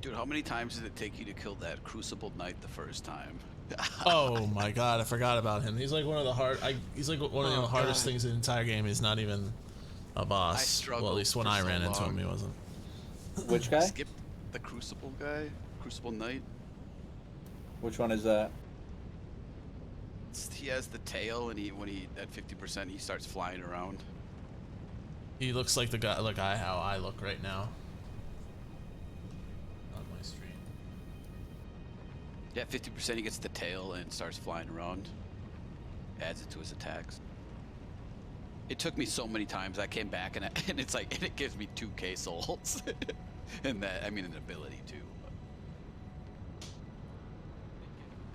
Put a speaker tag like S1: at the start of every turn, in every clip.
S1: Dude, how many times did it take you to kill that Crucible Knight the first time?
S2: Oh my god, I forgot about him. He's like one of the he's like one of the
S1: Oh
S2: hardest
S1: god.
S2: things in the entire game. He's not even a
S1: I
S2: boss. Well, at
S1: struggled
S2: least when
S1: for
S2: I
S1: so
S2: ran into him,
S1: long.
S2: he wasn't.
S3: Which
S1: I
S3: guy?
S1: skipped the Crucible guy, Crucible Knight.
S3: Which one is that?
S1: He has the tail, and when he at 50%, he starts flying around.
S2: He looks like the guy, like how I look right now on my stream.
S1: Yeah, 50% he gets the tail and starts flying around. Adds it to his attacks. It took me so many times. I came back and it's like, and it gives me 2k souls. And that, I mean, an ability too. But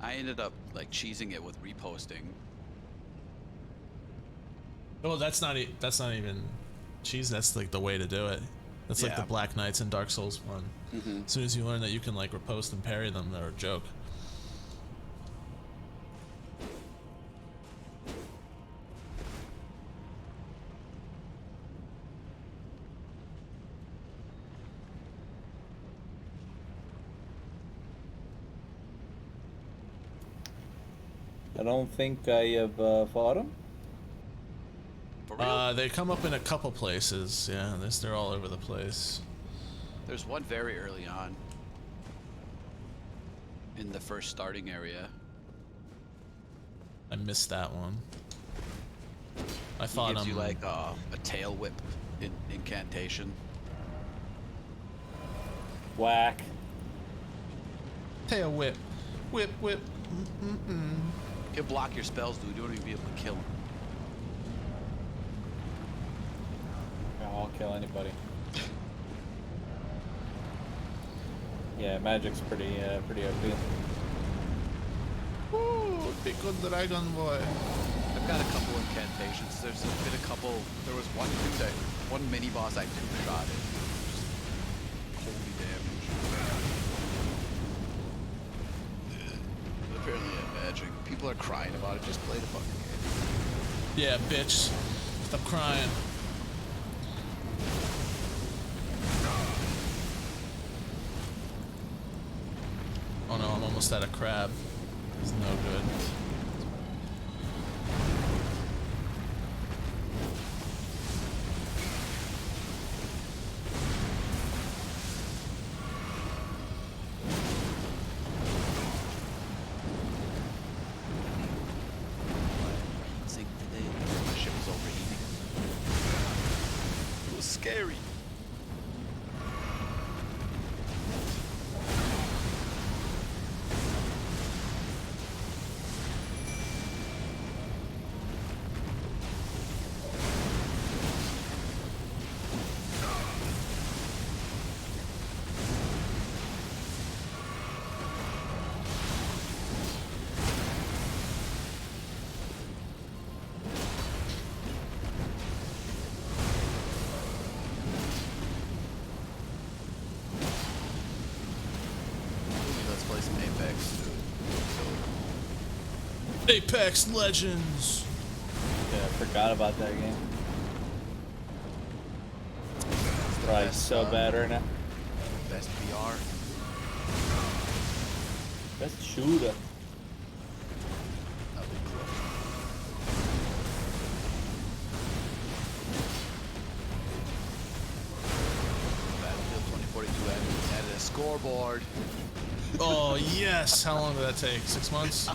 S1: I ended up like cheesing it with reposting.
S2: Oh, that's not even cheese. That's like the way to do it. That's like the
S1: Yeah.
S2: Black Knights in Dark Souls 1. As soon as you learn that you can like riposte and parry them, they're a joke.
S3: I don't think I have fought him.
S1: For real?
S2: They come up in a couple places. Yeah, they're all over the place.
S1: There's one very early on. In the first starting area.
S2: I missed that one. I
S1: He
S2: thought
S1: gives you like a tail whip incantation.
S3: Whack.
S2: tail whip, whip whip.
S1: He'll block your spells, dude. You don't even be able to kill him.
S3: Yeah, I'll kill anybody. Yeah, magic's pretty OP.
S2: Woo, big good dragon boy.
S1: I've got a couple incantations. There's been a couple. There was one mini boss I two-shot it. Just holy damage. Apparently, yeah, magic. People are crying about it. Just play the fucking game.
S2: Yeah, bitch. Stop crying. Oh no, I'm almost at a crab. It's no good.
S1: Sink today. My ship was overheating. It was scary. Let's play some Apex.
S2: Apex Legends.
S3: Yeah, I forgot about that game. Probably so bad right now.
S1: Best VR.
S3: Best shooter.
S1: That'll be close. Battlefield 2042 added a scoreboard.
S2: Oh yes. How long did that take? 6 months?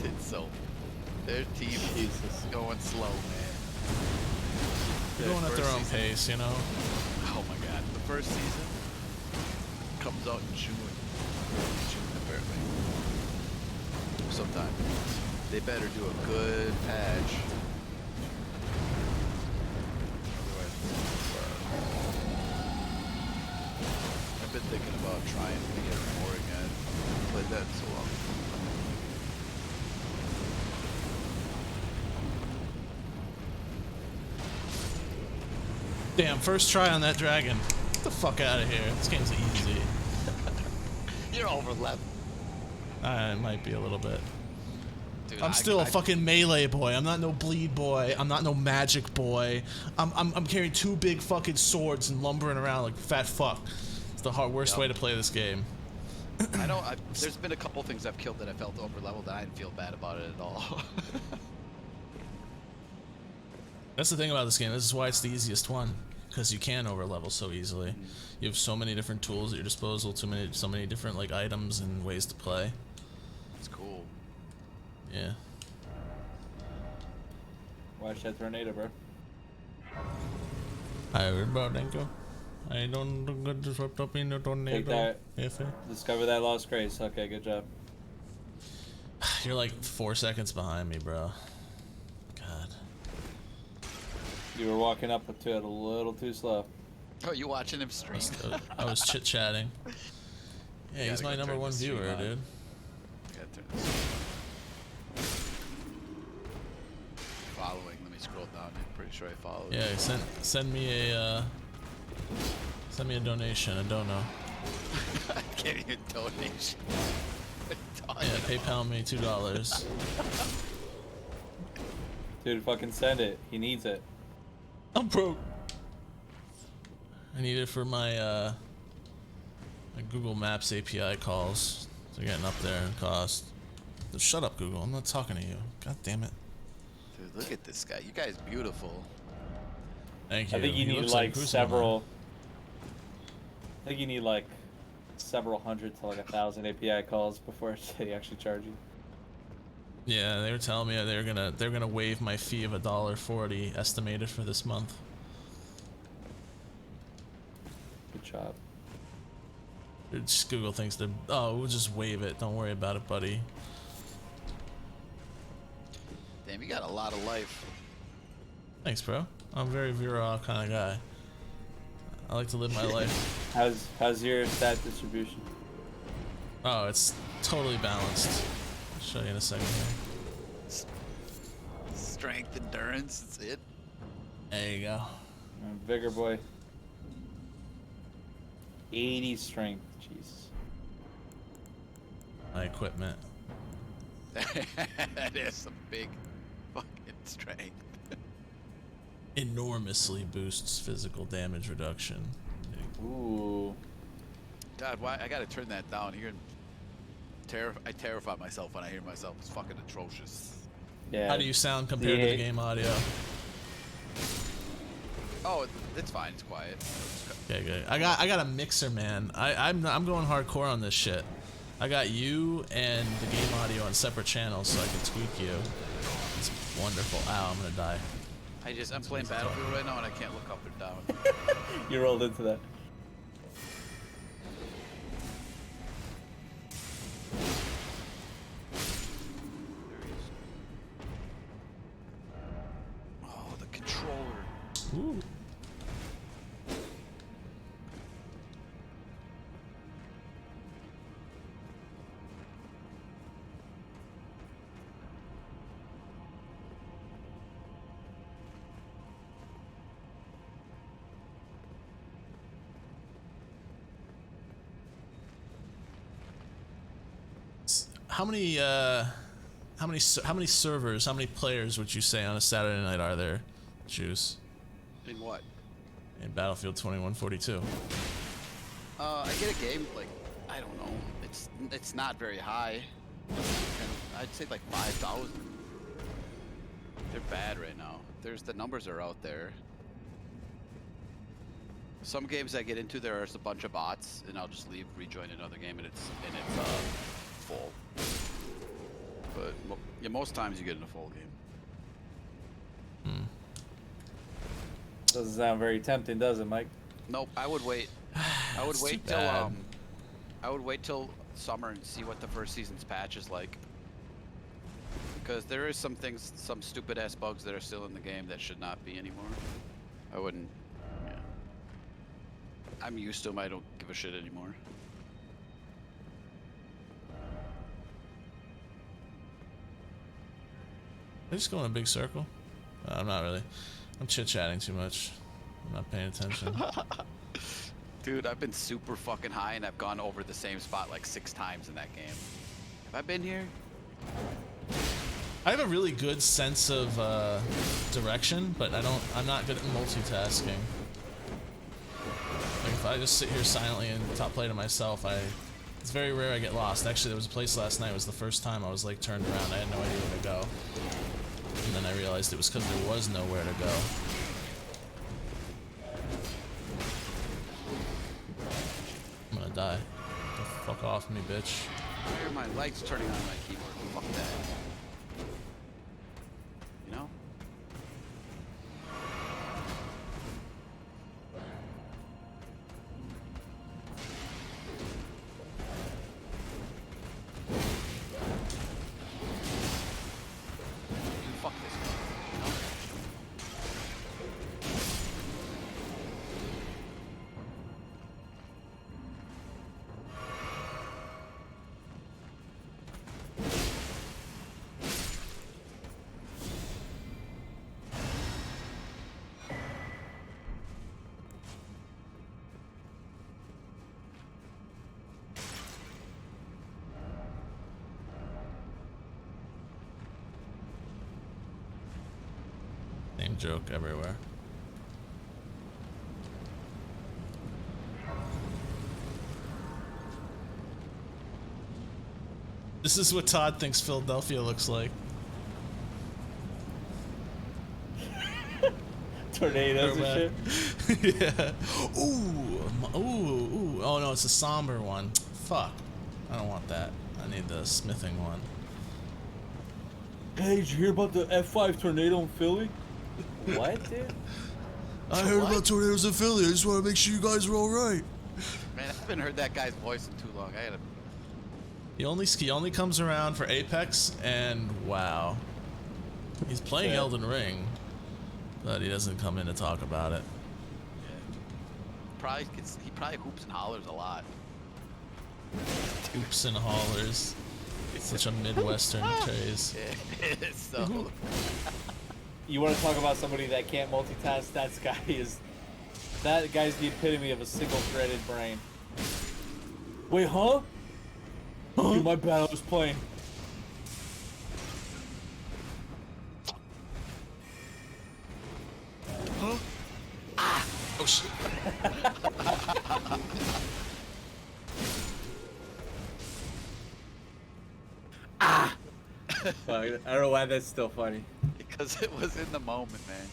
S1: It's so. Their team
S3: Jesus.
S1: is going slow, man.
S2: They're going at their
S1: first
S2: own
S1: season-
S2: pace, you know.
S1: Oh my god. The first season comes out in June. June, apparently. Sometime. They better do a good patch. Otherwise, I've been thinking about trying to get more again. Played that in so long.
S2: Damn, first try on that dragon. Get the fuck out of here. This game's easy.
S1: You're over level.
S2: It might be a little bit.
S1: Dude,
S2: I'm still a fucking melee boy. I'm not no bleed boy. I'm not no magic boy. I'm carrying 2 big fucking swords and lumbering around like fat fuck. It's the worst way to play this game.
S1: There's been a couple things I've killed that I felt over leveled and I didn't feel bad about it at all.
S2: That's the thing about this game. This is why it's the easiest one, because you can over level so easily. You have so many different tools at your disposal, so many different like items and ways to play.
S1: It's cool.
S2: Yeah.
S3: Watch that tornado, bro.
S2: I heard about thank you. I don't get disrupt up in the tornado.
S3: Take that.
S2: If
S3: Discover that lost grace. Okay, good job.
S2: You're like 4 seconds behind me, bro. God.
S3: You were walking up to it a little too slow.
S1: Oh, you watching him stream?
S2: I was chit-chatting. Yeah, he's my number 1 viewer, dude.
S1: Gotta turn this following. Let me scroll down. I'm pretty sure I followed.
S2: Yeah, send me a donation. I don't know.
S1: I can't even donation.
S2: Yeah, PayPal me $2.
S3: Dude, fucking send it. He needs it.
S2: I'm broke. I need it for my my Google Maps API calls. They're getting up there in cost. Shut up, Google. I'm not talking to you. God damn it.
S1: Dude, look at this guy. You guys beautiful.
S2: Thank you.
S3: I think you
S2: He
S3: need
S2: looks
S3: like
S2: Bruce
S3: several. I think you need like several hundred to like 1,000 API calls before they actually charge you.
S2: Yeah, they were telling me they're gonna waive my fee of $1.40 estimated for this month.
S3: Good job.
S2: Just Google thinks they're we'll just waive it. Don't worry about it, buddy.
S1: Damn, you got a lot of life.
S2: Thanks, bro. I'm a very virile kind of guy. I like to live my life.
S3: How's your stat distribution?
S2: Oh, it's totally balanced. I'll show you in a second here.
S1: Strength, endurance, that's it.
S2: There you go.
S3: Vigor boy. 80 strength. Jesus.
S2: My equipment.
S1: That is some big fucking strength.
S2: Enormously boosts physical damage reduction.
S3: Ooh.
S1: God, why I gotta turn that down here. I terrify myself when I hear myself. It's fucking atrocious.
S3: Yeah.
S2: How do you sound compared to the game audio?
S1: Oh, it's fine. It's quiet.
S2: Okay, good. I got a mixer, man. I'm going hardcore on this shit. I got you and the game audio on separate channels so I can tweak you. It's wonderful. Ow, I'm gonna die.
S1: I'm playing Battlefield right now and I can't look up and down.
S3: You rolled into that.
S1: Oh, the controller.
S2: Ooh. How many servers, how many players would you say on a Saturday night are there, Juice?
S1: In what?
S2: In Battlefield 2142.
S1: I get a game like I don't know. It's not very high. And I'd say like 5,000. They're bad right now. The numbers are out there. Some games I get into, there's a bunch of bots, and I'll just leave, rejoin another game, and it's full. But yeah, most times you get in a full game.
S3: Doesn't sound very tempting, does it, Mike?
S1: Nope. I would wait. I would wait till I would wait till summer and see what the first season's patch is like. Because there is some things, some stupid ass bugs that are still in the game that should not be anymore. I wouldn't. Yeah. I'm used to them. I don't give a shit anymore.
S2: They just go in a big circle. I'm not really. I'm chit-chatting too much. I'm not paying attention.
S1: Dude, I've been super fucking high and I've gone over the same spot like 6 times in that game. Have I been here?
S2: I have a really good sense of direction, but I'm not good at multitasking. Like if I just sit here silently and top play to myself, it's very rare I get lost. Actually, there was a place last night, it was the first time I was like turned around, I had no idea where to go. And then I realized it was because there was nowhere to go. I'm gonna die. Get the fuck off me, bitch.
S1: Why are my lights turning on my keyboard? Fuck that. You know? Fuck this guy, you know?
S2: Same joke everywhere. This is what Todd thinks Philadelphia looks like.
S3: Tornadoes and shit.
S2: Yeah. Ooh. Oh no, it's a somber one. Fuck. I don't want that. I need the smithing one.
S3: Hey, did you hear about the F5 tornado in Philly? What, dude?
S2: I heard about tornadoes in Philly. I just want to make sure you guys are all right.
S1: Man, I haven't heard that guy's voice in too long. I gotta.
S2: He only comes around for Apex, and wow, he's playing Elden Ring, but he doesn't come in to talk about it.
S1: Yeah. He probably hoops and hollers a lot.
S2: Hoops and hollers. Such a Midwestern phrase.
S1: Yeah, so.
S3: You want to talk about somebody that can't multitask? That guy's the epitome of a single-threaded brain. Wait, huh? Dude, my bad, I was playing.
S2: Huh? Ah! Oh shit.
S3: Ah! Fuck, I don't know why that's still funny.
S1: Because it was in the moment, man.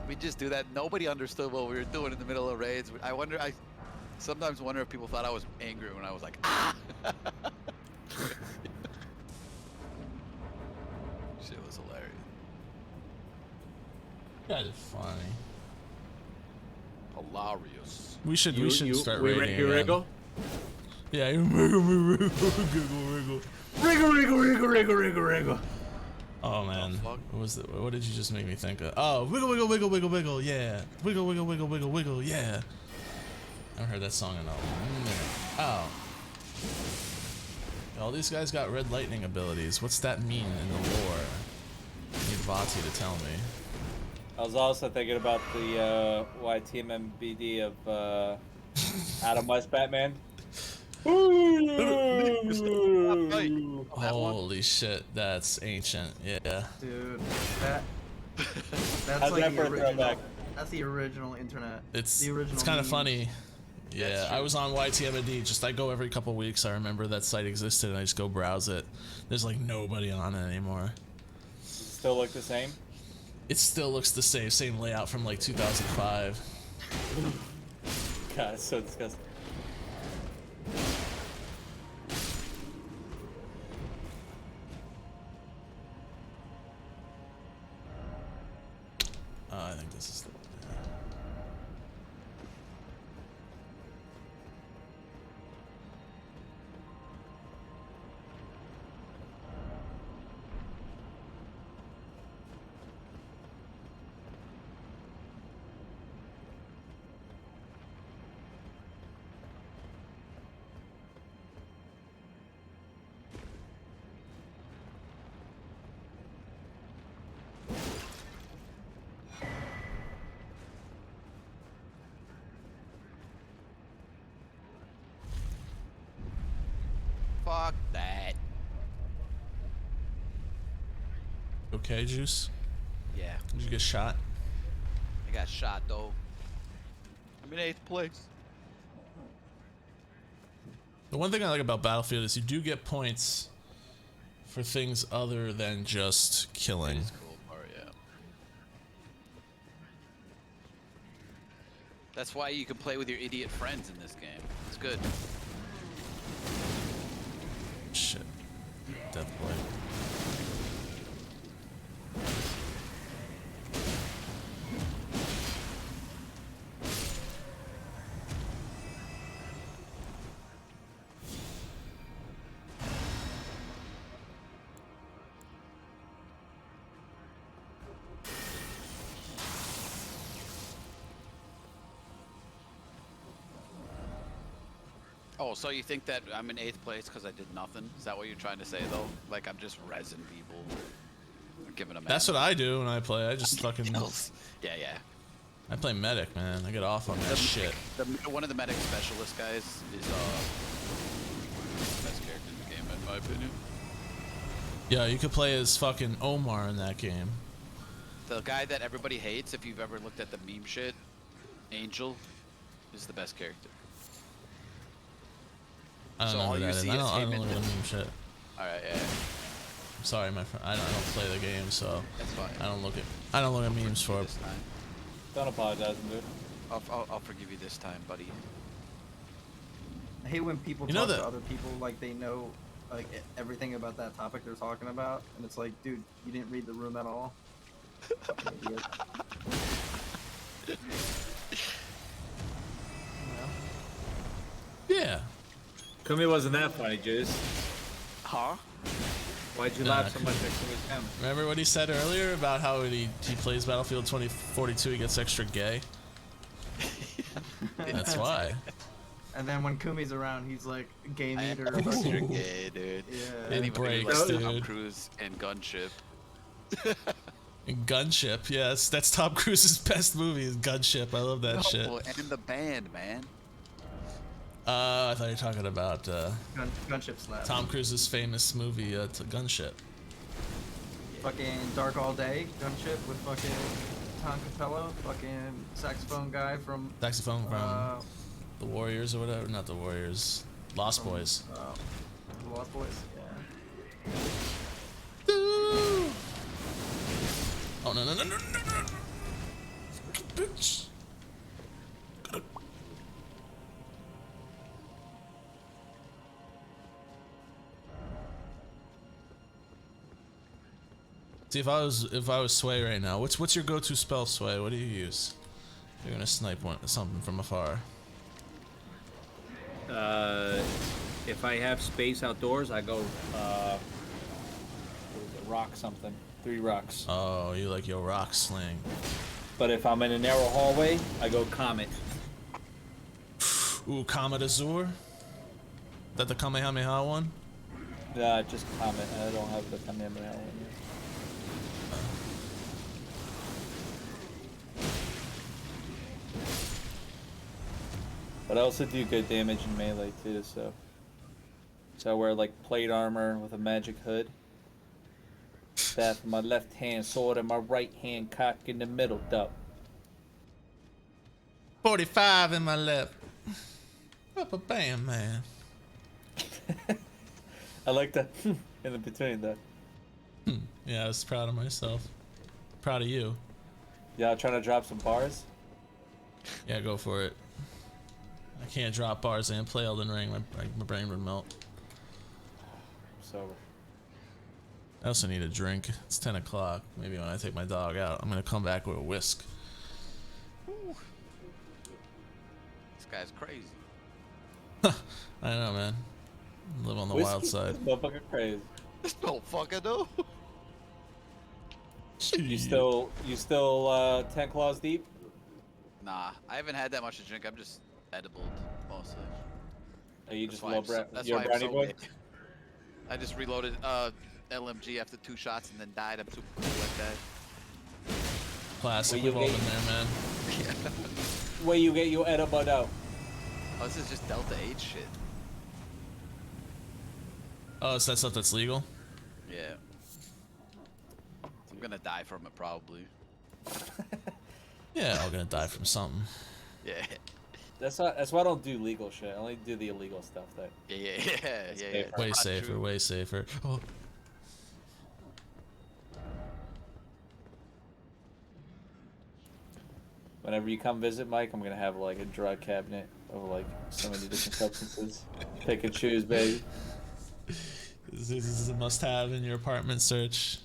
S1: We just do that. Nobody understood what we were doing in the middle of raids. I sometimes wonder if people thought I was angry when I was like, ah! Shit was hilarious.
S2: That is funny.
S1: Hilarious.
S2: We should start raiding
S3: you
S2: again.
S3: wriggle?
S2: Yeah, you wriggle.
S3: Wriggle.
S2: Oh man, what did you just make me think of? Oh, wiggle, yeah. Wiggle, yeah. I haven't heard that song in a minute. Oh. All these guys got red lightning abilities. What's that mean in the lore? I need Vati to tell me.
S3: I was also thinking about the YTMMBD of Adam West Batman.
S2: Holy shit, that's ancient. Yeah.
S4: Dude, that's
S3: How's
S4: like
S3: that
S4: the
S3: for a
S4: original.
S3: throwback?
S4: That's the original internet.
S2: It's
S4: the original.
S2: kind of
S4: meme.
S2: funny. Yeah, I was on YTMD. I go every couple weeks. I remember that site existed, and I just go browse it. There's like nobody on it anymore.
S3: Still look the same?
S2: It still looks the same layout from like 2005.
S3: God, it's so disgusting.
S2: I think this is.
S1: Fuck that.
S2: okay, Juice?
S1: Yeah.
S2: Did you get shot?
S1: I got shot though. I'm in 8th place.
S2: The one thing I like about Battlefield is you do get points for things other than just killing.
S1: That is cool part, yeah. That's why you can play with your idiot friends in this game. It's good.
S2: Shit. Death boy.
S1: Oh, so you think that I'm in 8th place because I did nothing? Is that what you're trying to say, though? Like I'm just resin people, or giving them.
S2: That's what I do when I play. I just fucking.
S1: kills. Yeah, yeah.
S2: I play medic, man. I get off on that shit.
S1: One of the medic specialist guys is the best character in the game, in my opinion.
S2: Yeah, you could play as fucking Omar in that game.
S1: The guy that everybody hates, if you've ever looked at the meme shit, Angel, is the best character.
S2: I don't
S1: So
S2: know
S1: all
S2: who
S1: you
S2: that is.
S1: see
S2: I
S1: is
S2: don't
S1: him
S2: look
S1: in
S2: at
S1: the-
S2: the meme shit.
S1: All right, yeah,
S2: I'm sorry, my friend. I don't play the game, so
S1: that's fine.
S2: I don't look at memes for it.
S1: This time.
S3: Don't apologize, dude.
S1: I'll forgive you this time, buddy.
S4: I hate when people
S2: You know
S4: talk
S2: that-
S4: to other people like they know like everything about that topic they're talking about, and it's like, dude, you didn't read the room at all. Fucking idiot. You know?
S2: Yeah.
S3: Kumi wasn't that funny, Juice.
S1: Huh?
S3: Why'd you
S2: Nah,
S3: laugh so much at Kumi's comment?
S2: Remember what he said earlier about how when he plays Battlefield 2042, he gets extra gay? That's why.
S4: And then when Kumi's around, he's like gay
S1: I am
S4: meter.
S1: extra gay, dude.
S4: Yeah.
S1: And
S2: It breaks,
S1: Tom
S2: dude.
S1: Cruise and Gunship.
S2: And Gunship, yes, that's Tom Cruise's best movie is Gunship. I love that shit.
S1: Oh, and the band, man.
S2: I thought you were talking about
S4: Gunship slap.
S2: Tom Cruise's famous movie, Gunship.
S4: Fucking Dark All Day, Gunship with fucking Tom Capello, fucking saxophone guy from
S2: Saxophone from the Warriors or whatever. Not the Warriors. Lost Boys.
S4: The Lost Boys. Yeah.
S2: Oh, no, no, no, no, no, no. Bitch. See, if I was Sway right now, what's your go-to spell, Sway? What do you use? You're gonna snipe something from afar.
S3: If I have space outdoors, I go, what is it, rock something. 3 rocks.
S2: Oh, you like your rock sling.
S3: But if I'm in a narrow hallway, I go comet.
S2: Ooh, Comet Azure? That the Kamehameha one?
S3: Just comet. I don't have the Kamehameha one yet. But I also do good damage in melee too, so I wear like plate armor with a magic hood. Staff in my left hand, sword in my right hand, cock in the middle, duck.
S2: 45 in my left. Bam, man.
S3: I like the in the between that.
S2: Yeah, I was proud of myself. Proud of you.
S3: Y'all trying to drop some bars?
S2: Yeah, go for it. I can't drop bars and play Elden Ring. My brain would melt.
S3: Sober.
S2: I also need a drink. It's 10 o'clock. Maybe when I take my dog out, I'm gonna come back with a whisk.
S1: Ooh. This guy's crazy.
S2: I know, man. Live on the
S3: Whiskey?
S2: wild side.
S3: Motherfucker crazy.
S1: This motherfucker, though.
S3: You still 10 claws deep?
S1: Nah, I haven't had that much to drink. I'm just edibled mostly.
S3: Are you
S1: That's
S3: just
S1: why
S3: low
S1: I'm so-
S3: breath?
S1: that's
S3: You're
S1: why
S3: a
S1: I'm
S3: brownie
S1: so
S3: boy?
S1: big. I just reloaded LMG after 2 shots and then died. I'm super cool like that.
S2: Classic.
S3: Well, you
S2: We've all
S3: ate-
S2: been there, man.
S3: Where you get your edible though?
S1: Oh, this is just Delta 8 shit.
S2: Oh, is that stuff that's legal?
S1: Yeah.
S3: Dude,
S1: gonna die from it probably.
S2: Yeah, all gonna die from something.
S1: Yeah.
S3: That's why I don't do legal shit. I only do the illegal stuff. That
S1: Yeah.
S3: safer.
S2: Way
S1: Not
S2: safer,
S1: true.
S2: way safer. Oh.
S3: Whenever you come visit, Mike, I'm gonna have like a drug cabinet of like so many different substances. Pick and choose, baby.
S2: This is a must-have in your apartment search.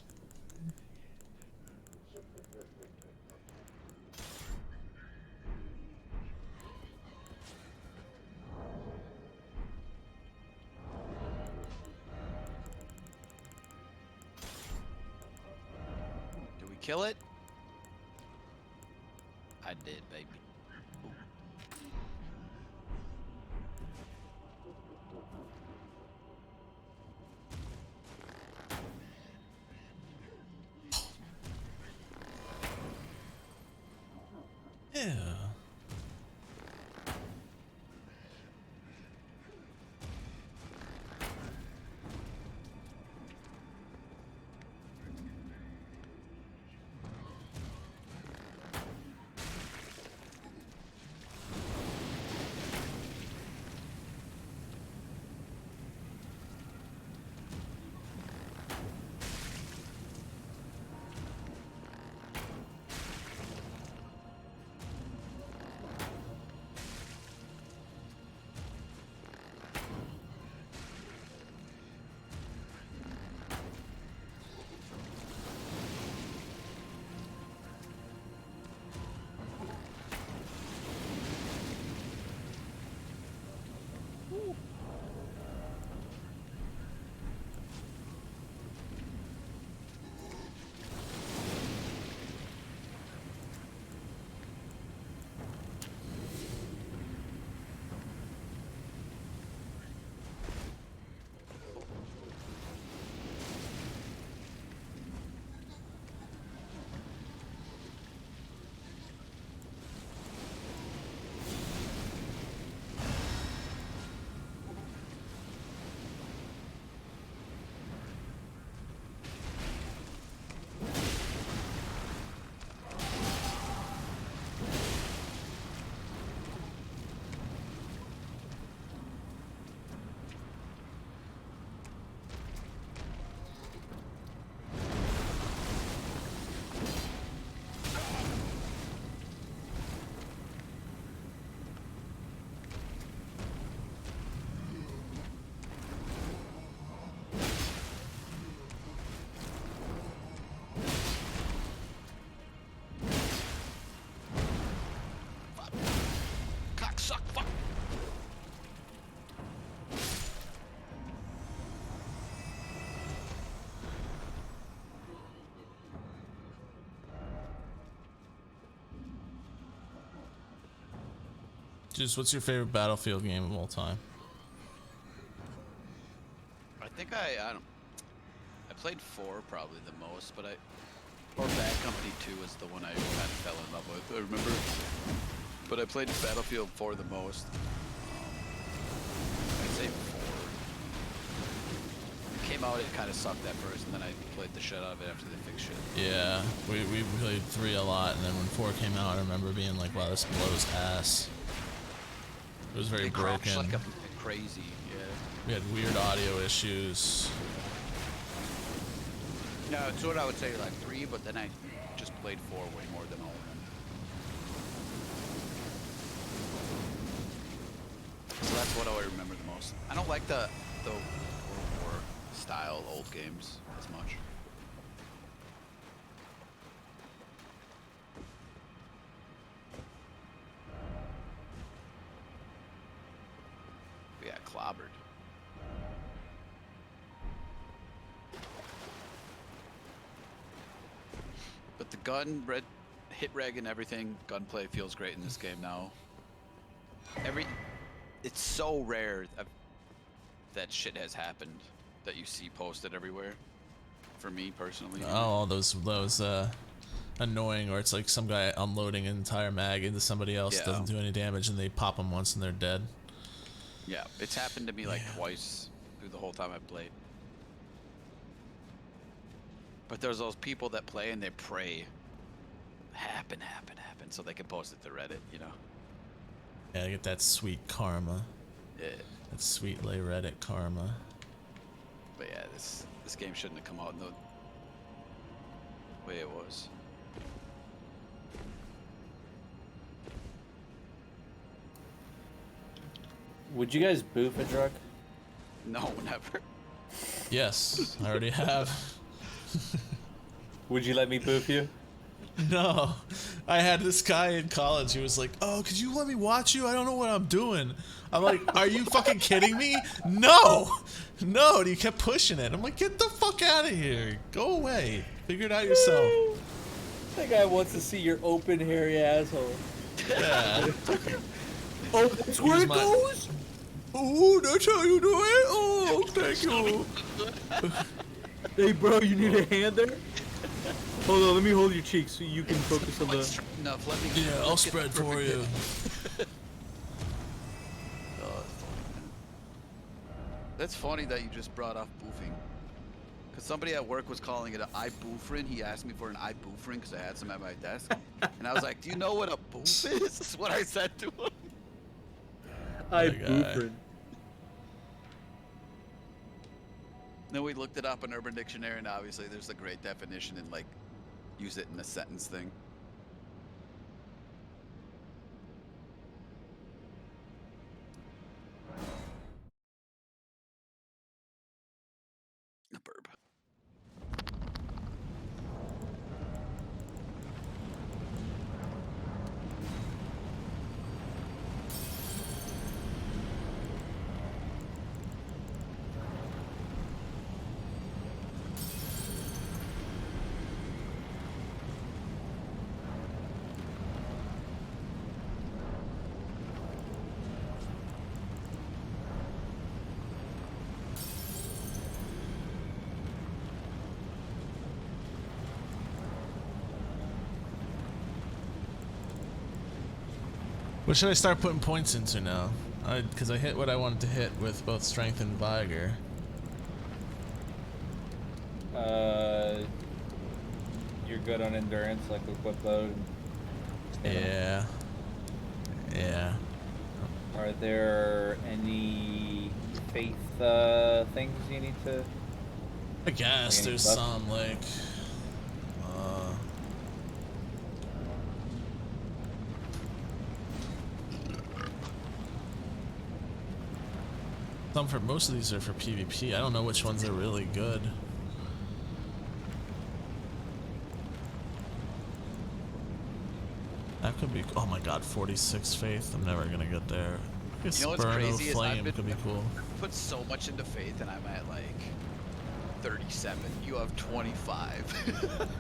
S1: Do we kill it? I did, baby. Ooh.
S2: Yeah.
S1: Cocksuck, fuck.
S2: Just what's your favorite Battlefield game of all time?
S1: I think I don't. I played 4 probably the most, but or Bad Company 2 is the one I kind of fell in love with. I remember, but I played Battlefield 4 the most. I'd say 4. It came out, it kind of sucked at first, and then I played the shit out of it after they fixed shit.
S2: Yeah, we played 3 a lot, and then when 4 came out, I remember being like, wow, this blows ass. It was very
S1: It crashed
S2: broken.
S1: like a crazy, yeah.
S2: We had weird audio issues.
S1: No, it's what I would say, like 3, but then I just played 4 way more than all of them. So that's what I remember the most. I don't like the World War style old games as much. We got clobbered. But the hit reg and everything, gunplay feels great in this game now. It's so rare that shit has happened that you see posted everywhere. For me personally.
S2: Oh, all those annoying, or it's like some guy unloading an entire mag into somebody else,
S1: Yeah.
S2: doesn't do any damage, and they pop them once and they're dead.
S1: Yeah, it's happened to me like twice through the whole time I played. But there's those people that play and they pray, happen, so they can post it to Reddit, you know?
S2: Yeah, I get that sweet karma.
S1: Yeah.
S2: That sweet lay Reddit karma.
S1: But yeah, this game shouldn't have come out in the way it was.
S3: Would you guys boof a drug?
S1: No, never.
S2: Yes, I already have.
S3: Would you let me boof you?
S2: No, I had this guy in college who was like, "Oh, could you let me watch you? I don't know what I'm doing." I'm like, "Are you fucking kidding me? No, no!" And he kept pushing it. I'm like, "Get the fuck out of here! Go away! Figure it out yourself."
S3: That guy wants to see your open, hairy asshole.
S2: Yeah.
S3: Oh, that's where it goes?
S2: Oh, that's how you do it? Oh, thank you.
S3: Hey, bro, you need a hand there? Hold on, let me hold your cheek so you can focus on the...
S1: Enough, let me
S2: Yeah, I'll spread for you.
S1: Oh, that's funny that you just brought up boofing. Because somebody at work was calling it an iBoofrin. He asked me for an iBoofrin because I had some at my desk. And I was like, do you know what a boof is? That's what I said to him.
S3: iBoofrin.
S1: Then we looked it up in Urban Dictionary, and obviously there's a great definition and like use it in a sentence thing. A burb.
S2: What should I start putting points into now? Because I hit what I wanted to hit with both strength and vigor.
S3: You're good on endurance, like with whip load.
S2: Yeah. Yeah.
S3: Are there any faith things you need to?
S2: I guess
S3: Like any
S2: there's
S3: buff?
S2: some like. Some for most of these are for PvP. I don't know which ones are really good. That could be. Oh my god, 46 faith. I'm never gonna get there. I guess
S1: You know what's
S2: Burn of
S1: crazy is
S2: Flame could be cool.
S1: I've put so much into faith, and I'm at like 37. You have 25.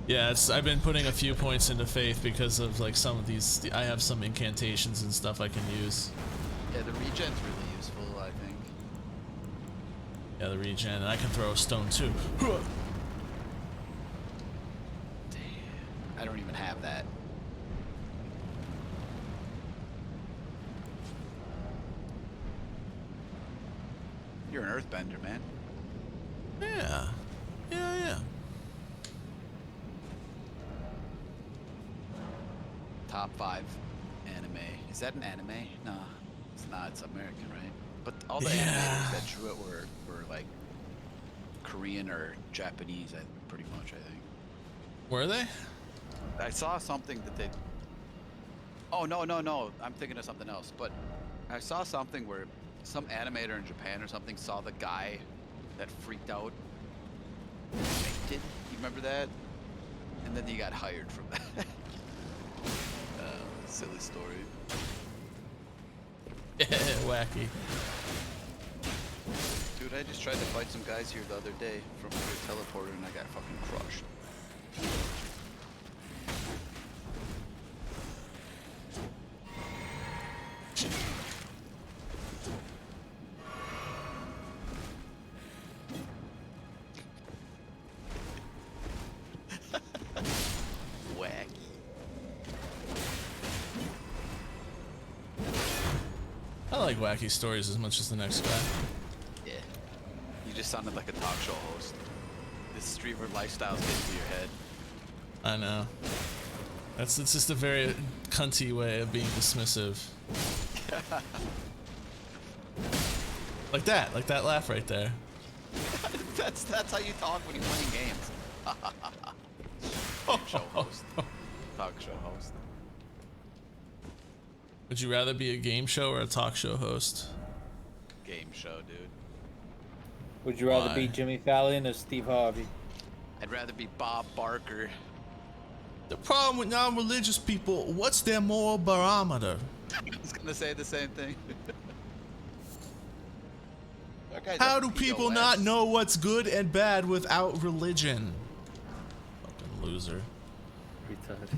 S2: Yeah, I've been putting a few points into faith because of like some of these. I have some incantations and stuff I can use.
S1: Yeah, the regen's really useful, I think.
S2: Yeah, the regen, and I can throw a stone too.
S1: Damn, I don't even have that. You're an earthbender, man.
S2: Yeah. Yeah.
S1: Top 5 anime. Is that an anime? No, it's not. It's American, right? But all the animators that drew it were like Korean or Japanese, pretty much, I think.
S2: Were they?
S1: I saw something that they... Oh, no. I'm thinking of something else. But I saw something where some animator in Japan or something saw the guy that freaked out and fainted. You remember that? And then he got hired from that. Silly story.
S2: Wacky.
S1: Dude, I just tried to fight some guys here the other day from a teleporter and I got fucking crushed. Wacky.
S2: I like wacky stories as much as the next guy.
S1: Yeah. You just sounded like a talk show host. this streamer lifestyle's getting to your head.
S2: I know. It's just a very cunty way of being dismissive. Like that laugh right there.
S1: That's how you talk when you're playing games. Talk show host. Talk show host.
S2: Would you rather be a game show or a talk show host?
S1: Game show, dude.
S3: Would you rather
S2: Why?
S3: be Jimmy Fallon or Steve Harvey?
S1: I'd rather be Bob Barker.
S2: The problem with non-religious people, what's their moral barometer?
S1: I was gonna say the same thing. That guy's
S2: How
S1: a
S2: do people
S1: POS.
S2: not know what's good and bad without religion? Fucking loser.
S3: Retard.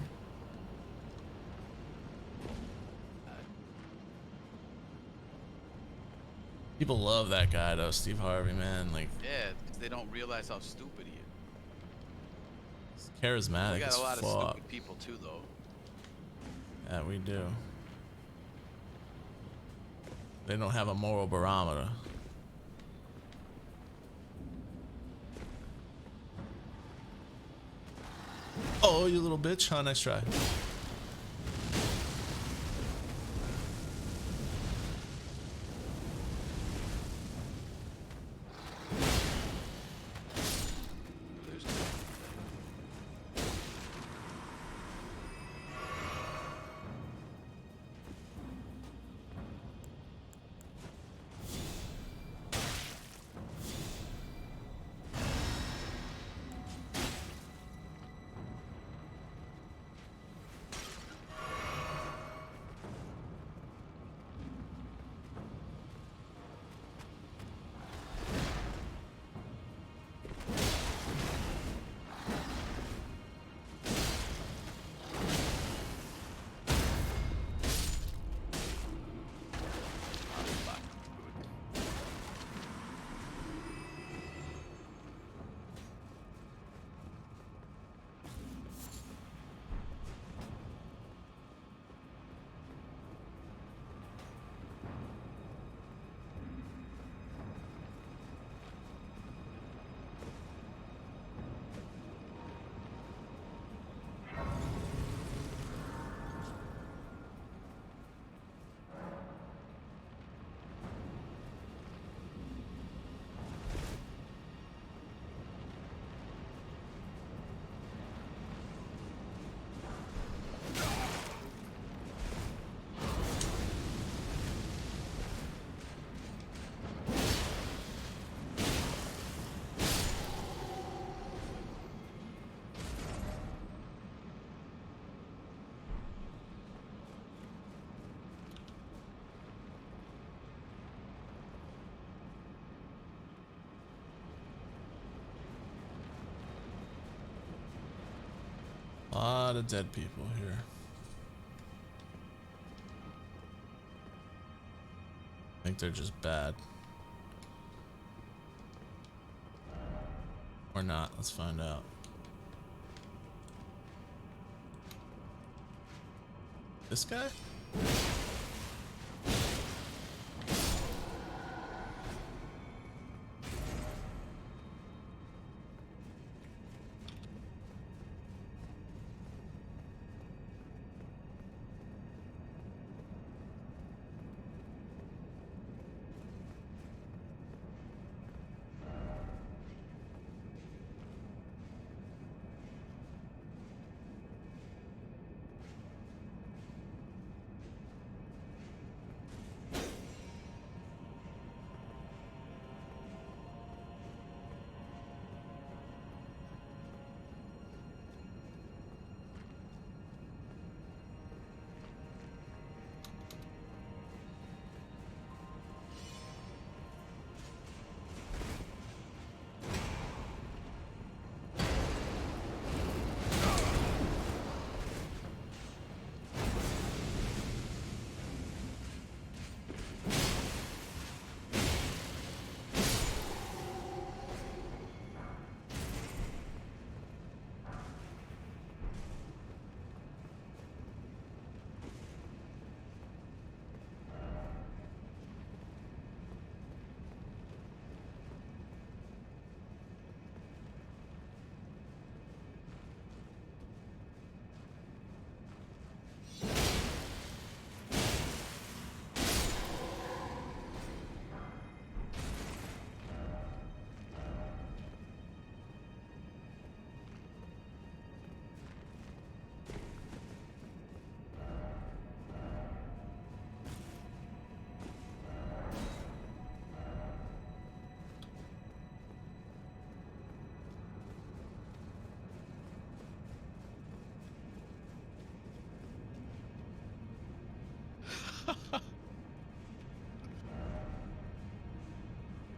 S2: People love that guy though, Steve Harvey, man. Like,
S1: Yeah, they don't realize how stupid he is.
S2: he's charismatic
S1: We got
S2: as
S1: a lot of
S2: fuck.
S1: stupid people too, though.
S2: Yeah, we do. They don't have a moral barometer. Oh, you little bitch. Huh, nice try. A lot of dead people here. I think they're just bad. Or not. Let's find out. This guy?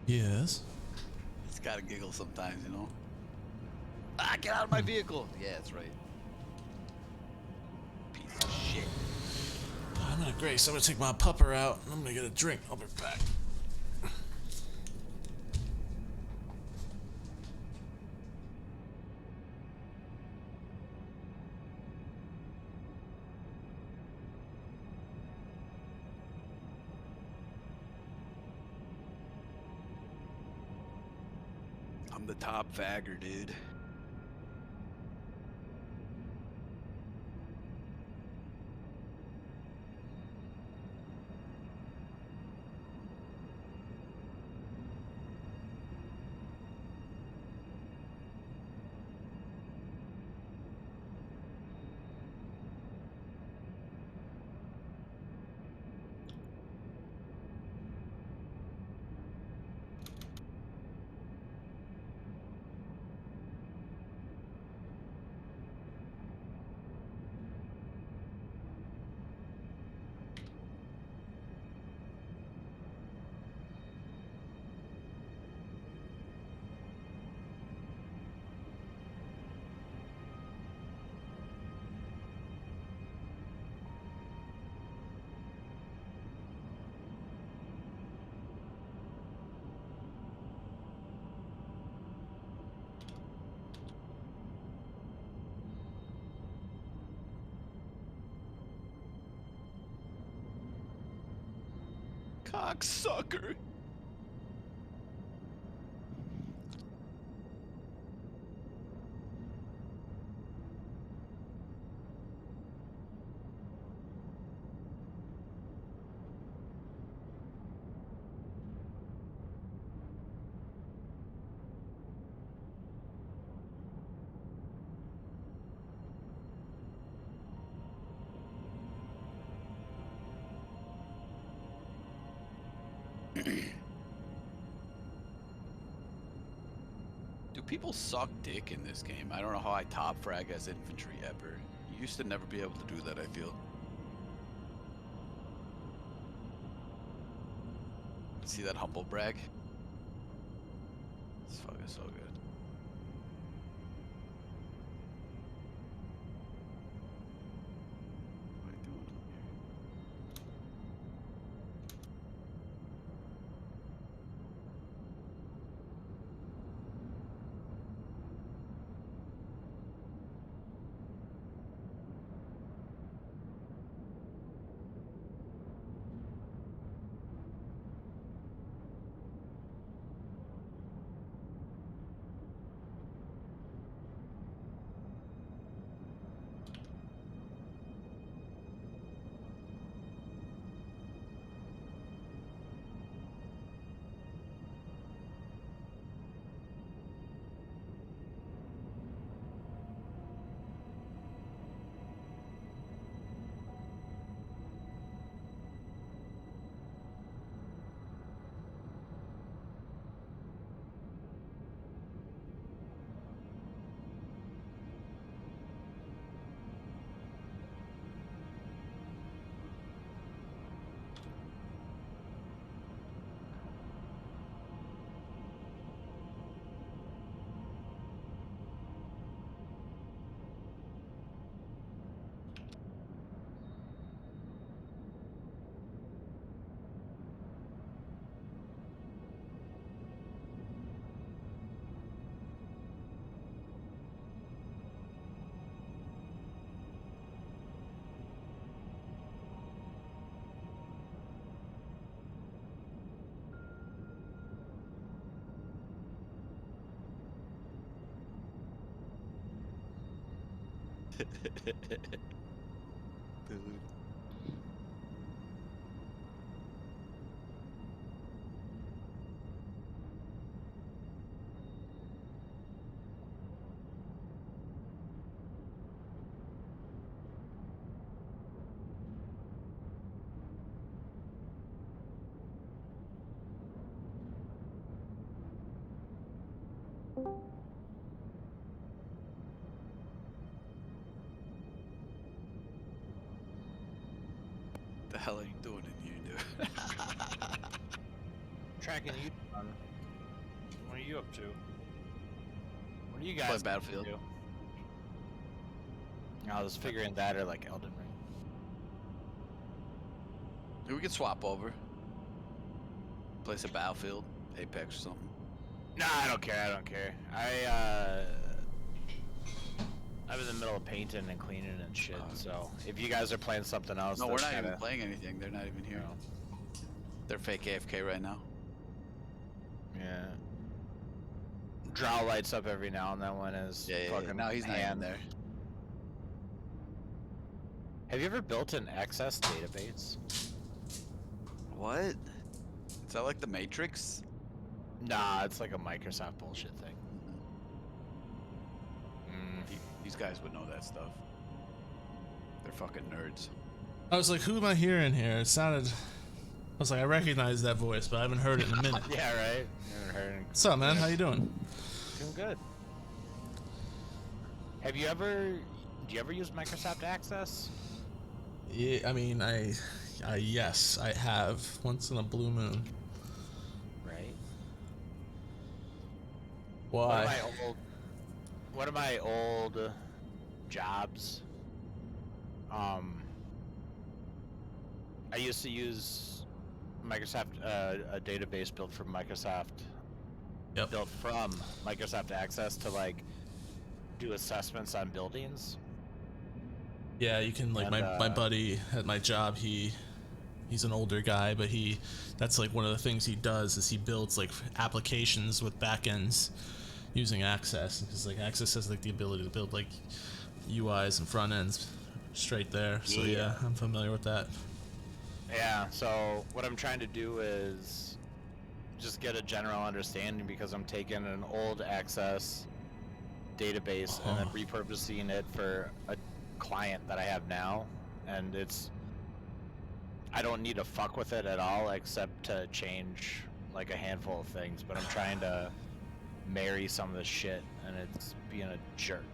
S2: Yes.
S1: It's gotta giggle sometimes, you know? Ah, get out of my vehicle! Yeah, that's right. Piece of shit.
S2: I'm gonna Grace. I'm gonna take my pupper out. And I'm gonna get a drink. I'll be back.
S1: I'm the top fagger, dude. Cocksucker. Do people suck dick in this game? I don't know how I top frag as infantry ever. You used to never be able to do that, I feel. See that humble brag? It's fucking so good. What are you doing here? Dude. The hell are you doing
S5: tracking you down. What are you up to? What are you
S1: Play
S5: guys
S1: Battlefield.
S5: up to? I was figuring that or like Elden Ring.
S1: We could swap over. Play some Battlefield, Apex or something.
S5: Nah, I don't care. I don't care. I'm in the middle of painting and cleaning and shit. So if you guys are playing something else,
S1: No, we're
S5: that's
S1: not even
S5: kinda-
S1: playing anything. They're not even here.
S5: No.
S1: They're fake AFK right now.
S5: Yeah. Drow lights up every now and then when his
S1: Yeah.
S5: fucking
S1: No, he's not even
S5: hand-
S1: there.
S5: Have you ever built an Access database?
S1: What? Is that like the Matrix?
S5: Nah, it's like a Microsoft bullshit thing.
S1: These guys would know that stuff. They're fucking nerds.
S2: I was like, who am I hearing here? It sounded. I was like, I recognize that voice, but I haven't heard it in a minute.
S5: Yeah, right? You haven't heard
S2: What's up, man? How you doing?
S5: Doing good. Do you ever use Microsoft Access?
S2: Yeah, I mean, yes, I have once in a blue moon.
S5: Right.
S2: Why?
S5: One of my old jobs. I used to use Microsoft, a database built from Microsoft.
S2: Yep.
S5: Built from Microsoft Access to like do assessments on buildings.
S2: Yeah, you can like my buddy at my job. He's an older guy, but that's like one of the things he does is he builds like applications with backends using Access, because like Access has like the ability to build like UIs and front ends straight there. So yeah, I'm familiar with that.
S5: Yeah, so what I'm trying to do is just get a general understanding, because I'm taking an old Access database and then repurposing it for a client that I have now, and I don't need to fuck with it at all except to change like a handful of things, but I'm trying to marry some of the shit and it's being a jerk.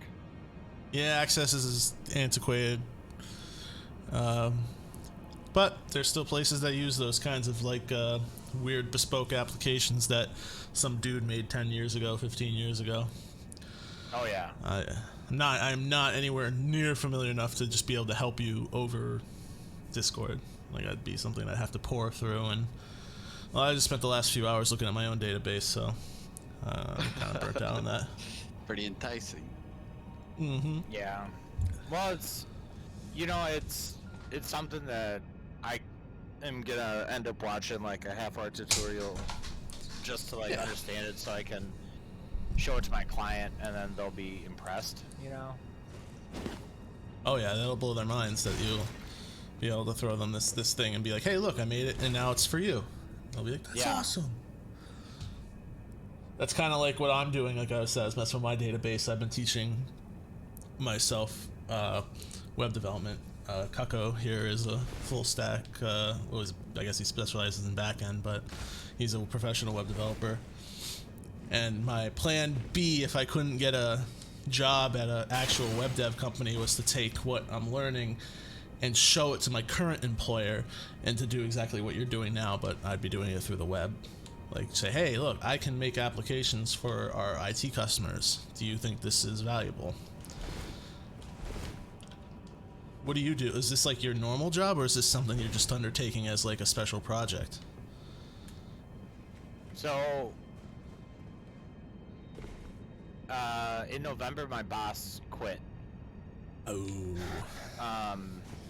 S2: Yeah, Access is antiquated. But there's still places that use those kinds of like weird bespoke applications that some dude made 10 years ago, 15 years ago.
S5: Oh yeah.
S2: I'm not anywhere near familiar enough to just be able to help you over Discord. Like that'd be something I'd have to pour through, and well, I just spent the last few hours looking at my own database, so I'm kind of burnt out on that.
S1: Pretty enticing.
S2: Mm-hmm.
S5: Yeah. Well, it's something that I am gonna end up watching like a half-hour tutorial just to like understand it, so I can show it to my client and then they'll be impressed, you know?
S2: Oh yeah, that'll blow their minds that you'll be able to throw them this thing and be like, hey look, I made it and now it's for you. They'll be like, that's awesome. That's kind of like what I'm doing. Like I was messing with my database. I've been teaching myself web development. Kako here is a full stack, I guess he specializes in back end, but he's a professional web developer. And my plan B, if I couldn't get a job at an actual web dev company, was to take what I'm learning and show it to my current employer, and to do exactly what you're doing now, but I'd be doing it through the web. Like say, hey, look, I can make applications for our IT customers. Do you think this is valuable? What do you do? Is this like your normal job, or is this something you're just undertaking as like a special project?
S5: So, in November, my boss quit.
S2: Oh.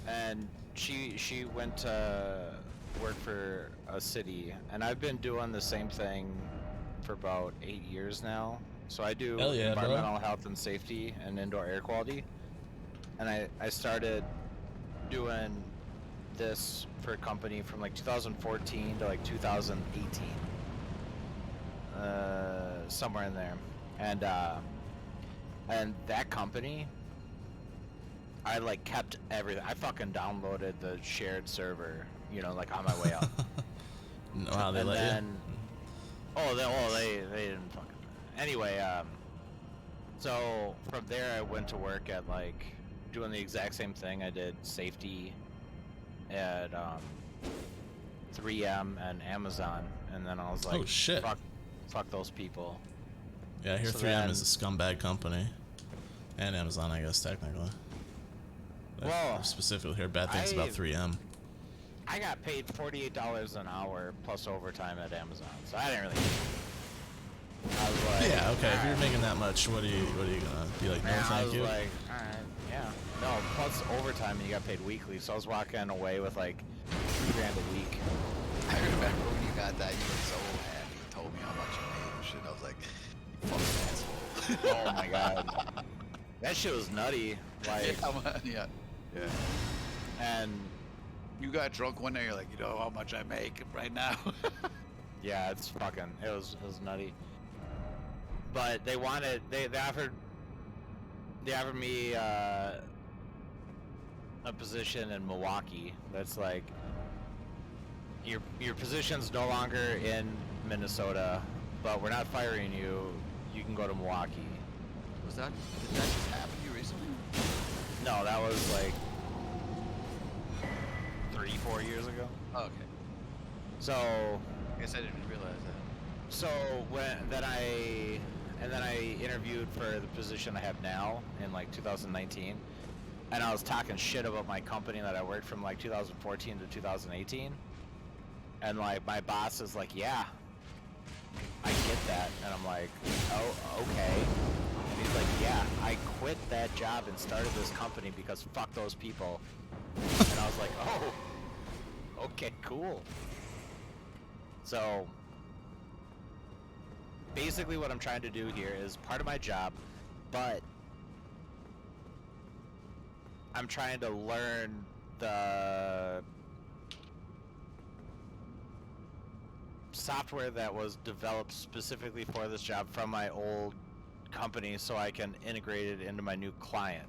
S5: And she went to work for a city, and I've been doing the same thing for about 8 years now. So I do environmental health and safety and indoor air quality. And I started doing this for a company from like 2014 to like 2018. Somewhere in there. And that company, I like kept everything. I fucking downloaded the shared server, you know, like on my way out.
S2: Wow, they let you?
S5: They didn't fucking. Anyway, so from there I went to work at like doing the exact same thing. I did safety at 3M and Amazon, and then I was like,
S2: Oh shit.
S5: fuck those people.
S2: Yeah, I hear
S5: So
S2: 3M
S5: then-
S2: is a scumbag company. And Amazon, I guess, technically.
S5: Well,
S2: I specifically hear bad things about 3M.
S5: I got paid $48 an hour plus overtime at Amazon, so I didn't really. I was like,
S2: Yeah, okay. If you're
S5: alright.
S2: making that much, what are you gonna be like? No,
S5: Man, I
S2: thank
S5: was
S2: you.
S5: like, alright, yeah. No, plus overtime, and you got paid weekly, so I was walking away with like $3,000 a week.
S1: I remember when you got that, you were so happy. You told me how much you made and shit. I was like, you fucking asshole.
S5: Oh my god, that shit was nutty. Like,
S1: Yeah.
S5: and
S1: You got drunk one day, you're like, you know how much I make right now?
S5: yeah, it was nutty. But they offered me a position in Milwaukee. That's like your position's no longer in Minnesota, but we're not firing you. You can go to Milwaukee.
S1: Did that just happen to you recently?
S5: No, that was like 3-4 years ago.
S1: Oh, okay.
S5: So
S1: I guess I didn't realize that.
S5: So then I interviewed for the position I have now in like 2019, and I was talking shit about my company that I worked from like 2014 to 2018, and like my boss is like, yeah, I get that, and I'm like, oh, okay. And he's like, yeah, I quit that job and started this company because fuck those people, and I was like, oh, okay, cool. So basically what I'm trying to do here is part of my job, but I'm trying to learn the software that was developed specifically for this job from my old company so I can integrate it into my new client.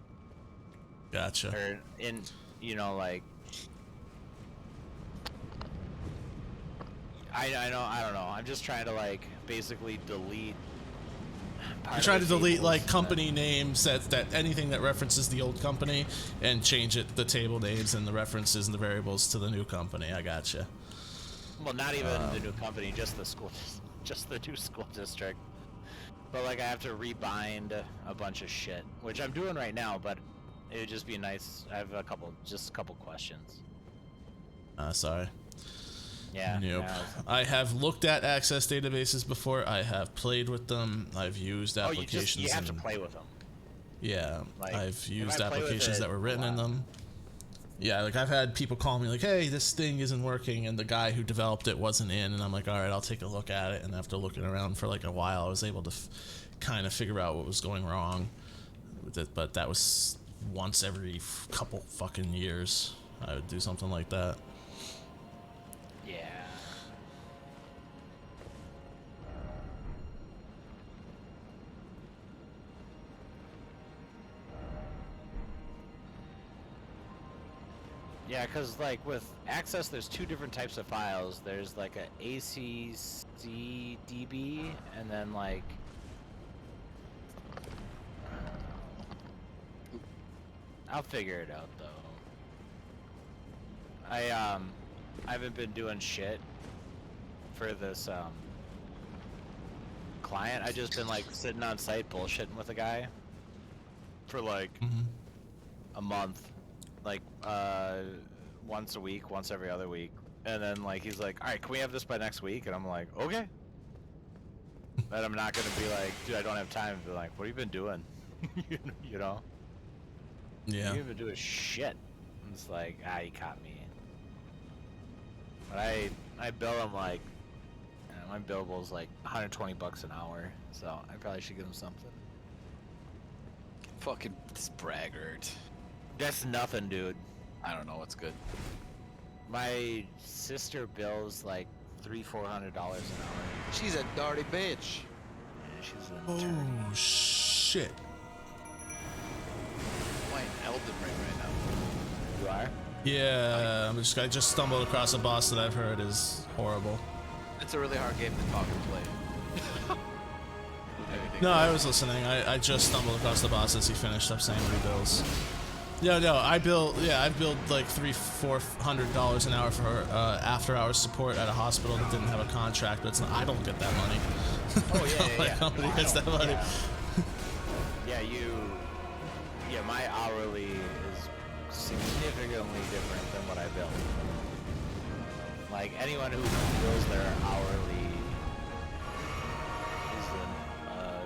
S2: Gotcha.
S5: Or in, like, I don't know. I'm just trying to like basically delete.
S2: You're trying to delete like company names that anything that references the old company and change the table names and the references and the variables to the new company. I gotcha.
S5: Well, not even the new company, just the new school district. But like I have to rebind a bunch of shit, which I'm doing right now. But it would just be nice. I have a couple questions.
S2: Sorry.
S5: Yeah.
S2: Nope.
S5: Yeah.
S2: I have looked at Access databases before. I have played with them. I've used
S5: Oh,
S2: applications.
S5: you have to play with them.
S2: Yeah,
S5: Like,
S2: I've
S5: if
S2: used
S5: I play with
S2: applications
S5: it
S2: that were
S5: a
S2: written in
S5: lot.
S2: them. Yeah, like I've had people call me like, "Hey, this thing isn't working," and the guy who developed it wasn't in, and I'm like, "All right, I'll take a look at it." And after looking around for like a while, I was able to kind of figure out what was going wrong with it. But that was once every couple fucking years I would do something like that.
S5: Yeah. Yeah, because like with Access, there's two different types of files. There's like a ACCDB, and then like I'll figure it out though. I haven't been doing shit for this client. I just been like sitting on site bullshitting with a guy for like a month, like once a week, once every other week, and then like he's like, all right, can we have this by next week? And I'm like, okay. But I'm not gonna be like, dude, I don't have time. Be like, what have you been doing? You know?
S2: Yeah.
S5: You haven't been doing shit. I'm just like, you caught me. But I bill him like, my billable's like $120 an hour, so I probably should give him something.
S1: Fucking this braggart.
S5: That's nothing, dude.
S1: I don't know what's good.
S5: My sister bills like $300-400 an hour.
S1: She's a dirty bitch.
S5: Yeah, she's an attorney.
S2: Oh shit.
S1: I'm playing Elden Ring right now.
S5: You are?
S2: Yeah, I just stumbled across a boss that I've heard is horrible.
S1: It's a really hard game to talk and play.
S2: No, I was listening. I just stumbled across the boss as he finished up saying what he builds. No, I build like $300-400 an hour for after-hours support at a hospital that didn't have a contract, but it's not, I don't get that money.
S5: Oh yeah,
S2: My company gets that money.
S5: Yeah, my hourly is significantly different than what I bill. Like anyone who bills their hourly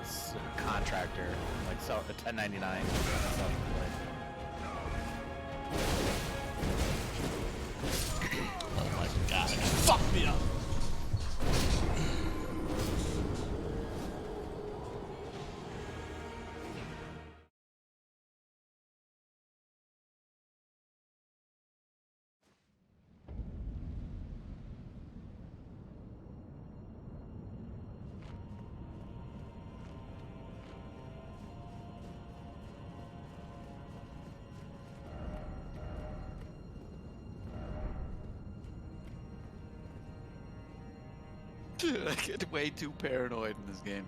S5: is a contractor, like a 1099 self-employed.
S2: Oh my god, fuck me up.
S1: Dude, I get way too paranoid in this game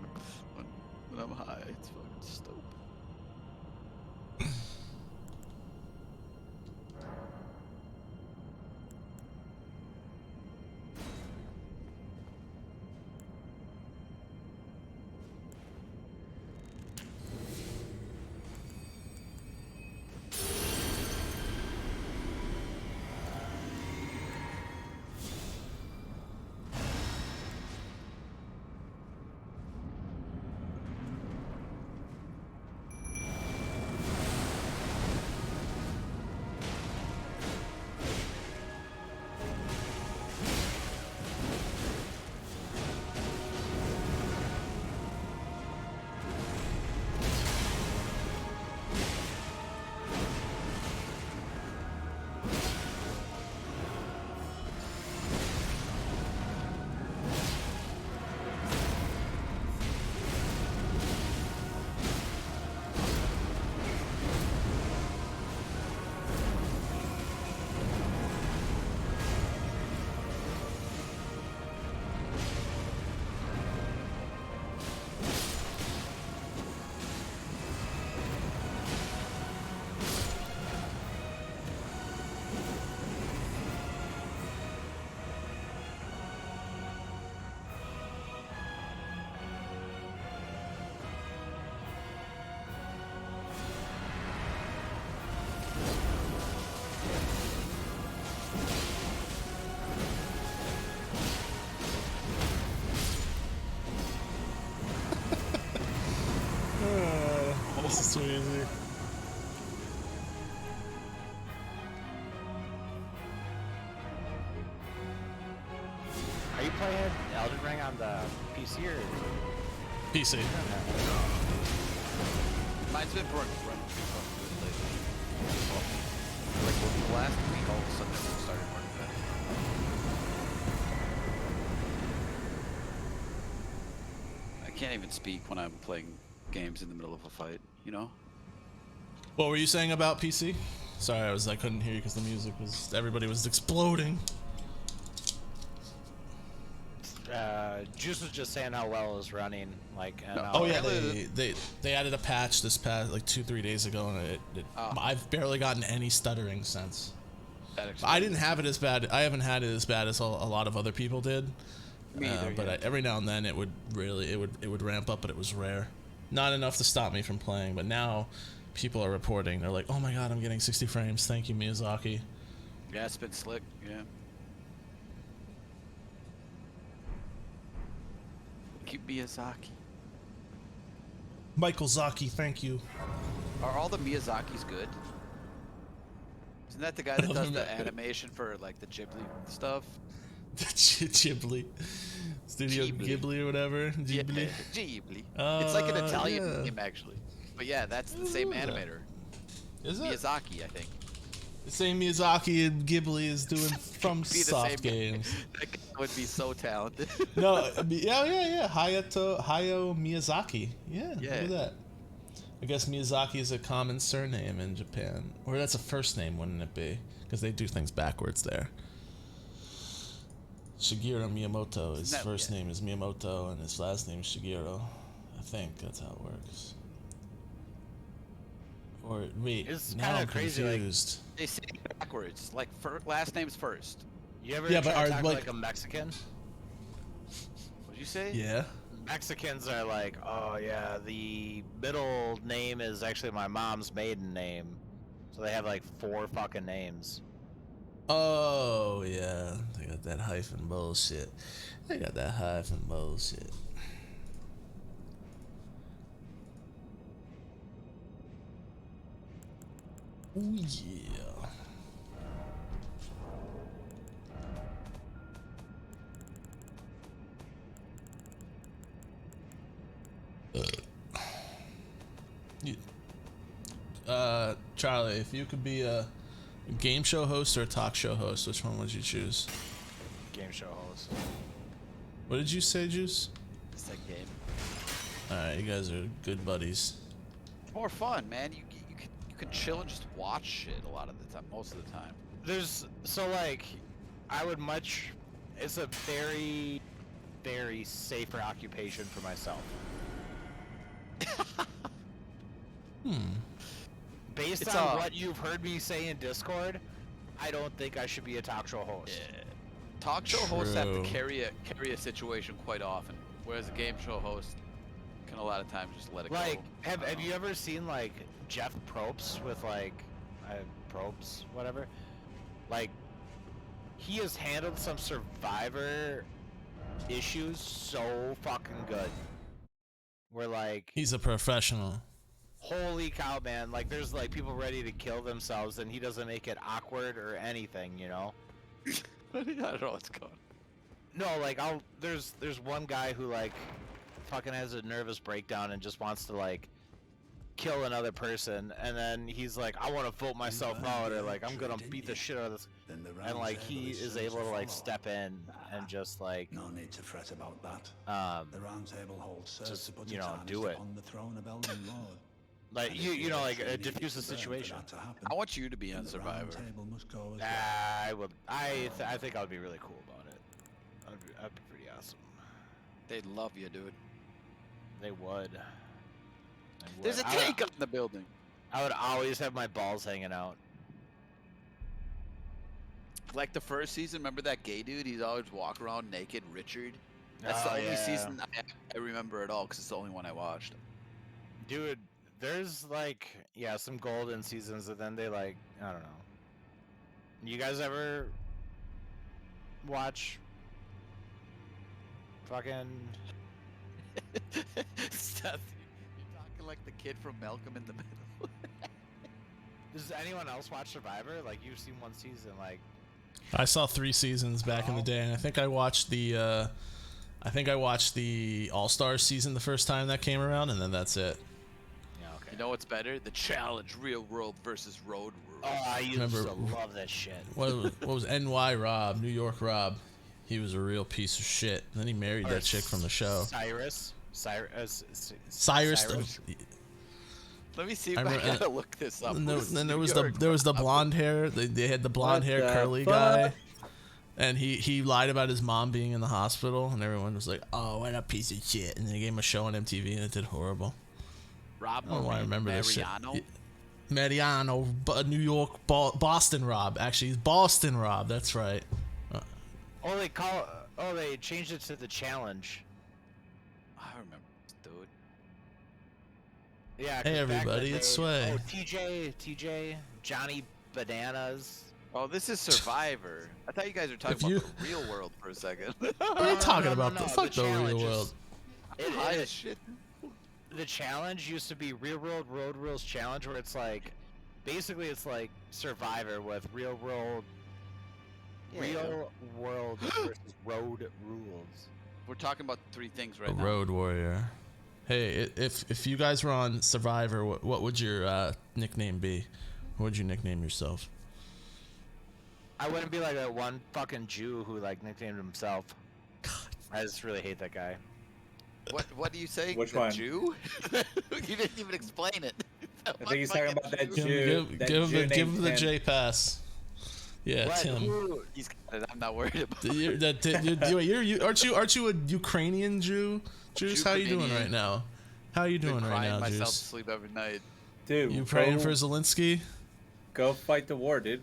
S1: when I'm high. It's fucking stupid.
S2: This is too easy.
S5: Are you playing Elden Ring on the PC or?
S2: PC.
S1: Mine's been running good lately. Well, like the last week, all of a sudden it started working better. I can't even speak when I'm playing games in the middle of a fight, you know?
S2: What were you saying about PC? Sorry, I couldn't hear you because the music was, everybody was exploding.
S5: Juice was just saying how well it was running, like. And
S2: Oh yeah, they added a patch this past like 2-3 days ago, and I've barely gotten any stuttering since. I didn't have it as bad. I haven't had it as bad as a lot of other people did.
S1: Me either,
S2: but every now and then it would ramp up, but it was rare. Not enough to stop me from playing, but now people are reporting. They're like, "Oh my god, I'm getting 60 frames. Thank you, Miyazaki."
S1: Yeah, it's been slick. Yeah. Thank you, Miyazaki.
S2: Michael Zaki, thank you.
S1: Are all the Miyazakis good? Isn't that the guy that does the animation for like the Ghibli stuff?
S2: Ghibli. Studio Ghibli or whatever. Ghibli.
S1: Yeah, Ghibli. It's like an Italian name actually. But yeah, that's the same animator.
S2: Is it?
S1: Miyazaki, I think.
S2: The same Miyazaki and Ghibli is doing from Soft Games.
S1: That guy would be so talented.
S2: No, yeah. Hayao Miyazaki. Yeah, look at that. I guess Miyazaki is a common surname in Japan. Or that's a first name, wouldn't it be? Because they do things backwards there. Shigeru Miyamoto, his first name is Miyamoto and his last name is Shigeru. I think that's how it works. Or wait,
S5: It's
S2: now
S5: kinda
S2: I'm
S5: crazy, like-
S2: confused.
S1: They say it backwards, like last name's first.
S5: You ever
S2: Yeah,
S5: try
S2: but
S5: to
S2: are,
S5: talk
S2: like-
S5: like a Mexican?
S1: What'd you say?
S2: Yeah.
S5: Mexicans are like, oh yeah, the middle name is actually my mom's maiden name. So they have like 4 fucking names.
S2: Oh yeah, they got that hyphen bullshit. They got that hyphen bullshit. Oh yeah. You- Charlie, if you could be a game show host or a talk show host, which one would you choose?
S5: Game show host.
S2: What did you say, Juice?
S1: It's that game.
S2: Alright, you guys are good buddies.
S1: More fun, man. You can chill and just watch shit a lot of the time, most of the time.
S5: There's so like, I would much. It's a very, very safer occupation for myself. Based
S1: It's
S5: on what you've heard me say in Discord, I don't think I should be a talk show host.
S1: Yeah. Talk show hosts have to
S2: True.
S1: carry a situation quite often, whereas a game show host can a lot of times just let it
S5: Like,
S1: go.
S5: have you ever seen like Jeff Probst with like, Probst, whatever? Like, he has handled some Survivor issues so fucking good. Where like,
S2: He's a professional.
S5: holy cow, man! Like, there's like people ready to kill themselves, and he doesn't make it awkward or anything, you know?
S1: I don't know what's going.
S5: No, like there's one guy who like fucking has a nervous breakdown and just wants to like kill another person, and then he's like, I want to vote myself out, or like I'm gonna beat the shit out of this, and like he is able to like step in and just like
S6: No need to fret about that. The round table holds serves
S5: just,
S6: to put
S5: you
S6: its
S5: know,
S6: eyes
S5: do it.
S6: upon the throne of Elden Lord.
S5: like
S6: And
S5: you
S6: if
S5: know like
S6: actually
S5: diffuse the
S6: need to burn for
S5: situation.
S6: that to happen,
S1: I want you to be on
S6: then the round
S1: Survivor.
S6: table must go as well.
S5: I think I would be really cool about it. I'd be pretty awesome.
S1: They'd love you, dude.
S5: They would.
S1: There's a
S5: I would-
S1: tank up in the building.
S5: I would always have my balls hanging out.
S1: Like the first season, remember that gay dude? He's always walk around naked, Richard. That's
S5: Oh,
S1: the only
S5: yeah.
S1: season I remember at all, because it's the only one I watched.
S5: Dude, there's like, yeah, some golden seasons, and then they like, I don't know. You guys ever watch fucking...
S1: Seth, you're talking like the kid from Malcolm in the Middle.
S5: Does anyone else watch Survivor? Like, you've seen one season, like...
S2: I saw 3 seasons back in the day, and I think I watched the All-Star season the first time that came around, and then that's it.
S5: Yeah, okay.
S1: You know what's better? The challenge, real world versus road rules.
S5: Oh, I used
S2: Remember-
S5: to love that shit.
S2: What was NY Rob, New York Rob? He was a real piece of shit. And then he married
S5: Or
S2: that chick from the show.
S5: Cyrus.
S2: Cyrus.
S1: Let me see if
S2: I
S1: I,
S2: remember-
S1: gotta look this up.
S2: And
S1: Who's
S2: then there
S1: New
S2: was
S1: York?
S2: the blonde hair. They had the blonde
S3: What
S2: hair
S3: the
S2: curly
S3: fuck?
S2: guy. And he lied about his mom being in the hospital, and everyone was like, "Oh, what a piece of shit!" And they gave him a show on MTV, and it did horrible.
S1: Rob
S2: I don't know why I remember this shit.
S1: Mariano.
S2: Mariano, New York, Boston Rob. Actually, he's Boston Rob. That's right.
S5: Oh, they changed it to the challenge.
S1: I remember this dude.
S5: Yeah. 'cause
S2: Hey,
S5: back in the
S2: everybody,
S5: day-
S2: it's Sway.
S5: Oh, TJ, Johnny Bananas.
S1: Oh, this is Survivor. I thought you guys were talking
S2: If you-
S1: about the real world for a second.
S2: What are you talking about?
S5: no,
S2: The fuck the real
S5: challenge is-
S2: world.
S1: High as shit.
S5: The challenge used to be Real World Road Rules Challenge, where it's like, basically it's like Survivor with real world versus road rules.
S1: We're talking about 3 things
S2: A
S1: right now.
S2: road warrior. Hey, if you guys were on Survivor, what would your nickname be? What would you nickname yourself?
S5: I wouldn't be like that one fucking Jew who like nicknamed himself. I just really hate that guy.
S1: What do you say?
S3: Which
S1: the
S3: one?
S1: Jew? You didn't even explain it.
S3: I think he's talking about that
S2: Give,
S3: Jew.
S2: give,
S3: that
S2: give
S3: Jew
S2: him the, give
S3: named
S2: him the
S3: Tim.
S2: J pass. Yeah,
S5: What?
S2: Tim.
S5: Who-
S1: He's got it. I'm not worried about it.
S2: Aren't you a Ukrainian Jew? Juice, how you doing
S1: Ukrainian.
S2: right now? How you
S1: I've been
S2: doing right
S1: crying
S2: now,
S1: myself to
S2: Juice?
S1: sleep every night.
S3: Dude,
S2: You praying
S3: go-
S2: for Zelensky?
S3: Go fight the war, dude.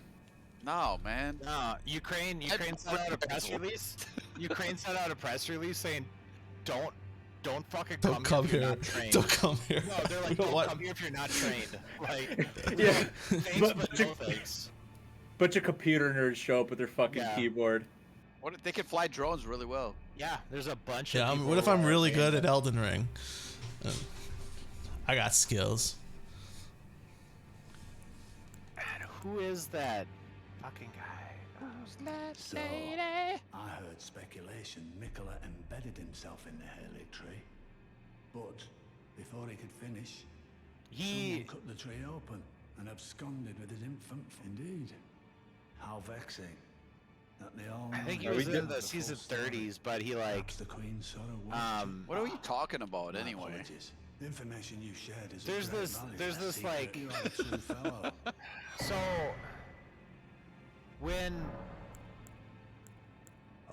S1: No, man.
S5: No, Ukraine sent out a press release. Ukraine sent out a press release saying, "Don't fucking
S2: Don't
S5: come
S2: come
S5: here if you're
S2: here.
S5: not trained."
S2: Don't come here.
S5: No, they're like, "Don't come here if you're not trained." Like,
S3: Yeah.
S5: thanks, but no thanks.
S3: Bunch of computer nerds show up with their fucking
S5: Yeah.
S3: keyboard.
S1: What if they can fly drones really well?
S5: Yeah, there's a bunch
S2: Yeah,
S5: of people
S2: what if
S5: who
S2: I'm
S5: are
S2: really
S5: amazing.
S2: good at Elden Ring? I got skills.
S5: God, who is that fucking guy?
S6: So, I heard speculation Mikola embedded himself in the Haley tree. But before he could finish, someone cut the tree open and absconded with his infant. Indeed. How vexing. That they all
S5: I think he
S3: Are we
S5: was in
S3: good?
S5: the
S6: full
S5: season
S6: story.
S5: 30s, but he like,
S6: Perhaps the Queen sort of
S1: What are we talking about
S6: My
S1: anyway?
S6: apologies. The information you shared is
S5: There's
S6: of great
S5: this-
S6: value.
S5: there's
S6: I
S5: this,
S6: see
S5: like-
S6: that you are a true fellow.
S5: so when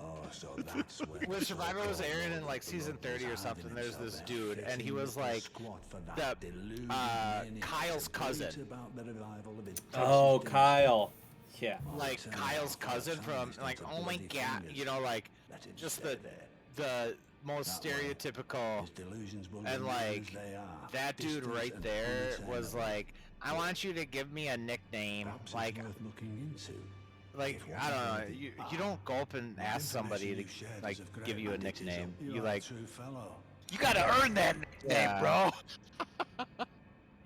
S6: Oh, so that's where
S5: when Survivor was airing in like season 30 or something, there's this dude, and he was like Kyle's cousin.
S3: Oh, Kyle. Yeah.
S5: Like Kyle's cousin from like, oh my god, you know, like just the most stereotypical, and like that dude right there was like, I want you to give me a nickname, like I don't know, you don't go up and ask somebody to like give you a nickname. You like,
S1: You gotta earn that nickname,
S5: Yeah.
S1: bro.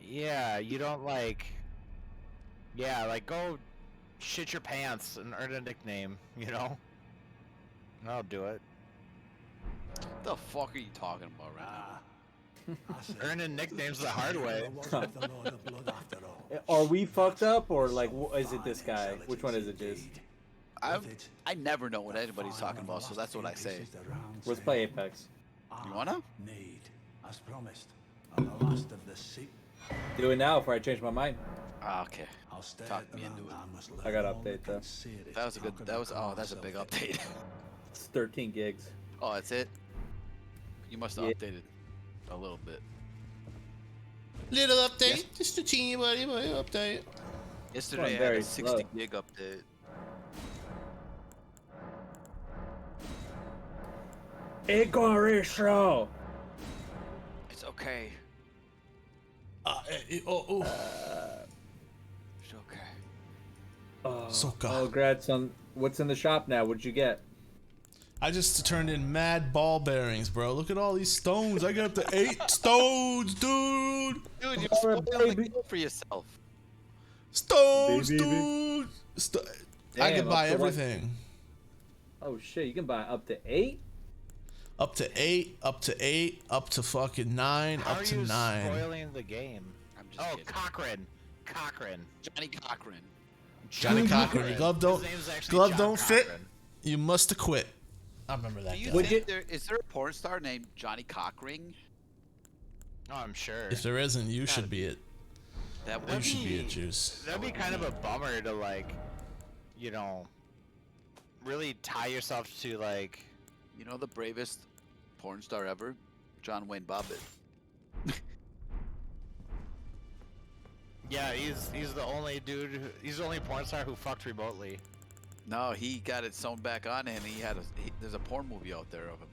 S5: yeah, you don't like, yeah, like go shit your pants and earn a nickname, you know? I'll do it.
S1: What the fuck are you talking about right now?
S5: Earning nicknames the hard way.
S3: Are we fucked up, or like, is it this guy? Which one is it, Diz?
S1: I never know what anybody's talking about, so that's what I say.
S3: Let's play Apex.
S1: You wanna?
S6: Need, as promised, on the last of the sea.
S3: Do it now before I change my mind.
S1: Ah, okay.
S6: I'll stay
S1: Talk
S6: at
S1: me
S6: the
S1: into
S6: round.
S1: it.
S6: must
S3: I got
S6: learn all
S3: update,
S6: can
S3: though.
S6: see it.
S1: That was a good. That was. Oh, that's a big update.
S3: It's 13 gigs.
S1: Oh, that's it. You must have
S3: Yeah.
S1: updated a little bit.
S2: Little update, just a teeny buddy update.
S1: Yesterday I had
S3: very
S1: a 60
S3: slow.
S1: gig update.
S3: Igorisho!
S1: It's okay.
S2: Oh,
S1: It's okay.
S2: Soka.
S3: Oh, congrats on what's in the shop now. What'd you get?
S2: I just turned in mad ball bearings, bro. Look at all these stones. I got up to 8 stones, dude.
S1: Dude, you're
S3: Oh,
S1: spoiling the
S3: baby.
S1: game for yourself.
S2: Stones,
S3: Baby.
S2: dude. I
S3: Damn,
S2: could buy
S3: up to what?
S2: everything.
S3: Oh shit, you can buy up to 8?
S2: Up to 8, up to 8, up to fucking 9,
S5: How
S2: up
S5: are
S2: to
S5: you
S2: 9.
S5: spoiling the game?
S1: I'm just
S5: Oh,
S1: kidding.
S5: Cochran.
S1: Johnny Cochran.
S2: Johnny Cochran. Your glove don't,
S5: His name's actually
S2: glove
S5: John
S2: don't fit.
S5: Cochran.
S2: You must have quit. I remember that
S1: Do you
S2: guy.
S3: Would
S1: think
S3: you-
S1: is there a porn star named Johnny Cochran?
S5: Oh, I'm sure.
S2: If there isn't, you should be it.
S1: That
S2: You
S1: would
S2: should be a
S5: be-
S2: juice.
S5: That'd be kind of a bummer to like, you know, really tie yourself to like.
S1: You know the bravest porn star ever? John Wayne Bobbitt.
S5: Yeah, he's the only dude. He's the only porn star who fucked remotely.
S1: No, he got it sewn back on, and there's a porn movie out there of him.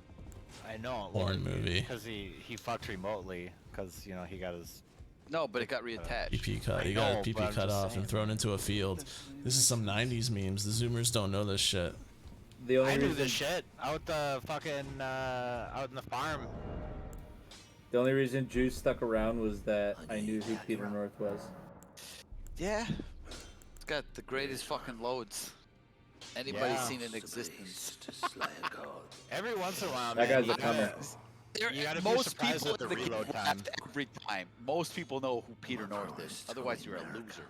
S5: I know.
S2: Porn movie.
S5: Because he fucked remotely. Because you know he got his.
S1: No, but it got reattached.
S2: PP cut.
S5: I
S2: He got
S5: know,
S2: a PP
S5: but I'm
S2: cut
S5: just
S2: off
S5: saying.
S2: and thrown into a field. This is some 90s memes. The Zoomers don't know this shit.
S3: The only
S5: I knew
S3: reason,
S5: this shit out the fucking out in the farm.
S3: The only reason Juice stuck around was that I knew who Peter North was.
S1: Yeah. It's got the greatest fucking loads anybody's
S5: Yeah.
S1: seen in existence.
S5: Every once in a while,
S3: That
S5: man,
S3: guy's
S5: you
S3: a comer.
S5: You gotta be
S1: Most
S5: surprised
S1: people
S5: at the
S1: in the game
S5: reload
S1: have
S5: time.
S1: to every time. Most people know who Peter North is. Otherwise, you're a loser.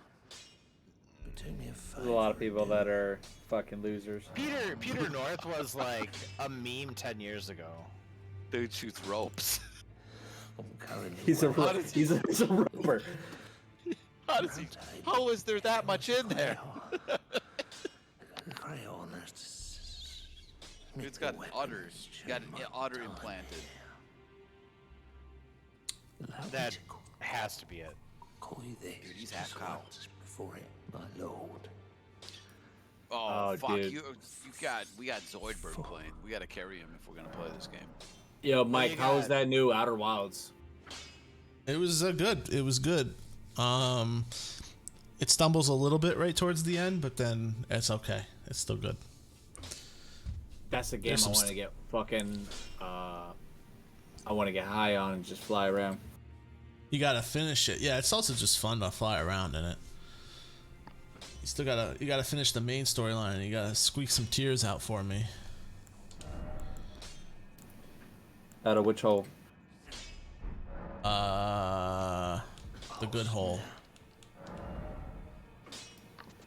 S3: There's a lot of people that are fucking losers.
S5: Peter North was like a meme 10 years ago.
S1: Dude shoots ropes.
S3: He's a roper.
S1: How does he? How is there that much in there? Dude's got udders. Got an udder implanted.
S5: That has to be it.
S1: Dude, he's half cow.
S6: Before it, my lord.
S1: Oh,
S3: Oh,
S1: fuck
S3: dude.
S1: we got Zoidberg playing. We gotta carry him if we're gonna play this game.
S3: Yo, Mike,
S5: you
S3: how was
S5: got?
S3: that new Outer Wilds?
S2: It was good. It was good. It stumbles a little bit right towards the end, but then it's okay. It's still good.
S3: That's the game
S2: There's
S3: I
S2: some
S3: want to get fucking. I want to get high on and just fly around.
S2: You gotta finish it. Yeah, it's also just fun to fly around in it. You gotta finish the main storyline, and you gotta squeak some tears out for me.
S3: Out of which hole?
S2: The good hole.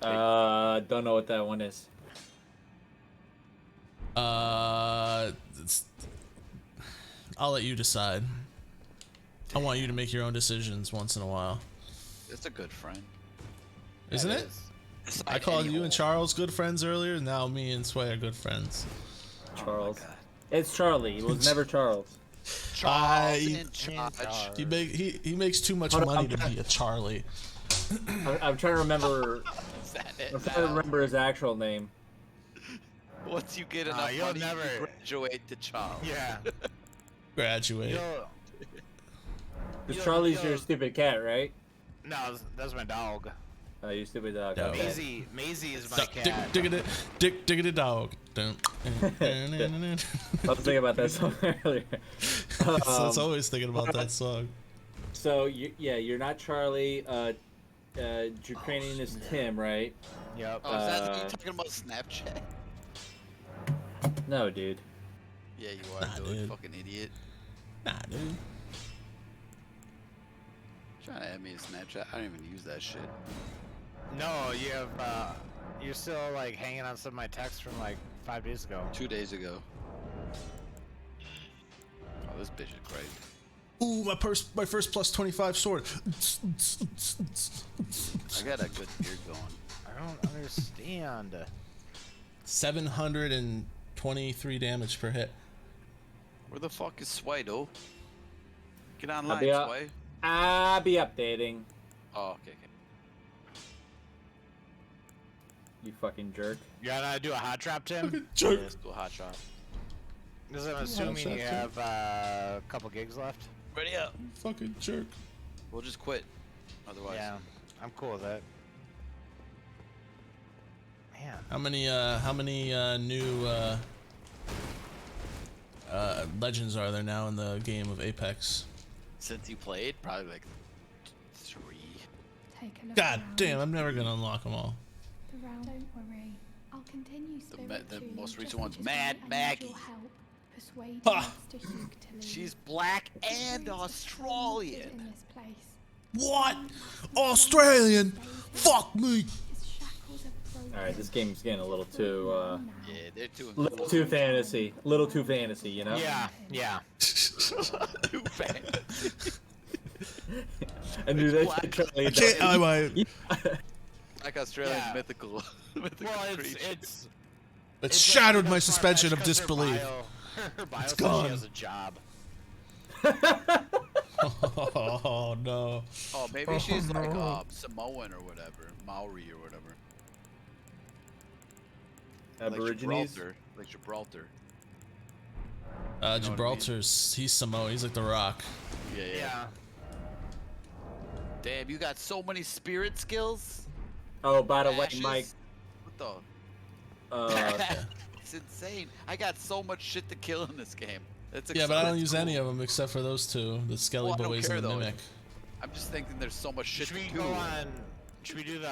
S3: Don't know what that one is.
S2: I'll let you decide. I want you to make your own decisions once in a while.
S1: It's a good friend.
S2: Isn't
S5: Yeah,
S2: it?
S1: It's
S2: I
S1: like
S2: called
S1: any
S2: you
S1: hole.
S2: and Charles good friends earlier. Now me and Sway are good friends.
S3: Charles.
S1: God.
S3: It's Charlie. It was never Charles.
S1: Charles
S2: I-
S1: in charge.
S2: He makes too much
S3: Hold on,
S2: money
S3: I'm
S2: to be a Charlie.
S3: I'm trying to remember.
S1: Is that it
S3: I'm trying to
S1: now?
S3: remember his actual name.
S1: Once you get enough
S5: you'll
S1: money,
S5: never-
S1: you graduate to Charles.
S5: Yeah.
S2: Graduate.
S5: You'll,
S3: Because
S5: Yo,
S3: Charlie's
S5: yo.
S3: your stupid cat, right?
S5: no, that's my dog.
S3: Oh, you stupid dog.
S2: No.
S3: Okay.
S5: Maisie is my
S2: Dick,
S5: cat.
S2: diggity dog. Dun.
S3: I was thinking about that song earlier.
S2: So it's always thinking about that song.
S3: So you're not Charlie. Ukrainian is Tim, right?
S5: Yep.
S1: Oh, is that you talking about Snapchat?
S3: No, dude.
S1: Yeah, you are,
S2: Nah,
S1: dude.
S2: dude.
S1: Fucking idiot.
S2: Nah, dude.
S1: Trying to add me to Snapchat. I don't even use that shit.
S5: No, you have. You're still like hanging on some of my texts from like 5 days ago.
S1: 2 days ago. Oh, this bitch is great.
S2: Ooh, my first plus 25 sword.
S1: I got a good beard going.
S5: I don't understand.
S2: 723 damage per hit.
S1: Where the fuck is Sway, though? Get online,
S3: be up.
S1: Sway.
S3: I'll be updating.
S1: Oh, okay, okay.
S3: You fucking jerk.
S5: You gotta do a hot trap, Tim.
S2: Jerk.
S1: Let's do a hot shot.
S5: Because I'm assuming
S2: shot,
S5: you
S2: Tim.
S5: have a couple gigs left.
S1: Ready up.
S2: Fucking jerk.
S1: We'll just quit. Otherwise.
S5: Yeah, I'm cool with that. Man.
S2: How many new legends are there now in the game of Apex?
S1: Since you played, probably like 3.
S7: Take a look
S2: God
S7: around.
S2: damn, I'm never gonna unlock them all.
S7: The round, don't worry. I'll continue
S1: the
S7: spirit
S1: most
S7: to
S1: recent
S7: just
S1: one's
S7: because
S1: Mad
S7: I need
S1: Maggie.
S7: your help. Persuade
S2: Ha!
S7: Master Hugh to leave.
S1: She's black
S7: It's
S1: and
S7: rude to
S1: Australian.
S7: stay in this place.
S2: What? Australian? Fuck me.
S7: His shackles are broken.
S3: All right, this game's getting a little too,
S1: Yeah, they're too
S3: little too fantasy. Little too fantasy, you know?
S5: Yeah, yeah.
S1: too bad.
S3: And dude, that's
S1: Black.
S3: Charlie.
S2: I can't. I might.
S1: Like Australian
S5: Yeah.
S1: mythical
S5: Well,
S1: creature.
S5: it's
S2: It shattered my suspension of disbelief.
S5: Her bio says
S2: gone.
S5: she has a job.
S2: Oh no.
S1: Oh, maybe she's like Samoan or whatever, Maori or whatever.
S3: Aborigines.
S1: Like Gibraltar.
S2: Gibraltar's. He's Samoa. He's like the Rock.
S1: Yeah, yeah.
S5: Yeah.
S1: Damn, you got so many spirit skills.
S3: Oh, by the way,
S1: Ashes?
S3: Mike.
S1: What the?
S3: Uh,
S1: It's insane. I got so much shit to kill in this game.
S2: Yeah, but I don't use any of them except for those two, the Skelly
S1: Well, I don't
S2: Boys
S1: care,
S2: and the
S1: though.
S2: Mimic.
S1: I'm just thinking there's so much shit
S5: Should
S1: to
S5: we
S1: do.
S5: go on? Should we do the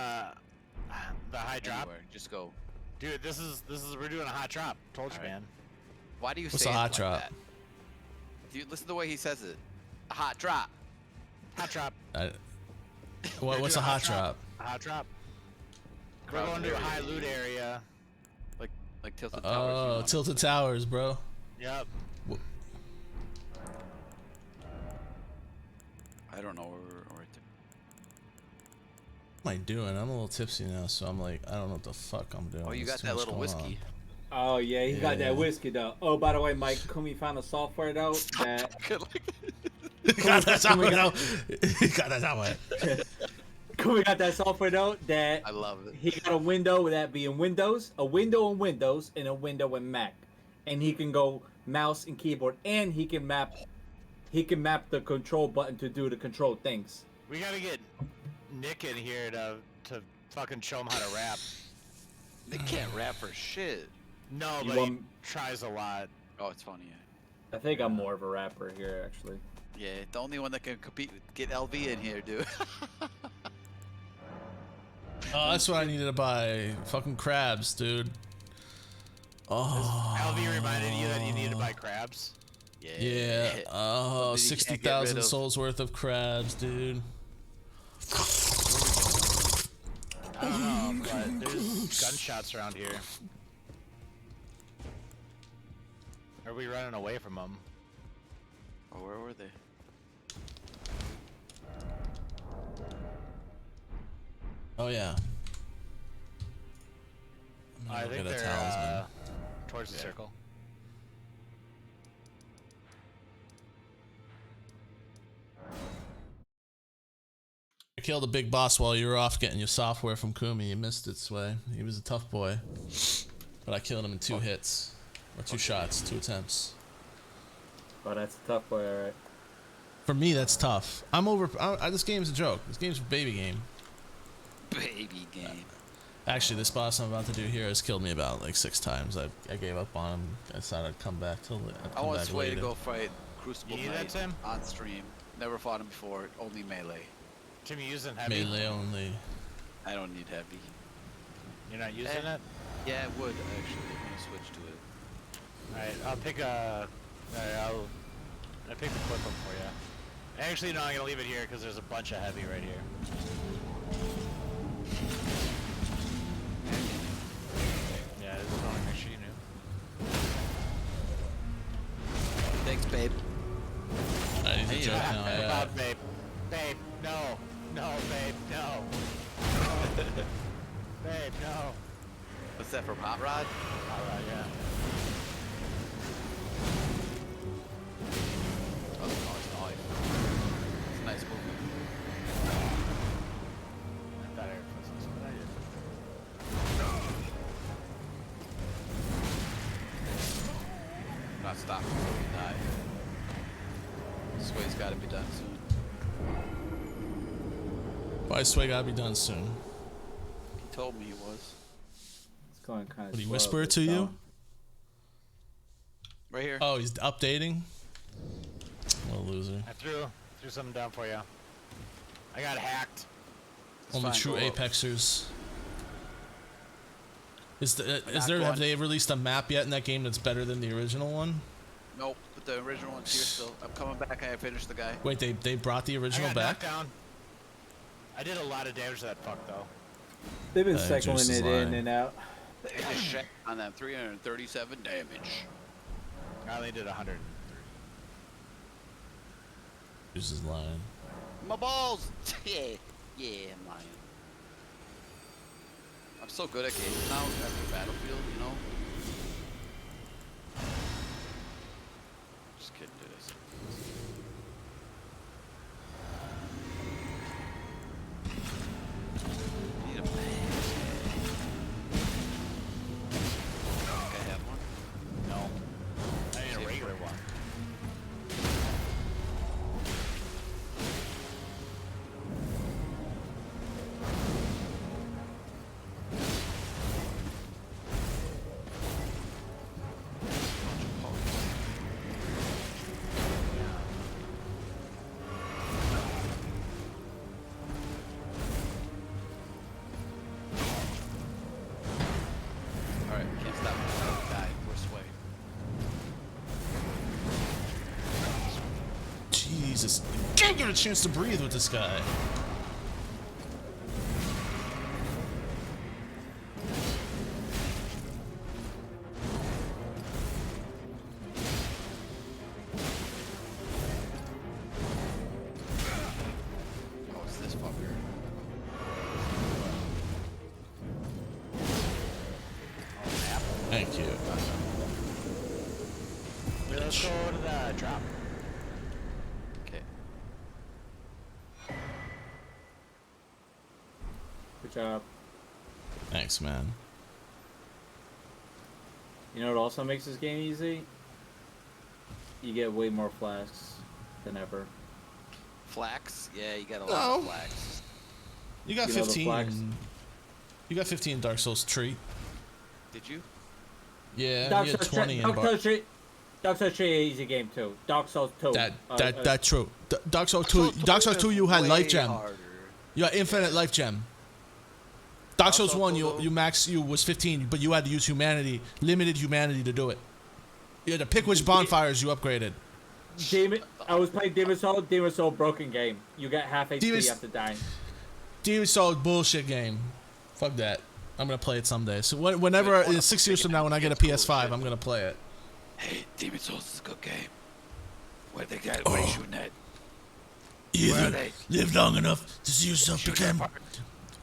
S5: high drop?
S1: Anywhere, just go.
S5: Dude, this is we're doing a hot drop. Told you,
S1: Alright.
S5: man.
S1: Why do you
S2: What's
S1: say
S2: a
S1: it
S2: hot
S1: like
S2: drop?
S1: that? Do you listen to the way he says it? A hot drop.
S5: Hot drop.
S2: What's a hot drop?
S5: A hot drop. We're going to a high loot area.
S1: Like Tilted Towers. you
S2: Oh,
S1: know.
S2: Tilted Towers, bro.
S5: Yep.
S1: I don't know where we're right there.
S2: What am I doing? I'm a little tipsy now, so I'm like, I don't know what the fuck I'm doing.
S1: Oh, you
S2: There's
S1: got
S2: too
S1: that
S2: much
S1: little
S2: going
S1: whiskey.
S3: oh yeah, he's got
S2: Yeah.
S3: that whiskey though. Oh, by the way, Mike, Kumi found a software though that
S2: got that software though. Got that software.
S3: We got that software though that
S1: I love it.
S3: he got a window that be in Windows, a window in Windows, and a window in Mac, and he can go mouse and keyboard, and he can map the control button to do the control things.
S5: We gotta get Nick in here to fucking show him how to rap.
S1: They can't rap for shit.
S5: No,
S3: You
S5: but he
S3: want-
S5: tries a lot.
S1: Oh, it's funny. Yeah.
S3: I think I'm more of a rapper here, actually.
S1: Yeah, the only one that can compete, get LV in here, dude.
S2: Oh, that's what I needed to buy. Fucking crabs, dude. Oh.
S5: LV reminded you that you need to buy crabs.
S2: Yeah. Oh,
S1: Something you can't get
S2: 60,000
S1: rid of.
S2: souls worth of crabs, dude.
S5: I don't know, but there's gunshots around here. Are we running away from them?
S1: Oh, where were they?
S2: Oh yeah.
S5: I think
S2: get a
S5: they're
S2: talisman.
S5: towards the circle.
S2: I killed a big boss while you were off getting your software from Kumi. You missed it, Sway. He was a tough boy. But I killed him in 2 hits. Or 2 shots, 2 attempts.
S3: Oh, that's a tough boy, alright.
S2: For me, that's tough. I'm over. This game's a joke. This game's a baby game.
S1: Baby game.
S2: Actually, this boss I'm about to do here has killed me about like 6 times. I gave up on him. I decided I'd come back till
S1: I want Sway to go fight Crucible
S5: You need that,
S1: Knight
S5: Tim?
S1: on stream. Never fought him before. Only melee.
S5: Tim, you using heavy?
S2: Melee only.
S1: I don't need heavy.
S5: You're not using it?
S1: Yeah, it would actually. I'm gonna switch to it.
S5: Alright, I'll pick a... Alright, I'll pick the quick one for you. Actually, no, I'm gonna leave it here because there's a bunch of heavy right here. Yeah, this is only make sure you knew.
S1: Thanks, babe.
S2: I need to
S1: Hey,
S2: joke
S1: yeah.
S2: now.
S5: Come
S2: Yeah.
S5: on, babe. Babe, no. No, babe, no. Babe, no.
S1: What's that from Hot Rod?
S5: Alright, yeah.
S1: Oh, it's nice. It's a nice movie.
S5: I thought I heard footsteps, but I didn't.
S1: I'm not stopping until we die. Sway's gotta be done soon.
S2: Why Sway gotta be done soon?
S1: He told me he was.
S3: It's going kind of
S2: Did he whisper it to you?
S1: Right here.
S2: Oh, he's updating? What a loser.
S5: I threw something down for you. I got hacked.
S1: It's
S2: Only
S1: fine,
S2: true
S1: go up.
S2: Apexers. Is
S1: not
S2: there? Have
S1: going.
S2: they released a map yet in that game that's better than the original one?
S1: Nope, but the original one's here still. I'm coming back. I finished the guy.
S2: Wait, they brought the
S5: I
S2: original
S5: got
S2: back?
S5: knocked down. I did a lot of damage to that fuck though.
S3: They've been
S2: Juice
S3: cycling
S2: is
S3: it in
S2: lying.
S3: and out.
S1: It just checked on that 337 damage.
S5: I only did 100.
S2: Juice is lying.
S1: My balls! Yeah, I'm lying. I'm so good at games now after Battlefield, you know? Just kidding, dude. Need a bag. I have one.
S5: No. I need a regular one.
S1: Alright, can't stop me. I die. We're sway.
S2: Jesus. Can't get a chance to breathe with this guy.
S1: Oh, it's this fucker.
S2: Thank you.
S5: Let's go to the drop.
S1: Okay.
S3: Good job.
S2: Thanks, man.
S3: You know what also makes this game easy? You get way more flasks than ever.
S1: Flax? Yeah, you got a lot of
S2: No.
S1: flax.
S2: You got
S3: You know the
S2: 15.
S3: flags?
S2: You got 15 Dark Souls treat.
S1: Did you?
S2: Yeah,
S3: Dark
S2: you had
S3: Souls
S2: 20 in
S3: Dark
S2: bar.
S3: Souls 3. Dark Souls 3 easy game too. Dark Souls 2.
S2: That's true. Dark Souls 2. Dark Souls 2, you had
S1: Way
S2: life gem.
S1: harder.
S2: You had infinite life gem. Dark Souls
S1: Souls
S2: 1,
S1: 2
S2: you
S1: though?
S2: max you was 15, but you had to use humanity, limited humanity to do it. You had to pick which bonfires you upgraded.
S3: I was playing Demon Soul. Demon Soul broken game. You get half HP
S2: Demon's-
S3: after dying.
S2: Demon Souls bullshit game. Fuck that. I'm gonna play it someday. So whenever 6 years from now, when I get a PS5, I'm gonna play it.
S1: Hey, Demon Souls is a good game. Where they got? Where you shooting at?
S2: Either
S1: Where are they?
S2: live long enough to see yourself
S1: Shoot
S2: become
S1: that part.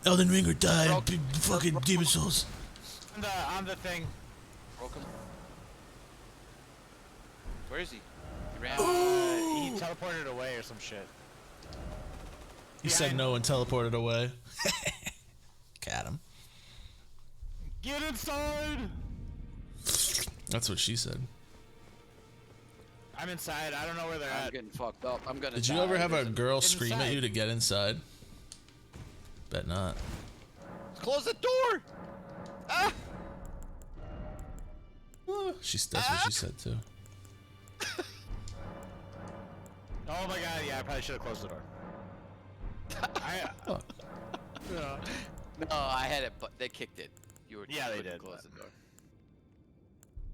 S2: Elden Ring or die.
S1: Bro-
S2: Big fucking
S1: bro-
S2: Demon Souls.
S5: On the thing.
S1: Broke him. Where is he? He ran.
S5: He teleported away or some shit.
S2: He said no and teleported away. Got him.
S5: Get inside!
S2: That's what she said.
S5: I'm inside. I don't know where they're
S1: I'm
S5: at.
S1: getting fucked up. I'm gonna.
S2: Did you
S1: die.
S2: ever have a
S1: There's
S2: girl
S5: Get
S2: scream at
S5: inside.
S2: you to get inside? Bet not.
S1: Close the door. Ah!
S2: That's what she said too.
S5: Oh my god, yeah, I probably should have closed the door.
S2: Fuck.
S1: No, I had it, but they kicked it. You were.
S5: Yeah,
S1: you
S5: they
S1: couldn't
S5: did,
S1: Close
S5: but-
S1: the door.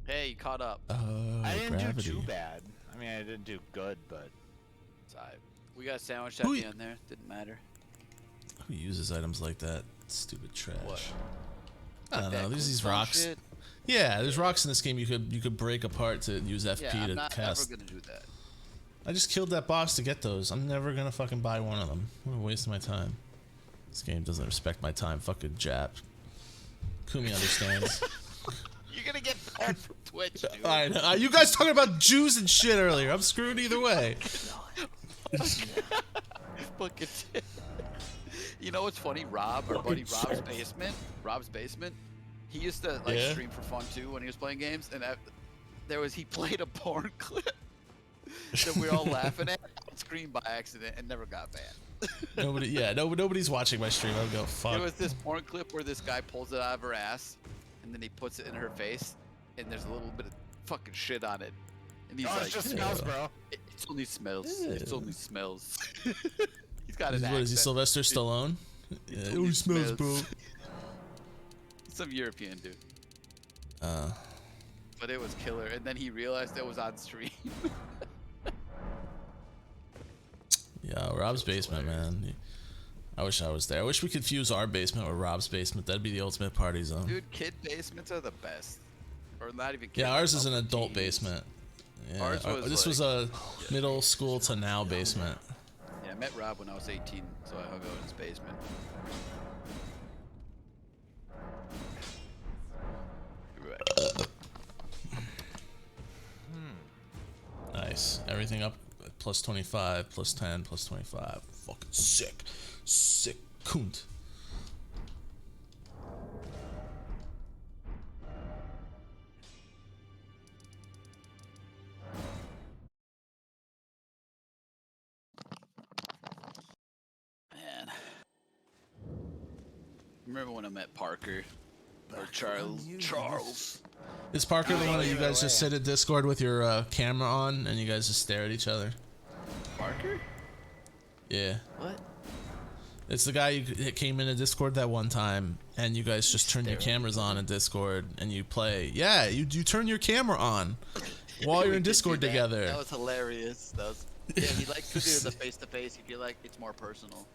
S1: Hey, you caught up.
S5: I didn't
S2: gravity.
S5: do too bad. I mean, I didn't do good, but
S1: It's alright. We got a sandwich at
S2: Who
S1: the
S2: y-
S1: end there. Didn't matter.
S2: Who uses items like that? Stupid trash.
S1: What?
S2: I don't
S1: That
S2: know. There's these
S1: glitch
S2: rocks.
S1: shit.
S2: Yeah, there's rocks in this game you could break apart to use FP
S1: Yeah, I'm
S2: to
S1: not
S2: cast.
S1: ever gonna do that.
S2: I just killed that boss to get those. I'm never gonna fucking buy one of them. What a waste of my time. This game doesn't respect my time. Fucking Jap. Kumi understands.
S1: You're gonna get banned from Twitch, dude.
S2: I know. You guys talking about Jews and shit earlier. I'm screwed either way.
S1: Fucking. You know what's funny? Rob, our buddy Rob's basement. He used to like
S2: Yeah?
S1: stream for fun too when he was playing games, and he played a porn clip that we were all laughing at on screen by accident and never got banned.
S2: Nobody's watching my stream. I'll go fuck.
S1: It was this porn clip where this guy pulls it out of her ass, and then he puts it in her face, and there's a little bit of fucking shit on it. And he's
S5: oh,
S1: like,
S5: it just smells, bro.
S1: It only smells. It
S2: Ew.
S1: only smells. He's got an
S2: What is he,
S1: accent.
S2: Sylvester Stallone? Yeah, it always smells, bro.
S1: Some European dude.
S2: Uh,
S1: But it was killer, and then he realized it was on stream.
S2: yeah, Rob's basement, man. I wish I was there. I wish we could fuse our basement with Rob's basement. That'd be the ultimate party zone.
S1: Dude, kid basements are the best. Or not even kid.
S2: Yeah, ours is an
S1: adult
S2: adult
S1: teens.
S2: basement. Yeah,
S1: Ours was
S2: this
S1: like-
S2: was a middle school to now basement.
S1: Yeah, I met Rob when I was 18, so I hung out in his basement. Right.
S2: Nice. Everything up at plus 25, plus 10, plus 25. Fucking sick. Sick kunt.
S1: Man. Remember when I met Parker? Or Charles?
S2: Is Parker the one that you guys just sit at Discord with your camera on and you guys just stare at each other?
S1: Parker?
S2: Yeah.
S1: What?
S2: It's the guy that came into Discord that one time and you guys just turn your cameras on in Discord and you play. Yeah, you turn your camera on while
S1: We
S2: you're in
S1: did do
S2: Discord
S1: that.
S2: together.
S1: That was hilarious. Yeah, he likes to do the face-to-face. You feel like it's more personal.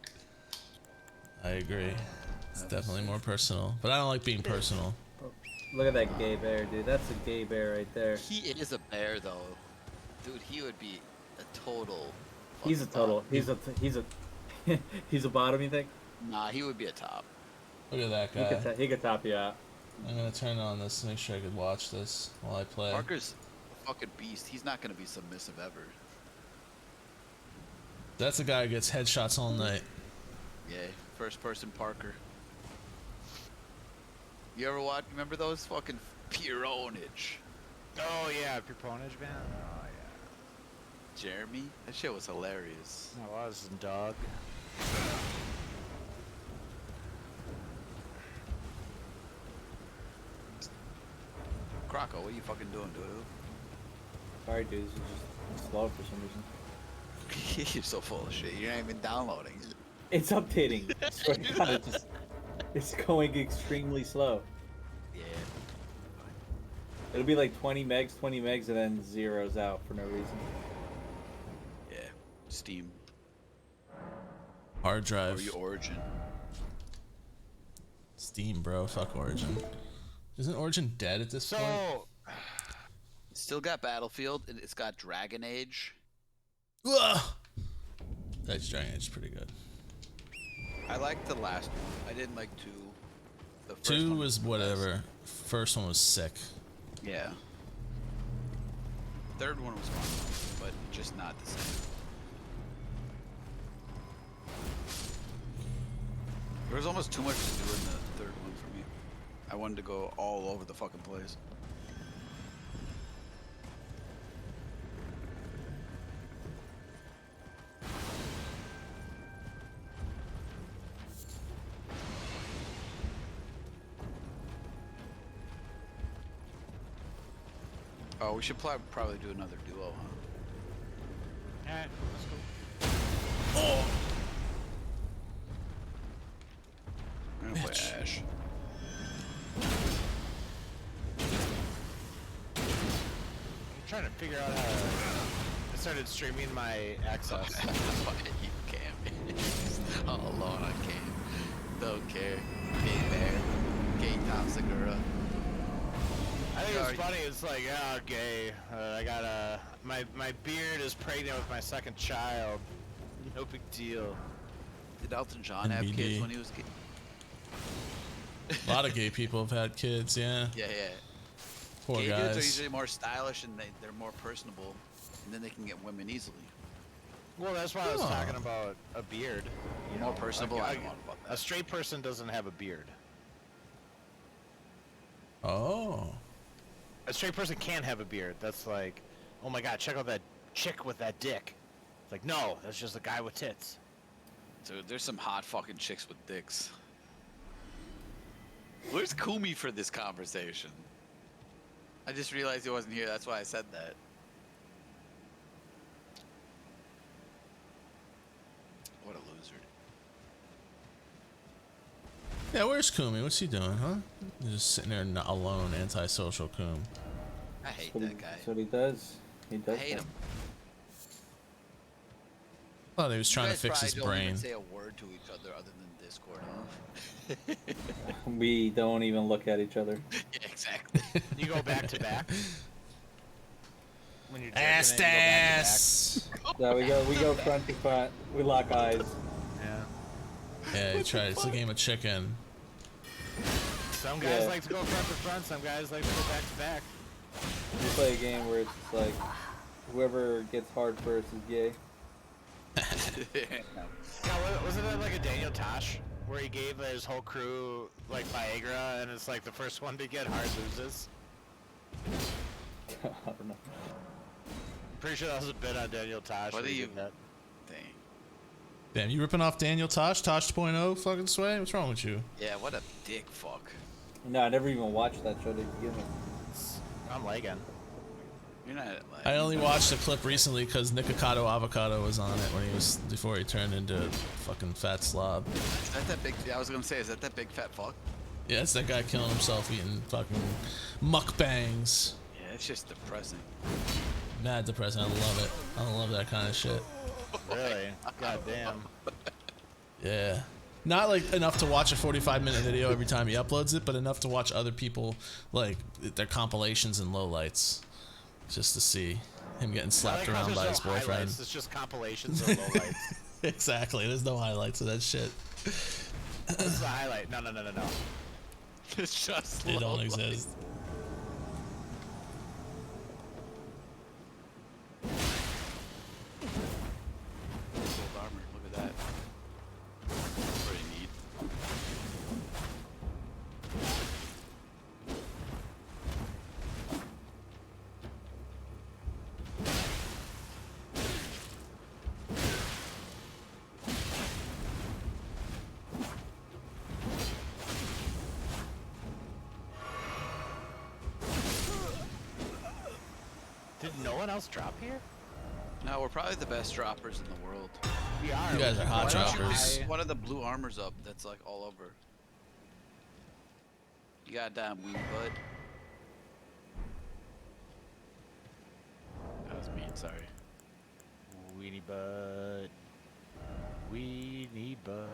S2: I agree. It's definitely more personal, but I don't like being personal.
S3: Look at that gay bear, dude. That's a gay bear right there.
S1: He is a bear, though. Dude, he would be a total...
S3: He's a
S1: fucking
S3: total.
S1: bottom.
S3: He's a bottom. You think?
S1: Nah, he would be a top.
S2: Look at that
S3: He
S2: guy.
S3: could. He could top you out.
S2: I'm gonna turn on this to make sure I could watch this while I play.
S1: Parker's a fucking beast. He's not gonna be submissive ever.
S2: That's the guy who gets headshots all night.
S1: Yeah, first-person Parker. You ever watch? Remember those fucking Peonage?
S5: Oh yeah, Proponage, man. Oh yeah.
S1: Jeremy? That shit was hilarious.
S5: That was dog.
S1: Croco, what you fucking doing, dude?
S3: Sorry, dude. This is just slow for some reason.
S1: You're so full of shit. You're not even downloading.
S3: It's updating. I swear to God, it's going extremely slow.
S1: Yeah.
S3: It'll be like 20 megs, and then zeroes out for no reason.
S1: Yeah. Steam.
S2: Hard drive.
S1: Or your Origin.
S2: Steam, bro. Fuck Origin. Isn't Origin dead at this point?
S1: It's still got Battlefield, and it's got Dragon Age.
S2: Ugh! That's Dragon Age is pretty good.
S1: I liked the last one. I didn't like 2. The first
S2: 2
S1: one
S2: was
S1: the
S2: whatever. First one was sick.
S1: best. Yeah. Third one was fun, but just not the same. There was almost too much to do in the third one for me. I wanted to go all over the fucking place. Oh, we should probably do another duo, huh?
S5: Alright, let's go.
S2: Oh!
S1: I'm gonna play
S2: Bitch.
S1: Ash.
S5: I'm trying to figure out how to... I started streaming my access.
S1: You can't. All alone on game. Don't care. Gay Bear. Gay Tom Segura.
S5: I think it's funny. It's like, oh, gay. I got my beard is pregnant with my second child. No big deal.
S1: Did Elton John have
S2: NBD.
S1: kids when he was gay?
S2: A lot of gay people have had kids, yeah.
S1: Yeah, yeah.
S2: Poor
S1: Gay dudes are
S2: guys.
S1: usually more stylish and they're more personable, and then they can get women easily.
S5: Well, that's why I was
S2: Oh.
S5: talking about a beard. You
S1: More
S5: know,
S1: personable.
S5: like,
S1: I don't know about
S5: a
S1: that.
S5: straight person doesn't have a beard.
S2: Oh.
S5: A straight person can have a beard. That's like, oh my god, check out that chick with that dick. It's like, no, that's just a guy with tits.
S1: So there's some hot fucking chicks with dicks. Where's Kumi for this conversation? I just realized he wasn't here. That's why I said that. What a loser.
S2: Yeah, where's Kumi? What's he doing, huh? He's just sitting there not alone, antisocial Coom.
S1: I hate
S3: That's
S1: that guy.
S3: what he does. He
S1: I
S3: does
S1: hate
S3: that.
S1: him.
S2: Thought he was trying
S1: You
S2: to
S1: guys
S2: fix his
S1: probably don't even
S2: brain.
S1: say a word to each other other than Discord, huh?
S3: We don't even look at each other.
S1: Yeah, exactly.
S5: You go back to back. When you're
S2: Ass to
S5: jerking it, you go back to back.
S3: Yeah, we go front to front. We lock eyes.
S5: Yeah.
S2: Yeah, he tried. It's a game of chicken.
S5: Some guys
S3: Yeah.
S5: like to go front to front. Some guys like to go back to back.
S3: We play a game where it's just like whoever gets hard first is gay.
S5: Yeah, wasn't that like a Daniel Tosh where he gave his whole crew like Viagra and it's like the first one to get hard loses?
S3: I don't know.
S5: Pretty sure that was a bit on Daniel Tosh.
S1: What
S5: when
S1: do
S5: he
S1: you-
S5: did that.
S1: Dang.
S2: Damn, you ripping off Daniel Tosh? Tosh 2.0 fucking sway? What's wrong with you?
S1: Yeah, what a dick fuck.
S3: No, I never even watched that show to begin with.
S5: I'm lagging.
S1: You're not like.
S2: I only watched a clip recently because Nikocado Avocado was on it when he was before he turned into a fucking fat slob.
S1: Is that big? I was gonna say, is that big fat fuck?
S2: Yeah, it's that guy killing himself eating fucking mukbangs.
S1: Yeah, it's just depressing.
S2: Mad depressing. I love it. I love that kind of shit.
S5: Really? God damn.
S2: Yeah. Not like enough to watch a 45-minute video every time he uploads it, but enough to watch other people like their compilations and lowlights, just to see him getting slapped
S5: I like how
S2: around by
S5: there's
S2: his
S5: no
S2: boyfriend.
S5: highlights, it's just compilations of lowlights.
S2: Exactly. There's no highlights of that shit.
S5: This is the highlight. No.
S1: It's just.
S2: They don't
S1: low
S2: exist.
S1: Gold armor. Look at that. Pretty neat.
S5: anyone else drop here?
S1: No, we're probably the best droppers in the world.
S5: We are.
S2: You guys are hot
S1: Why don't you
S2: droppers.
S1: pick one of the blue armors up that's like all over? You goddamn weed bud. That was mean, sorry.
S5: Weenie bud. Weenie bud.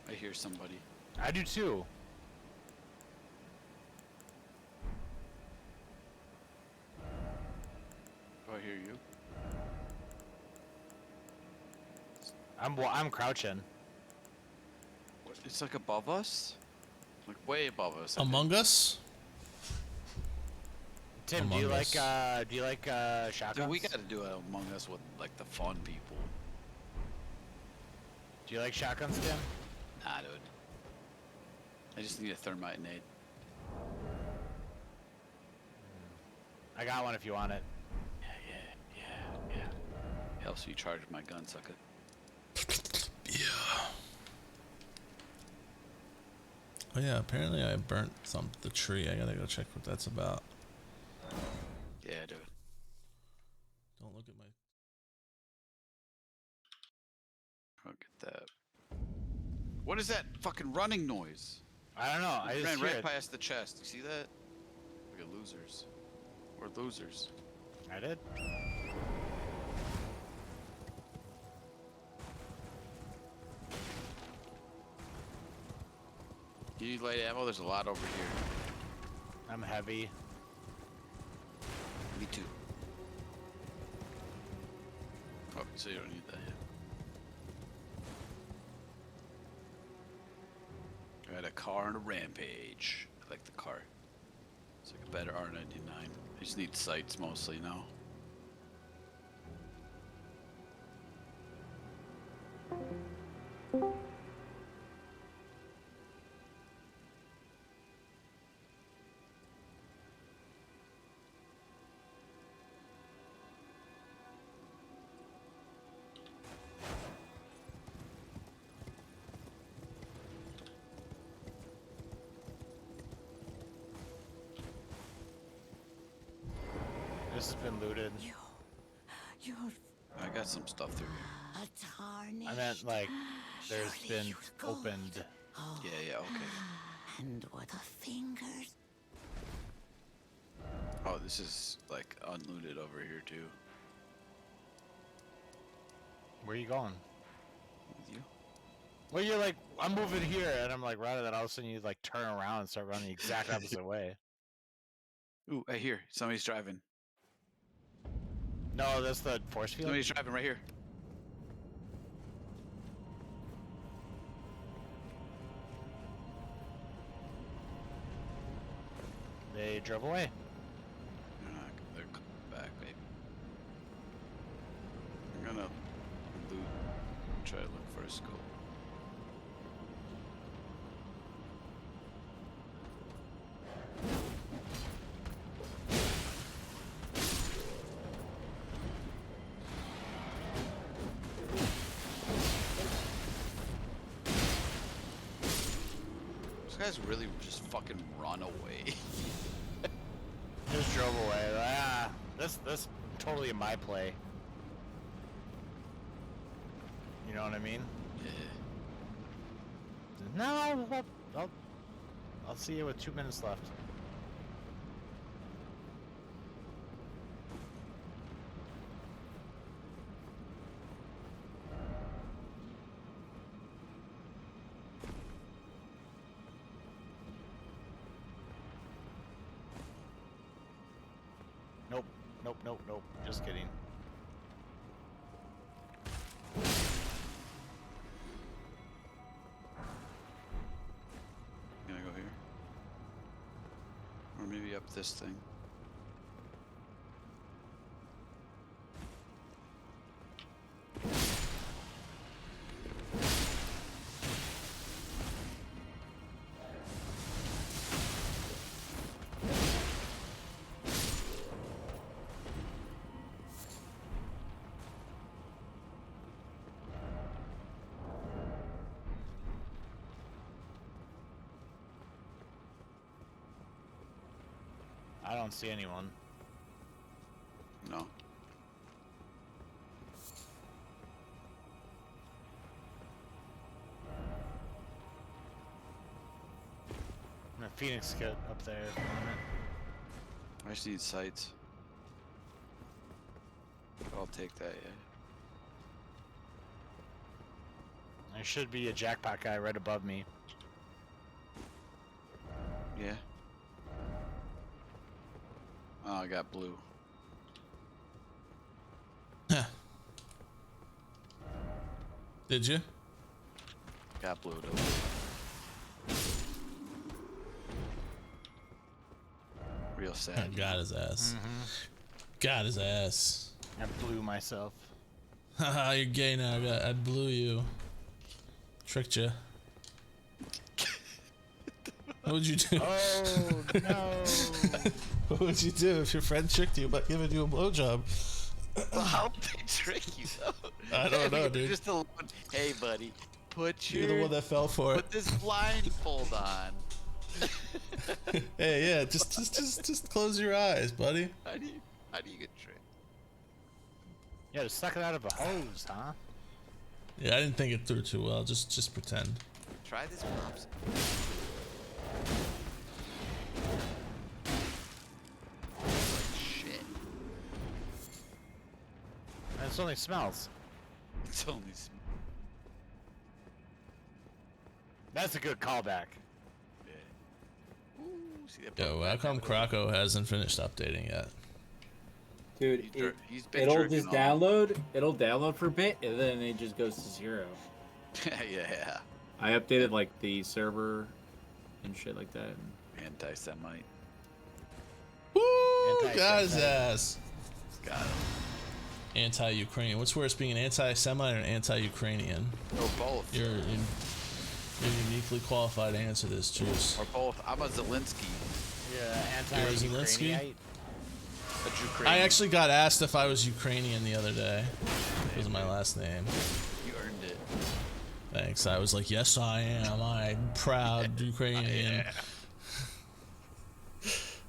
S1: I hear somebody.
S5: I do too.
S1: Oh, I hear you.
S5: I'm crouching.
S1: What, it's like above us? Like way above us. I think.
S2: Among Us?
S5: Tim,
S2: Among
S5: do
S2: Us.
S5: you like shotguns?
S1: Dude, we gotta do it Among Us with like the fun people.
S5: Do you like shotguns, Tim?
S1: Nah, dude. I just need a thermite nade.
S5: I got one if you want it.
S1: Yeah. Helps you charge my gun, sucker.
S2: Yeah. Oh yeah, apparently I burnt the tree. I gotta go check what that's about.
S1: Yeah, dude.
S2: Don't look at my...
S1: I'll get that. What is that fucking running noise?
S5: I don't know. I
S1: It
S5: just
S1: ran
S5: hear
S1: right
S5: it.
S1: past the chest. You see that? Look at losers. We're losers.
S5: I did.
S1: You need light ammo? There's a lot over here.
S5: I'm heavy.
S1: Me too. Oh, so you don't need that yet. I had a car and a rampage. I like the car. It's like a better R99. I just need sights mostly now.
S5: This has been looted.
S8: You're
S1: I got some stuff through here.
S8: a tarnished.
S5: I meant like there's
S8: surely
S5: been
S8: use gold.
S5: opened.
S8: Oh,
S1: Yeah, okay.
S8: and what a fingers.
S1: Oh, this is like unlooted over here too.
S5: Where you going?
S1: With you?
S5: Well, you're like, I'm moving here, and I'm like, right, and then all of a sudden you like turn around and start running the exact opposite way.
S1: Ooh, I hear somebody's driving.
S5: No, that's the force field.
S1: Somebody's driving right here.
S5: They drove away.
S1: They're coming back, maybe. I'm gonna loot. Try to look for a scope. These guys really just fucking run away.
S5: Just drove away. Ah, this totally in my play. You know what I mean?
S1: Yeah.
S5: No, I'll see you with 2 minutes left. Nope. Just kidding.
S1: Gonna go here. Or maybe up this thing.
S5: don't see anyone.
S1: No.
S5: And a Phoenix kit up there. If you want it.
S1: I just need sights. I'll take that, yeah.
S5: There should be a jackpot guy right above me.
S1: Yeah. Oh, I got blue.
S2: Did you?
S1: Got blue though. Real sad.
S2: Got his ass. Got his ass.
S5: I blew myself.
S2: Haha, you're gay now. I blew you. Tricked you. What would you do?
S5: Oh no!
S2: What would you do if your friend tricked you by giving you a blowjob?
S1: Well, how'd they trick you though?
S2: I don't know, dude.
S1: Just a, hey, buddy,
S2: You're the one that fell for it.
S1: put this blindfold on.
S2: Hey, yeah, just close your eyes, buddy.
S1: How do you get tricked?
S5: Yeah, just suck it out of a hose, huh?
S2: Yeah, I didn't think it through too well. Just pretend.
S1: Try this pops. Like shit.
S5: And it only smells.
S1: It's only.
S5: That's a good callback.
S1: Yeah. Ooh, see that
S2: Yo, how come Krakow hasn't finished updating yet?
S3: Dude,
S1: He's been
S3: it'll
S1: jerking
S3: just
S1: off.
S3: download. It'll download for a bit, and then it just goes to 0.
S1: Yeah.
S3: I updated like the server and shit like that.
S1: Anti-Semite.
S2: Woo!
S5: Anti-Semite.
S2: Got his ass.
S1: Got him.
S2: Anti-Ukrainian. What's worse, being an anti-Semite or an anti-Ukrainian?
S1: Or both.
S2: You're uniquely qualified to answer this, Juice.
S1: Or both. I'm a Zelensky.
S5: Yeah,
S2: You're a Zelensky?
S5: anti-Ukrainian.
S1: A Ukrainian.
S2: I actually got asked if I was Ukrainian the other day. It was my last name.
S1: You earned it.
S2: Thanks. I was like, yes, I am. I'm proud Ukrainian.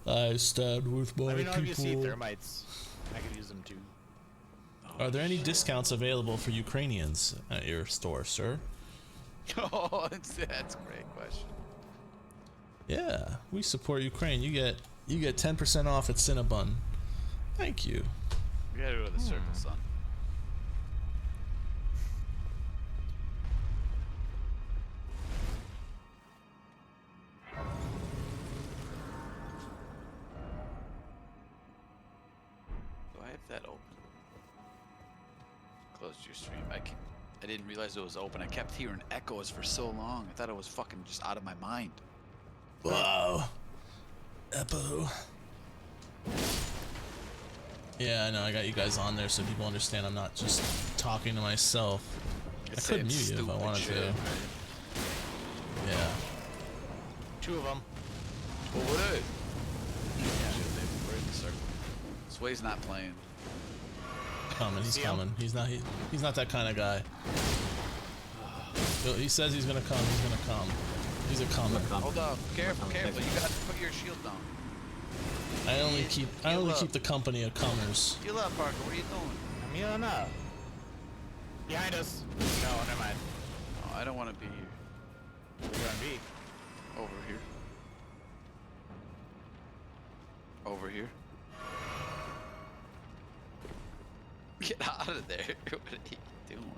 S2: I stand with my
S5: Let me know if you see
S2: people.
S5: thermites. I could use them too.
S2: Are there any discounts available for Ukrainians at your store, sir?
S1: Oh, that's a great question.
S2: Yeah, we support Ukraine. You get 10% off at Cinnabon. Thank you.
S1: We gotta go to the circle, son. Do I have that open? Closed your stream. I didn't realize it was open. I kept hearing echoes for so long. I thought it was fucking just out of my mind.
S2: Wow. Epo. Yeah, I know. I got you guys on there so people understand I'm not just talking to myself. I could mute you if I wanted to. Yeah.
S5: 2 of them.
S1: What would it? Yeah, we're in the circle. Sway's not playing.
S2: Coming. He's
S5: See him?
S2: coming. He's not that kind of guy. He says he's gonna come. He's gonna come. He's a comer.
S1: Hold up. Careful, careful. You gotta put your shield down.
S2: I only keep the company of comers.
S1: Heal up, Parker. What are you doing?
S5: I'm healing up. Behind us. No, never mind.
S1: Oh, I don't want to be here.
S5: We're gonna be.
S1: Over here. Over here. Get out of there. What are you doing?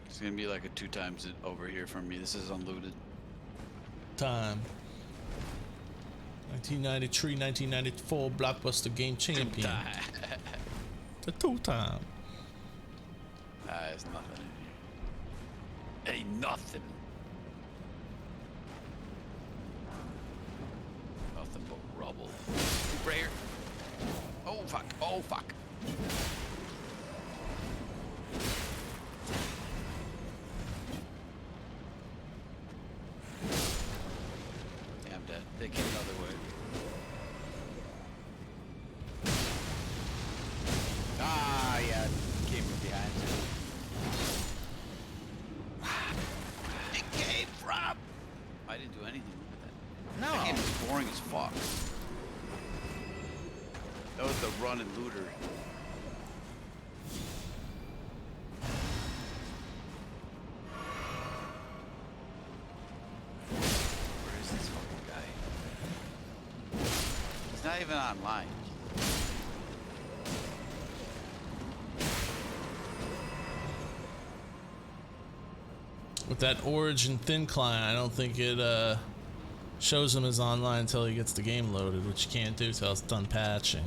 S1: It's gonna be like a 2 times it over here from me. This is unlooted.
S2: Time. 1993, 1994 blockbuster game champion. The 2-time.
S1: There's nothing in here. Ain't nothing. Nothing but rubble. Right here. Oh fuck. Oh fuck. They came another way.
S5: Ah, yeah, came from behind too.
S1: It came from. I didn't do anything with that.
S5: No.
S1: That game is boring as fuck. That was the run and looter. Where is this fucking guy? He's not even online.
S2: With that Origin thin client, I don't think it shows him as online until he gets the game loaded, which you can't do until it's done patching.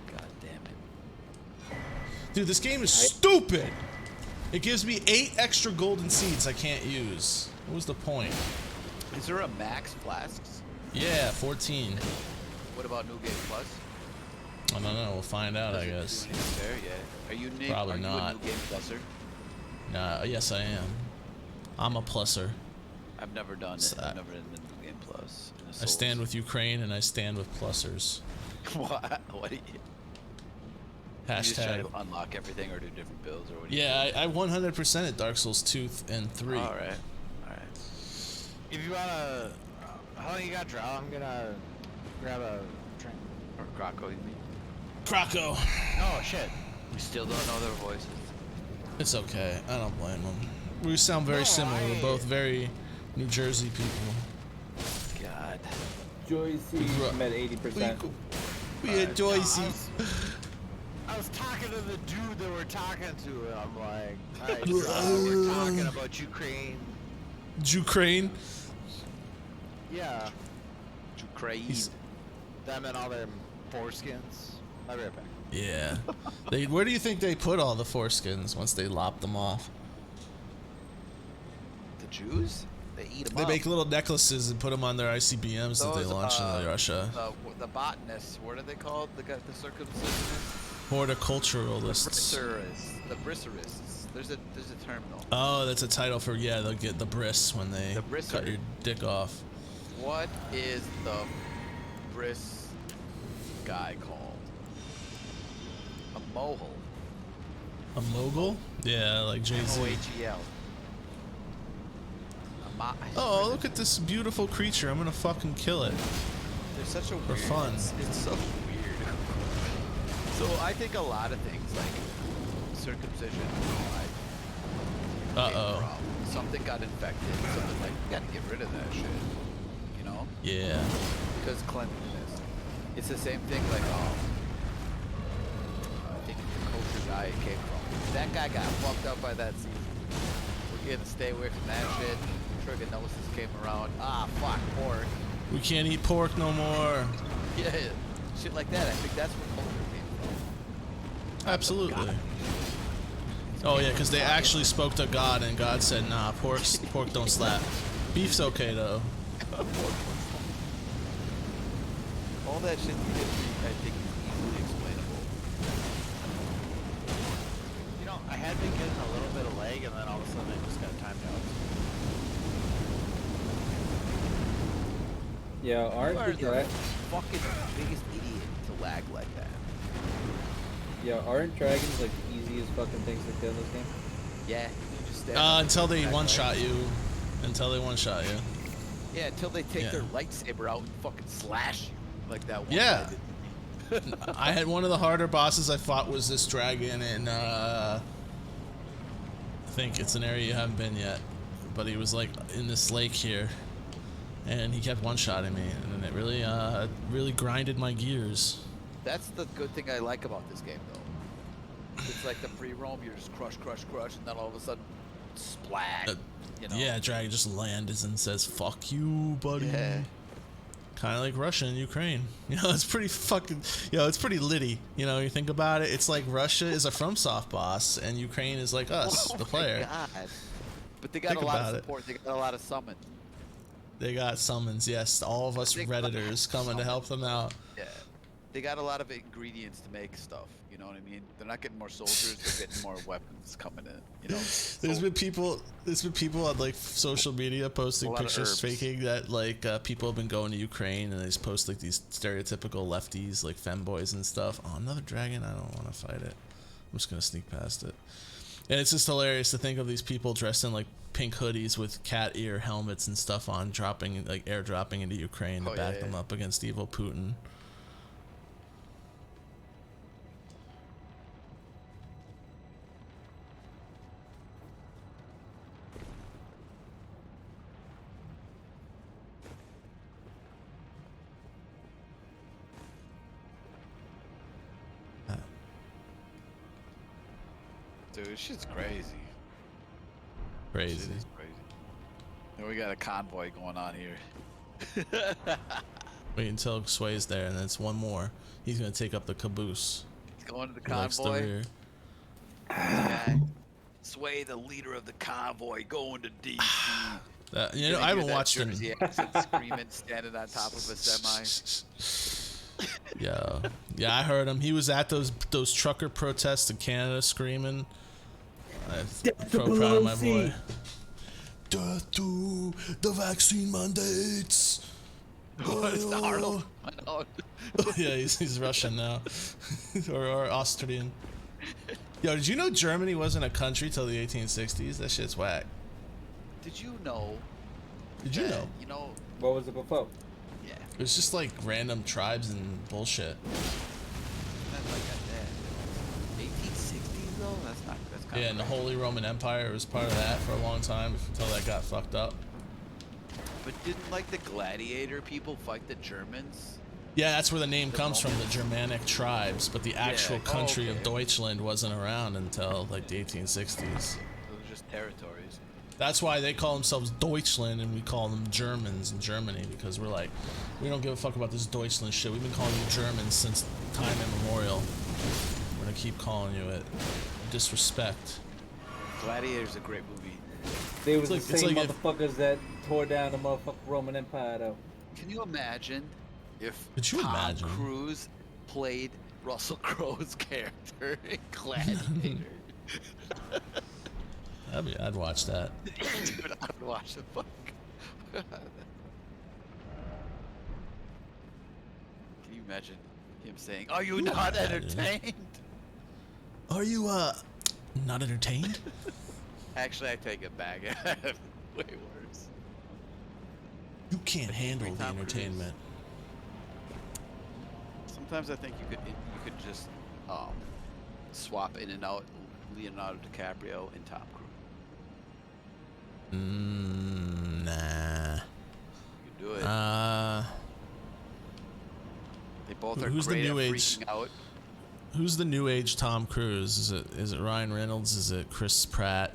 S1: God damn it.
S2: Dude, this game is stupid! It gives me 8 extra golden seeds I can't use. What was the point?
S1: Is there a max flasks?
S2: Yeah, 14.
S1: What about New Game Plus?
S2: I don't know, we'll find out,
S1: Does
S2: I
S1: it do
S2: guess.
S1: anything there? Yeah. Are you Nick?
S2: Probably
S1: are you
S2: not.
S1: a New Game Pluser?
S2: Nah, yes I am. I'm a pluser.
S1: I've never done it. I've never done the New Game Plus.
S2: I stand with Ukraine and I stand with plusers.
S1: What? What do you just try
S2: Hashtag.
S1: to unlock everything or do different builds or what do you
S2: Yeah, I 100% at Dark Souls 2 and 3.
S1: do? Alright. Alright.
S5: If you wanna, how long you got, Draw? I'm gonna grab a drink.
S1: Or Croco, you mean?
S2: Croco.
S5: Oh shit.
S1: We still don't know their voices.
S2: It's okay. I don't blame them. We sound very similar. We're both very New Jersey people.
S1: God.
S3: Joycey, I'm at 80%.
S2: We enjoy
S5: I was talking to the dude that we're talking to, and I'm like, alright, we're talking about Ukraine.
S2: Ukraine.
S5: Yeah,
S1: Ukraine.
S5: them and all their foreskins. I'll be right back.
S2: Yeah. Where do you think they put all the foreskins once they lop them off?
S1: The Jews? They eat them
S2: They
S1: up.
S2: make little necklaces and put them on their ICBMs that they
S1: Those,
S2: launch into Russia.
S1: The botanists, what are they called? The circumcisionists?
S2: Horticulturalists.
S1: The brisserists. There's a term though.
S2: Oh, that's a title for, yeah, they'll get the bris when they
S1: The brisser.
S2: cut your dick off.
S1: What is the bris guy called? A mohel.
S2: A mogul? Yeah, like Jay-Z.
S1: Mohel.
S2: Oh, look at this beautiful creature. I'm gonna fucking kill it.
S1: They're such a
S2: For
S1: weird.
S2: fun.
S1: It's so weird. So I think a lot of things like circumcision.
S2: Uh-oh.
S1: Something got infected. Something like you gotta get rid of that shit. You know?
S2: Yeah.
S1: Because cleanliness. It's the same thing like I think the culture guy it came from. That guy got fucked up by that season. We're gonna stay away from that shit. Trigonosis came around. Ah, fuck, pork.
S2: We can't eat pork no more.
S1: Yeah, shit like that. I think that's where culture came from.
S2: Absolutely. Oh yeah, because they actually spoke to God and God said, nah, pork don't slap. Beef's okay though.
S1: All that shit you did, I think, is easily explainable.
S5: You know, I had been getting a little bit of lag, and then all of a sudden I just got timed out.
S3: Yeah,
S1: You
S3: aren't
S1: are
S3: the
S1: the fucking biggest idiot to lag like that.
S3: aren't dragons like the easiest fucking things to kill in this game?
S1: Yeah, you just stand there
S2: Until they
S1: and
S2: one-shot you. Until they one-shot you.
S1: Yeah, until they take
S2: Yeah.
S1: their lightsaber out and fucking slash you like that one.
S2: Yeah.
S1: guy did.
S2: I had one of the harder bosses I fought was this dragon in, I think it's an area you haven't been yet. But he was like in this lake here. And he kept one-shotting me. And it really, really grinded my gears.
S1: That's the good thing I like about this game, though. It's like the free roam, you're just crush, and then all of a sudden, splat. You know?
S2: Yeah, dragon just lands and says, fuck you, buddy.
S1: Yeah.
S2: Kind of like Russia and Ukraine. You know, it's pretty fucking, it's pretty litty. You know, you think about it, it's like Russia is a FromSoft boss and Ukraine is like us, the player.
S1: Oh my God. But they got
S2: Think
S1: a lot
S2: about
S1: of
S2: it.
S1: support, they got a lot of summon.
S2: They got summons, yes. All of us
S1: Think
S2: Redditors
S1: about
S2: coming to help them out.
S1: Yeah. They got a lot of ingredients to make stuff. You know what I mean? They're not getting more soldiers; they're getting more weapons coming in. You know.
S2: There's been people on like social media posting
S1: A lot of
S2: pictures
S1: herbs.
S2: faking that like people have been going to Ukraine and they just post like these stereotypical lefties like femboys and stuff. Oh, another dragon! I don't want to fight it. I'm just gonna sneak past it. And it's just hilarious to think of these people dressed in like pink hoodies with cat ear helmets and stuff on, dropping like airdropping into Ukraine to back them up against evil Putin.
S1: Dude, this shit's crazy.
S2: Crazy.
S1: Shit is crazy. Then we got a convoy going on here.
S2: Wait until Sway's there, and then it's one more. He's gonna take up the caboose.
S1: He's going to the
S2: He likes the
S1: convoy.
S2: rear.
S1: This guy, Sway, the leader of the convoy, going to DC.
S2: You know, I haven't watched him.
S1: Jersey accent, screaming, standing on top of a semi.
S2: Yeah, I heard him. He was at those trucker protests in Canada, screaming. I'm so proud of my boy. Death to the vaccine mandates.
S1: What is the Arnold?
S2: Yeah, he's Russian now, or Austrian. Yo, did you know Germany wasn't a country till the 1860s? That shit's whack.
S1: Did you know?
S2: Did you know?
S1: You know.
S3: What was it before?
S1: Yeah.
S2: It was just like random tribes and bullshit.
S1: That's like that. 1860s though. That's not. That's kind
S2: Yeah,
S1: of.
S2: and the Holy Roman Empire was part of that for a long time until that got fucked up.
S1: But didn't like the gladiator people fight the Germans?
S2: Yeah, that's where the name comes from, the Germanic tribes, but the actual
S1: Yeah.
S2: country of
S1: Okay.
S2: Deutschland wasn't around until like the 1860s.
S1: Those are just territories.
S2: That's why they call themselves Deutschland and we call them Germans in Germany, because we're like, we don't give a fuck about this Deutschland shit. We've been calling you Germans since time immemorial. We're gonna keep calling you it. Disrespect.
S1: Gladiator's a great movie.
S3: They was
S2: It's
S3: the
S2: like-
S3: same
S2: it's like if-
S3: motherfuckers that tore down the motherfucking Roman Empire, though.
S1: Can you imagine if
S2: Could you
S1: Tom
S2: imagine?
S1: Cruise played Russell Crowe's character in Gladiator?
S2: I'd watch that.
S1: Dude, I would watch the fuck. Can you imagine him saying, "Are you not entertained?"
S2: Are you not entertained?
S1: Actually, I take it back. Way worse.
S2: You can't handle the
S1: Tom Cruise.
S2: entertainment.
S1: Sometimes I think you could just swap in and out Leonardo DiCaprio and Tom Cruise.
S2: Nah.
S1: You can do it. They both are
S2: who's the
S1: great
S2: new
S1: at
S2: age-
S1: freaking out.
S2: Who's the new age Tom Cruise? Is it Ryan Reynolds? Is it Chris Pratt?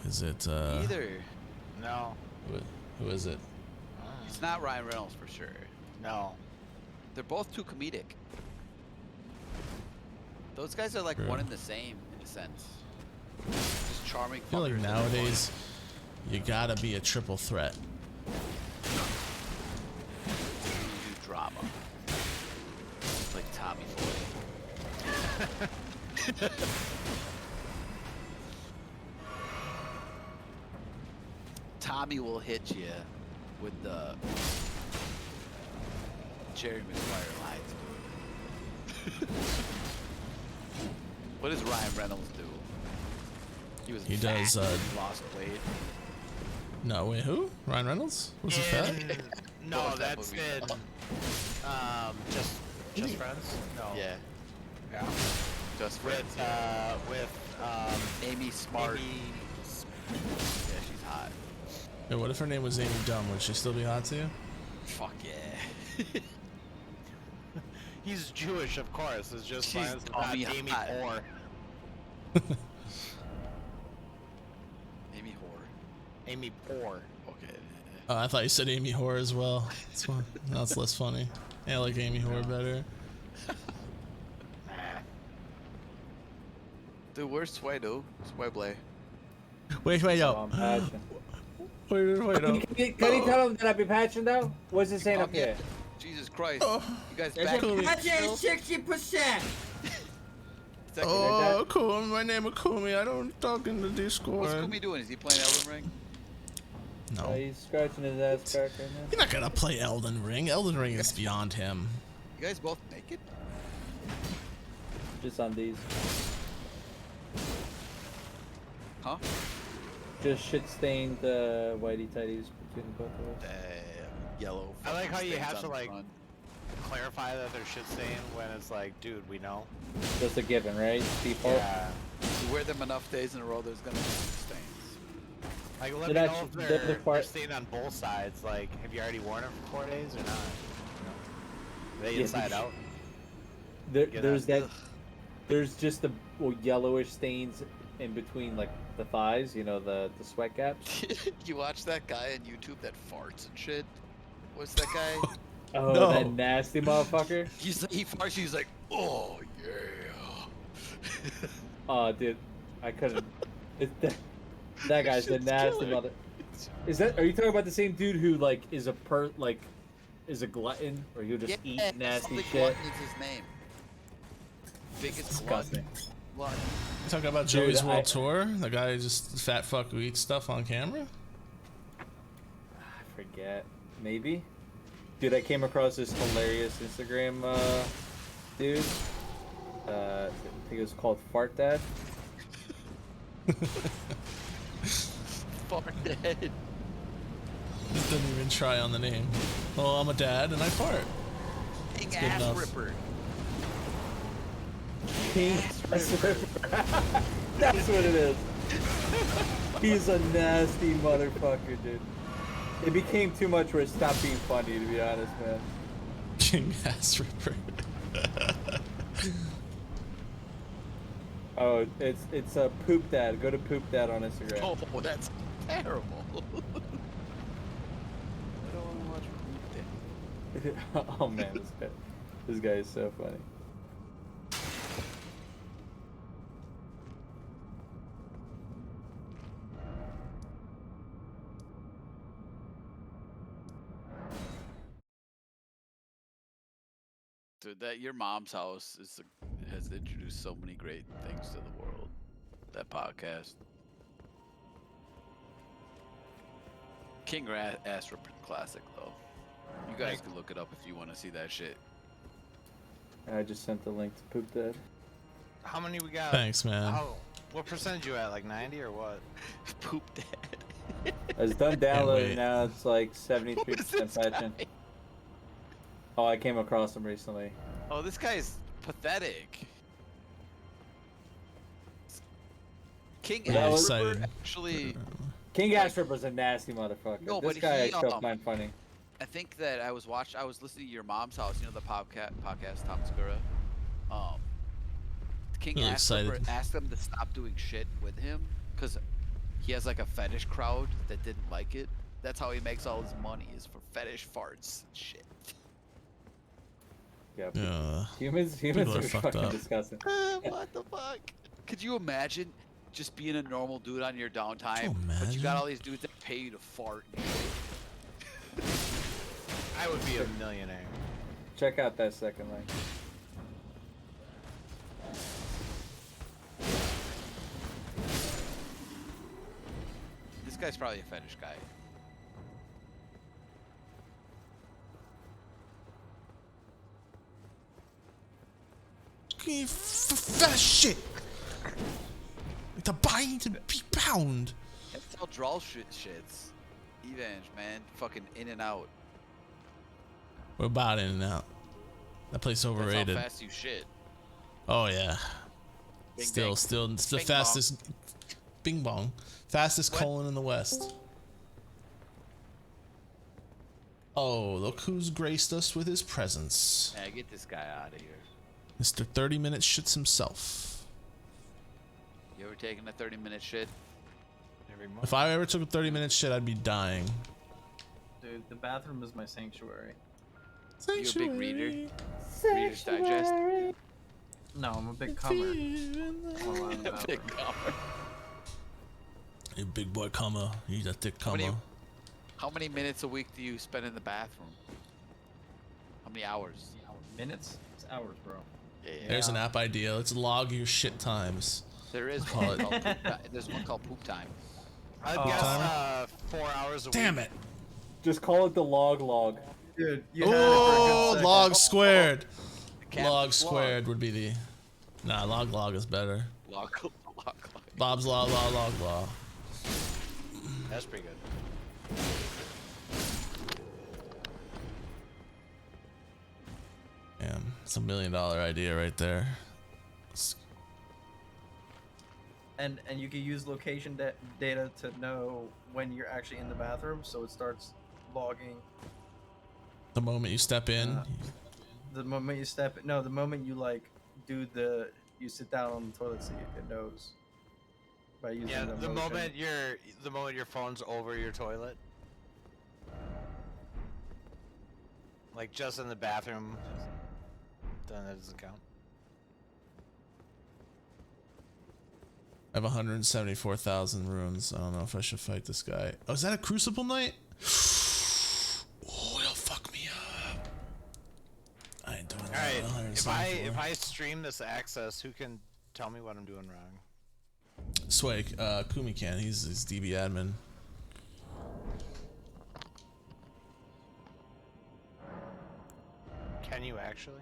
S2: Is it
S1: Either.
S5: No.
S2: who is it?
S1: It's not Ryan Reynolds for sure.
S5: No.
S1: They're both too comedic. Those guys are like
S2: True.
S1: one and the same in a sense. Just charming.
S2: I feel like
S1: fuckers that are
S2: nowadays you gotta be a triple threat.
S1: fun. You do drama. Like Tommy Boy. Tommy will hit you with the Jerry Maguire lines. What does Ryan Reynolds do?
S2: He
S1: fat
S2: does,
S1: and lost weight.
S2: No, wait, who? Ryan Reynolds? Was he fat?
S5: In- no,
S1: What was that
S5: that's
S1: movie?
S5: in. Just Friends. No.
S1: Yeah,
S5: Yeah.
S1: just friends.
S5: With
S1: Amy Smart.
S5: Amy.
S1: Yeah, she's hot.
S2: Hey, what if her name was Amy Dumb? Would she still be hot to you?
S1: Fuck yeah.
S5: He's Jewish, of course. It's just
S1: She's
S5: Friends without
S1: Amy
S5: Amy
S1: hot.
S5: Poor.
S1: Amy Horror.
S5: Amy Poor.
S1: Okay.
S2: Oh, I thought you said Amy Horror as well. That's fun. That's less funny. Yeah, I like Amy Horror better.
S1: Dude, where's Sway, dude? Sway Blay.
S2: Wait,
S3: I'm patching.
S2: Wait,
S3: Can you tell him that I be patching, though? What's it saying
S1: Oh,
S3: up here?
S1: Jesus Christ. You guys
S2: There's
S1: back
S2: a
S1: in
S2: patch
S1: still?
S4: 60%.
S2: Oh, Kumi, my name is Kumi. I don't talk in the Discord.
S1: What's Kumi doing? Is he playing Elden Ring?
S2: No.
S3: He's scratching his ass back right now.
S2: You're not gonna play Elden Ring. Elden Ring is beyond him.
S1: You guys both naked?
S3: Just on these.
S1: Huh?
S3: Just shit-stained whitey tighties between the both of us.
S1: Damn, yellow.
S5: I like how you
S1: stains
S5: have
S1: on
S5: to
S1: the
S5: like
S1: front.
S5: clarify that they're shit stained when it's like, dude, we know.
S3: Just a given, right? Default.
S5: Yeah.
S1: You wear them enough days in a row, there's gonna be stains.
S5: Like, let
S3: It
S5: me know
S3: actually-
S5: if
S3: the
S5: they're
S3: part-
S5: stained on both sides. Like, have you already worn them for 4 days or not? Are they
S3: Yeah,
S5: inside
S3: because-
S5: out?
S3: There's
S5: that-
S3: that. There's just the yellowish stains in between, like the thighs. You know, the sweat gaps.
S1: You watch that guy on YouTube that farts and shit? What's that guy?
S3: Oh,
S2: No.
S3: that nasty motherfucker.
S1: He farts, he's like, oh yeah.
S3: Oh, dude, I couldn't. That guy's the
S1: Shit's
S3: nasty
S1: killer.
S3: mother. Is that? Are you talking about the same dude who like is a glutton, or he'll just eat nasty
S1: something
S3: shit?
S1: Glutton is his name. Biggest
S3: Disgusting.
S1: glutton.
S2: You talking about
S3: Dude,
S2: Joey's World Tour? The guy who just fat fuck who eats stuff on camera?
S3: I forget. Maybe. Dude, I came across this hilarious Instagram dude. I think it was called Fart Dad.
S1: Fart dead.
S2: Just didn't even try on the name. Well, I'm a dad and I fart.
S1: King
S2: good
S1: ass
S2: enough.
S1: ripper.
S3: King Ass Ripper. That's what it is. He's a nasty motherfucker, dude. It became too much where it stopped being funny, to be honest, man.
S2: King Ass Ripper.
S3: Oh, it's a Poop Dad. Go to Poop Dad on Instagram.
S1: Oh, that's terrible. I don't want to watch Poop Dad.
S3: Oh man, this guy is so funny.
S1: Dude, that your mom's house has introduced so many great things to the world. That podcast. King Ass Ripper classic though. You guys can look it up if you want to see that shit.
S3: I just sent the link to Poop Dad.
S5: How many we got?
S2: Thanks, man.
S5: What percentage you at? Like 90 or what?
S1: Poop Dad.
S3: It's done downloading
S2: wait.
S3: now. It's like
S1: Who is
S3: 73%
S1: this guy?
S3: patching. Oh, I came across him recently.
S1: Oh, this guy's pathetic. King
S3: Yeah,
S1: Ass
S2: excited.
S1: Ripper actually.
S3: King Ass Ripper's a nasty motherfucker.
S1: No,
S3: this
S1: but
S3: guy I
S1: he,
S3: still find funny.
S1: I think that I was listening to your mom's house. You know the podcast Tom Segura. King
S2: Really
S1: Ass Ripper
S2: excited.
S1: asked them to stop doing shit with him because he has like a fetish crowd that didn't like it. That's how he makes all his money is for fetish farts and shit.
S3: Yeah.
S2: Yeah.
S3: Humans
S2: People
S3: are
S2: are fucked
S3: fucking
S2: up.
S3: disgusting.
S1: What the fuck? Could you imagine just being a normal dude on your downtime,
S2: Could you
S1: but you got
S2: imagine?
S1: all these dudes that pay you to fart? And shit?
S5: I would be a millionaire.
S3: Check out that second link.
S1: This guy's probably a fetish guy.
S2: Fat shit. To bind and be bound.
S1: That's how draw shits. Evenge, man. Fucking in and out.
S2: We're about in and out. That place
S1: That's
S2: overrated.
S1: how fast you shit.
S2: Oh yeah.
S1: Bing,
S2: Still,
S1: bang.
S2: it's the
S1: Bing bong.
S2: fastest. Bing bong. Fastest
S1: What?
S2: colon in the West. Oh, look who's graced us with his presence.
S1: Yeah, get this guy out of here.
S2: Mr. 30 Minutes shits himself.
S1: You ever taken a 30-minute shit?
S5: Every month.
S2: If I ever took a 30-minute shit, I'd be dying.
S4: Dude, the bathroom is my sanctuary.
S1: You a big reader? Reader's Digest?
S4: No, I'm a big comer. I'm allowed in the bathroom.
S1: Big comer.
S2: You big boy comer. He's a thick
S1: How many-
S2: comer.
S1: How many minutes a week do you spend in the bathroom? How many hours?
S4: Minutes? It's hours, bro.
S1: Yeah.
S2: There's an app idea. Let's log your shit times.
S1: There is
S2: Call
S1: one
S2: it-
S1: called poop time. There's one called poop time.
S5: I'd guess 4 hours a week.
S2: Damn it.
S3: Just call it the log.
S4: Dude, you had it for a good
S2: Oh,
S4: second.
S2: log squared.
S1: Captain's
S2: Log squared would be the. Nah, log is better.
S1: Log.
S2: Bob's law.
S5: That's pretty good.
S2: Damn, it's $1 million idea right there.
S4: And you can use location data to know when you're actually in the bathroom, so it starts logging
S2: The moment you step in,
S4: the moment you step. No, the moment you like do you sit down on the toilet seat, it knows by using
S5: Yeah,
S4: the
S5: the
S4: motion.
S5: moment your phone's over your toilet. Like just in the bathroom, then that doesn't count.
S2: I have 174,000 runes. I don't know if I should fight this guy. Oh, is that a Crucible Knight? Oh, it'll fuck me up. I ain't doing that.
S5: Alright,
S2: 174.
S5: if I stream this access, who can tell me what I'm doing wrong?
S2: Swag, Kumi can. He's DB admin.
S5: Can you actually?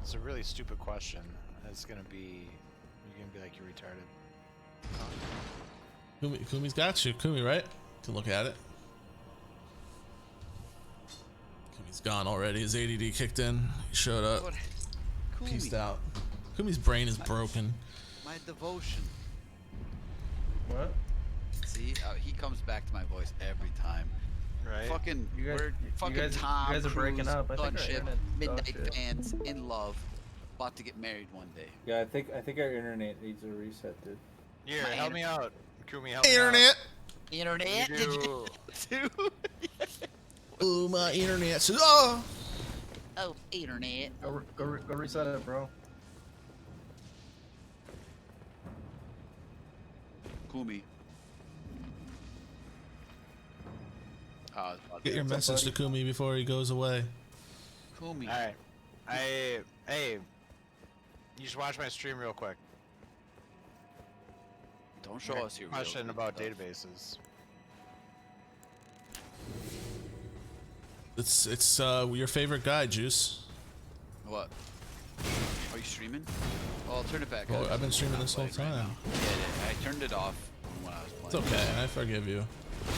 S5: It's a really stupid question. It's gonna be, you're gonna be like, you're retarded.
S2: Kumi's got you. Kumi, right? Can look at it. Kumi's gone already. His ADD kicked in. He showed up.
S1: Kumi,
S2: Peaced out. Kumi's brain is broken.
S1: my devotion.
S4: What?
S1: See, he comes back to my voice every time.
S5: Right?
S1: Fucking,
S4: You guys-
S1: we're
S4: you
S1: fucking
S4: guys-
S1: Tom
S4: you guys are breaking
S1: Cruise,
S4: up. I think our
S1: gunship,
S4: internet's dog
S1: midnight
S4: shit.
S1: fans, in love, about to get married one day.
S3: Yeah, I think our internet needs a reset, dude.
S5: Here,
S1: My
S5: help me out. Kumi, help
S2: Internet.
S1: Internet,
S5: me out.
S1: did you too?
S2: Oh, my internet says, oh.
S1: Oh, internet.
S4: Go reset it, bro.
S1: Kumi.
S2: Get your message to Kumi before he goes away.
S1: Kumi.
S5: Alright. Hey, you should watch my stream real quick.
S1: Don't show us your real
S5: Question about
S1: stuff.
S5: databases.
S2: It's your favorite guy, Juice.
S1: What? Are you streaming? Oh, I'll turn it back
S2: Oh,
S1: up.
S2: I've been streaming
S1: Not
S2: this whole
S1: playing right
S2: time.
S1: now. Yeah, I turned it off when I was
S2: It's
S1: playing.
S2: okay. I forgive you.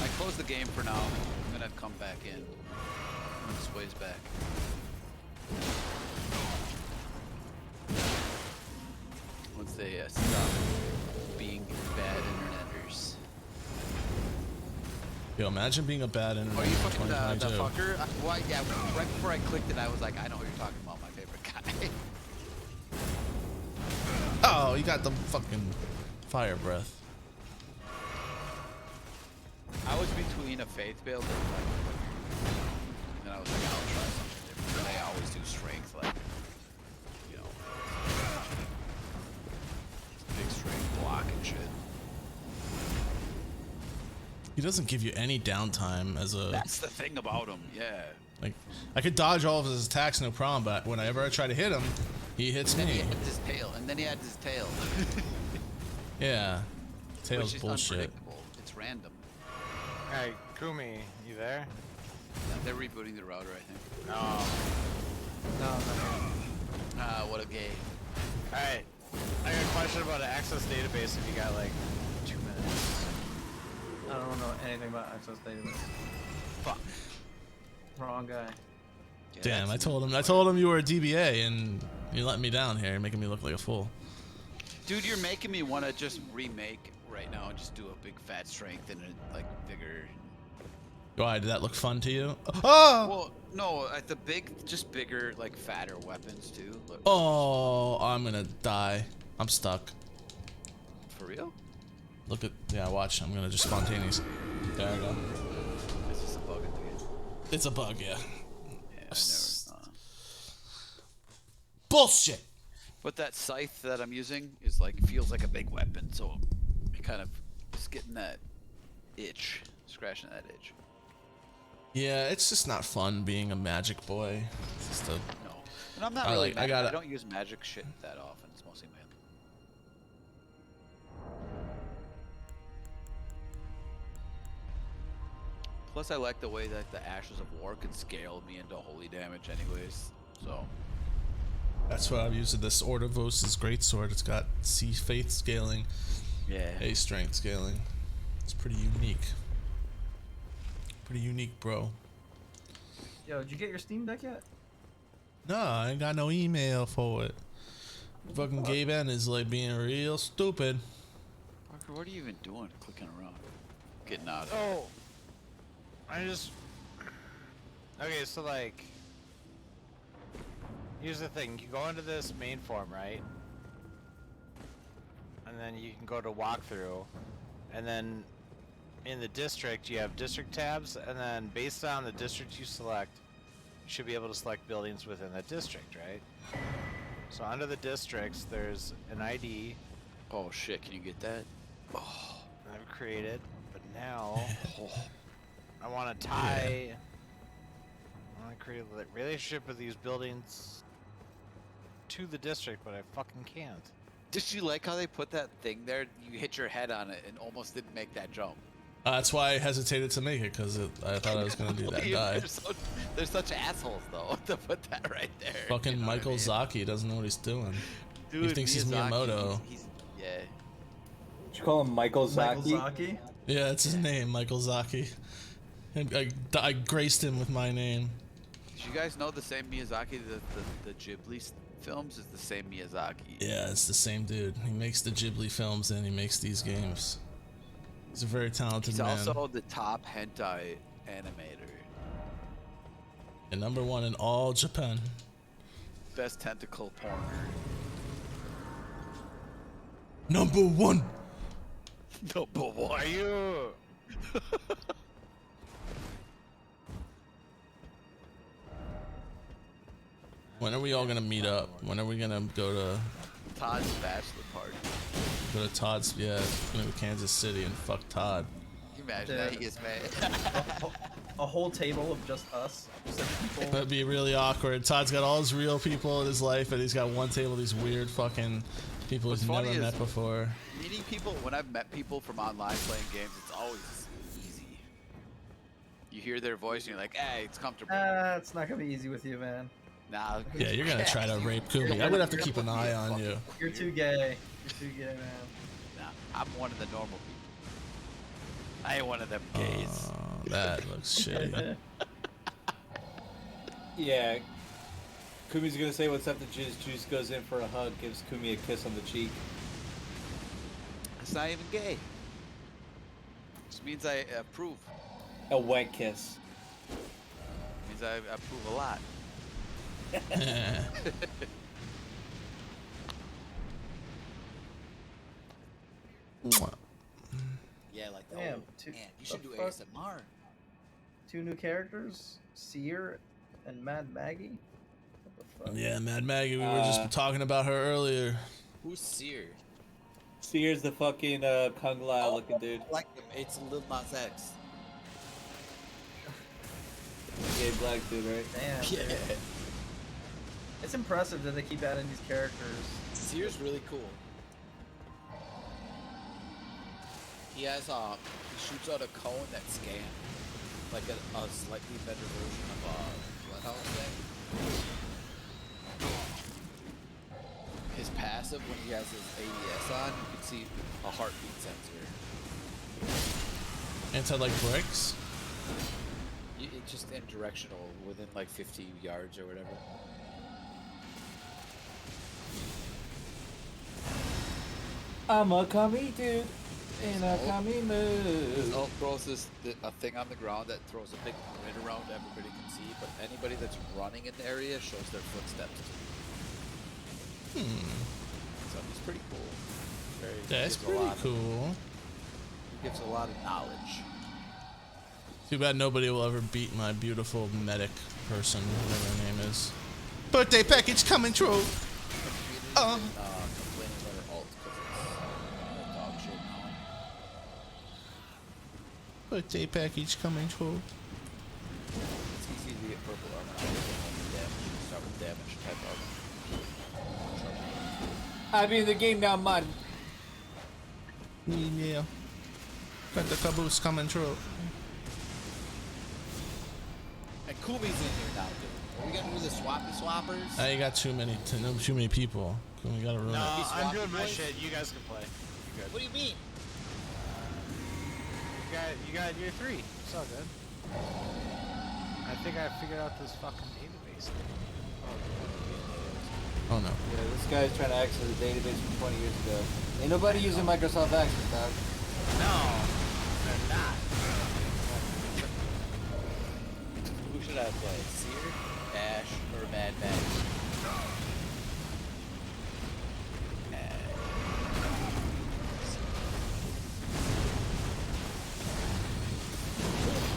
S1: I closed the game for now. I'm gonna come back in when Sway's back. Once they stop being bad interneters.
S2: Yo, imagine being a bad internet
S1: Oh, you
S2: in
S1: fucking the
S2: 2022.
S1: fucker? Well, yeah, right before I clicked it, I was like, I know what you're talking about, my favorite guy.
S2: Oh, you got the fucking fire breath.
S1: I was between a faith build and then I was like, I'll try something different. They always do strength, like, you know, big strength block and shit.
S2: He doesn't give you any downtime as a
S1: That's the thing about him, yeah.
S2: like. I could dodge all of his attacks no problem, but whenever I try to hit him, he hits
S1: Then he
S2: me.
S1: had his tail, and then he had his tail.
S2: Yeah, tail's
S1: Which is
S2: bullshit.
S1: unpredictable. It's random.
S5: Hey, Kumi, you there?
S1: Yeah, they're rebooting the router, I think.
S5: No.
S4: No,
S1: What a game.
S5: Alright. I got a question about an access database if you got like 2 minutes.
S4: I don't know anything about access database.
S5: Fuck.
S4: Wrong guy.
S1: Yeah,
S2: Damn,
S1: that's
S2: I told him you were a DBA, and you let me down here, making me look like a fool.
S1: Dude, you're making me want to just remake right now and just do a big fat strength and a, like, bigger.
S2: Why did that look fun to you? Oh!
S1: Well, no, the just bigger, like, fatter weapons too. Look,
S2: Oh, I'm gonna die. I'm stuck.
S1: for real?
S2: Look at, yeah, watch. I'm gonna just spontaneous. There I go.
S1: It's just a bug in the game.
S2: It's a bug, yeah.
S1: Yeah, I never.
S2: Bullshit.
S1: But that scythe that I'm using is like feels like a big weapon, so it kind of is getting that itch, scratching that itch.
S2: Yeah, it's just not fun being a magic boy. It's just a,
S1: No. And I'm not
S2: I
S1: really.
S2: like- I gotta-
S1: I don't use magic shit that often. It's mostly man. Plus, I like the way that the Ashes of War can scale me into holy damage, anyways. So.
S2: that's what I'm using. This Ordovos' greatsword. It's got C faith scaling,
S1: Yeah.
S2: A strength scaling. It's pretty unique. Pretty unique, bro.
S4: Yo, did you get your Steam Deck yet?
S2: No, I ain't got no email for it. Fucking Gabe N is like being real stupid.
S1: Parker, what are you even doing? Clicking around. Getting out of it.
S5: Oh, I just. Okay, so like, here's the thing: you go into this main form, right? And then you can go to walkthrough, and then in the district you have district tabs, and then based on the district you select, you should be able to select buildings within that district, right? So under the districts, there's an ID
S1: Oh shit! Can you get that?
S5: that I've created, but now I want to tie. I want to create a relationship with these buildings to the district, but I fucking can't.
S1: Did you like how they put that thing there? You hit your head on it and almost didn't make that jump.
S2: That's why I hesitated to make it, because I thought I was gonna do that and die.
S1: They're such assholes though to put that right there.
S2: Fucking
S1: you know what I
S2: Michael
S1: mean?
S2: Zaki doesn't know what he's doing.
S1: Dude,
S2: he thinks he's
S1: Miyazaki,
S2: Miyamoto.
S1: yeah.
S3: Did you call him Michael Zaki?
S4: Michael Zaki?
S2: Yeah, that's his name, Michael Zaki. I graced him with my name.
S1: Did you guys know the same Miyazaki, the Ghibli films is the same Miyazaki?
S2: Yeah, it's the same dude. He makes the Ghibli films and he makes these games. He's a very talented
S1: He's
S2: man.
S1: also the top hentai animator.
S2: And #1 in all Japan.
S1: Best tentacle porner.
S2: #1.
S1: Number one.
S5: Are you?
S2: When are we all gonna meet up? When are we gonna go to
S1: Todd's bachelor party.
S2: Todd's? Yeah, it's gonna be Kansas City and fuck Todd.
S1: Can you imagine that? He gets mad.
S4: A whole table of just us. Just people.
S2: That'd be really awkward. Todd's got all his real people in his life, and he's got one table of these weird fucking people
S1: What's
S2: he's never
S1: funny is-
S2: met before.
S1: Meeting people, when I've met people from online playing games, it's always easy. You hear their voice and you're like, hey, it's comfortable.
S4: It's not gonna be easy with you, man.
S1: Nah.
S2: Yeah, you're gonna try to rape Kumi. I'm gonna have to keep an eye on you.
S4: You're too gay. You're too gay, man.
S1: Nah, I'm one of the normal people. I ain't one of them gays.
S2: That looks shitty.
S3: Yeah. Kumi's gonna say what's up to Juice. Juice goes in for a hug, gives Kumi a kiss on the cheek.
S1: It's not even gay. Just means I approve.
S3: A wet kiss.
S1: Means I approve a lot. Yeah, like the
S4: Damn,
S1: whole,
S4: two-
S1: man, you should
S4: the
S1: do
S4: fuck?
S1: ASMR.
S4: 2 new characters, Seer and Mad Maggie. What the fuck?
S2: Yeah, Mad Maggie. We were just talking about her earlier.
S1: Who's Seer?
S3: Seer's the fucking Kung Lao looking dude.
S1: I like him. It's Lil Nas X.
S3: Gay black dude, right?
S4: Damn.
S1: Yeah.
S4: dude. It's impressive that they keep adding these characters.
S1: Seer's really cool. He has he shoots out a cone that scans, like a slightly better version of Bloodhound thing. His passive, when he has his ADS on, you can see a heartbeat sensor.
S2: Anti like bricks.
S1: It's just indirectional within like 50 yards or whatever.
S3: I'm a kami dude in a kami mood.
S1: Ult throws a thing on the ground that throws a big grid around everybody can see, but anybody that's running in the area shows their footsteps too. So he's pretty cool.
S2: That's
S1: gives a
S2: pretty
S1: lot of-
S2: cool.
S1: He gives a lot of knowledge.
S2: Too bad nobody will ever beat my beautiful medic person, whatever her name is. Birthday package coming true.
S1: Complaining about her ult because it's dog shit now.
S2: Birthday package coming true.
S1: get purple armor, I'll get only damage. Start with damage type armor.
S3: I mean, the game now, man.
S2: Yeah. Got the caboose coming through.
S9: And Kumi's in here now, dude. Are we gonna do the swappers?
S2: You got too many people. We gotta ruin
S5: No,
S2: it.
S5: I'm doing my shit. You guys can play. You're good.
S9: What do you mean?
S5: You got year 3. It's all good. I think I figured out this fucking database thing.
S2: Oh no.
S3: Yeah, this guy's trying to access the database from 20 years ago. Ain't nobody using Microsoft Access, dog.
S5: No, they're not.
S9: Who should I play? Seer, Ash, or Mad Max?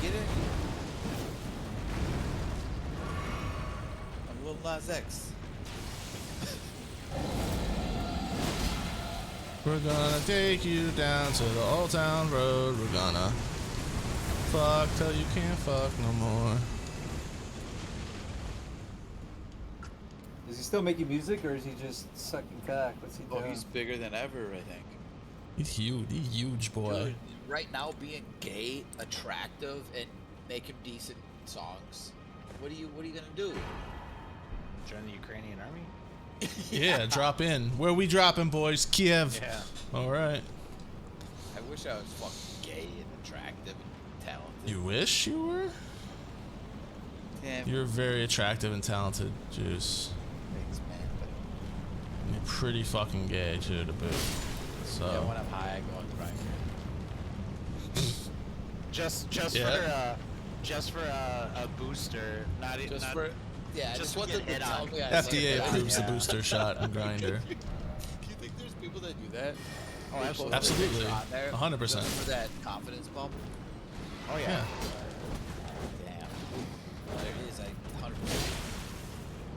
S9: Get in. I'm Lil Nas X.
S2: We're gonna take you down to the old town road. We're gonna fuck till you can't fuck no more.
S3: Is he still making music, or is he just sucking cock? What's he
S9: Oh,
S3: doing?
S9: he's bigger than ever, I think.
S2: He's huge. He's huge, boy.
S9: Dude, right now, being gay, attractive, and making decent songs. What are you gonna do?
S5: Join the Ukrainian army?
S2: Yeah, drop in. Where we dropping, boys? Kiev.
S5: Yeah.
S2: All right.
S9: I wish I was fucking gay and attractive and talented.
S2: You wish you were?
S9: Damn.
S2: You're very attractive and talented, Juice.
S9: Thanks, man. But
S2: You're pretty fucking gay, too, to boot. So.
S9: yeah, when I'm high, I go on the grinder.
S5: Just for a booster, not
S9: Just
S5: not,
S9: for yeah, I
S5: just
S9: just
S5: to
S9: want
S5: get
S9: them to
S5: hit
S9: tell
S5: on.
S9: me I
S2: FDA
S9: suck it
S2: approves
S9: out.
S2: the booster shot and grinder.
S9: Do you think there's people that do that?
S5: Oh, absolutely.
S2: Absolutely.
S9: On there
S2: 100%.
S9: just for that confidence bump.
S5: Oh yeah.
S2: Yeah.
S9: Damn. Well, there it is.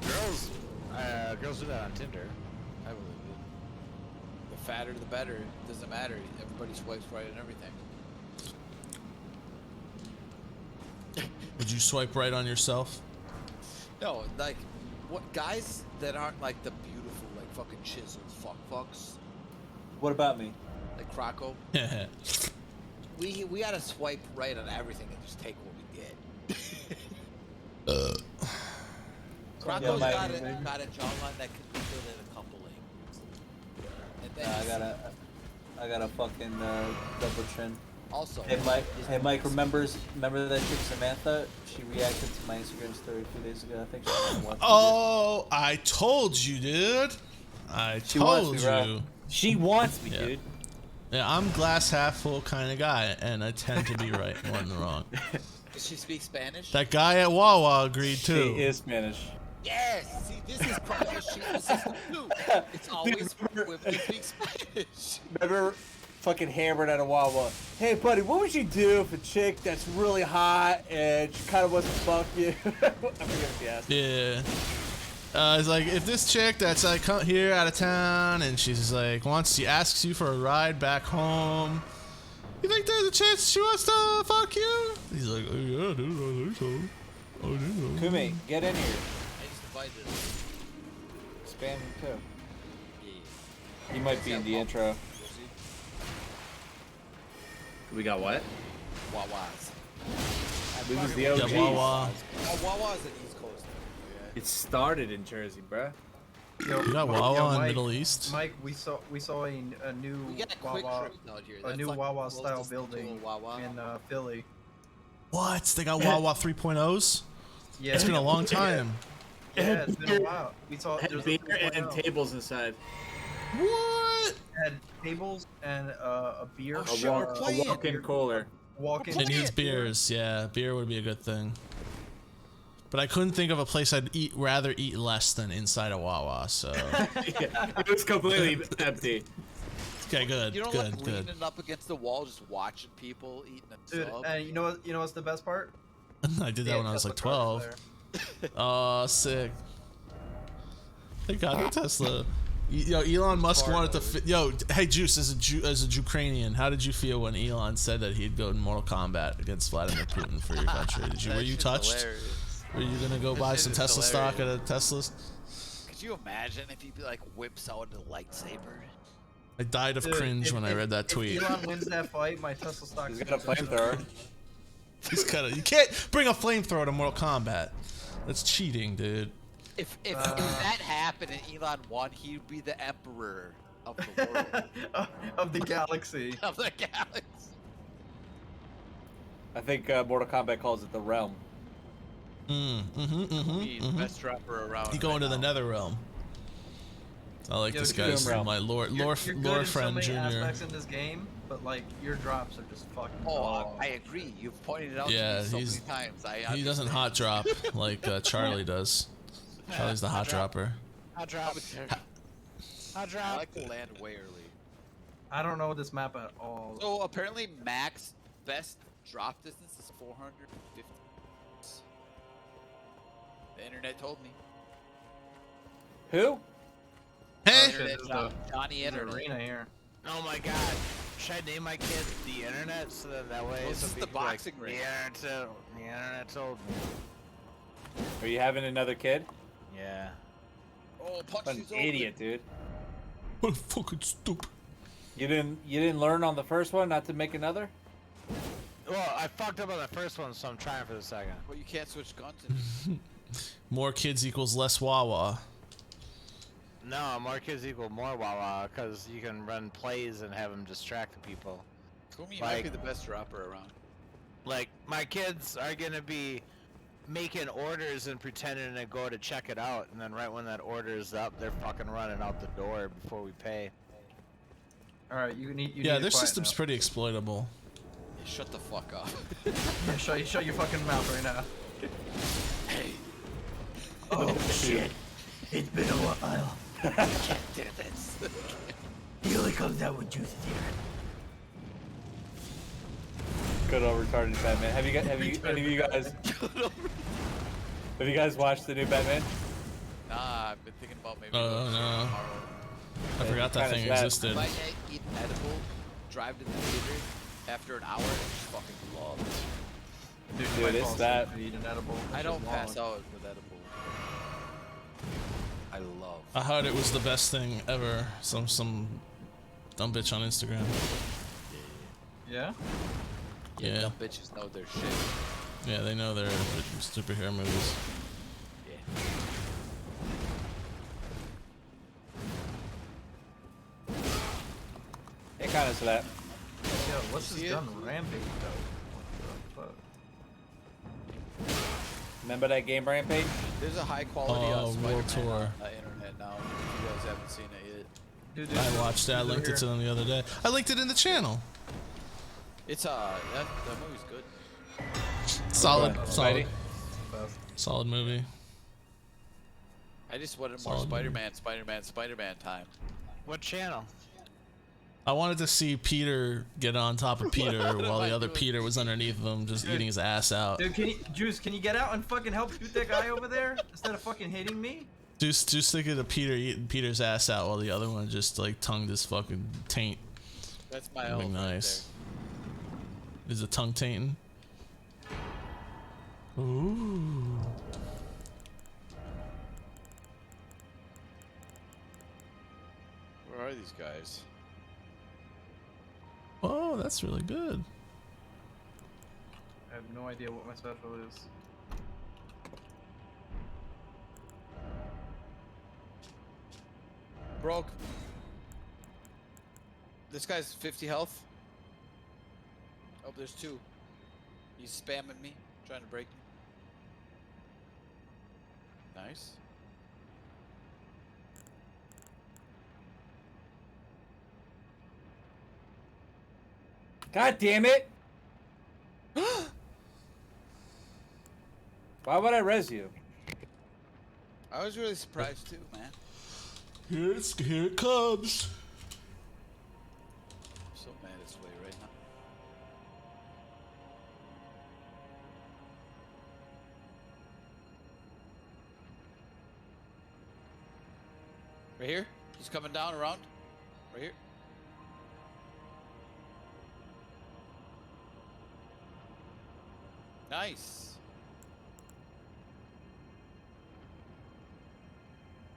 S9: 100%.
S5: Girls do that on Tinder.
S9: I believe it. The fatter, the better. It doesn't matter. Everybody swipes right and everything.
S2: Would you swipe right on yourself?
S9: No, like, what guys that aren't like the beautiful, like fucking chiseled fucks,
S3: What about me?
S9: like Croco. We gotta swipe right on everything and just take what we get. Croco's
S3: Yeah, my-
S9: got a jawline that could be filled in a couple angles. And then
S3: I got a fucking double chin.
S9: also.
S3: Hey Mike, remember that chick Samantha? She reacted to my Instagram story 2 days ago. I think she watched
S2: Oh, I told you, dude. I
S3: She wants
S2: told
S3: me, bro.
S2: you.
S3: She wants me,
S2: Yeah.
S3: dude.
S2: Yeah, I'm glass half full kind of guy, and I tend to be right more than wrong.
S9: Does she speak Spanish?
S2: That guy at Wawa agreed too.
S3: She is Spanish.
S9: Yes. See, this is progress cheating system too. It's always women who speak Spanish.
S3: Remember fucking hammered at a Wawa. Hey buddy, what would you do if a chick that's really hot and she kind of wants to fuck you? I forget what she asked.
S2: Yeah. It's like if this chick that's like come here out of town and she's like she asks you for a ride back home. You think there's a chance she wants to fuck you? He's like, oh, yeah, dude, I think so. I think so.
S3: Kumi, get in here.
S9: I just invited her.
S3: Spam him too.
S9: Yeah.
S3: He might be in the intro.
S10: We got what?
S9: Wawas.
S3: This is the
S2: Yeah,
S3: OG.
S2: Wawa.
S9: Wawa's an East Coast.
S10: It started in Jersey, bruh.
S4: Yo,
S2: You got
S4: Mike-
S2: Wawa
S4: yo,
S2: in
S4: Mike-
S2: Middle East?
S4: Mike, we saw a new
S9: We got a quick
S4: Wawa,
S9: trip out here.
S4: a
S9: That's
S4: new
S9: like
S4: Wawa
S9: the
S4: style
S9: closest to a
S4: building
S9: Wawa.
S4: in Philly.
S2: What? They got Wawa 3.0s?
S4: Yeah,
S2: It's been a long time.
S4: Yeah, it's been a while. We saw there's a
S10: Beer
S4: 3.0.
S10: and tables inside.
S2: What?
S4: Had tables and a beer.
S9: Oh,
S10: A
S9: shit, we're
S10: walk, a
S9: playing.
S10: walk-in cooler.
S4: Walk-in.
S2: It needs beers. Yeah, beer would be a good thing. But I couldn't think of a place I'd rather eat less than inside a Wawa. So
S10: Yeah, it was completely empty.
S2: okay, good,
S9: You know,
S2: good,
S9: like
S2: good.
S9: leaning up against the wall, just watching people eating a
S4: Dude,
S9: sub.
S4: and you know what's the best part?
S2: I did that
S4: Yeah,
S2: when I was like
S4: Tesla cars
S2: 12.
S4: there.
S2: Oh, sick. They got the Tesla. Yo, Elon Musk wanted to. Yo, hey, Juice, as a Ukrainian, how did you feel when Elon said that he'd go in Mortal Kombat against Vladimir Putin for your country? Were you touched?
S9: Hilarious.
S2: Are you gonna go
S1: This
S2: buy
S1: shit
S2: some
S1: is
S2: Tesla stock at a
S1: hilarious.
S2: Tesla?
S9: Could you imagine if he like whips out a lightsaber?
S2: I died of
S4: Dude,
S2: cringe when I read that tweet.
S4: If Elon wins that fight, my Tesla stock.
S3: He's got a flamethrower.
S2: He's kind of. You can't bring a flamethrower to Mortal Kombat. That's cheating, dude.
S9: If that happened and Elon won, he'd be the emperor of the world.
S4: Of the galaxy.
S9: of the galaxy.
S3: I think Mortal Kombat calls it the realm.
S1: He's best dropper around.
S2: You go
S1: right
S2: into the
S1: now.
S2: nether realm. I like
S4: Yo,
S2: this
S4: dude,
S2: guy's
S3: realm.
S2: my lore
S4: You're good in so
S2: friend
S4: many
S2: Junior.
S4: aspects in this game, but like your drops are just fucking.
S9: Oh,
S4: dog.
S9: I agree. You've pointed it out
S2: Yeah,
S9: to me so many
S2: he's-
S9: times.
S2: He doesn't hot drop like Charlie does. Charlie's the hot dropper.
S5: Hot drop. Hot
S1: I
S5: drop.
S1: like to land way early.
S4: I don't know this map at all.
S1: So apparently max best drop distance is 450. The internet told me.
S3: Who?
S2: Hey,
S4: shit, this is
S1: Johnny
S4: the
S1: Internet.
S4: arena here.
S5: Oh my god. Should I name my kid the internet so that way
S1: Well, this
S5: some
S1: is the
S5: people are like,
S1: boxing ring.
S5: The internet told me.
S3: Are you having another kid?
S5: Yeah.
S1: Oh, punch
S3: What an
S1: these open.
S3: idiot, dude.
S2: what a fucking stupid.
S3: You didn't learn on the first one not to make another?
S5: Well, I fucked up on the first one, so I'm trying for the second.
S1: Well, you can't switch guns.
S2: More kids equals less Wawa.
S5: No, more kids equal more Wawa, because you can run plays and have them distract the people.
S1: Kumi might
S5: Like-
S1: be the best dropper around.
S5: Like, my kids are gonna be making orders and pretending to go to check it out, and then right when that order is up, they're fucking running out the door before we pay.
S4: All right, you need.
S2: Yeah,
S4: need
S2: their
S4: to quiet
S2: system's
S4: now.
S2: pretty exploitable.
S1: Yeah, shut the fuck up.
S4: Yeah, shut your fucking mouth right now.
S1: Hey,
S4: Oh shit! It's been a while.
S1: can't do this.
S4: He only comes out with juice here.
S3: Good old retarded Batman. Have any of you guys have you guys watched the new Batman?
S1: Nah, I've been thinking about maybe.
S2: Oh,
S1: going
S2: no.
S1: tomorrow.
S2: I forgot that
S3: kinda
S2: thing
S3: sad.
S2: existed.
S1: Might eat an edible, drive to the theater after an hour, and just fucking love it.
S4: Dude,
S3: Dude, it's that.
S4: Eat an edible.
S1: I don't
S4: It's
S1: pass
S4: long.
S1: out with edible. I love.
S2: I heard it was the best thing ever. Some dumb bitch on Instagram.
S4: Yeah.
S2: Yeah.
S1: Dumb bitches know their shit.
S2: Yeah, they know their superhero movies.
S1: Yeah.
S3: It kind of that.
S4: Yo, what's
S1: See
S4: this
S1: it?
S4: gun rampage though? What the fuck?
S3: Remember that game Rampage?
S1: There's a high quality
S2: Oh,
S1: Spider-Man
S2: World Tour.
S1: on the internet now. If you guys haven't seen it yet.
S4: Dude, dude,
S2: I watched it. I linked it to them the other day. I linked it in the channel.
S1: It's that movie's good.
S2: Solid,
S3: Right.
S2: solid,
S3: Spidey?
S2: solid movie.
S1: I just wanted more
S2: Solid movie.
S1: Spider-Man time.
S5: What channel?
S2: I wanted to see Peter get on top of Peter
S1: What am
S2: while the
S1: I
S2: other
S1: doing?
S2: Peter was underneath him, just eating his ass out.
S4: Dude, can you get out and fucking help shoot that guy over there instead of fucking hitting me?
S2: Just thinking of Peter eating Peter's ass out while the other one just like tongued his fucking taint.
S1: That's my
S2: That'd be
S1: elf
S2: nice. Is it tongue tainting? Ooh.
S1: Where are these guys?
S2: Oh, that's really good.
S4: I have no idea what my special is.
S1: Broke. This guy's 50 health. Oh, there's two. He's spamming me, trying to break me. Nice.
S3: God damn it! Why would I res you?
S1: I was really surprised too, man.
S2: Here it comes.
S1: I'm so mad it's way right now. Right here? He's coming down around. Right here. Nice.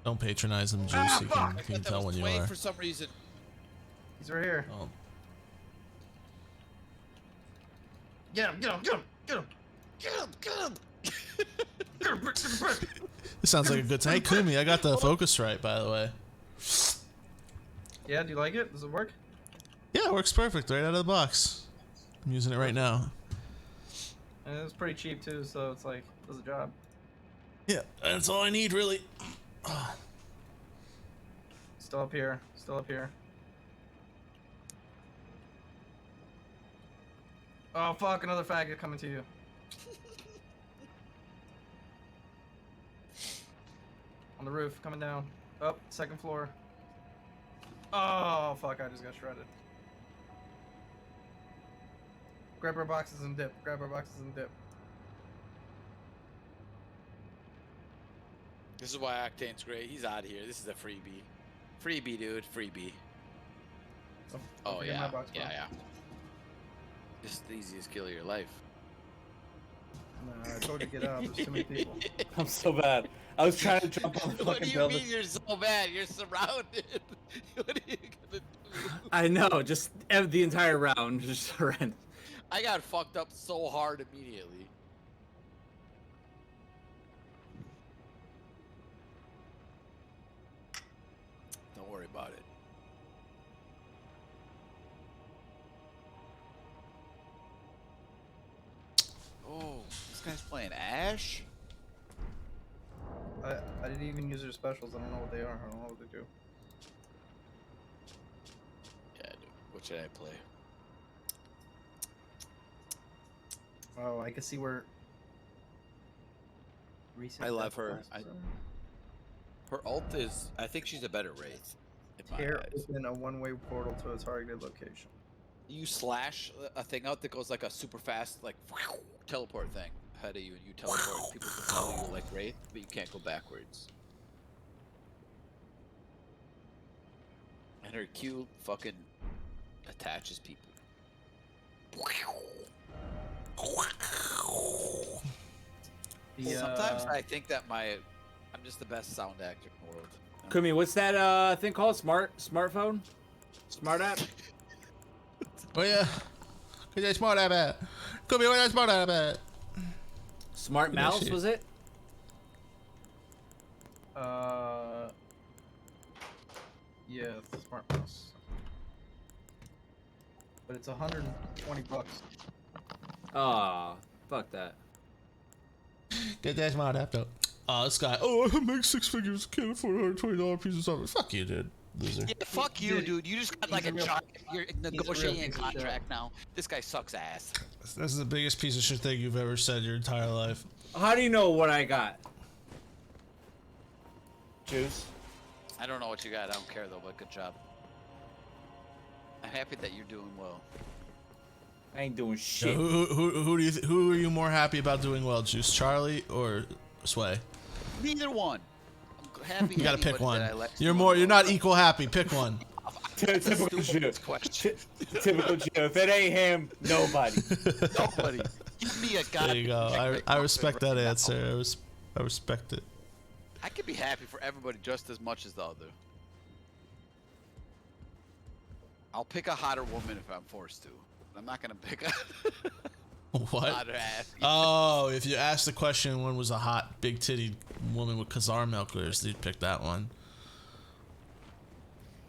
S2: Don't patronize him, Juice.
S9: Ah,
S2: He
S9: fuck!
S2: can,
S9: I
S2: he can
S9: thought that
S2: tell
S9: was
S2: when you
S9: Dwayne
S2: are.
S9: for some reason.
S4: He's right here.
S2: Oh.
S4: Get him! Get him! Get him! Get him!
S9: Get him! Get him!
S2: This sounds like a good time. Hey, Kumi, I got the focus right, by the way.
S4: Yeah, do you like it? Does it work?
S2: Yeah, it works perfect right out of the box. I'm using it right now.
S4: And it's pretty cheap too, so it's like does the job.
S2: Yeah, that's all I need, really.
S4: Still up here. Still up here. Oh fuck! Another faggot coming to you. On the roof, coming down. Up, second floor. Oh fuck! I just got shredded. Grab our boxes and dip. Grab our boxes and dip.
S9: This is why Octane's great. He's out of here. This is a freebie. Freebie, dude. Freebie.
S4: Don't
S9: Oh,
S4: forget
S9: yeah.
S4: my box, bro.
S9: Yeah. This is the easiest kill of your life.
S4: Nah, I told you to get out. There's too many people.
S3: I'm so bad. I was trying to jump on the
S9: What do
S3: fucking
S9: you
S3: building.
S9: mean you're so bad? You're surrounded. What are you gonna do?
S10: I know, just the entire round, just horrendous.
S9: I got fucked up so hard immediately. Don't worry about it. Oh, this guy's playing Ash?
S4: I didn't even use their specials. I don't know what they are. I don't know what they do.
S9: Yeah, dude. What should I play?
S4: Oh, I can see where. Recent
S9: I love
S4: death
S9: her.
S4: classes
S9: Her ult is, I think she's a better Wraith. In
S4: are.
S9: my
S4: Tear
S9: eyes.
S4: open a one-way portal to a targeted location.
S9: You slash a thing out that goes like a super fast, like teleport thing ahead of you, and you teleport. People can follow you like Wraith, but you can't go backwards. And her Q fucking attaches people. Sometimes I think that I'm just the best sound actor in the world.
S10: Kumi, what's that thing called? Smartphone? Smart app?
S2: Oh, yeah. Cause I smart app at. Could be what I smart app at.
S10: Smart
S2: Good
S10: mouse,
S2: shit.
S10: was it?
S4: Yeah, it's the smart mouse. But it's $120.
S10: Aw, fuck that.
S2: Get that smart app though. Oh, this guy. Oh, I make 6 figures. Can't afford a $120 piece of software. Fuck you, dude. Loser.
S9: Yeah, fuck you, dude. You just got like a
S4: He's a real-
S9: giant. You're negotiating a
S4: piece of shit.
S9: contract now. This guy sucks ass.
S2: This is the biggest piece of shit thing you've ever said your entire life.
S10: How do you know what I got? Juice?
S9: I don't know what you got. I don't care though. But good job. I'm happy that you're doing well.
S10: I ain't doing
S2: So
S10: shit.
S2: who are you more happy about doing well, Juice? Charlie or Sway?
S9: Neither one. I'm happy.
S2: You gotta pick
S9: anybody
S2: one.
S9: that I like
S2: You're
S9: doing
S2: more. You're
S9: well.
S2: not equal happy. Pick one.
S10: Typical
S9: Stupid
S10: Jew.
S9: question.
S10: Typical Jew. If it ain't him, nobody.
S9: Nobody. Give me a guy.
S2: There you go. I respect that answer. I respect it.
S9: I could be happy for everybody just as much as the other. I'll pick a hotter woman if I'm forced to. I'm not gonna pick a
S2: What?
S9: hotter ass.
S2: Oh, if you asked the question, when was a hot, big titty woman with Khazar milkers, you'd pick that one.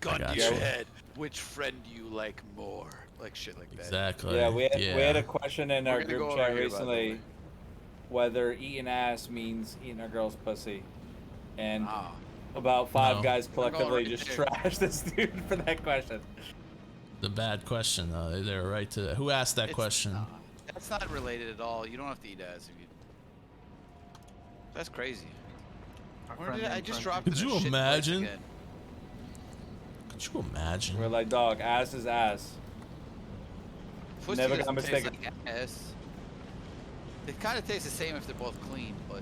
S9: Gun
S2: I
S9: to
S2: got
S9: your
S2: you.
S9: head. Which friend do you like more? Like shit like that.
S2: Exactly.
S3: Yeah, we had a question in our
S9: We're gonna
S3: group
S9: go
S3: chat
S9: over here, by the
S3: recently
S9: way.
S3: whether eating ass means eating a girl's pussy. And
S9: Ah.
S3: about 5
S2: No.
S3: guys
S9: going
S3: collectively
S9: right
S3: just
S9: there.
S3: trashed this dude for that question.
S2: The bad question, though. They're right to. Who asked that
S9: It's-
S2: question?
S9: nah, that's not related at all. You don't have to eat ass if you. That's crazy. Where did I just dropped.
S2: Could
S9: in a
S2: you
S9: shit place
S2: imagine?
S9: again.
S2: Could you imagine?
S3: We're like, dog, ass is ass.
S9: Pussy
S3: Never
S9: doesn't
S3: got
S9: taste
S3: mistaken.
S9: like ass. They kind of taste the same if they're both clean, but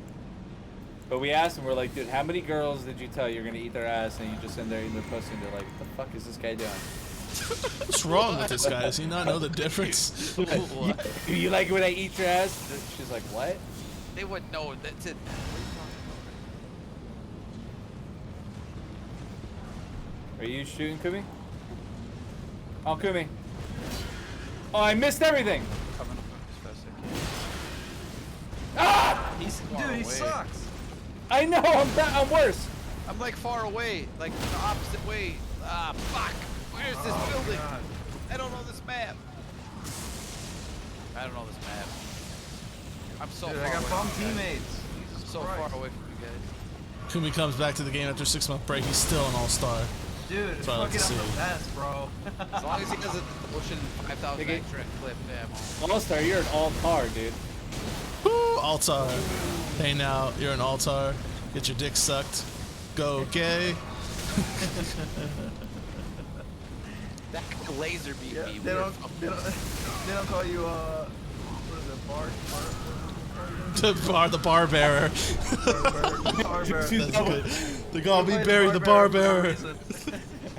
S3: But we asked him, we're like, dude, how many girls did you tell you're gonna eat their ass and you just in there eating their pussy and they're like, what the fuck is this guy doing?
S2: What's wrong with this guy? Does he not know the difference?
S9: what?
S3: You like it when I eat your ass? She's like, what?
S9: They wouldn't know. That's it.
S3: Are you shooting Kumi? Oh, Kumi. Oh, I missed everything.
S9: Coming up as fast as I can.
S3: Ah!
S4: Dude, he sucks.
S3: I know. I'm worse.
S9: I'm like far away, like the opposite way. Ah, fuck. Where's this building?
S4: God.
S9: I don't know this map. I don't know this map. I'm so
S4: Dude,
S9: far
S4: I got
S9: away
S4: bum
S9: from you guys.
S4: teammates.
S9: I'm
S4: Jesus
S9: so
S4: Christ.
S9: far away from you guys.
S2: Kumi comes back to the game after 6-month break. He's still an all-star.
S4: Dude, it's
S2: That's what I like to
S4: fucking I'm the
S2: see.
S4: best, bro.
S9: As long as he doesn't ocean 5,000
S3: Okay.
S9: extra clip ammo.
S3: All-star, you're an all-tar, dude.
S2: Woo! Altar. Hey now, you're an altar. Get your dick sucked. Go gay.
S9: That laser beat
S4: Yeah,
S9: me.
S4: they don't call you what is it,
S2: The bar bearer.
S4: bar bearer.
S2: That's good. They call me Barry the bar bearer.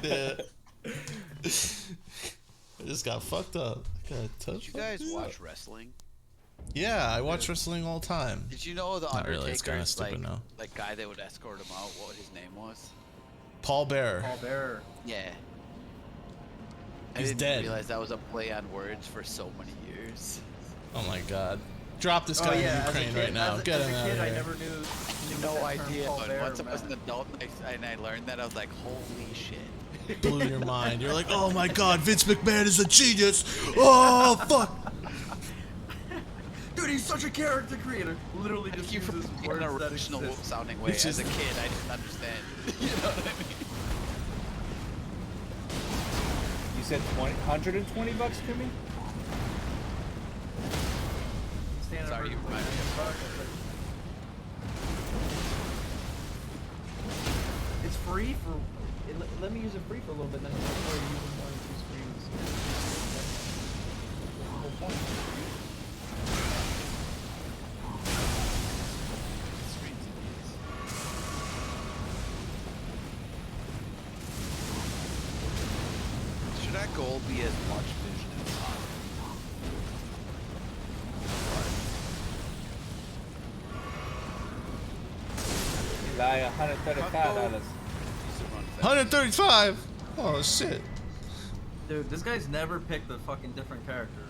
S2: Yeah. I just got fucked up.
S9: Did you guys watch wrestling?
S2: Yeah, I watch wrestling all the time.
S9: Did you know the
S2: Not really, it's kinda
S9: Undertaker's
S2: stupid now.
S9: like guy that would escort him out? What his name was?
S2: Paul Bearer.
S4: Paul Bearer.
S9: Yeah. I
S2: He's
S9: didn't
S2: dead.
S9: realize that was a play on words for so many years.
S2: Oh my god. Drop this
S4: Oh
S2: guy
S4: yeah,
S2: in Ukraine
S4: as a kid,
S2: right now. Get
S4: as
S2: him
S4: a
S2: out
S4: kid,
S2: of
S4: I
S2: here.
S4: never knew
S9: No
S4: that term
S9: idea.
S4: Paul
S9: But
S4: Bearer
S9: once I was an
S4: meant.
S9: adult and I learned that, I was like, holy shit.
S2: Blew your mind. You're like, oh my god, Vince McMahon is a genius. Oh fuck.
S4: Dude, he's such a character creator. Literally just
S9: You from
S4: uses
S9: an
S4: words that
S9: original
S4: exist.
S9: sounding way.
S2: It's
S9: As
S2: just-
S9: a kid, I didn't understand. You know what I mean?
S3: You said 120 bucks to me?
S4: Standard
S9: Sorry, you
S4: for
S9: remind me of
S4: It's free for. Let me use it free for a little bit, then it's for using one or two screens. That's the whole point.
S9: Should that goal be as much vision as possible?
S3: Like $135.
S2: 135. Oh shit.
S4: Dude, this guy's never picked a fucking different character.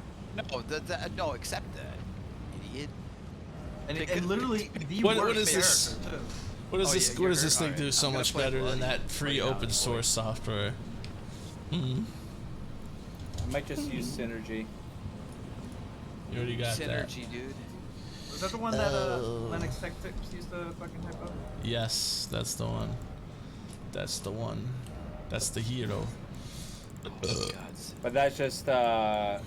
S9: No, accept that, idiot.
S4: And literally, the
S2: What
S4: worst
S2: is this?
S4: character, too.
S2: What does
S9: Oh,
S2: this?
S9: yeah,
S2: what does
S9: you're
S2: this thing
S9: alright.
S2: do so
S9: I'm gonna
S2: much
S9: play
S2: better than
S9: Bloody
S2: that free
S9: right now,
S2: open
S9: boy.
S2: source software? Hmm.
S3: I might just use Synergy.
S2: You already got that.
S9: Synergy, dude.
S4: Was that the one that
S2: Oh.
S4: Linux Tech Tips used to fucking hype up?
S2: Yes, that's the one. That's the one. That's the hero.
S9: Gods.
S3: But that's just the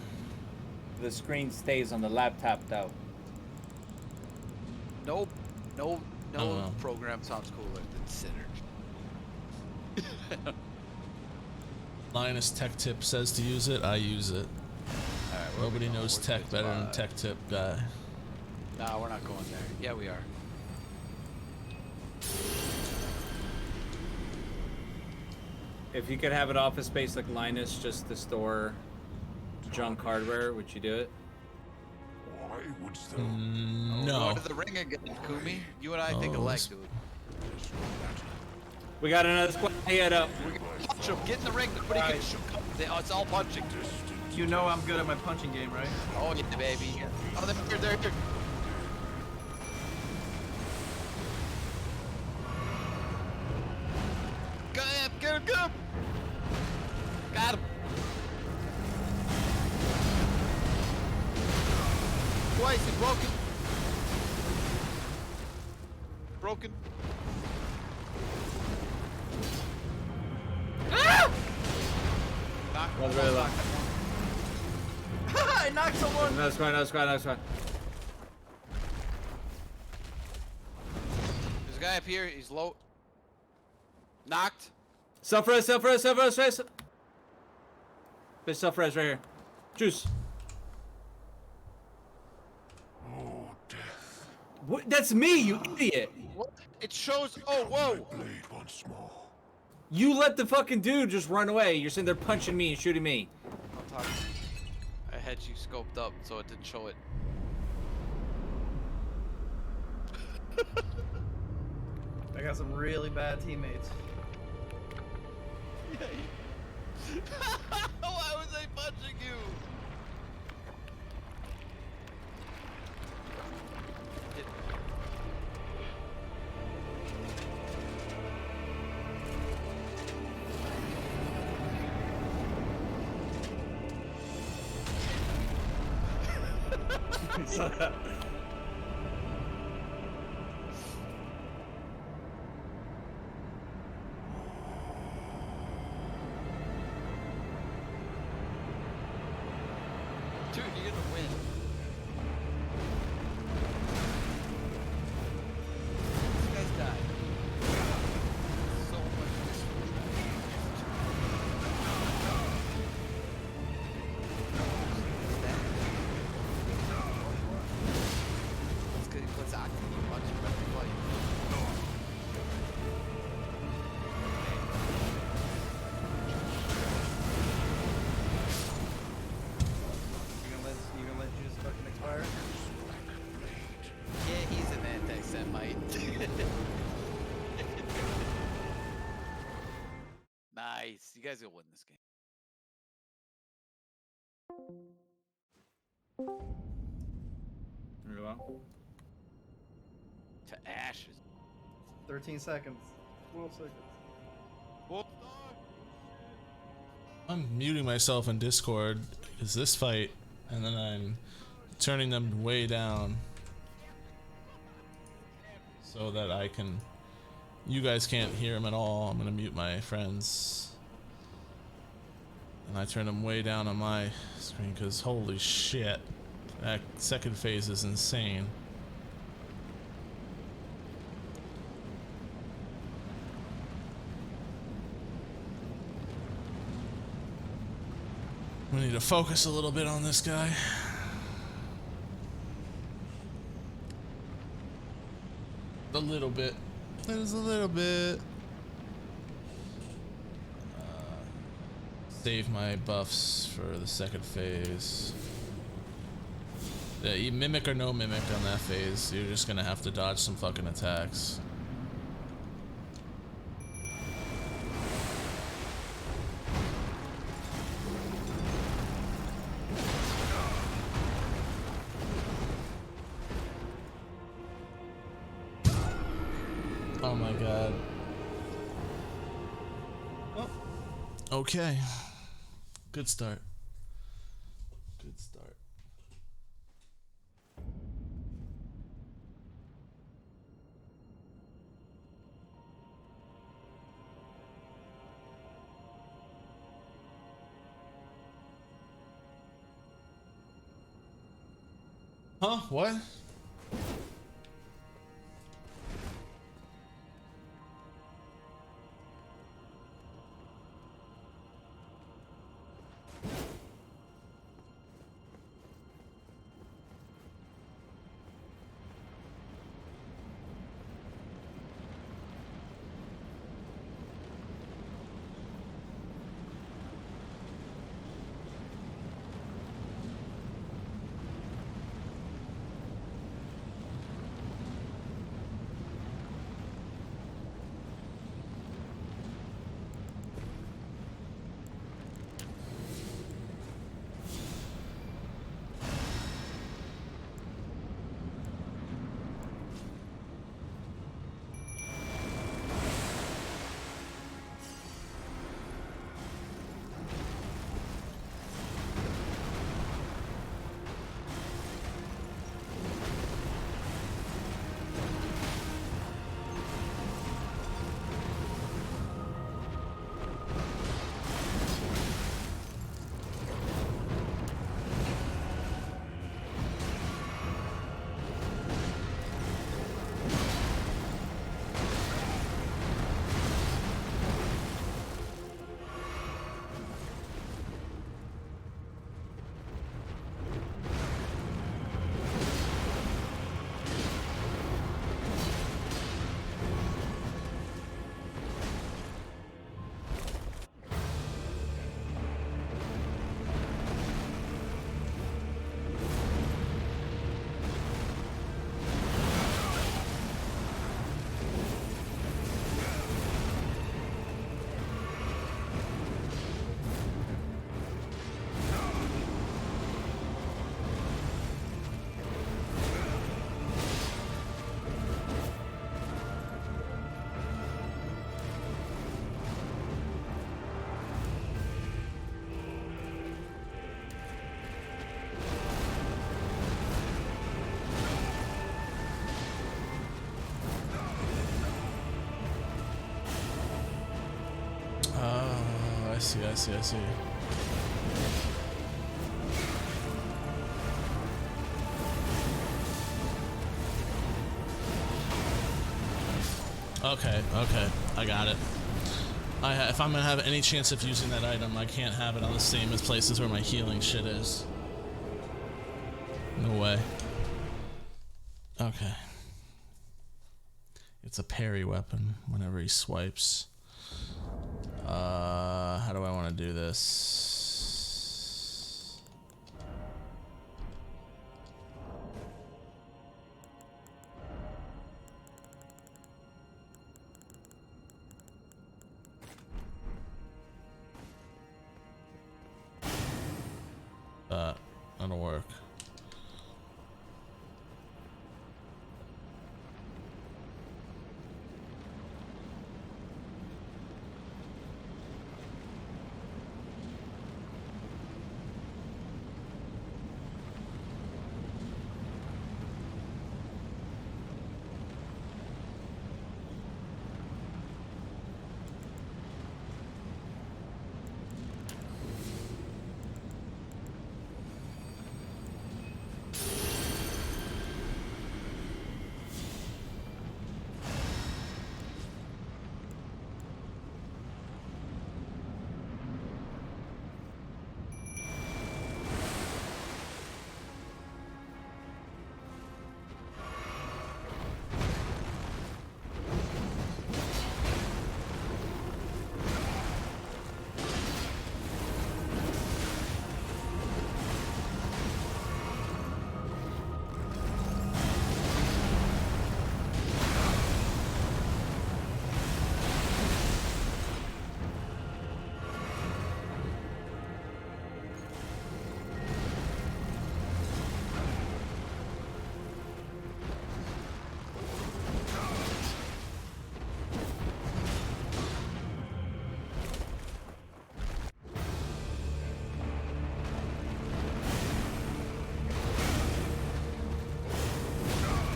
S3: screen stays on the laptop though.
S9: No
S2: know.
S9: program sounds cooler than Synergy.
S2: Linus Tech Tip says to use it. I use it.
S9: Alright, where are we
S2: Nobody
S9: going?
S2: knows
S9: Where's
S2: tech
S9: the
S2: better than
S9: spot?
S2: Tech Tip guy.
S9: Nah, we're not going there. Yeah, we are.
S10: If you could have an office space like Linus just to store junk hardware, would you do it?
S6: Why wouldst thou?
S2: No.
S9: Going to the ring again, Kumi. You and I think
S2: Oh,
S9: alike,
S2: this-
S9: dude.
S10: We got another squad head up.
S9: We're gonna punch him. Get in the ring. Nobody can shoot. It's all punching.
S4: You know I'm good at my punching game, right?
S9: Oh yeah, baby. Oh, they're here. Get him! Get him! Get him! Got him! Twice, he's broken. Broken. Ah! Knock,
S10: One's really low.
S9: knock.
S4: I knocked someone!
S10: Another squad, another squad, another squad.
S9: There's a guy up here. He's low. Knocked.
S10: Self-res, self-res, self-res, self-res. Bitch, self-res right here. Juice.
S6: Oh, death,
S10: What? That's me, you idiot.
S9: What? It shows. Oh, whoa.
S6: blade once more.
S10: You let the fucking dude just run away. You're sitting there punching me and shooting me.
S9: Don't talk to me. I had you scoped up, so it didn't show it.
S4: I got some really bad teammates.
S1: Why was I punching you? Dude, you're gonna win. These guys died. So much That's good. He puts active and punch him every fight.
S4: You gonna let you just fucking expire?
S1: Yeah, he's an anti-Semite. Nice. You guys will win this game.
S10: Very well.
S1: To ashes.
S4: 13 seconds. 12 seconds.
S1: Well,
S2: I'm muting myself in Discord because this fight, and then I'm turning them way down so that I can. You guys can't hear them at all. I'm gonna mute my friends, and I turn them way down on my screen because holy shit, that second phase is insane. We need to focus a little bit on this guy. A little bit. There's a little bit. Save my buffs for the second phase. Yeah, mimic or no mimic on that phase, you're just gonna have to dodge some fucking attacks. Oh my god. Well, okay. Good start. Good start. Huh? What? I see. Okay, I got it. If I'm gonna have any chance of using that item, I can't have it on the same as places where my healing shit is. No way. Okay. It's a parry weapon whenever he swipes. How do I want to do this? That'll work.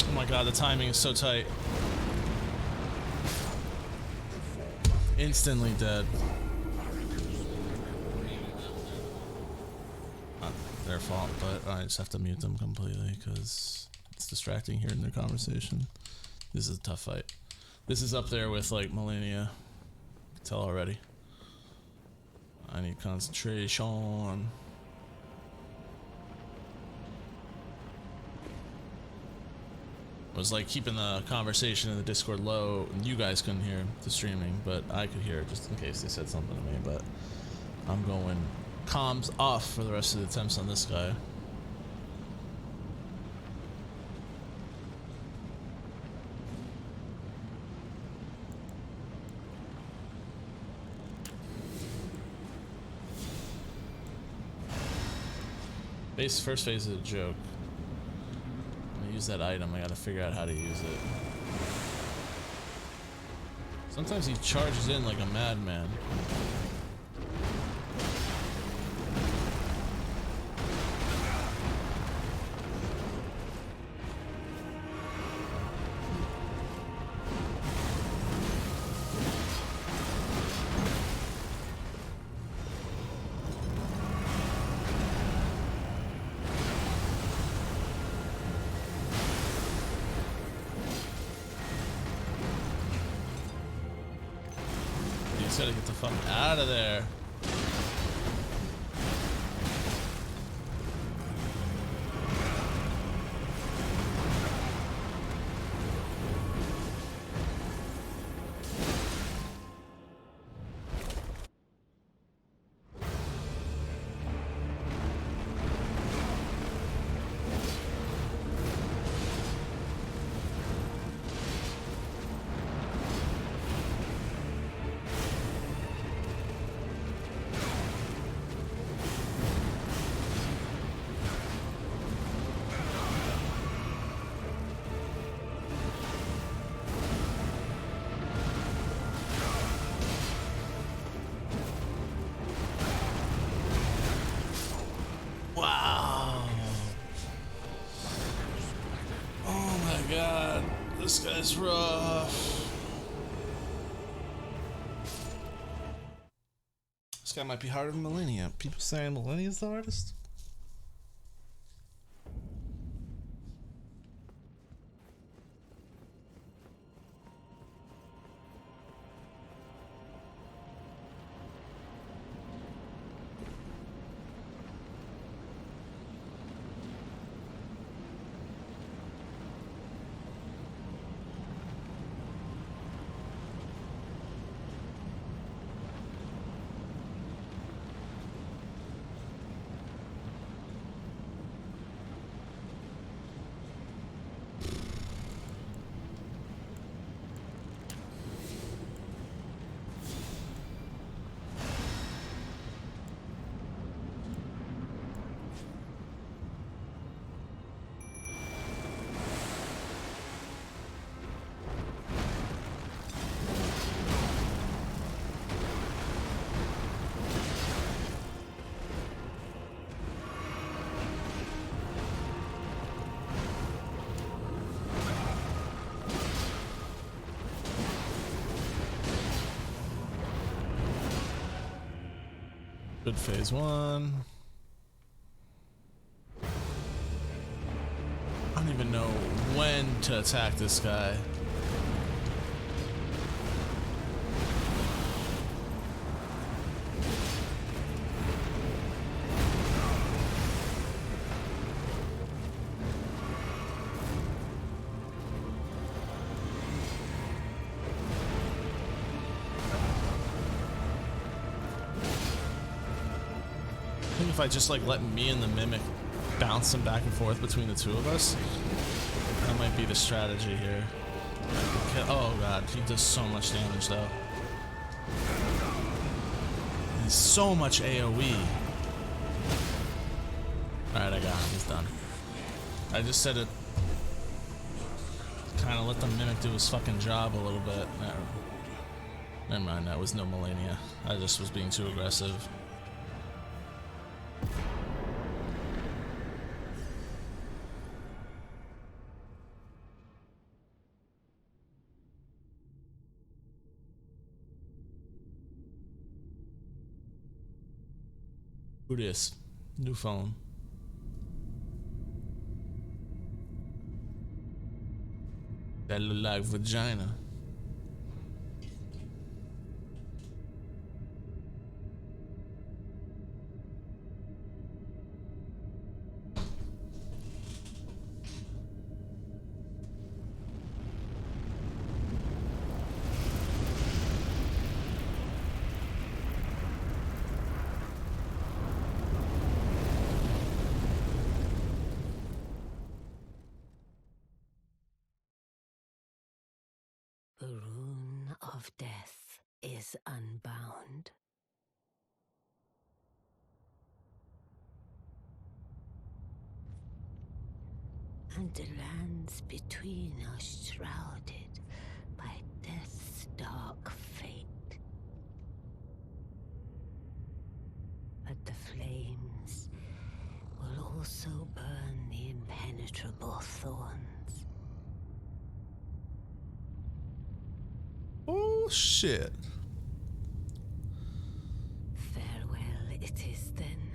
S2: Oh my god, the timing is so tight. Instantly dead. Not their fault, but I just have to mute them completely because it's distracting hearing their conversation. This is a tough fight. This is up there with like Millennia. I can tell already. I need concentration. It was like keeping the conversation in the Discord low. You guys couldn't hear the streaming, but I could hear it just in case they said something to me. But I'm going comms off for the rest of the attempts on this guy. First phase is a joke. I'm gonna use that item. I gotta figure out how to use it. Sometimes he charges in like a madman. Gotta get the fuck out of there. Wow. Oh my god. This guy's rough. This guy might be harder than Millennia. People saying Millennia's the hardest? Good phase one. I don't even know when to attack this guy. If I just like let me and the mimic bounce them back and forth between the two of us, that might be the strategy here. Oh god, he does so much damage though. He's so much AoE. Alright, I got him, he's done. I just said it, kind of let the mimic do his fucking job a little bit. Never mind, that was no Millennia. I just was being too aggressive. Who this? New phone. That look like vagina.
S8: The rune of death is unbound. And the lands between are shrouded by death's dark fate. But the flames will also burn the impenetrable thorns.
S2: Oh shit.
S8: Farewell it is then.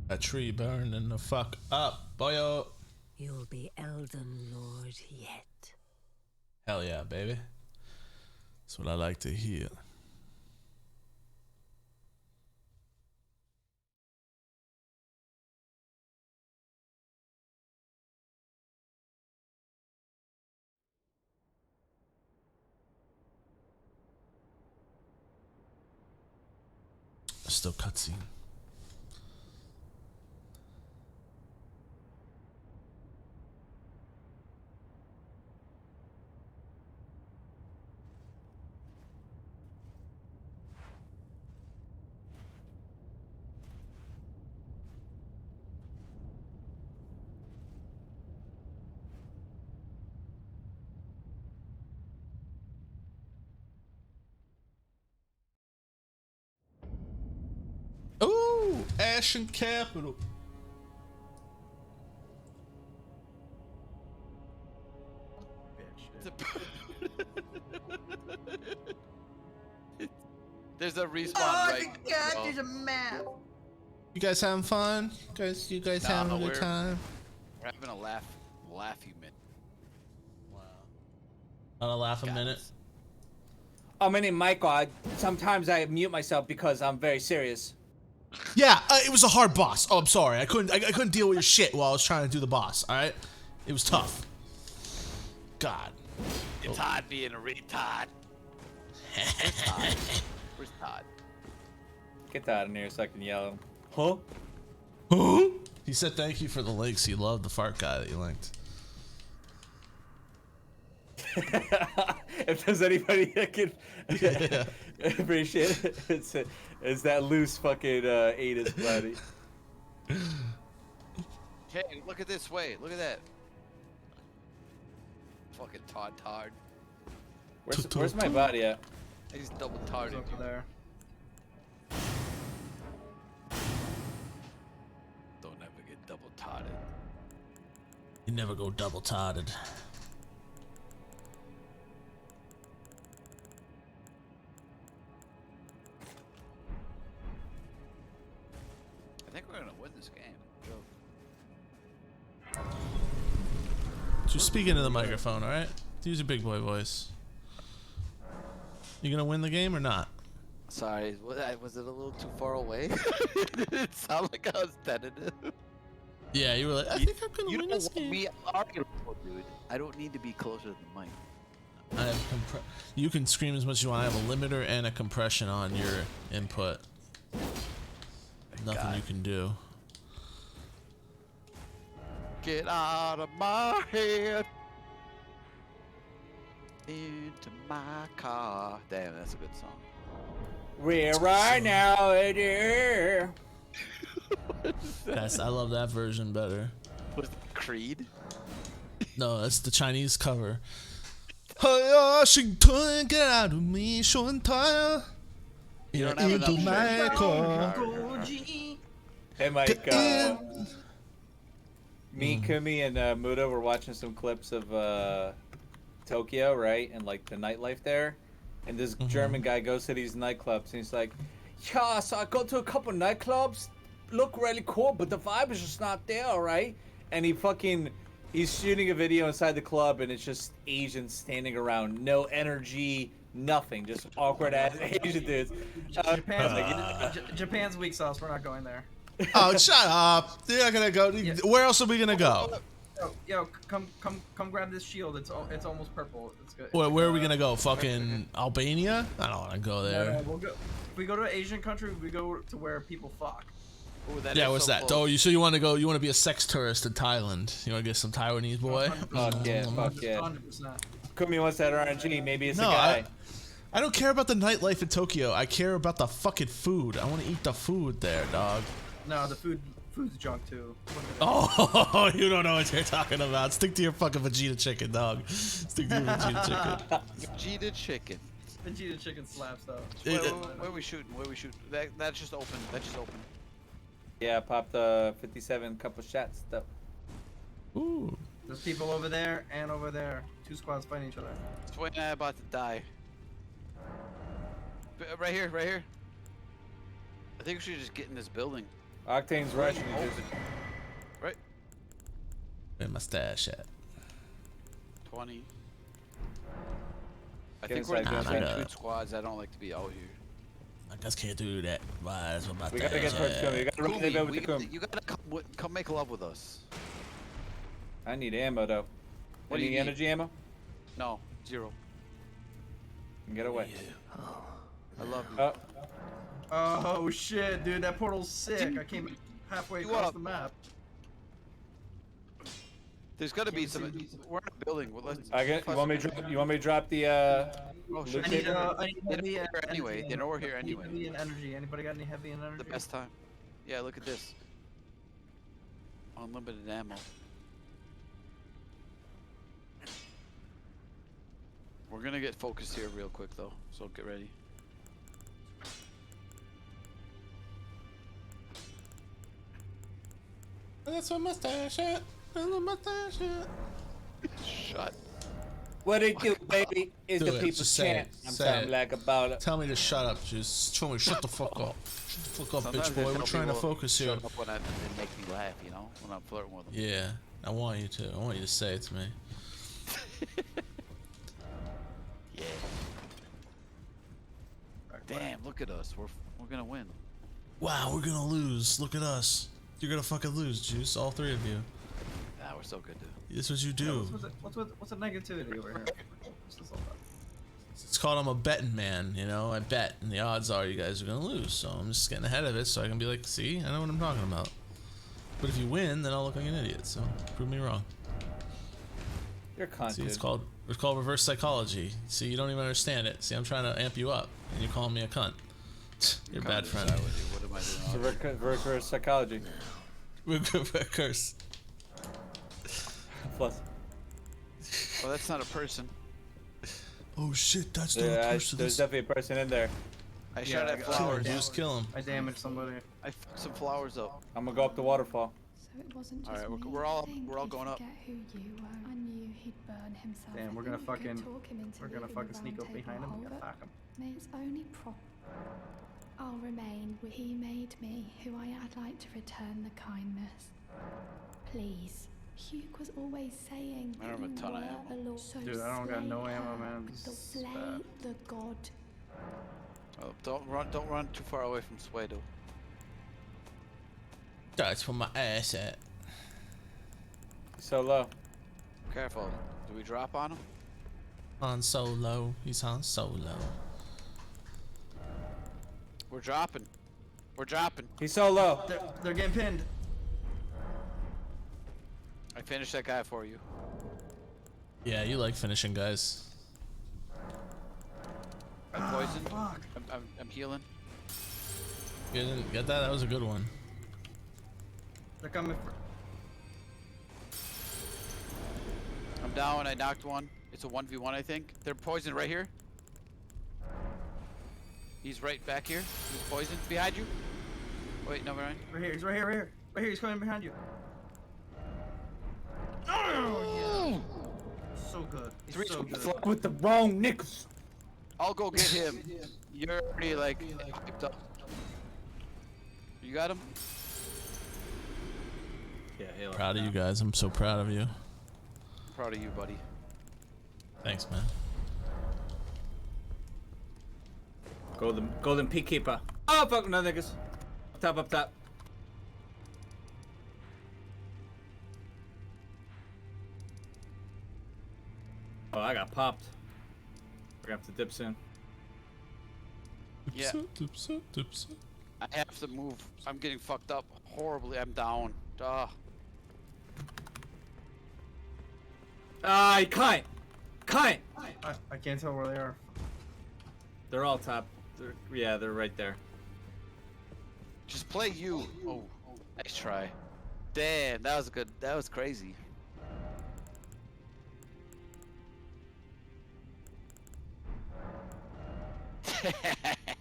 S2: A tree burning the fuck up, boyo.
S8: You'll be Elden Lord yet.
S2: Hell yeah, baby. That's what I like to hear. Still cutscene. Ooh, Ashen Capital.
S1: There's a respawn
S4: Oh,
S1: right.
S4: God, there's a map.
S2: You guys having fun? You guys
S1: Nah,
S2: having a good time?
S1: We're having a laughy minute.
S2: Wow. Not a laugh a
S1: Got
S2: minute.
S1: us.
S10: Oh, my name Michael. Sometimes I mute myself because I'm very serious.
S2: Yeah, it was a hard boss. Oh, I'm sorry. I couldn't deal with your shit while I was trying to do the boss. All right, it was tough. God.
S1: It's hard being a retard. Where's Todd? Where's Todd?
S10: Get that in here so I can yell. Huh?
S2: Huh? He said thank you for the links. He loved the fart guy that you linked.
S10: If there's anybody that can appreciate it, it's that loose fucking 8 is bloody.
S1: Hey, look at this way. Look at that. Fucking Todd.
S10: Where's my body at?
S1: He's double tarded.
S4: Over there.
S1: Don't ever get double tarded.
S2: You never go double tarded.
S1: I think we're gonna win this game. Joke.
S2: Just speak into the microphone, all right? Use your big boy voice. You gonna win the game or not?
S1: Sorry, was it a little too far away? It sounded like I was tentative.
S2: Yeah, you were like, I think I'm gonna win this game.
S1: Me, dude. I don't need to be closer to the mic.
S2: I have you can scream as much as you want. I have a limiter and a compression on your input. Nothing you can do.
S1: Get out of my head. Into my car. Damn, that's a good song.
S10: We're right now, dear.
S2: Yes, I love that version better.
S1: Was it Creed?
S2: No, that's the Chinese cover. Washington, get out of me, Shontai.
S1: You don't have enough
S2: my car.
S10: Hey, Mike. Me, Kumi, and Muda were watching some clips of Tokyo, right? And like the nightlife there. And this German guy goes to these nightclubs and he's like, yeah, so I go to a couple nightclubs, look really cool, but the vibe is just not there, right? And he's shooting a video inside the club and it's just Asians standing around, no energy, nothing, just awkward ass Asian dudes.
S4: Japan's weak sauce. We're not going there.
S2: Oh, shut up! You're not gonna go. Where else are we gonna go?
S4: Yo, come grab this shield. It's almost purple. It's good.
S2: Where are we gonna go? Fucking Albania? I don't wanna go there.
S4: No, we'll go. If we go to an Asian country, we go to where people fuck.
S1: Ooh,
S2: Yeah, what's that?
S1: close.
S2: Oh, so you want to go? You want to be a sex tourist in Thailand? You want to get some Taiwanese boy?
S10: Fuck yeah, fuck yeah.
S4: 100%.
S10: Kumi wants that RNG, maybe it's
S2: No,
S10: a guy.
S2: I don't care about the nightlife in Tokyo. I care about the fucking food. I want to eat the food there, dog.
S4: No, the food's junk too.
S2: Oh, you don't know what you're talking about. Stick to your fucking Vegeta chicken, dog. Stick to your Vegeta chicken.
S1: Vegeta chicken.
S4: Vegeta chicken slaps though.
S1: Where we shooting? Where we shooting? That's just open. That's just open.
S10: Yeah, popped 57 couple shots though.
S2: Ooh.
S4: There's people over there and over there. Two squads fighting each other.
S1: Twin and I about to die. Right here, right here. I think we should just get in this building.
S10: Octane's rushing.
S1: Open. Right.
S2: Where's my stash at?
S1: 20. I
S10: Get
S1: think we're
S10: inside,
S1: in
S10: get inside.
S1: two squads. I don't like to be out here.
S2: I just can't do that. Why? That's what my
S10: We gotta get
S2: stash
S10: towards
S2: at.
S10: Kumi. We gotta run
S1: Kumi,
S10: the with the Kumi.
S1: you gotta come make love with us.
S10: I need ammo though.
S1: What do
S10: Any
S1: you need?
S10: energy ammo?
S1: No, 0.
S10: Get away.
S1: I love you.
S4: Oh shit, dude, that portal's sick. I came halfway
S1: You
S4: across
S1: up?
S4: the map.
S1: There's gotta be some. We're in a building. Well, let's.
S10: You want me to drop the
S1: Oh,
S10: loot
S1: shit.
S4: I need,
S10: table?
S4: I need
S1: They
S4: heavy
S1: know we're here
S4: energy.
S1: anyway. They know we're here
S4: I need
S1: anyway.
S4: heavy and energy. Anybody got any heavy and energy?
S1: The best time. Yeah, look at this. Unlimited ammo. We're gonna get focused here real quick though, so get ready.
S2: That's what my stash at. That's what my stash at.
S1: Shut.
S10: What it do, baby? Is
S2: Do
S10: the
S2: it,
S10: people's
S2: just say
S10: chant.
S2: it,
S10: I'm
S2: say
S10: something
S2: it.
S10: like about it.
S2: Tell me to shut up, just tell me shut the fuck up. Shut the fuck up,
S1: Sometimes
S2: bitch
S1: I
S2: boy.
S1: tell
S2: We're trying to
S1: people,
S2: focus here.
S1: shut up when they make me laugh, you know, when I'm flirting with them.
S2: Yeah, I want you to. I want you to say it to me.
S1: Yeah. Damn, look at us. We're gonna win.
S2: Wow, we're gonna lose. Look at us. You're gonna fucking lose, Juice. All three of you.
S1: Ah, we're so good, dude.
S2: This is what you do.
S4: What's the negativity over here? What's this all about?
S2: It's called I'm a betting man, you know. I bet, and the odds are you guys are gonna lose. So I'm just getting ahead of it, so I can be like, see, I know what I'm talking about. But if you win, then I'll look like an idiot. So prove me wrong.
S10: You're cunt,
S2: See,
S10: dude.
S2: it's called reverse psychology. See, you don't even understand it. See, I'm trying to amp you up, and you're calling me a cunt. You're a bad friend.
S1: What am I doing?
S10: Reverse psychology.
S2: Curse.
S10: Plus.
S1: Well, that's not a person.
S2: Oh shit, that's not a
S10: Yeah,
S2: person.
S10: there's definitely a person in there.
S1: I shot at
S2: Kill him,
S1: flowers.
S2: just kill him.
S4: I damaged somebody.
S1: I fucked some flowers up.
S10: I'm gonna go up the waterfall.
S7: So it wasn't just
S1: All right,
S7: me.
S1: we're all
S7: I think
S1: we're all
S7: he'd
S1: going up.
S7: forget who you were. I knew he'd burn himself.
S4: Damn,
S7: I
S4: we're gonna
S7: think we could
S4: fucking
S7: talk him into
S4: we're gonna
S7: leaving
S4: fucking
S7: the
S4: sneak
S7: round
S4: up behind
S7: table
S4: him and
S7: whole,
S4: attack him.
S7: but It's only I'll remain. He made me who I'd like to return the kindness. Please. Hugh was always saying
S1: I don't have a
S7: you
S1: ton of
S7: were
S1: ammo.
S7: the Lord. So
S4: Dude, I don't got
S7: slay
S4: no ammo,
S7: her.
S4: man. This is
S7: Slay
S4: bad.
S7: the god.
S1: Oh, don't run too far away from Suedo.
S2: That's where my ass at.
S10: So low.
S1: Careful. Do we drop on him?
S2: Han Solo. He's Han Solo.
S1: We're dropping. We're dropping.
S10: He's so low.
S4: They're getting pinned.
S1: I finished that guy for you.
S2: Yeah, you like finishing guys.
S1: I'm poisoned.
S4: Fuck.
S1: I'm healing.
S2: You didn't get that? That was a good one.
S4: They're coming for.
S1: I'm down. I knocked one. It's a 1v1, I think. They're poisoned right here. He's right back here. He's poisoned. Behind you. Wait, no, behind.
S4: Right here. He's right here. Right here. Right here. He's coming behind you. So good. He's so good.
S10: With the wrong niggas.
S1: I'll go get him. You're already like hyped up. You got him?
S10: Yeah, Halo.
S2: Proud of you guys. I'm so proud of you.
S1: Proud of you, buddy.
S2: Thanks, man.
S10: Golden Peacekeeper. Oh fuck, no niggas. Up top, up top. Oh, I got popped. We're gonna have to dip soon.
S1: Yeah.
S2: Dipset.
S1: I have to move. I'm getting fucked up horribly. I'm down.
S10: Ah, cunt! Cunt!
S4: I can't tell where they are.
S10: They're all top. They're right there.
S1: Just play you. Oh, nice try. Damn, that was good. That was crazy.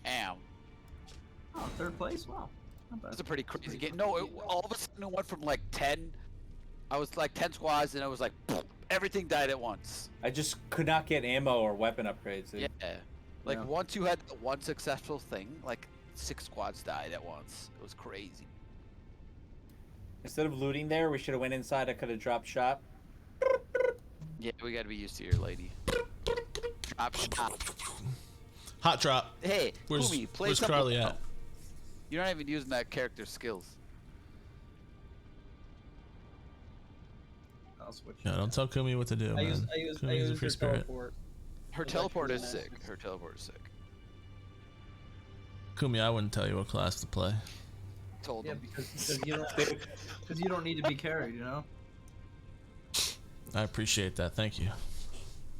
S1: Damn.
S4: Oh, third place? Wow. Not bad.
S1: That's a pretty crazy game. No, all of a sudden it went from like 10. I was like 10 squads, and it was like everything died at once.
S10: I just could not get ammo or weapon upgrades. Dude.
S1: Yeah. Like
S4: Yeah.
S1: once you had one successful thing, like 6 squads died at once. It was crazy.
S10: Instead of looting there, we should have went inside. I could have dropped shot.
S1: Yeah, we gotta be used to your lady. Drop shot.
S2: Hot drop.
S1: Hey,
S2: Where's
S1: Kumi, play
S2: Where's
S1: something
S2: Carly
S1: now.
S2: at?
S1: You're not even using that character's skills.
S4: I'll switch.
S2: No, don't tell Kumi what to do, man. Kumi's a free spirit.
S1: Her teleport is sick. Her teleport is sick.
S2: Kumi, I wouldn't tell you what class to play.
S1: Told
S4: Yeah,
S1: him.
S4: because you don't need to be carried, you know.
S2: I appreciate that. Thank you.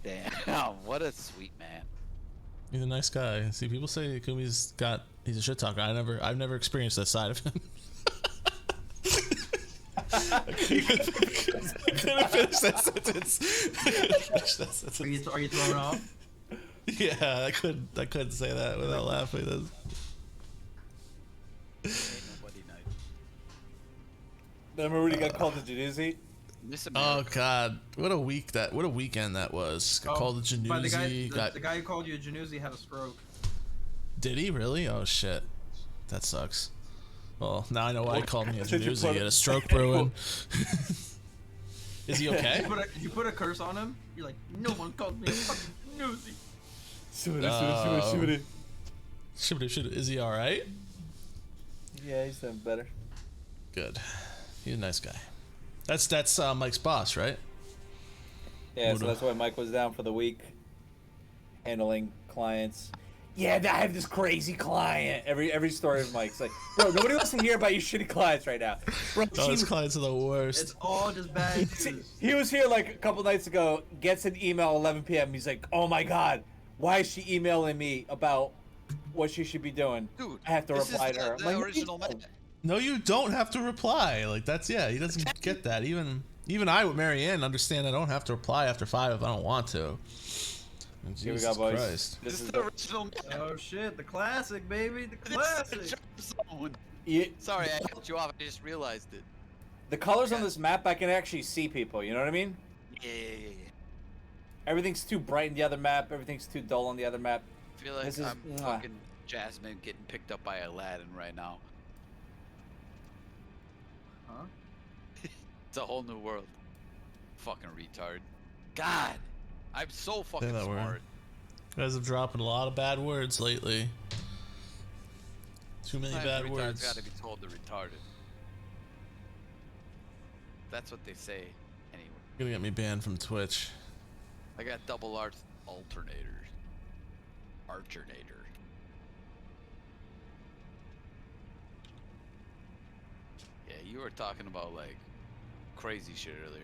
S1: Damn, what a sweet man.
S2: He's a nice guy. See, people say Kumi's he's a shit talker. I've never experienced that side of him. I couldn't finish that sentence.
S4: Are you throwing off?
S2: Yeah, I couldn't say that without laughing.
S1: Ain't nobody nice.
S10: Remember when he got called a Jadizzi?
S1: Miss
S2: Oh
S1: America.
S2: God, what a weekend that was. Got called a
S4: But
S2: Januzzi.
S4: the guy who called you a Januzzi had a stroke.
S2: Did he really? Oh shit, that sucks. Well, now I know why he called me a
S10: Did you
S2: Januzzi.
S10: put
S2: He
S10: it-
S2: had a stroke brewing. Is he okay?
S4: You put a curse on him. You're like, no one called me a fucking Januzzi.
S2: Is he all right?
S10: Yeah, he's doing better.
S2: Good. He's a nice guy. That's Mike's boss, right?
S10: Yeah,
S2: Mudo.
S10: so that's why Mike was down for the week, handling clients. Yeah, I have this crazy client. Every story of Mike's like, bro, nobody wants to hear about your shitty clients right now. Bro,
S2: Oh, his clients are the worst.
S4: It's all just bad news.
S10: he was here like a couple nights ago, gets an email 11 p.m. He's like, oh my god, why is she emailing me about what she should be doing?
S1: Dude,
S10: I have to
S1: this
S10: reply
S1: is
S10: to her.
S1: the
S10: I'm like,
S1: original
S10: "No."
S1: method.
S2: No, you don't have to reply. Like that's he doesn't get that. Even I with Marianne understand I don't have to reply after 5 if I don't want to. And
S10: Here we
S2: Jesus
S10: go, boys.
S2: Christ.
S10: This
S1: This
S10: is
S1: is the original method.
S4: Oh shit, the classic, baby, the
S1: This is
S4: classic.
S1: the jump zone.
S10: Yeah,
S1: Sorry, I cut you off. I just realized it.
S10: the colors on this map, I can actually see people. You know what I mean?
S1: Yeah.
S10: Everything's too bright in the other map. Everything's too dull on the other map.
S1: I feel like
S10: This is-
S1: I'm
S10: mwah.
S1: fucking Jasmine getting picked up by Aladdin right now.
S4: Huh?
S1: It's a whole new world. Fucking retard. God, I'm so fucking
S2: that word.
S1: smart.
S2: You guys have dropping a lot of bad words lately. Too many
S1: Sometimes
S2: bad
S1: retards
S2: words.
S1: gotta be told they're retarded. That's what they say. Anyway,
S2: You're gonna get me banned from Twitch.
S1: I got double arts alternators. Archernator. Yeah, you were talking about like crazy shit earlier.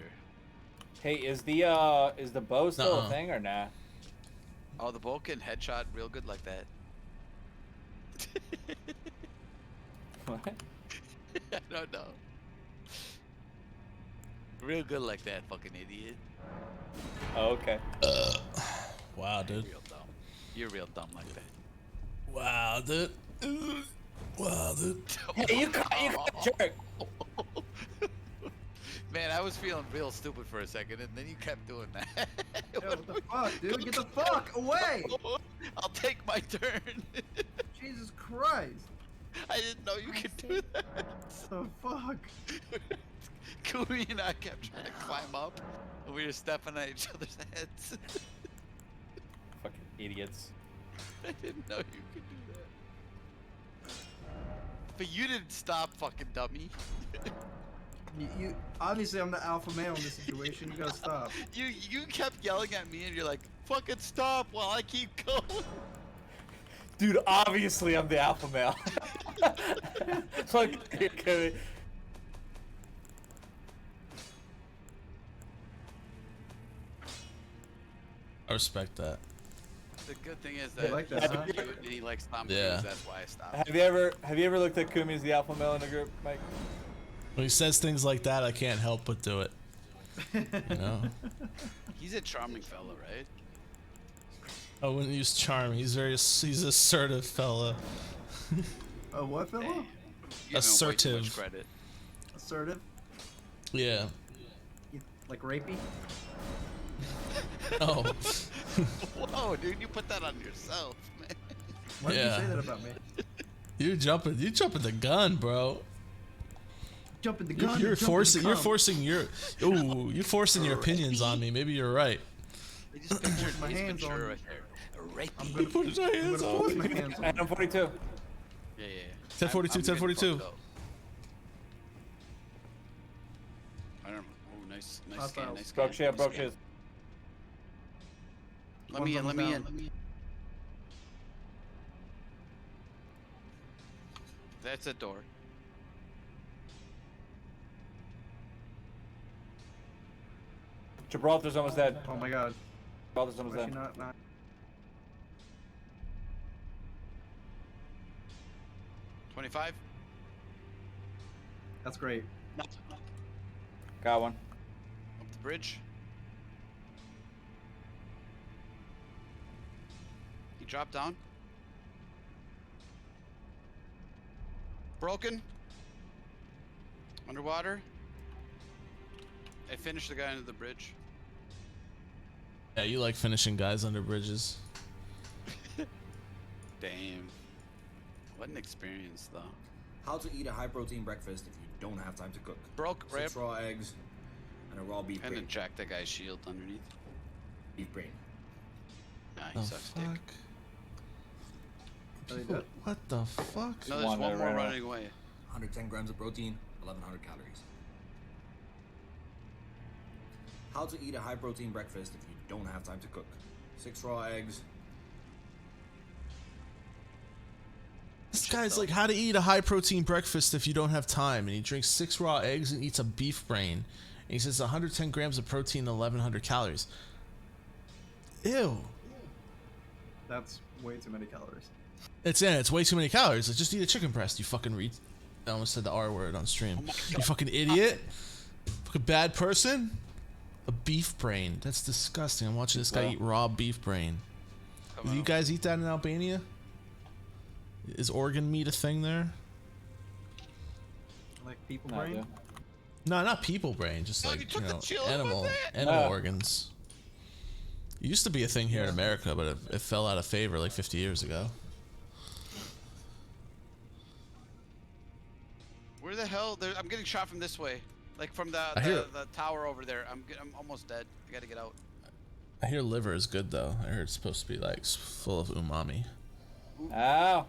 S10: Hey, is the bow still
S2: Nuh-uh.
S10: a thing or nah?
S1: Oh, the bow can headshot real good like that.
S10: What?
S1: I don't know. Real good like that, fucking idiot.
S10: Oh, okay.
S2: Wow, dude.
S1: Real dumb. You're real dumb like that.
S2: Wow, dude. Wow, dude.
S10: Hey, you got jerk.
S1: Man, I was feeling real stupid for a second, and then you kept doing that.
S4: Yo, what the fuck, dude? Get the fuck away!
S1: I'll take my turn.
S4: Jesus Christ!
S1: I didn't know you could do that.
S4: The fuck?
S1: Kumi and I kept trying to climb up, and we were stepping at each other's heads.
S10: Fucking idiots.
S1: I didn't know you could do that. But you didn't stop, fucking dummy.
S4: You obviously I'm the alpha male in this situation. You gotta stop.
S1: You kept yelling at me, and you're like, "Fucking stop!" while I keep going.
S10: Dude, obviously I'm the alpha male. Fuck. Okay.
S2: I respect that.
S1: The good thing is
S4: You
S1: that
S4: like that,
S1: he's
S4: huh?
S1: cute and he likes Tom
S2: Yeah.
S1: Cruise. That's why I stopped.
S10: Have you ever looked at Kumi as the alpha male in the group, Mike?
S2: When he says things like that, I can't help but do it. You know?
S1: He's a charming fella, right?
S2: I wouldn't use charm. He's assertive fella.
S4: Oh, what, fella?
S1: Hey, you give him way too
S2: Assertive.
S1: much credit.
S4: Assertive?
S2: Yeah.
S4: Like rapey?
S2: Oh.
S1: Whoa, dude, you put that on yourself, man.
S4: Why did
S2: Yeah.
S4: you say that about me?
S2: You jumping the gun, bro.
S4: Jumping the
S2: You're,
S4: gun.
S2: you're
S4: jumping
S2: forcing
S4: the
S2: you're
S4: cum.
S2: forcing your you're forcing your opinions on me. Maybe you're right.
S1: I just pictured
S4: my
S1: Ace
S4: hands
S1: Ventura
S4: on-
S1: right there. A rapey.
S4: I'm gonna
S2: Put your hands
S4: I'm
S2: on
S4: gonna put
S2: me.
S4: my hands on.
S10: And I'm 42.
S1: Yeah.
S2: 1042,
S1: I'm getting
S2: 1042.
S1: fucked up. I don't know. Oh, nice scan,
S4: Hostiles.
S1: nice scan.
S10: Broke shit,
S1: nice
S10: broke
S1: scan.
S10: shit.
S1: Let me in, let me in. That's a door.
S10: Gibraltar's almost dead.
S4: Oh my god.
S10: Gibraltar's almost
S4: Why is she
S10: dead.
S4: not?
S1: 25.
S4: That's great.
S10: Got one.
S1: Up the bridge. He dropped down. Broken. Underwater. I finished the guy under the bridge.
S2: Yeah, you like finishing guys under bridges.
S1: Damn. What an experience, though.
S11: How to eat a high-protein breakfast if you don't have time to cook.
S1: Broke,
S11: 6 raw eggs and a raw beef
S1: and
S11: brain.
S1: then jack that guy's shield underneath.
S11: Beef brain.
S1: Nah, he sucks dick.
S2: People, what the fuck?
S1: No, there's one more running away.
S11: 110 grams of protein, 1,100 calories. How to eat a high-protein breakfast if you don't have time to cook. 6 raw eggs.
S2: This guy's like, how to eat a high-protein breakfast if you don't have time, and he drinks 6 raw eggs and eats a beef brain. And he says 110 grams of protein, 1,100 calories. Ew.
S4: That's way too many calories.
S2: It's way too many calories. Like, just eat a chicken breast, you fucking read. I almost said the R word on stream. You fucking idiot. Fucking bad person. A beef brain. That's disgusting. I'm watching this guy eat raw beef brain. Do you guys eat that in Albania? Is organ meat a thing there?
S4: Like people brain?
S2: No, not people brain. Just like, you know, animal organs. It used to be a thing here in America, but it fell out of favor like 50 years ago.
S1: Where the hell? I'm getting shot from this way. Like from the tower over there. I'm almost dead. I gotta get out.
S2: I hear liver is good though. I heard it's supposed to be like full of umami.
S10: Ow.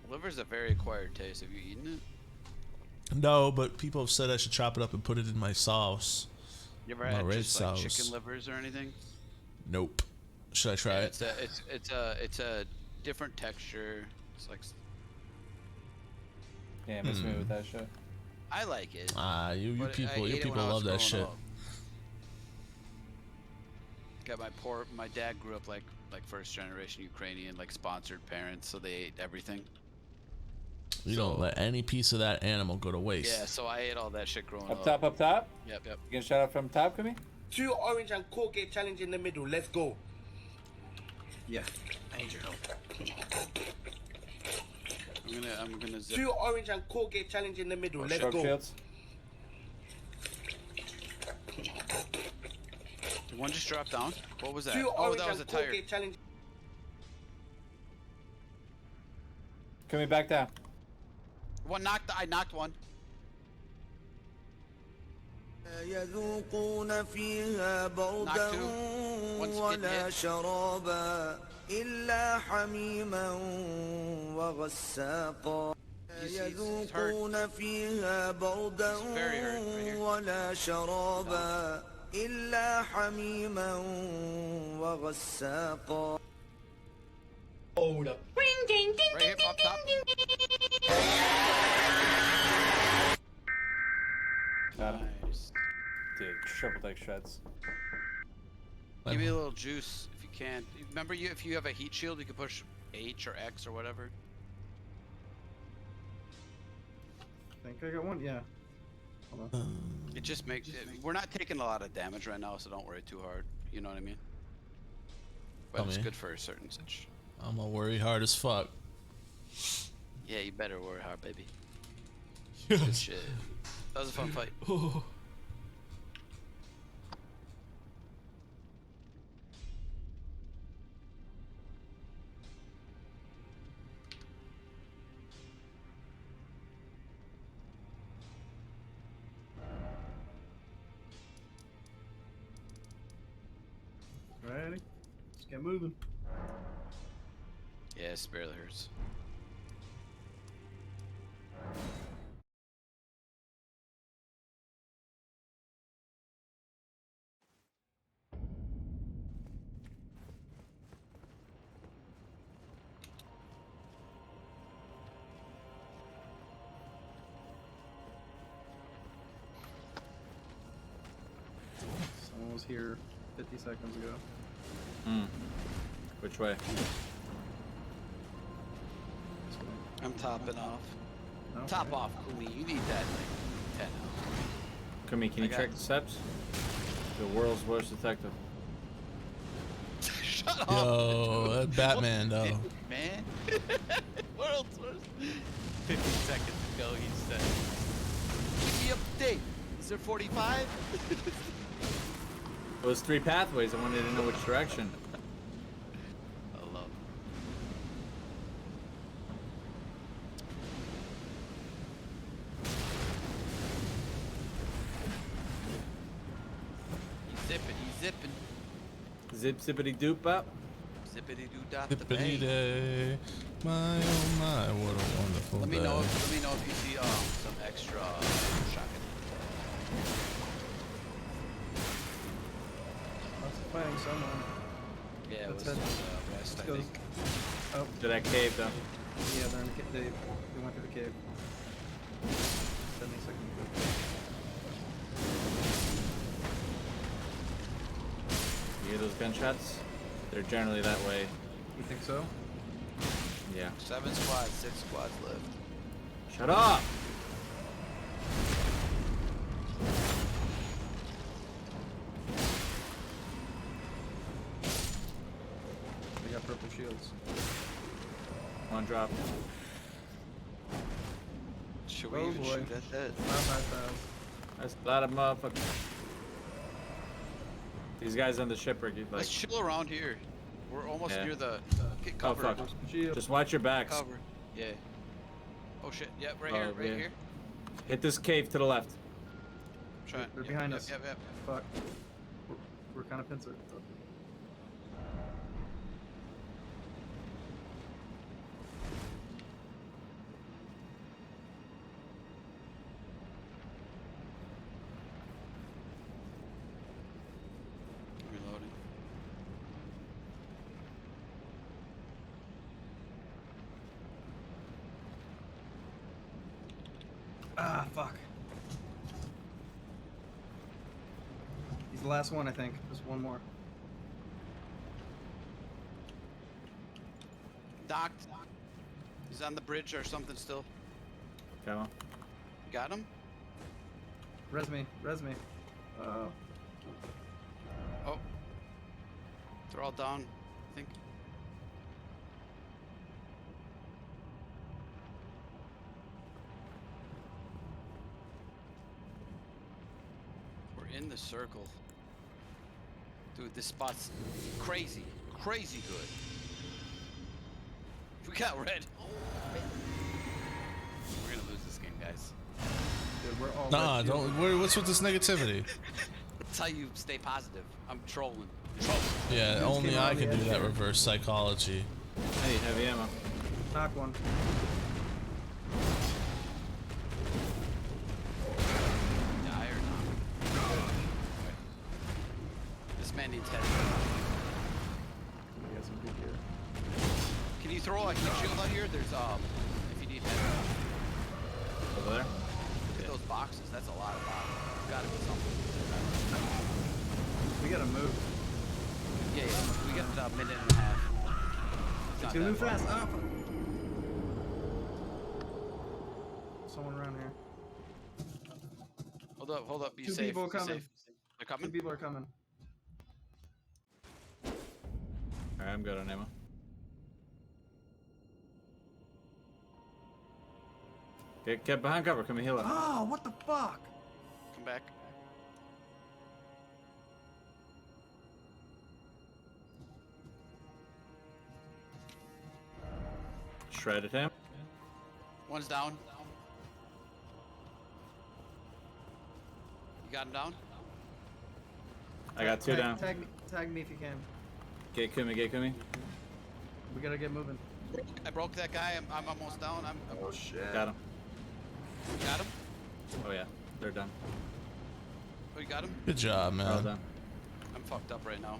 S1: Liver's a very acquired taste. Have you eaten it?
S2: No, but people have said I should chop it up and put it in my sauce.
S1: You ever had just like chicken livers or anything?
S2: Nope. Should I try it?
S1: It's a different texture. It's like.
S10: Yeah, miss me with that shit.
S1: I like it.
S2: You people love that shit.
S1: Got my dad grew up like first generation Ukrainian, like sponsored parents, so they ate everything.
S2: You don't let any piece of that animal go to waste.
S1: Yeah, so I ate all that shit growing up.
S10: Up top?
S1: Yep.
S10: You can shout out from top, Kumi?
S12: 2 orange and Colgate challenge in the middle. Let's go.
S4: Yeah. I need your help.
S1: I'm gonna zip.
S12: 2 orange and Colgate challenge in the middle. Let's go.
S10: Shields.
S1: Did one just drop down? What was that?
S12: 2
S1: Oh,
S12: orange
S1: that was a
S12: and
S1: tire.
S12: Colgate challenge.
S10: Kumi, back down.
S1: I knocked one.
S13: يذوقون فيها بردا ولا شرابا إلا حميما وغساقا يذوقون فيها بردا ولا شرابا إلا حميما وغساقا.
S12: Hold up.
S1: Right here, up top.
S10: Got him.
S1: Nice.
S10: Dude, triple deck shreds.
S1: Give me a little juice if you can. Remember, if you have a heat shield, you can push H or X or whatever.
S4: I think I got one. Yeah. Hold on.
S1: It just makes it. We're not taking a lot of damage right now, so don't worry too hard. You know what I mean? But it's good for a certain situation.
S2: I'm gonna worry hard as fuck.
S1: Yeah, you better worry hard, baby. Good shit. That was a fun fight.
S4: Ready? Let's get moving.
S1: Yeah, it barely hurts.
S4: Someone was here 50 seconds ago.
S10: Which way?
S1: I'm topping off.
S4: Okay.
S1: Top off, Kumi. You need that like 10 out.
S10: Kumi, can you track the steps? The world's worst detective.
S1: Shut up.
S2: Yo, Batman though.
S1: Man. World's worst. 50 seconds ago, he said. Keep me up to date. Is there 45?
S10: Those 3 pathways, I wanted to know which direction.
S1: I love. He's zipping.
S10: Zip zippity doop up.
S1: Zippity doo dah
S2: Zippity day. My oh my, what a wonderful
S1: Let
S2: day.
S1: me know if you see some extra shotgun.
S4: Lots of fighting someone.
S1: Yeah, it was
S4: That's it.
S1: west, I
S4: Goes-
S1: think.
S4: Oh,
S10: To that cave though.
S4: yeah, they're in the they went to the cave. 70 seconds.
S10: You hear those gunshots? They're generally that way.
S4: You think so?
S10: Yeah.
S1: 7 squads, 6 squads left.
S10: Shut up!
S4: They got purple shields.
S10: One drop.
S1: Should we
S4: Oh
S1: even
S4: boy.
S1: shoot at that?
S4: 5,000.
S10: That's a lot of motherfuckers. These guys on the ship are like.
S1: Let's chill around here. We're almost
S10: Yeah.
S1: near the. Get
S10: Oh
S1: covered.
S10: fuck. Just watch your backs.
S1: Cover. Yeah. Oh shit. Yep, right
S10: Oh,
S1: here, right
S10: yeah.
S1: here.
S10: Hit this cave to the left.
S1: Try it.
S4: They're
S1: Yep,
S4: behind
S1: yep,
S4: us.
S1: Yep, yep.
S4: Fuck. We're kind of pincered.
S1: Reloading.
S4: Ah, fuck. He's the last one, I think. Just one more.
S1: Docked. He's on the bridge or something still.
S10: Come on.
S1: Got him?
S4: Res me. Res me.
S1: Oh. They're all down, I think. We're in the circle. Dude, this spot's crazy. Crazy good. We got red. We're gonna lose this game, guys.
S4: Dude, we're all
S2: Nah,
S4: red
S2: don't. What's with this negativity?
S1: That's how you stay positive. I'm trolling.
S2: Yeah,
S4: Dudes
S2: only
S4: came
S2: I
S4: on the
S2: can do
S4: edge
S2: that
S4: here.
S2: reverse psychology.
S10: Hey, heavy ammo.
S4: Knock one.
S1: Die or not? This man needs head.
S4: We got some good gear.
S1: Can you throw a heat shield out here? There's if you need head.
S10: Over there.
S1: Look at those boxes. That's a lot of boxes. There's gotta be something.
S4: We gotta move.
S1: Yeah, yeah. We got a minute and a half. It's not
S4: Dude,
S1: that
S4: move
S1: far.
S4: fast. Ah, fuck. Someone around here.
S1: Hold up. Be
S4: Two
S1: safe.
S4: people
S1: Be
S4: coming.
S1: safe. They're
S4: Two
S1: coming?
S4: people are coming.
S10: Alright, I'm good on ammo. Get behind cover. Come and heal up.
S4: Oh, what the fuck?
S1: Come back.
S10: Shredded him.
S1: One's down. You got him down?
S10: I got 2 down.
S4: Tag me if you can.
S10: Get Kumi.
S4: We gotta get moving.
S1: I broke that guy. I'm almost down.
S4: Oh shit.
S10: Got him.
S1: You got him?
S10: Oh yeah, they're done.
S1: Oh, you got him?
S2: Good job,
S10: They're all
S2: man.
S10: done.
S1: I'm fucked up right now.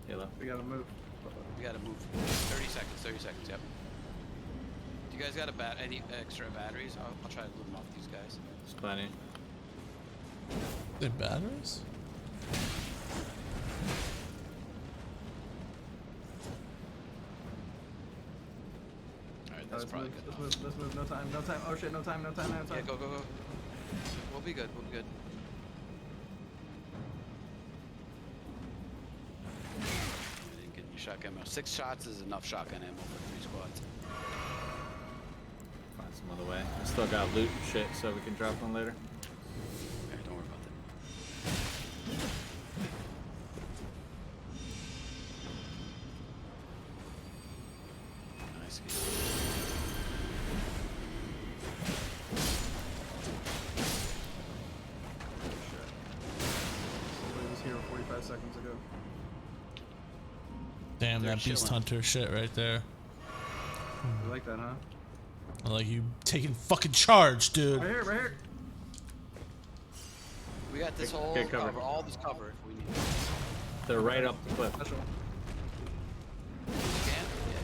S10: Halo.
S4: We gotta move.
S1: We gotta move. 30 seconds, yep. Do you guys got any extra batteries? I'll try to loot them off these guys.
S10: There's plenty.
S2: They batteries?
S1: Alright, that's
S4: Let's
S1: probably
S4: move.
S1: good.
S4: Let's move. No time. Oh shit. No time.
S1: Yeah, go. We'll be good. I didn't get any shotgun ammo. 6 shots is enough shotgun ammo for 3 squads.
S10: Find some other way. We still got loot and shit, so we can drop one later.
S1: Okay, don't worry escape.
S4: Somebody was here 45 seconds ago.
S2: Damn,
S1: They're
S2: that beast
S1: chilling.
S2: hunter shit right there.
S4: You like that, huh?
S2: I like you taking fucking charge, dude.
S4: Right here, right here.
S1: We got this whole
S3: Get cover.
S1: cover, all this cover if we need it.
S3: They're right up the cliff.
S4: Special.
S1: Scan? Yeah.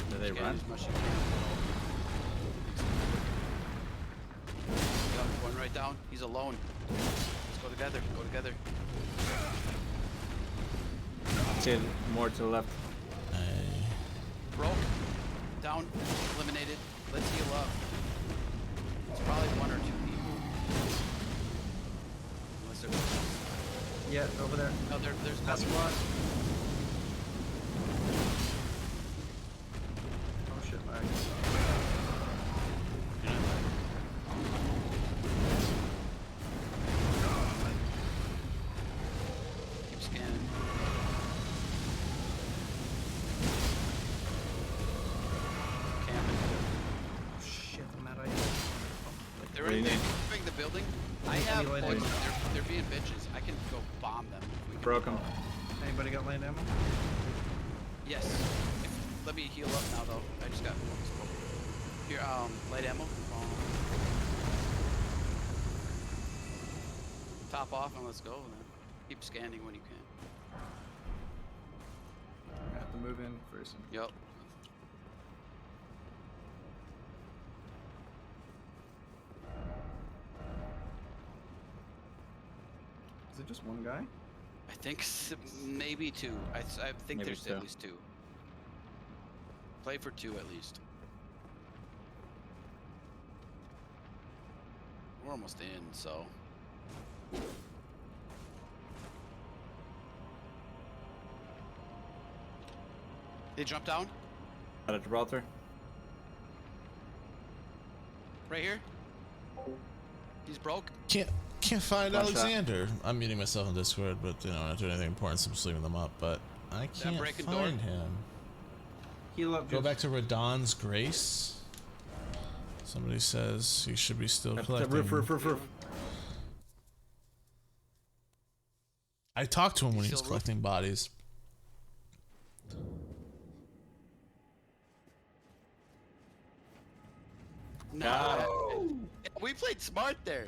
S3: Do they
S1: Scan
S3: run?
S1: as much as you can. Yep, one right down. He's alone. Let's go together. Go together.
S3: See more to the left.
S1: Broke. Down. Eliminated. Let's heal up. It's probably one or two people. Unless they're...
S4: Yeah, over there.
S1: No, there's
S4: That
S1: nothing.
S4: squad. Oh shit, lag.
S1: Keep scanning. Camping.
S4: Oh shit, I'm out of
S1: They're
S3: What do
S1: in
S3: you
S1: there.
S3: need?
S1: Moving the building. I
S4: Any
S1: have
S4: light
S1: points.
S4: ammo?
S1: They're being bitches. I can go bomb them. If we can
S3: Broke him.
S4: Anybody got land ammo?
S1: Yes. Let me heal up now though. I just got here. Light ammo. Top off and let's go. And then keep scanning when you can.
S4: I have to move in first.
S1: Yep.
S4: Is it just one guy?
S1: I think maybe two. I think
S3: Maybe
S1: there's
S3: two.
S1: at least two. Play for two at least. We're almost in, so. They jump down
S3: Out of Gibraltar.
S1: right here. He's broke.
S2: Can't find
S3: One shot.
S2: Alexander. I'm muting myself on Discord, but you know, I'm not doing anything important, so I'm just leaving them up. But I can't
S1: breaking
S2: find
S1: door.
S2: him.
S4: Heal up.
S2: Go back to Radon's Grace. Somebody says he should be still
S3: Roof,
S2: collecting.
S3: roof.
S2: I talked to him when he was
S1: Still
S2: collecting bodies.
S1: No. We played smart there.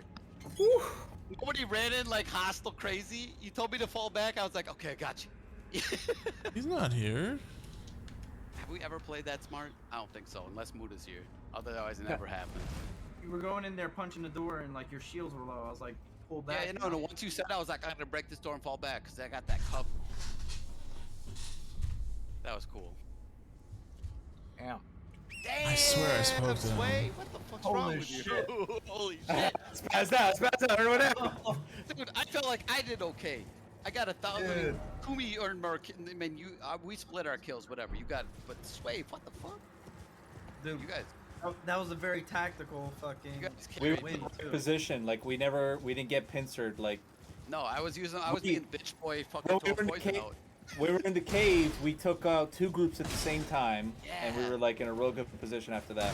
S1: Nobody ran in like hostile crazy. You told me to fall back. I was like, okay, I got you.
S2: He's not here.
S1: Have we ever played that smart? I don't think so, unless Muda's here. Otherwise, it never happened.
S4: You were going in there punching the door and like your shields were low. I was like, pull back.
S1: Yeah, no. Once you said that, I was like, I'm gonna break this door and fall back because I got that cover. That was cool.
S3: Damn.
S1: Damn!
S2: I swear I spoke to him.
S1: Sway, what the fuck's wrong with you? Holy shit!
S3: Spaz out, everyone out.
S1: Dude, I felt like I did okay. I got 1,000.
S4: Dude.
S1: Kumi earned more. I mean, we split our kills, whatever. You got, but Sway, what the fuck?
S4: Dude,
S1: You guys,
S4: that was a very tactical fucking.
S1: you guys
S3: We
S1: carried
S3: were
S1: me.
S3: in the position, like we didn't get pincered, like
S1: No, I was being bitch boy, fucking
S3: No, we
S1: throw
S3: were in the
S1: poison
S3: cave.
S1: out.
S3: We were in the caves, we took out two groups at the same time, and we
S1: Yeah.
S3: were like in a real good position after that.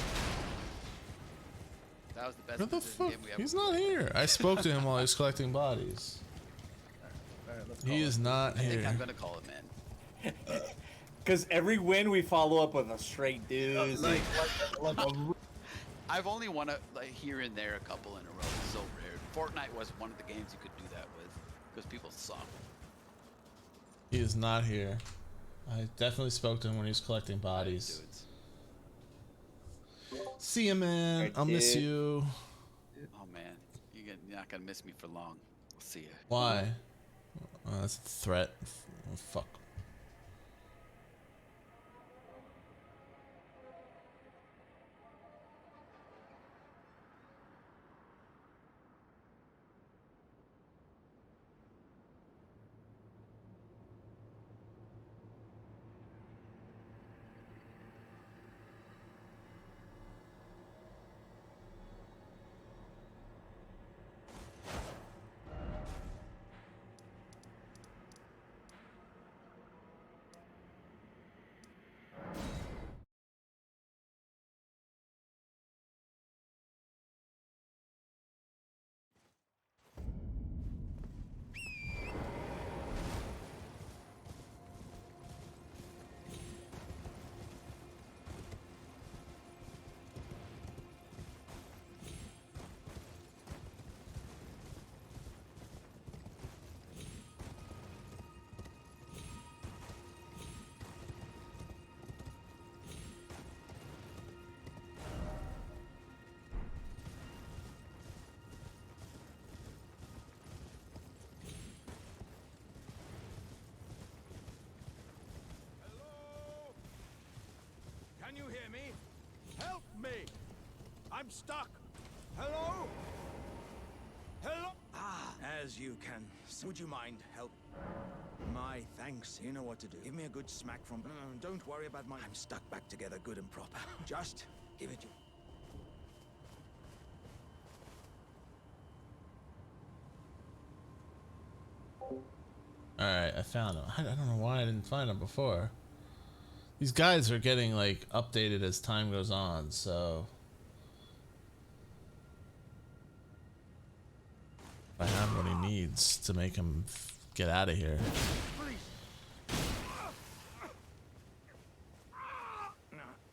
S1: That was the best
S2: Where the
S1: position
S2: fuck?
S1: game we ever
S2: He's not here. I spoke to him while he was collecting bodies.
S4: Alright, let's
S2: He
S4: call
S2: is
S4: it.
S2: not
S1: I think
S2: here.
S1: I'm gonna call it, man.
S3: Because every win we follow up with a straight doozy.
S4: Like a
S1: I've only won like here and there a couple in a row. It's so rare. Fortnite was one of the games you could do that with because people suck.
S2: He is not here. I definitely spoke to him when he was collecting bodies.
S1: Dudes.
S2: See you, man.
S3: Alright,
S2: I'll miss
S3: dude.
S2: you.
S1: Oh man, you're not gonna miss me for long. We'll see ya.
S2: Why? That's a threat. Oh, fuck.
S14: me? Help me! I'm stuck. Hello? Hello? Ah, as you can. Would you mind help? My thanks. You know what to do. Give me a good smack from... No, don't worry about my... I'm stuck back together good and proper. Just give it your...
S2: Alright, I found him. I don't know why I didn't find him before. These guys are getting like updated as time goes on, so I have what he needs to make him get out of here.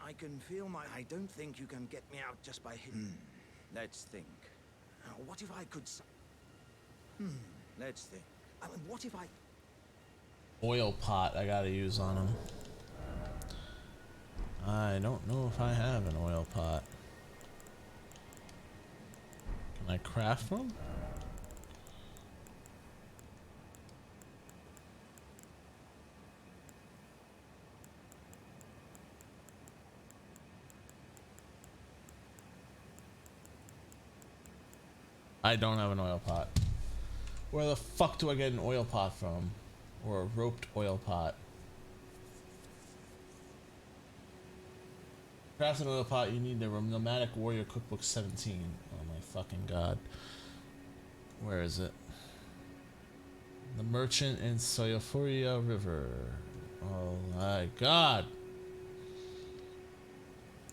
S14: I can feel my... I don't think you can get me out just by hitting... Let's think. What if I could... Let's think. I mean, what if I...
S2: Oil pot I gotta use on him. I don't know if I have an oil pot. Can I craft one? I don't have an oil pot. Where the fuck do I get an oil pot from? Or a roped oil pot? To craft an oil pot, you need the Nomadic Warrior Cookbook 17. Oh my fucking god. Where is it? The Merchant in Soyafuria River. Oh my god.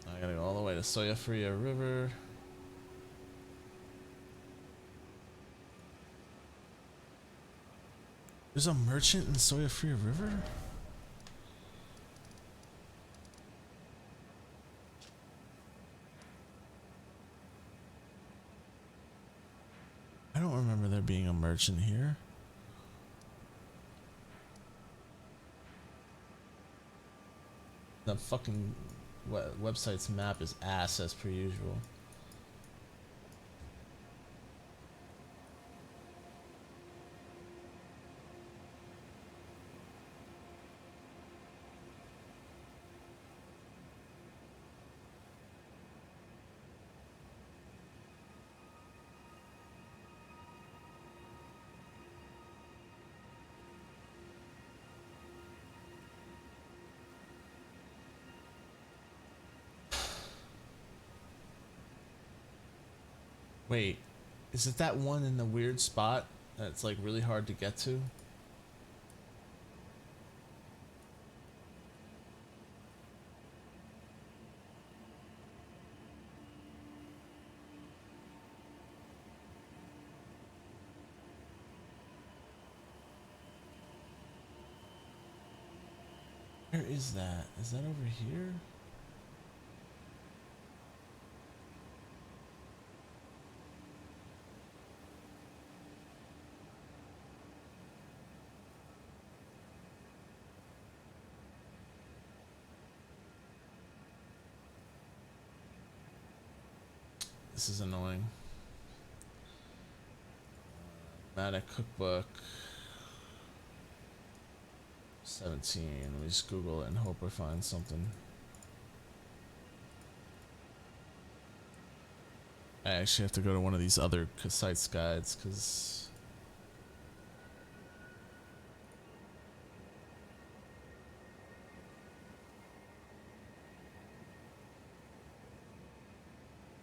S2: I gotta go all the way to Soyafuria River. There's a merchant in Soyafuria River? I don't remember there being a merchant here. The fucking website's map is ass as per usual. Wait, is it that one in the weird spot that's like really hard to get to? Where is that? Is that over here? This is annoying. Nomadic Cookbook 17. Let me just Google it and hope I find something. I actually have to go to one of these other sites guides because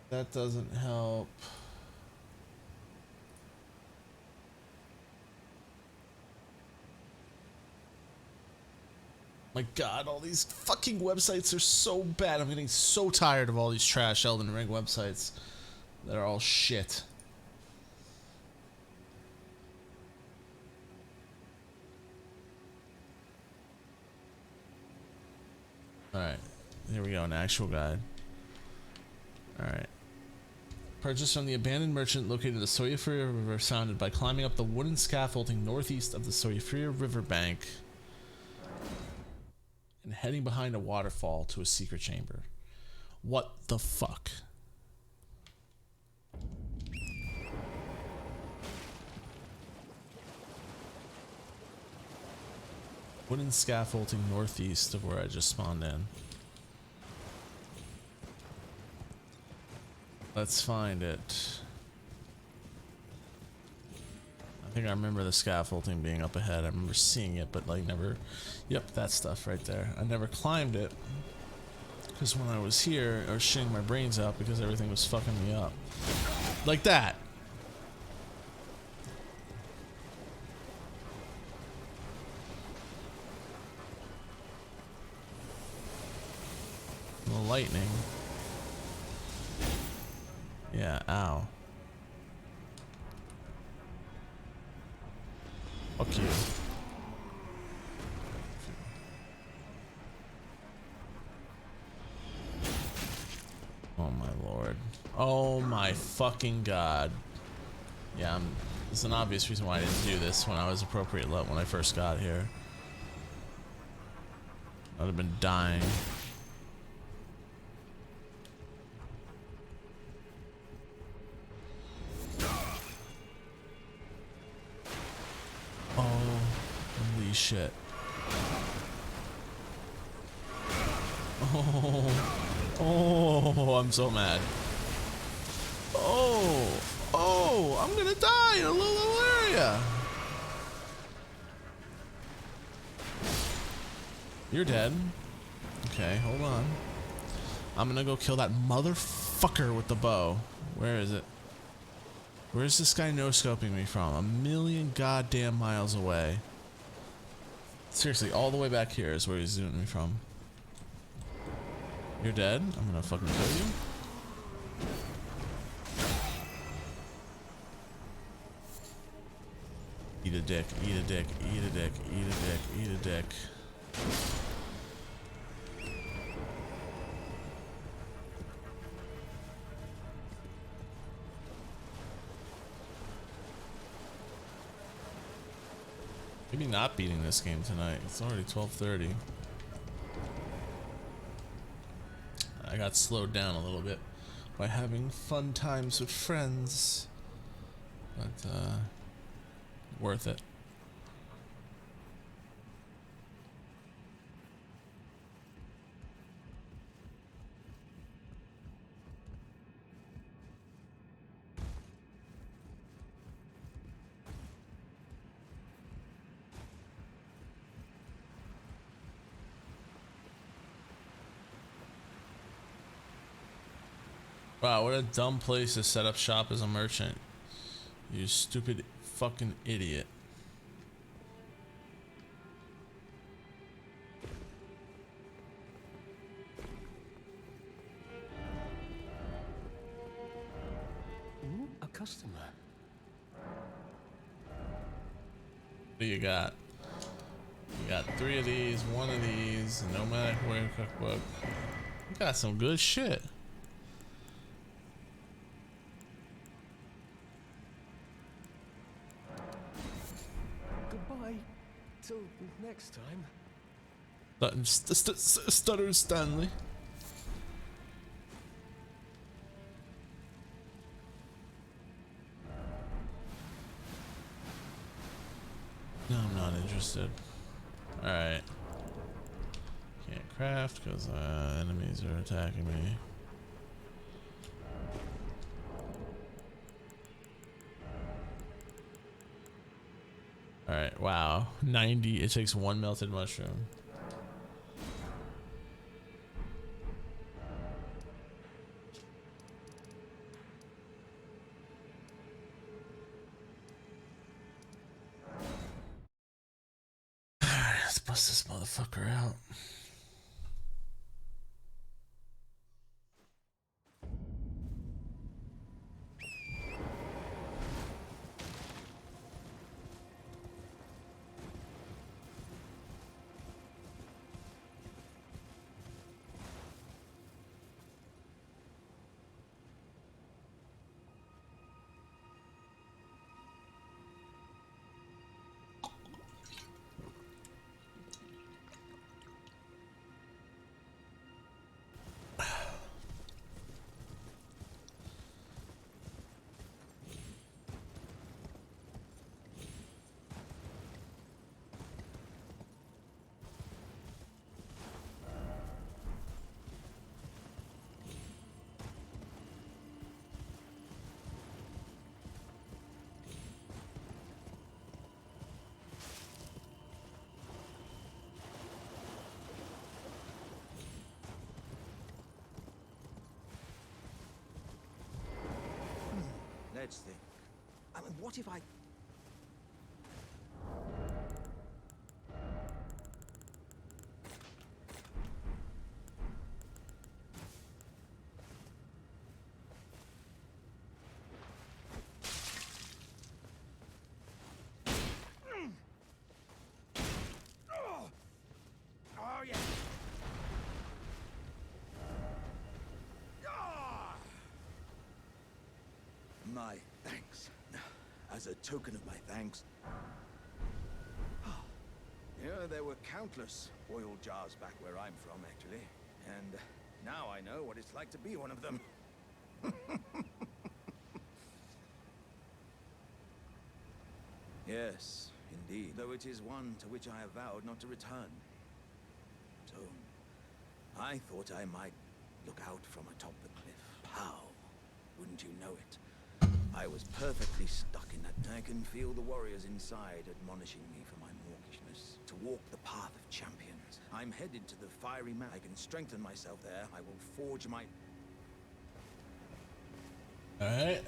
S2: that doesn't help. My god, all these fucking websites are so bad. I'm getting so tired of all these trash Elden Ring websites. They're all shit. Alright, here we go, an actual guide. Alright. Purchase from the abandoned merchant located in the Soyafuria River, founded by climbing up the wooden scaffolding northeast of the Soyafuria River bank and heading behind a waterfall to a secret chamber. What the fuck? Wooden scaffolding northeast of where I just spawned in. Let's find it. I think I remember the scaffolding being up ahead. I remember seeing it, but like never... Yep, that stuff right there. I never climbed it. Because when I was here, I was shitting my brains out because everything was fucking me up. Like that. The lightning. Yeah, ow. Fuck you. Oh my lord. Oh my fucking god. Yeah, it's an obvious reason why I didn't do this when I was appropriate level when I first got here. I'd have been dying. Oh, holy shit. Oh, I'm so mad. Oh, I'm gonna die in a little area. You're dead. Okay, hold on. I'm gonna go kill that motherfucker with the bow. Where is it? Where's this guy no-scoping me from? A million goddamn miles away. Seriously, all the way back here is where he's zooming me from. You're dead. I'm gonna fucking kill you. Eat a dick, eat a dick, eat a dick, eat a dick, eat a dick. Maybe not beating this game tonight. It's already 12:30. I got slowed down a little bit by having fun times with friends. But, worth it. Wow, what a dumb place to set up shop as a merchant. You stupid fucking idiot.
S15: Ooh, a customer.
S2: What do you got? You got 3 of these, 1 of these, nomadic warrior cookbook. You got some good shit.
S15: Goodbye. Till next time.
S2: Stuttered Stanley. No, I'm not interested. Alright. Can't craft because enemies are attacking me. Alright, wow. 90. It takes 1 melted mushroom. Alright, let's bust this motherfucker out.
S14: Let's think. I mean, what if I... Oh, yeah. My thanks. As a token of my thanks, you know, there were countless oil jars back where I'm from, actually. And now I know what it's like to be one of them. Yes, indeed. Though it is one to which I have vowed not to return. So, I thought I might look out from atop the cliff. How? Wouldn't you know it? I was perfectly stuck in that. I can feel the warriors inside admonishing me for my mawkishness. To walk the path of champions. I'm headed to the fiery mount. I can strengthen myself there. I will forge my...
S2: Alright.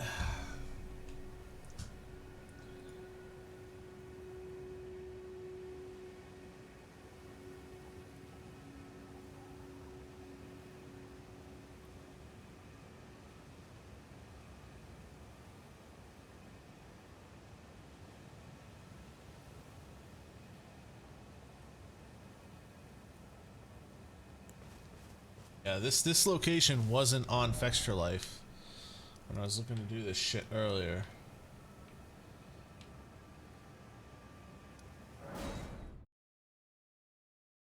S2: Yeah, this location wasn't on Fextra Life when I was looking to do this shit earlier.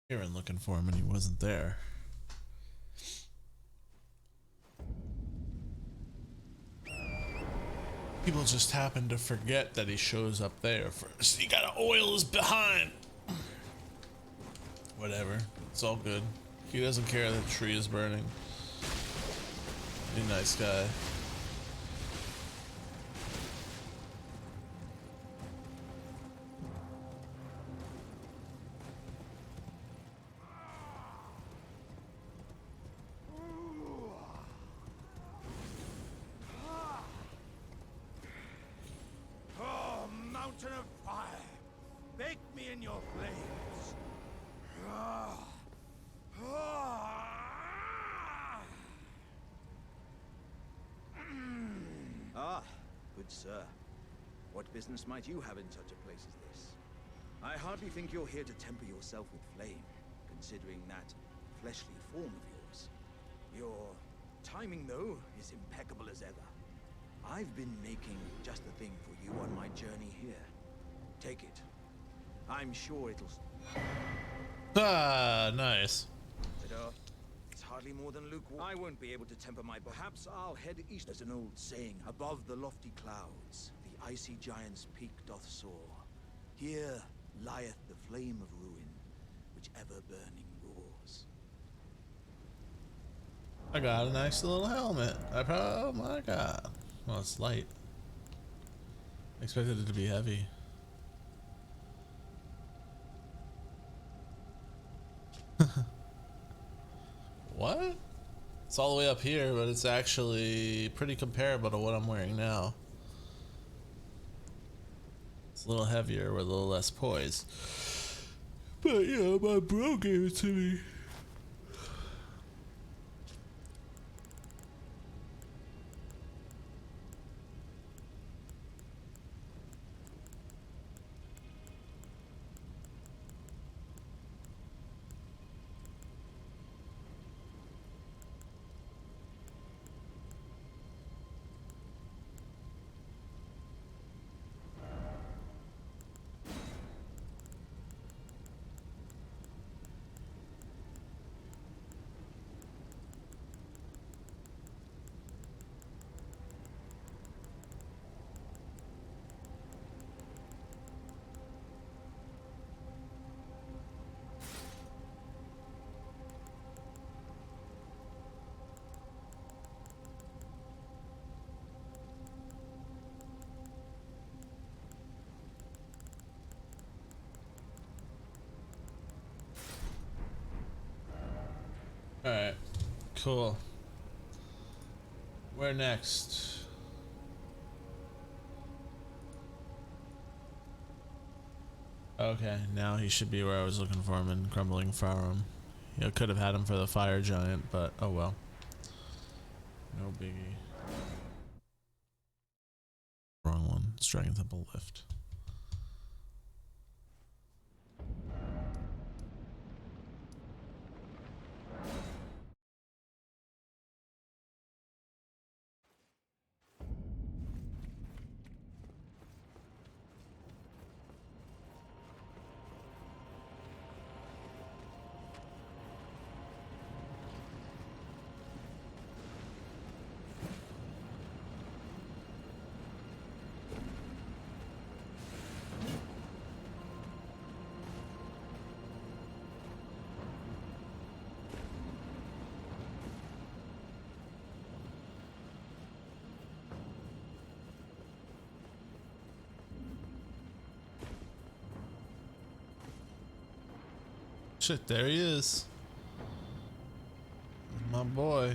S2: Aaron looking for him and he wasn't there. People just happen to forget that he shows up there first. He gotta oil his behind. Whatever, it's all good. He doesn't care that the tree is burning. He's a nice guy.
S14: Oh, mountain of fire! Bake me in your flames! Ah, good sir. What business might you have in such a place as this? I hardly think you're here to temper yourself with flame, considering that fleshly form of yours. Your timing, though, is impeccable as ever. I've been making just the thing for you on my journey here. Take it. I'm sure it'll...
S2: Ah, nice.
S14: It's hardly more than lukewarm. I won't be able to temper my... Perhaps I'll head east. There's an old saying, above the lofty clouds, the icy giant's peak doth soar. Here lieth the flame of ruin, which ever burning roars.
S2: I got a nice little helmet. Oh my god. Well, it's light. I expected it to be heavy. What? It's all the way up here, but it's actually pretty comparable to what I'm wearing now. It's a little heavier with a little less poise. But yeah, my bro gave it to me. Alright, cool. Where next? Okay, now he should be where I was looking for him in Crumbling Farum. I could have had him for the fire giant, but oh well. No biggie. Wrong one. It's Dragon Temple Lift. Shit, there he is. My boy.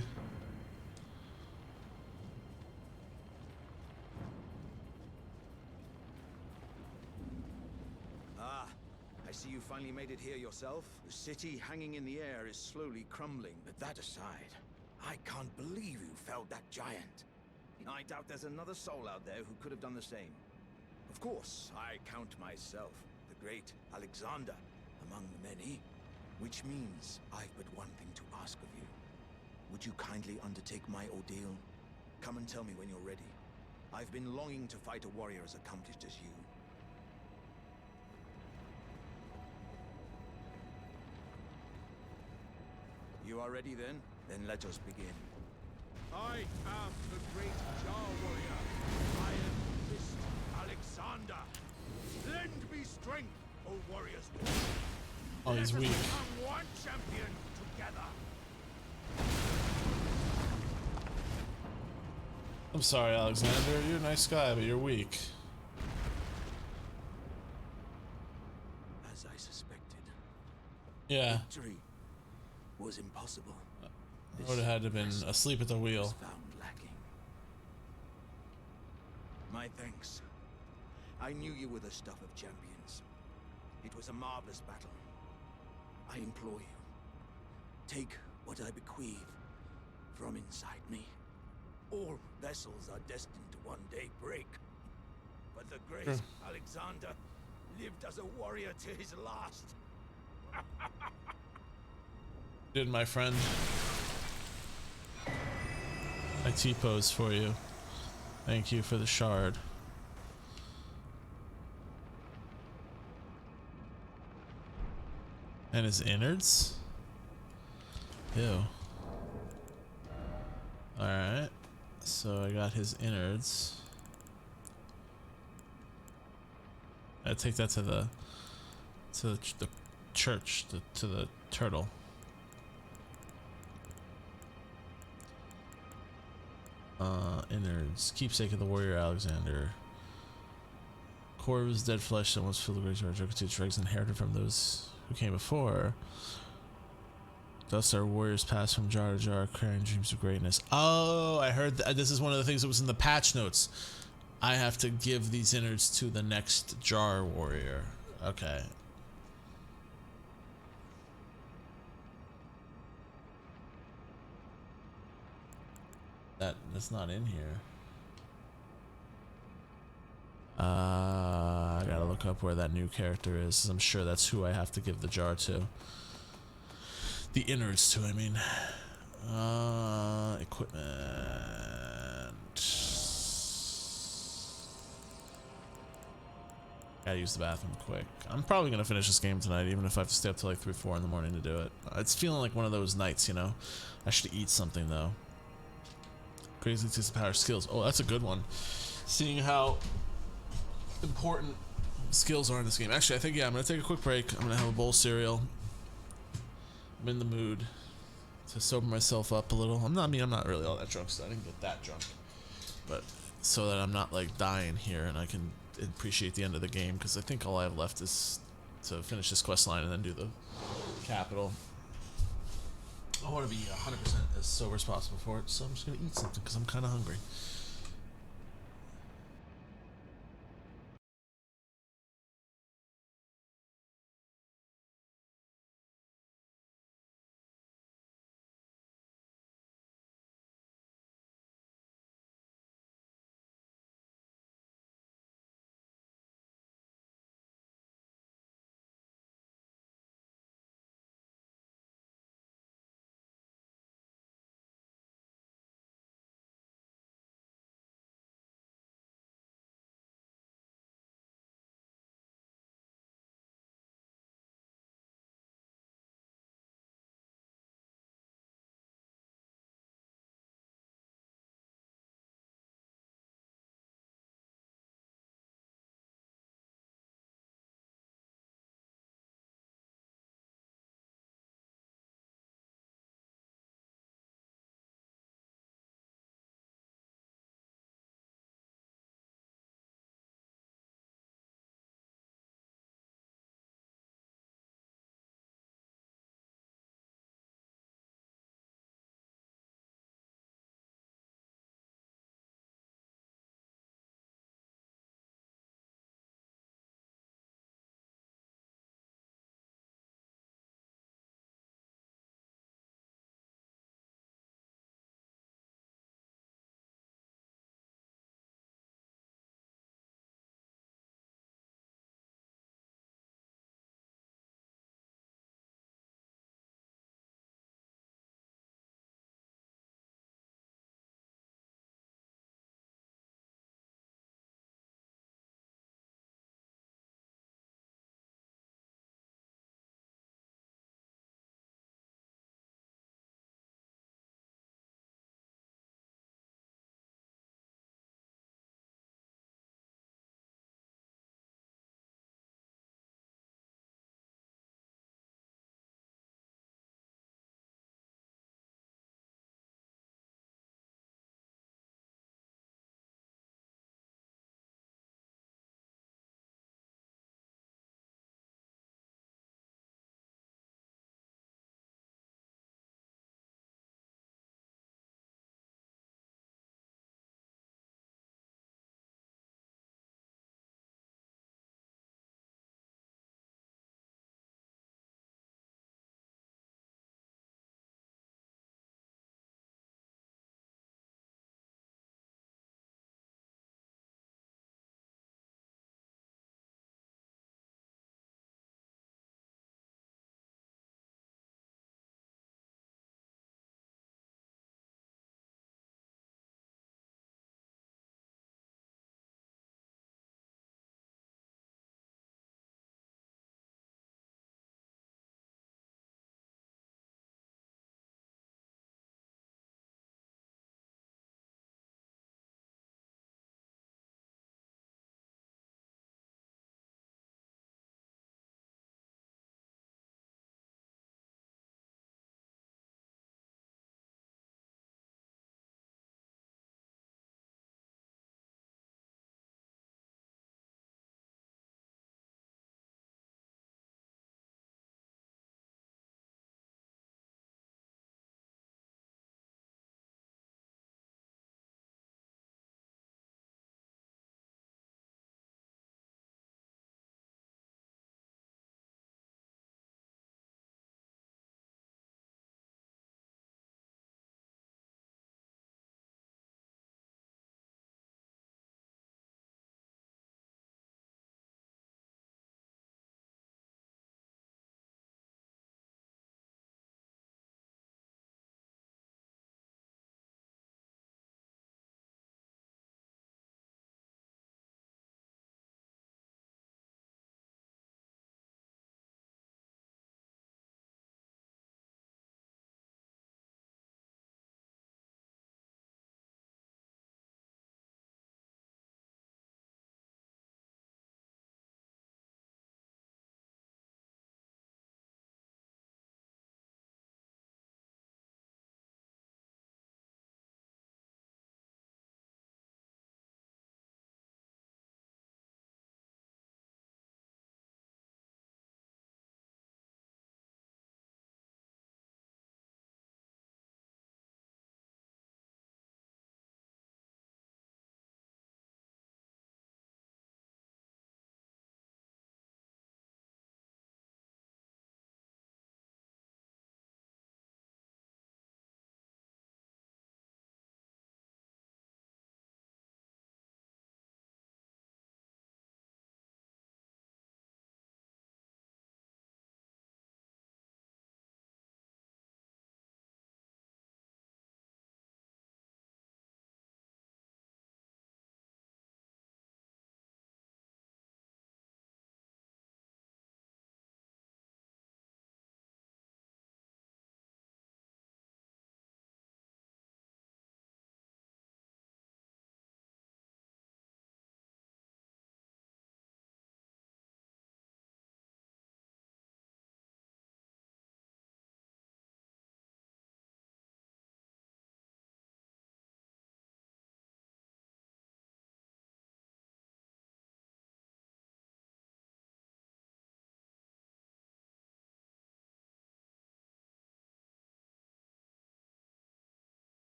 S14: Ah, I see you finally made it here yourself. The city hanging in the air is slowly crumbling, but that aside, I can't believe you felled that giant. I doubt there's another soul out there who could have done the same. Of course, I count myself the great Alexander among the many. Which means I've but one thing to ask of you. Would you kindly undertake my ordeal? Come and tell me when you're ready. I've been longing to fight a warrior as accomplished as you. You are ready then? Then let us begin. I am the great Jar Warrior, Iron Fist Alexander. Lend me strength, O warriors.
S2: Oh, he's weak.
S14: One champion together.
S2: I'm sorry, Alexander. You're a nice guy, but you're weak.
S14: As I suspected.
S2: Yeah.
S14: Victory was impossible.
S2: I would have had to have been asleep at the wheel.
S14: Found lacking. My thanks. I knew you were the stuff of champions. It was a marvelous battle. I implore you, take what I bequeath from inside me. All vessels are destined to one day break. But the great Alexander lived as a warrior to his last.
S2: Did my friend. I T-pose for you. Thank you for the shard. And his innards? Ew. Alright. So I got his innards. I take that to the church, to the turtle. Innards. Keepsake of the warrior Alexander. Corvus, dead flesh that once filled the great Jokitu dregs inherited from those who came before. Thus our warriors pass from jar to jar, carrying dreams of greatness. Oh, I heard that. This is one of the things that was in the patch notes. I have to give these innards to the next jar warrior. Okay. That's not in here. I gotta look up where that new character is. I'm sure that's who I have to give the jar to. The innards to, I mean. Equipment. Gotta use the bathroom quick. I'm probably gonna finish this game tonight, even if I have to stay up till like 3 or 4 in the morning to do it. It's feeling like one of those nights, you know. I should eat something though. Crazy to power skills. Oh, that's a good one. Seeing how important skills are in this game. Actually, I think, yeah, I'm gonna take a quick break. I'm gonna have a bowl of cereal. I'm in the mood to sober myself up a little. I'm not really all that drunk, so I didn't get that drunk. But so that I'm not like dying here and I can appreciate the end of the game, because I think all I have left is to finish this quest line and then do the capital. I want to be 100% as sober as possible for it, so I'm just gonna eat something because I'm kind of hungry.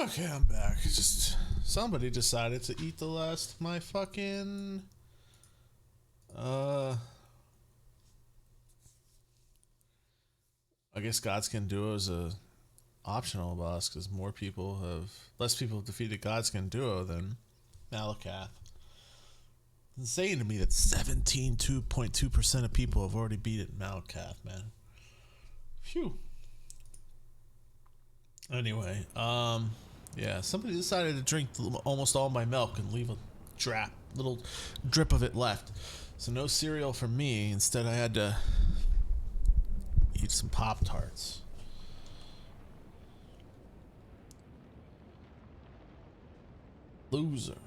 S2: Okay, I'm back. Just somebody decided to eat the last of my fucking I guess Godskin Duo is a optional boss because less people have defeated Godskin Duo than Malakath. It's insane to me that 17.2% of people have already beaten Malakath, man. Phew. Anyway, yeah, somebody decided to drink almost all my milk and leave a little drip of it left. So no cereal for me. Instead, I had to eat some Pop-Tarts. Loser.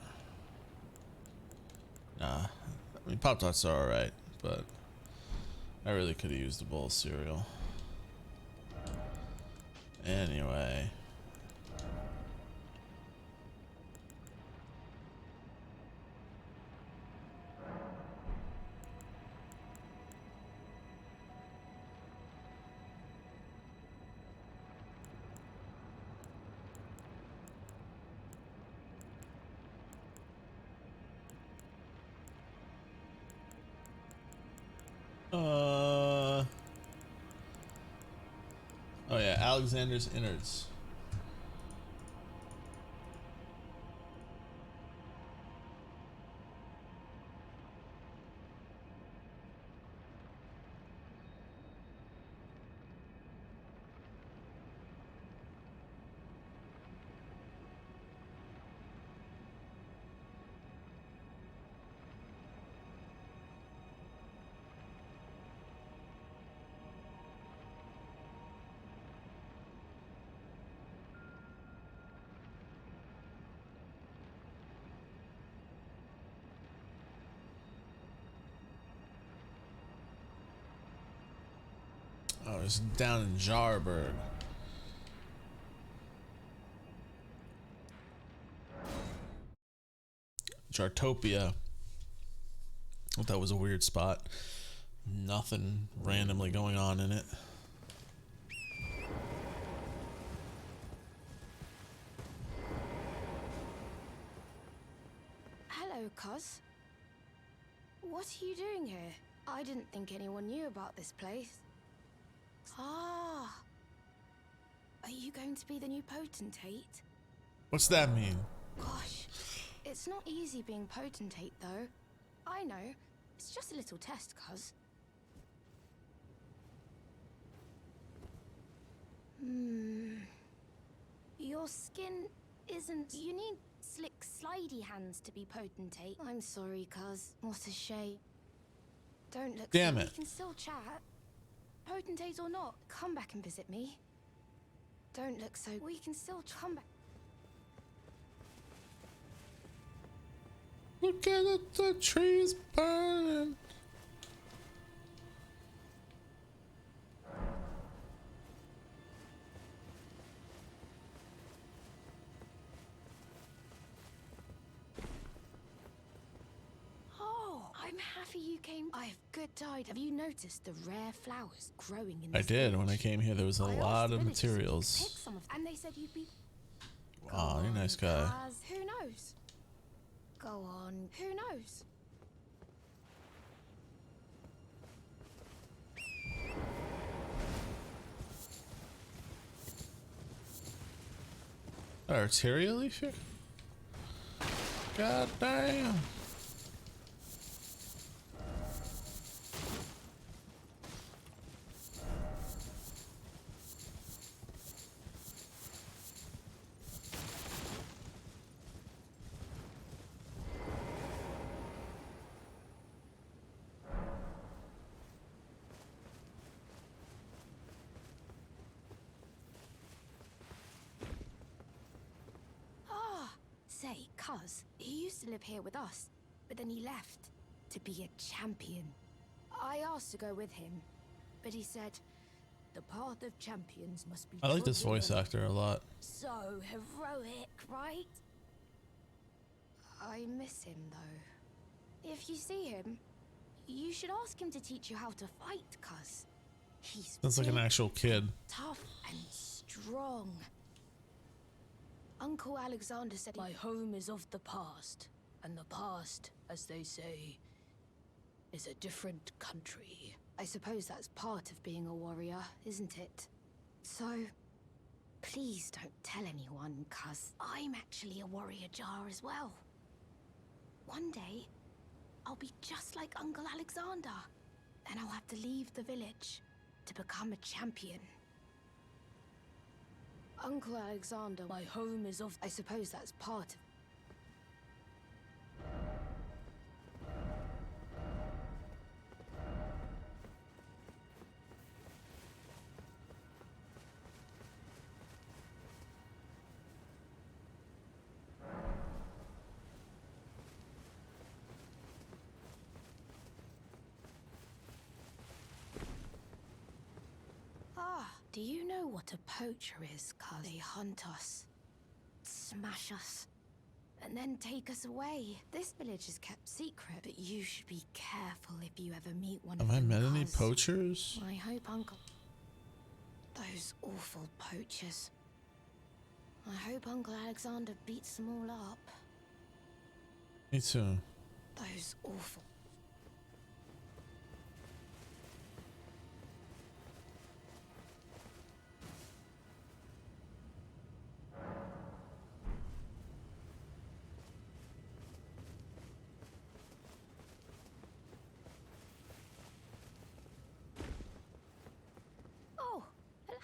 S2: Nah, I mean Pop-Tarts are alright, but I really could have used a bowl of cereal. Anyway. Oh yeah, Alexander's innards. Oh, it's down in Jarburg. Jartopia. I thought that was a weird spot. Nothing randomly going on in it.
S16: Hello, Cuz. What are you doing here? I didn't think anyone knew about this place. Ah. Are you going to be the new potentate?
S2: What's that mean?
S16: Gosh, it's not easy being potentate, though. I know. It's just a little test, Cuz. Your skin isn't... You need slick, slidey hands to be potentate. I'm sorry, Cuz. What a shame. Don't look
S2: Damn
S16: so
S2: it.
S16: we can still chat. Potentate or not, come back and visit me. Don't look so... We can still come back.
S2: Look at it, the trees burning.
S16: Oh, I'm happy you came. I have good tide. Have you noticed the rare flowers growing in
S2: I
S16: this
S2: did. When I
S16: village?
S2: came here, there was a
S16: I asked
S2: lot
S16: the
S2: of
S16: villagers if you could
S2: materials.
S16: pick some of them, and they said you'd be...
S2: Aw, you're a nice guy.
S16: Who knows? Go on. Who knows?
S2: Arteria leaf here? God damn.
S16: Say, Cuz, he used to live here with us, but then he left to be a champion. I asked to go with him, but he said, the path of champions must be
S2: I like this
S16: trodden
S2: voice
S16: alone."
S2: actor a lot.
S16: So heroic, right? I miss him, though. If you see him, you should ask him to teach you how to fight, Cuz. He's
S2: Sounds like an
S16: big,
S2: actual kid.
S16: tough and strong. Uncle Alexander said
S8: My home is of the past, and the past, as they say, is a different country.
S16: I suppose that's part of being a warrior, isn't it? So, please don't tell anyone, cuz I'm actually a warrior jar as well. One day, I'll be just like Uncle Alexander, and I'll have to leave the village to become a champion. Uncle Alexander,
S8: My home is of...
S16: I suppose that's part of... Do you know what a poacher is, cuz? They hunt us, smash us, and then take us away. This village is kept secret, but you should be careful if you ever meet one of
S2: Have I
S16: them.
S2: met any poachers?
S16: I hope Uncle... Those awful poachers. I hope Uncle Alexander beats them all up.
S2: Me too.
S16: Those awful...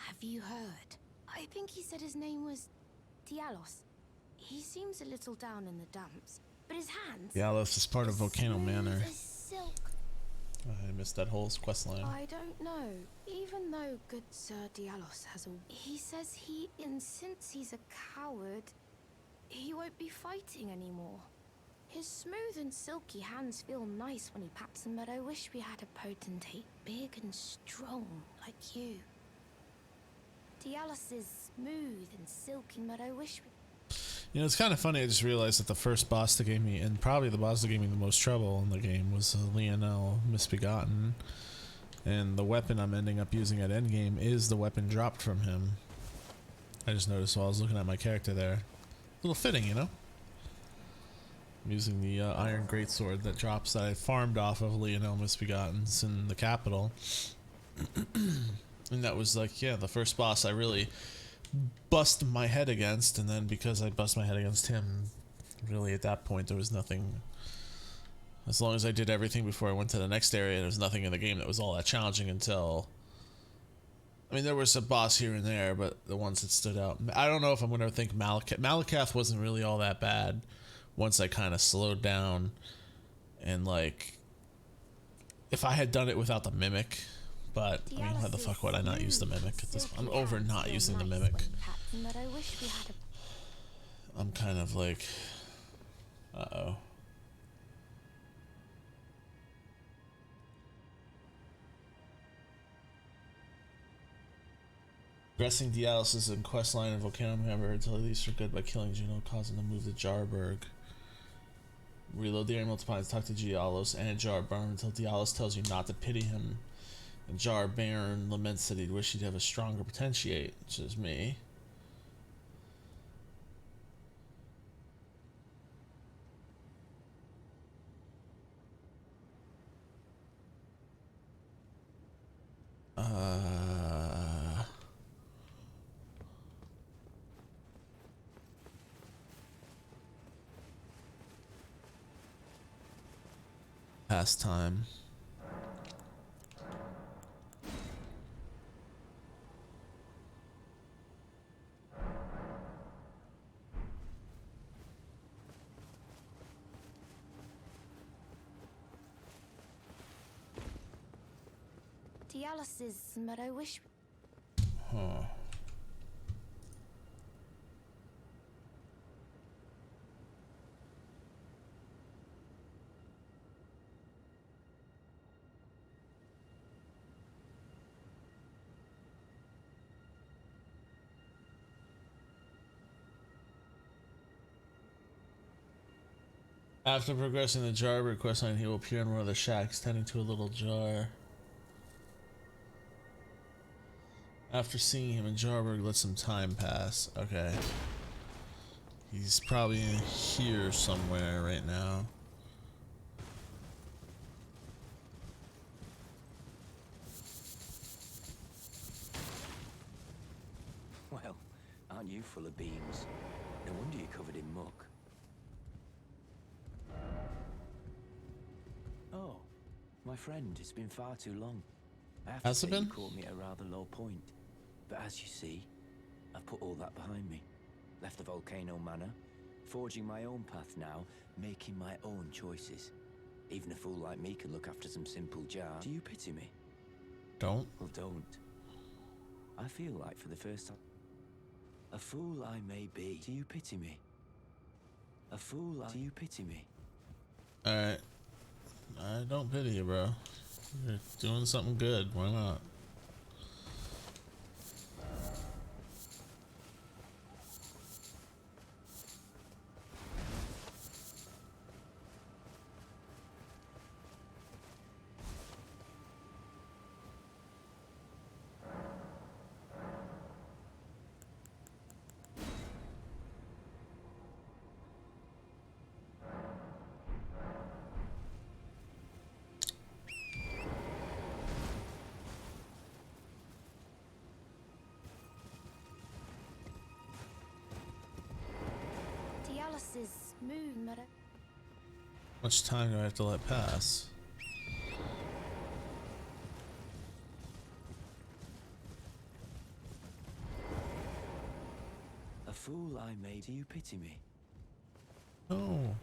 S16: Have you heard? I think he said his name was Dialos. He seems a little down in the dumps, but his hands...
S2: Dialos is part of Volcano Manor.
S16: as silk.
S2: I missed that whole quest line.
S16: I don't know. Even though good Sir Dialos has a... He says and since he's a coward, he won't be fighting anymore. His smooth and silky hands feel nice when he pats them, but I wish we had a potentate big and strong like you. Dialos is smooth and silky, but I wish we...
S2: You know, it's kind of funny. I just realized that the first boss that gave me, and probably the boss that gave me the most trouble in the game, was Lionel Misbegotten. And the weapon I'm ending up using at endgame is the weapon dropped from him. I just noticed while I was looking at my character there. A little fitting, you know? I'm using the Iron Greatsword that drops that I farmed off of Lionel Misbegotten's in the capital. And that was like, yeah, the first boss I really bust my head against, and then because I bust my head against him, really at that point there was nothing. As long as I did everything before I went to the next area, there was nothing in the game that was all that challenging until... I mean, there was a boss here and there, but the ones that stood out... I don't know if I'm going to think Malakath wasn't really all that bad once I kind of slowed down, and like... If I had done it without the Mimic... But, I mean, why the fuck would I not use the Mimic at this point? I'm over not using the Mimic. I'm kind of like... Uh-oh. Progressing Dialos is in questline in Volcano Member until at least for good by killing Juno, causing them to move to Jarburg. Reload the area multiple times, talk to Dialos and Jarburn until Dialos tells you not to pity him. And Jar Baron laments that he'd wish he'd have a stronger potentiate, which is me. Pastime.
S16: Dialos is, but I wish...
S2: Huh. After progressing the Jarburg questline, he will appear in one of the shacks, tending to a little jar. After seeing him in Jarburg, let some time pass. Okay. He's probably in here somewhere right now.
S15: Well, aren't you full of beans? No wonder you're covered in muck. Oh, my friend, it's been far too long. I have to
S2: Has it
S15: say you
S2: been?
S15: caught me at a rather low point. But as you see, I've put all that behind me. Left the volcano manor, forging my own path now, making my own choices. Even a fool like me can look after some simple jar. Do you pity me?
S2: Don't.
S15: Well, don't. I feel like for the first time, a fool I may be. Do you pity me? A fool I... Do you pity me?
S2: Alright. I don't pity you, bro. You're doing something good. Why not?
S16: Dialysis moon, Mother.
S2: How much time do I have to let pass?
S15: A fool I may... Do you pity me?
S2: No.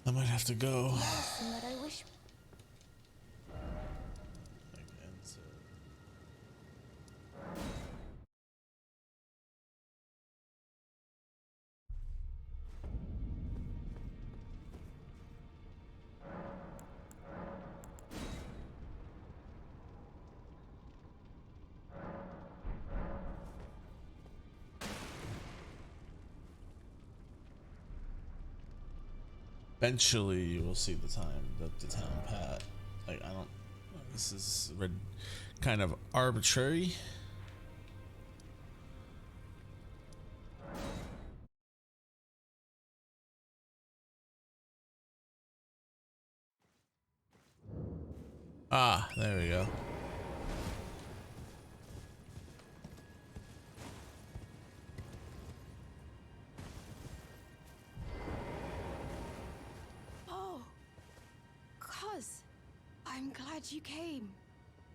S2: I might have to go.
S16: Medicine that I wish.
S2: Eventually, you will see the time that the town pat. Like, I don't. This is kind of arbitrary. Ah, there we go.
S16: Oh, Cuz, I'm glad you came.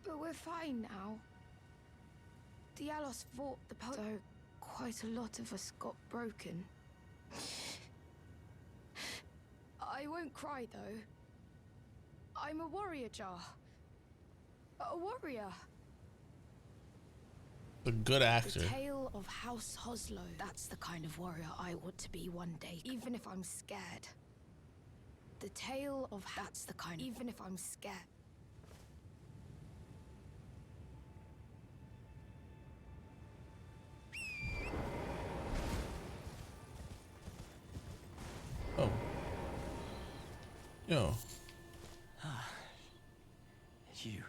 S16: But we're fine now. Dialos fought the though quite a lot of us got broken. I won't cry though. I'm a warrior, Jar. A warrior.
S2: A good actor.
S16: The tale of House Hoslow. That's the kind of warrior I want to be one day, even if I'm scared. The tale of that's the kind. Even if I'm scared.
S2: Oh. Yo.
S15: You.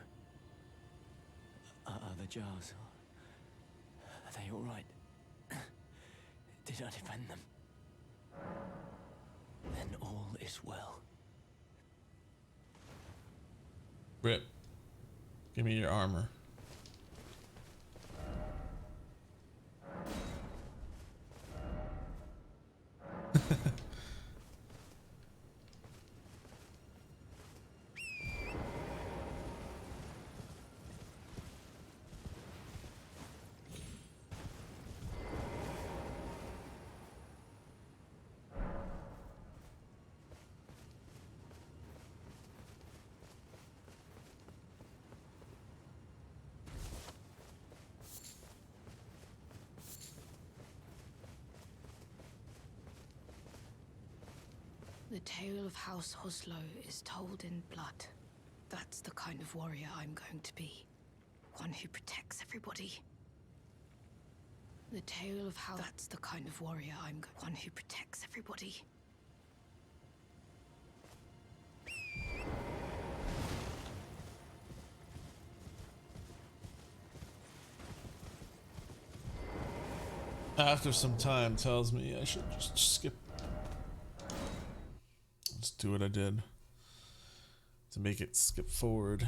S15: Are the jars... Are they all right? Did I defend them? Then all is well.
S2: Rip. Give me your armor.
S8: The tale of House Hoslow is told in blood. That's the kind of warrior I'm going to be. One who protects everybody. The tale of how... That's the kind of warrior I'm one who protects everybody.
S2: After some time tells me I should just skip. Let's do what I did to make it skip forward.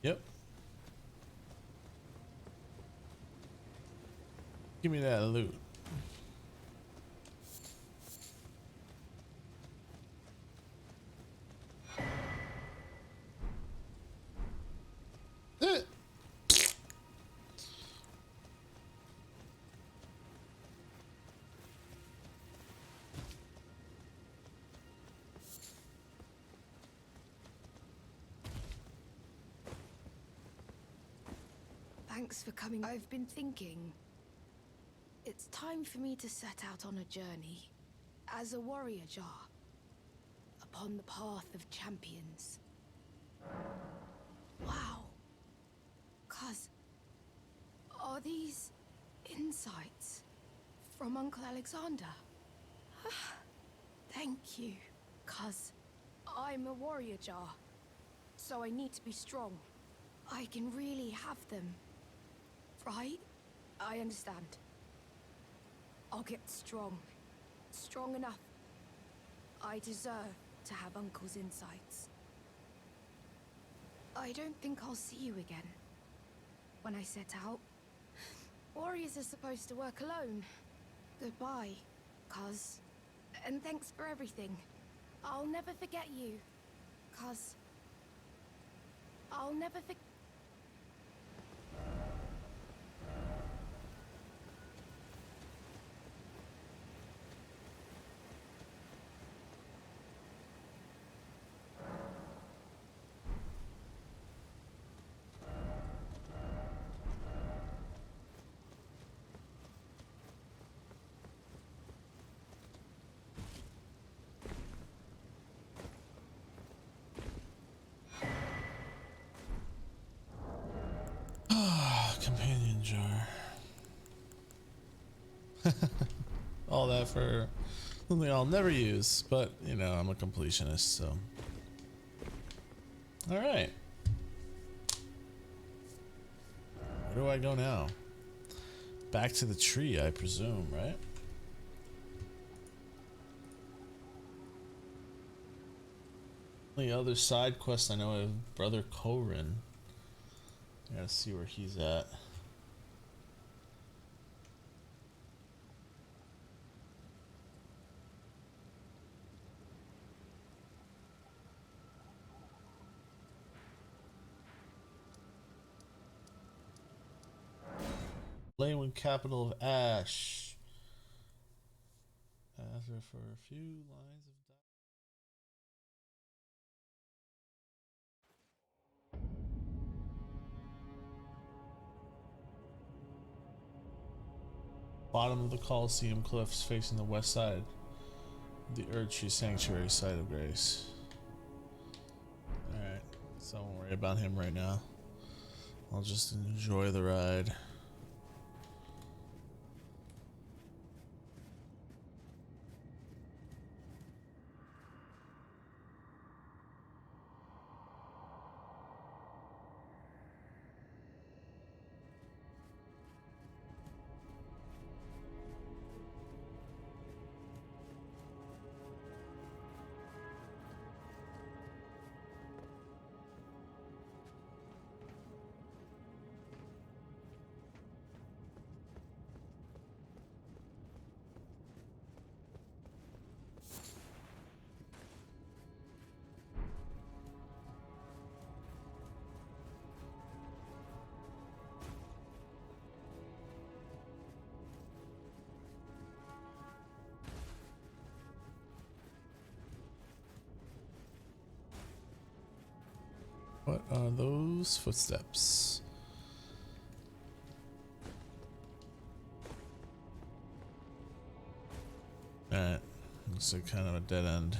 S2: Yep. Give me that loot.
S8: Thanks for coming. I've been thinking. It's time for me to set out on a journey. As a warrior jar. Upon the path of champions. Wow. Cuz... Are these... insights? From Uncle Alexander? Thank you. Cuz... I'm a warrior jar. So I need to be strong. I can really have them. Right? I understand. I'll get strong. Strong enough. I deserve to have Uncle's insights. I don't think I'll see you again. When I set out. Warriors are supposed to work alone. Goodbye, cuz. And thanks for everything. I'll never forget you. Cuz... I'll never forget...
S2: Companion jar. All that for something I'll never use, but you know, I'm a completionist, so. Alright. Where do I go now? Back to the tree, I presume, right? The other side quest I know of Brother Korin. I gotta see where he's at. Leyland capital of Ash. After for a few lines of bottom of the Colosseum cliffs facing the west side of the Erdtree Sanctuary site of grace. Alright, so I won't worry about him right now. I'll just enjoy the ride. What are those footsteps? Alright, looks like kind of a dead end.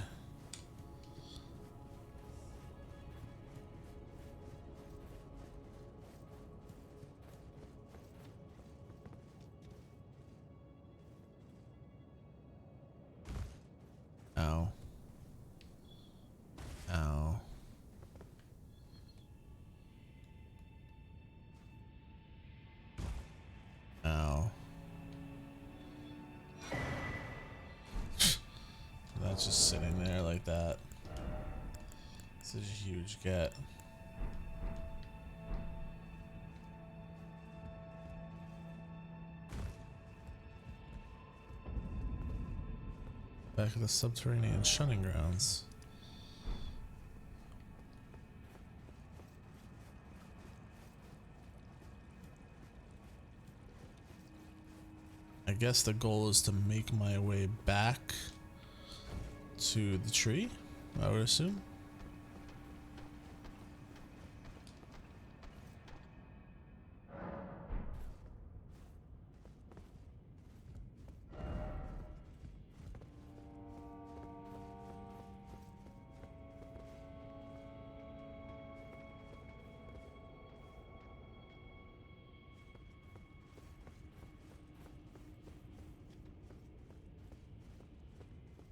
S2: Ow. Ow. Ow. That's just sitting there like that. This is a huge get. Back at the subterranean shunning grounds. I guess the goal is to make my way back to the tree, I would assume.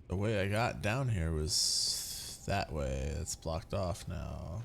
S2: The way I got down here was that way. It's blocked off now.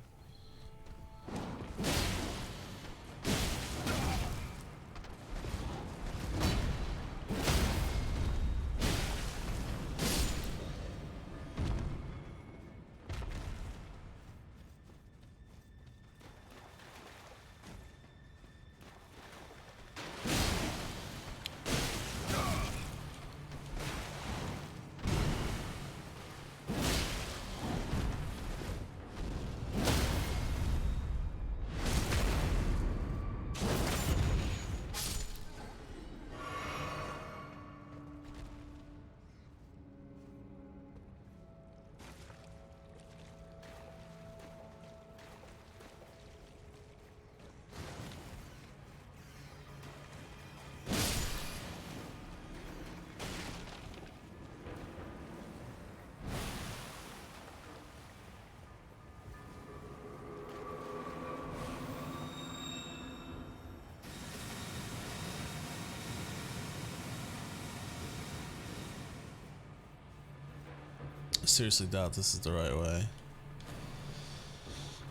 S2: I seriously doubt this is the right way.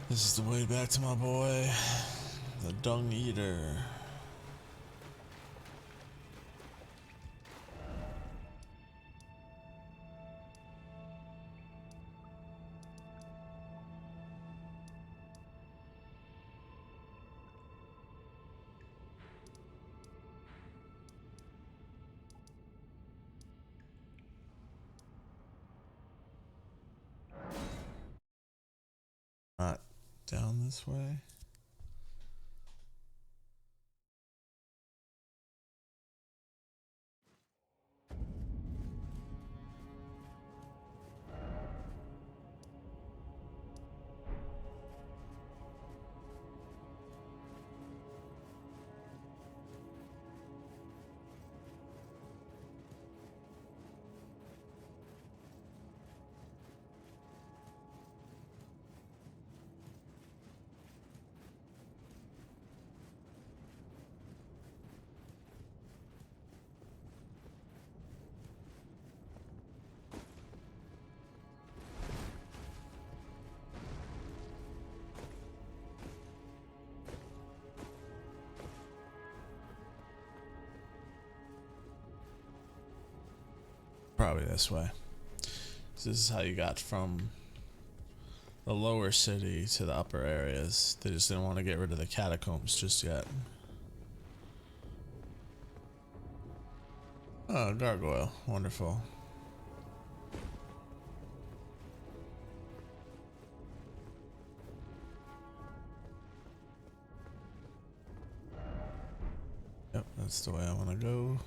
S2: This is the way back to my boy, the Dung Eater. Not down this way. Probably this way. This is how you got from the lower city to the upper areas. They just didn't want to get rid of the catacombs just yet. Oh, gargoyle. Wonderful. Yep, that's the way I want to go.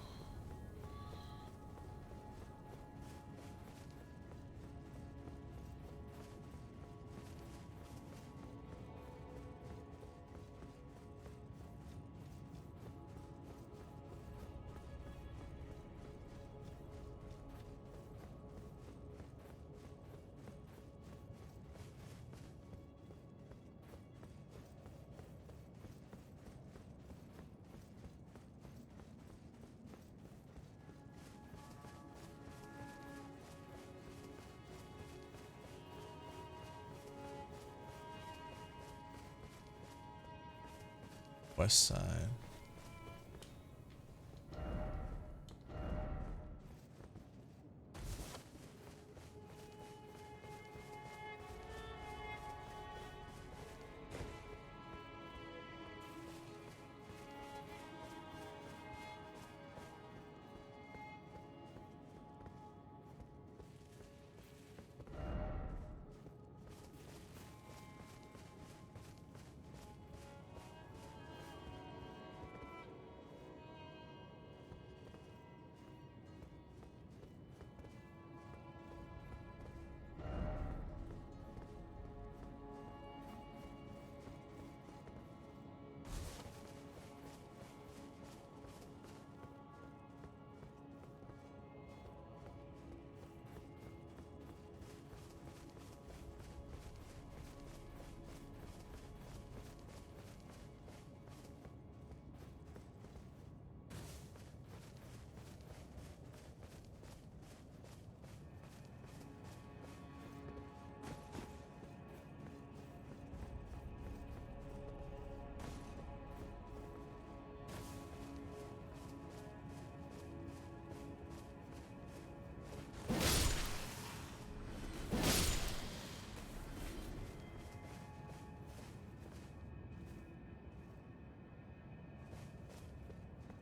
S2: West side.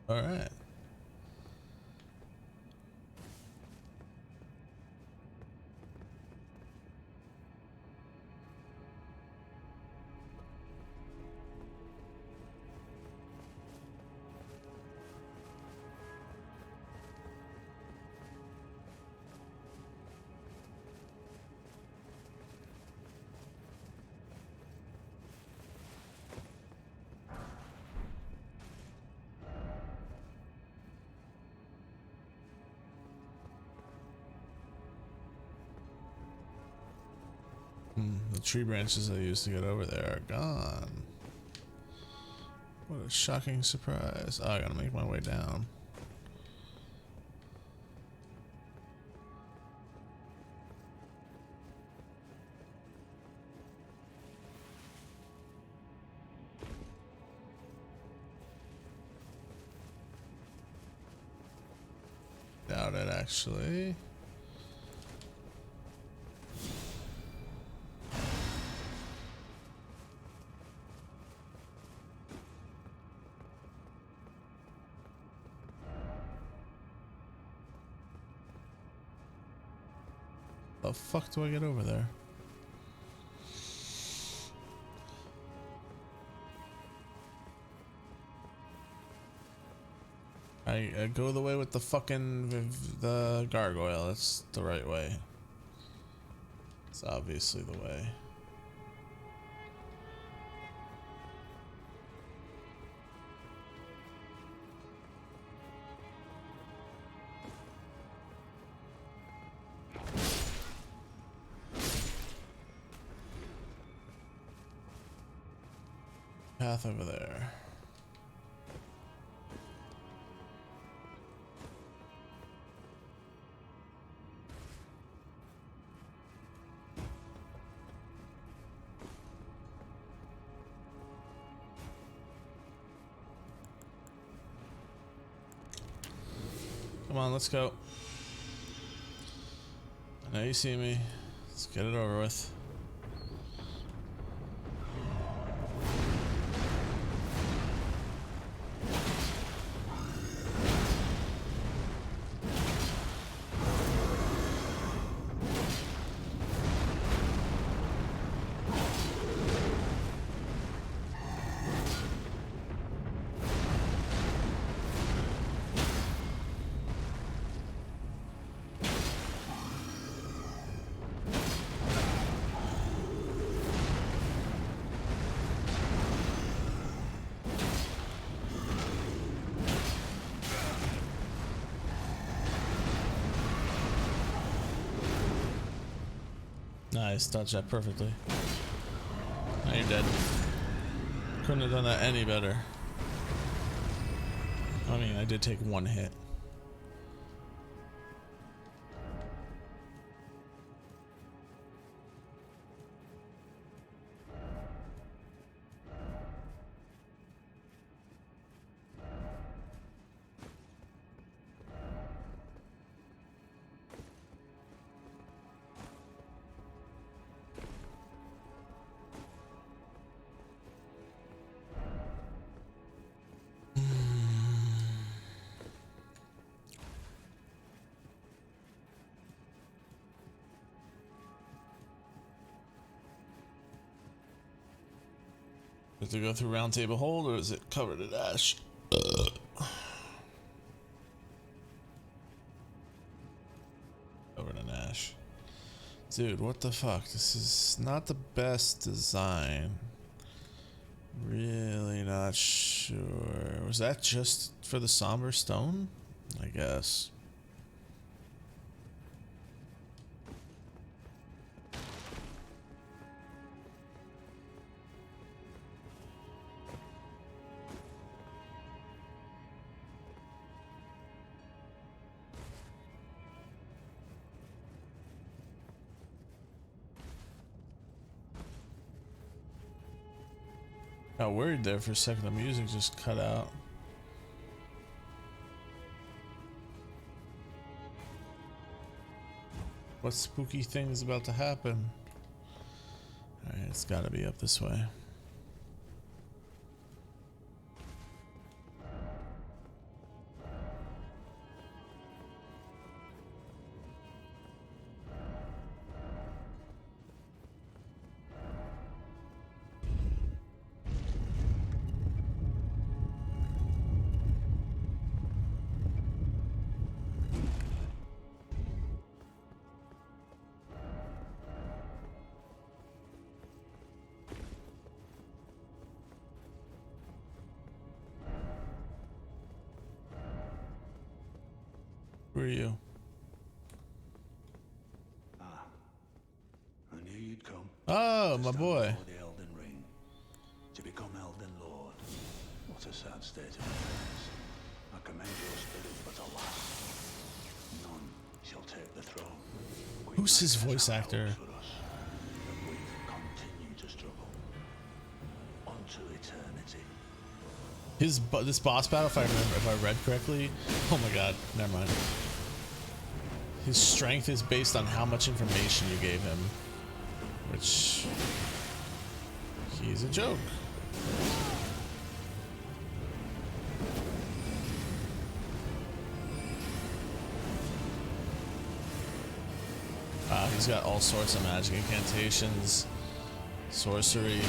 S2: All right. The tree branches I used to get over there are gone. What a shocking surprise. Oh, I gotta make my way down. Doubt it, actually. The fuck do I get over there? I go the way with the fucking the gargoyle. That's the right way. It's obviously the way. Path over there. Come on, let's go. I know you see me. Let's get it over with. Nice, dodged that perfectly. Now you're dead. Couldn't have done that any better. I mean, I did take one hit. Does it go through round table hold or is it covered in ash? Covered in ash. Dude, what the fuck? This is not the best design. Really not sure. Was that just for the somber stone? I guess. Got worried there for a second. The music just cut out. What spooky thing is about to happen? Alright, it's gotta be up this way. Who are you?
S6: I knew you'd come.
S2: Oh, my boy.
S6: Before the Elden Ring. To become Elden Lord. What a sad state of affairs. I commend your spirit, but alas, none shall take the throne.
S2: Who's his voice actor?
S6: We continue to struggle unto eternity.
S2: This boss battle, if I read correctly, oh my god, never mind. His strength is based on how much information you gave him, which he's a joke. He's got all sorts of magic incantations, sorcery.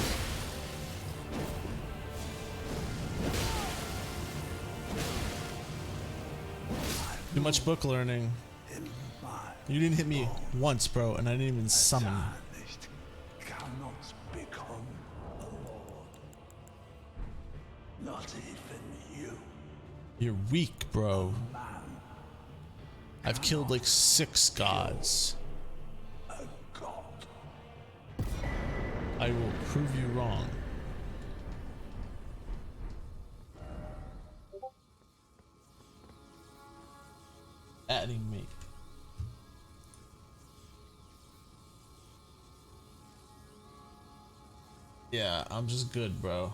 S2: Too much book learning. You didn't hit me once, bro, and I didn't even summon.
S6: Cannot become a lord. Not even you.
S2: You're weak, bro. I've killed like 6 gods.
S6: A god.
S2: I will prove you wrong. Adding me. Yeah, I'm just good, bro.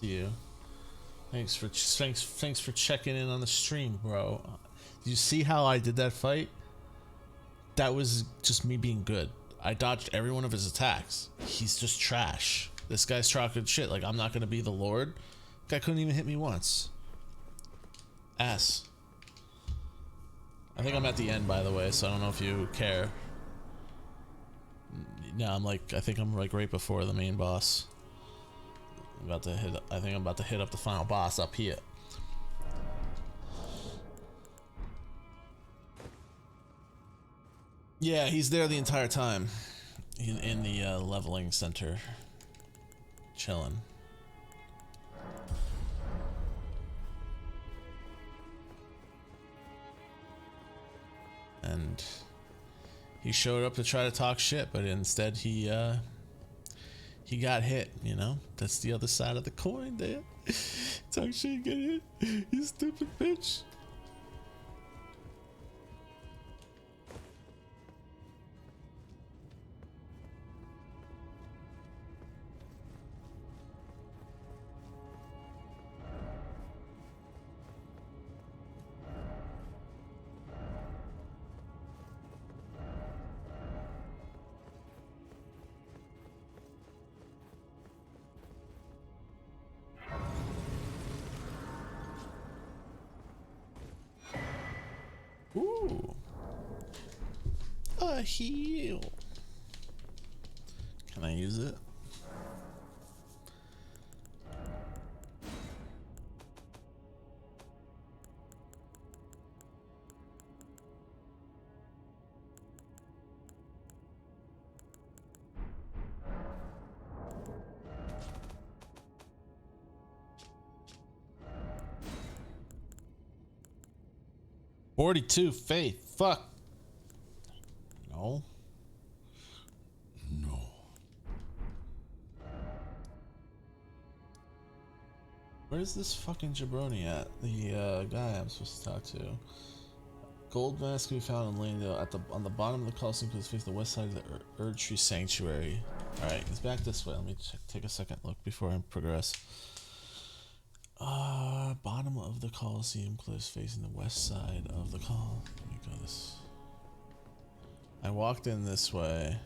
S2: See you. Thanks for checking in on the stream, bro. Do you see how I did that fight? That was just me being good. I dodged every one of his attacks. He's just trash. This guy's chocolate shit. Like, I'm not gonna be the Lord. Guy couldn't even hit me once. Ass. I think I'm at the end, by the way, so I don't know if you care. No, I think I'm like right before the main boss. I think I'm about to hit up the final boss up here. Yeah, he's there the entire time. In the leveling center. Chilling. And he showed up to try to talk shit, but instead he got hit, you know? That's the other side of the coin there. Talk shit, get hit. You stupid bitch. Ooh. A heal. Can I use it? $42 faith. Fuck. No. No. Where's this fucking jabroni at? The guy I'm supposed to talk to. Gold mask can be found in Landale on the bottom of the Coliseum because face the west side of the Erd Tree Sanctuary. Alright, it's back this way. Let me take a second look before I progress. Bottom of the Coliseum, cliffs facing the west side of the Col. Let me go this. I walked in this way.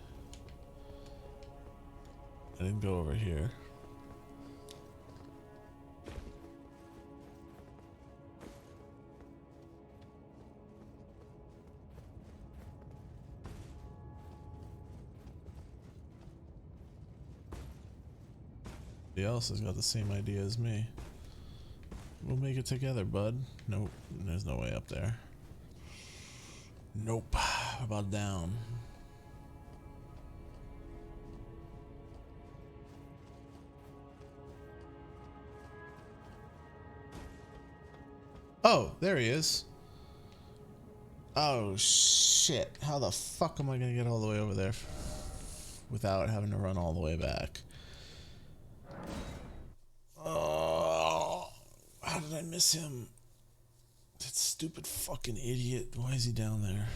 S2: I didn't go over here. Somebody else has got the same idea as me. We'll make it together, bud. Nope, there's no way up there. Nope. How about down? Oh, there he is. Oh shit. How the fuck am I gonna get all the way over there without having to run all the way back? Oh, how did I miss him? That stupid fucking idiot. Why is he down there?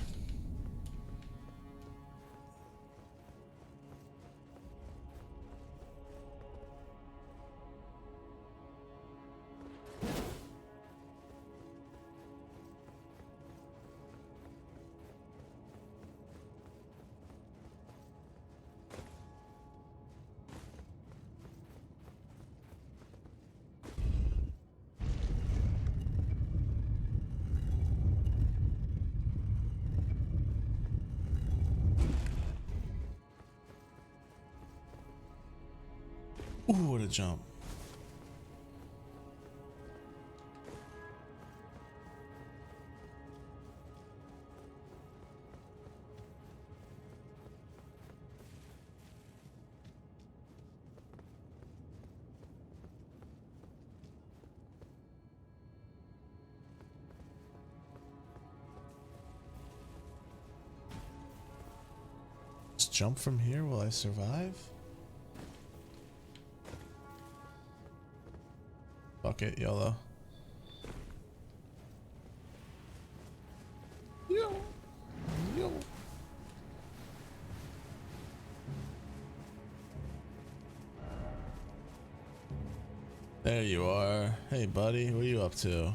S2: Ooh, what a jump. Just jump from here? Will I survive? Fuck it, YOLO. Yo. Yo. There you are. Hey buddy, what are you up to?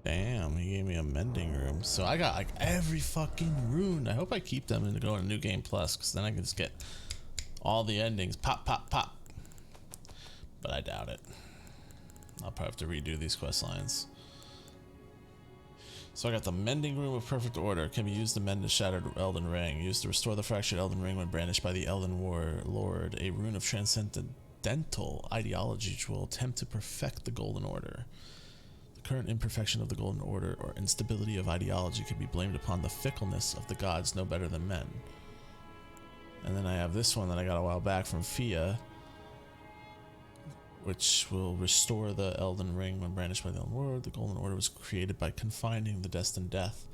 S2: Damn, he gave me a mending room. So I got like every fucking rune. I hope I keep them and go to New Game Plus, because then I can just get all the endings. Pop, pop, pop. But I doubt it. I'll probably have to redo these quest lines. So I got the Mending Room of Perfect Order. Can be used to mend the shattered Elden Ring. Used to restore the fractured Elden Ring when brandished by the Elden Lord. A rune of transcendental ideology which will attempt to perfect the Golden Order. Current imperfection of the Golden Order or instability of ideology could be blamed upon the fickleness of the gods no better than men. And then I have this one that I got a while back from Fia, which will restore the Elden Ring when brandished by the Elden Lord. The Golden Order was created by confining the destined death.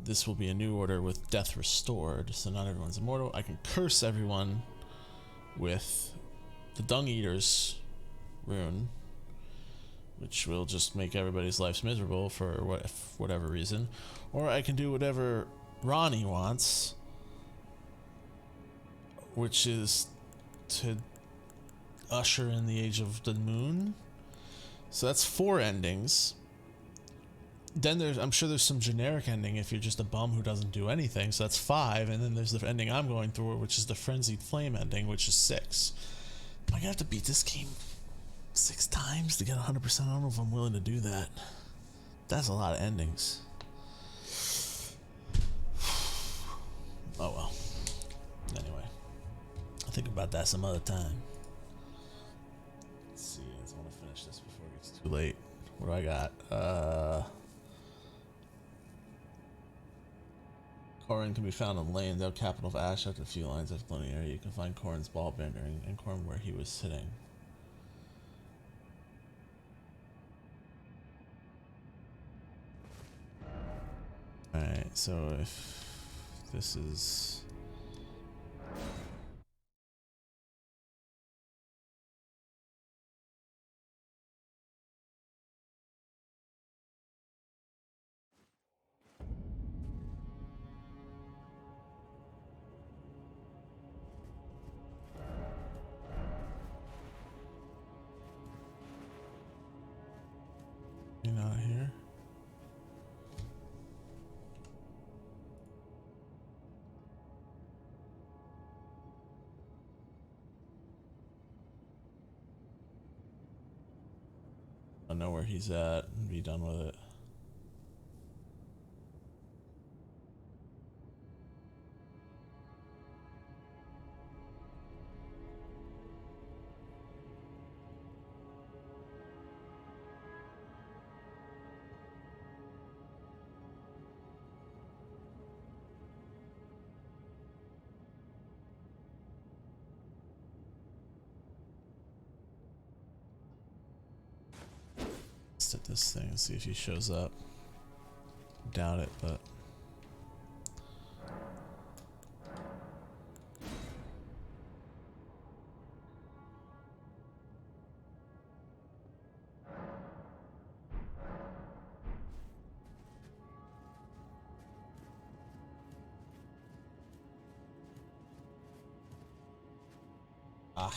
S2: This will be a new order with death restored, so not everyone's immortal. I can curse everyone with the Dung Eater's rune, which will just make everybody's lives miserable for whatever reason. Or I can do whatever Ronnie wants, which is to usher in the Age of the Moon. So that's 4 endings. Then I'm sure there's some generic ending if you're just a bum who doesn't do anything, so that's 5. And then there's the ending I'm going through, which is the Frenzied Flame ending, which is 6. Am I gonna have to beat this game 6 times to get 100%? I don't know if I'm willing to do that. That's a lot of endings. Think about that some other time. Let's see. I just want to finish this before it gets too late. What do I got? Corin can be found in Lanedale, capital of Ash, after a few lines of linear. You can find Corin's ball bender and Corin where he was sitting. Alright, so if this is... You're not here? I know where he's at and be done with it. Let's hit this thing and see if he shows up. Doubt it, but... Ah.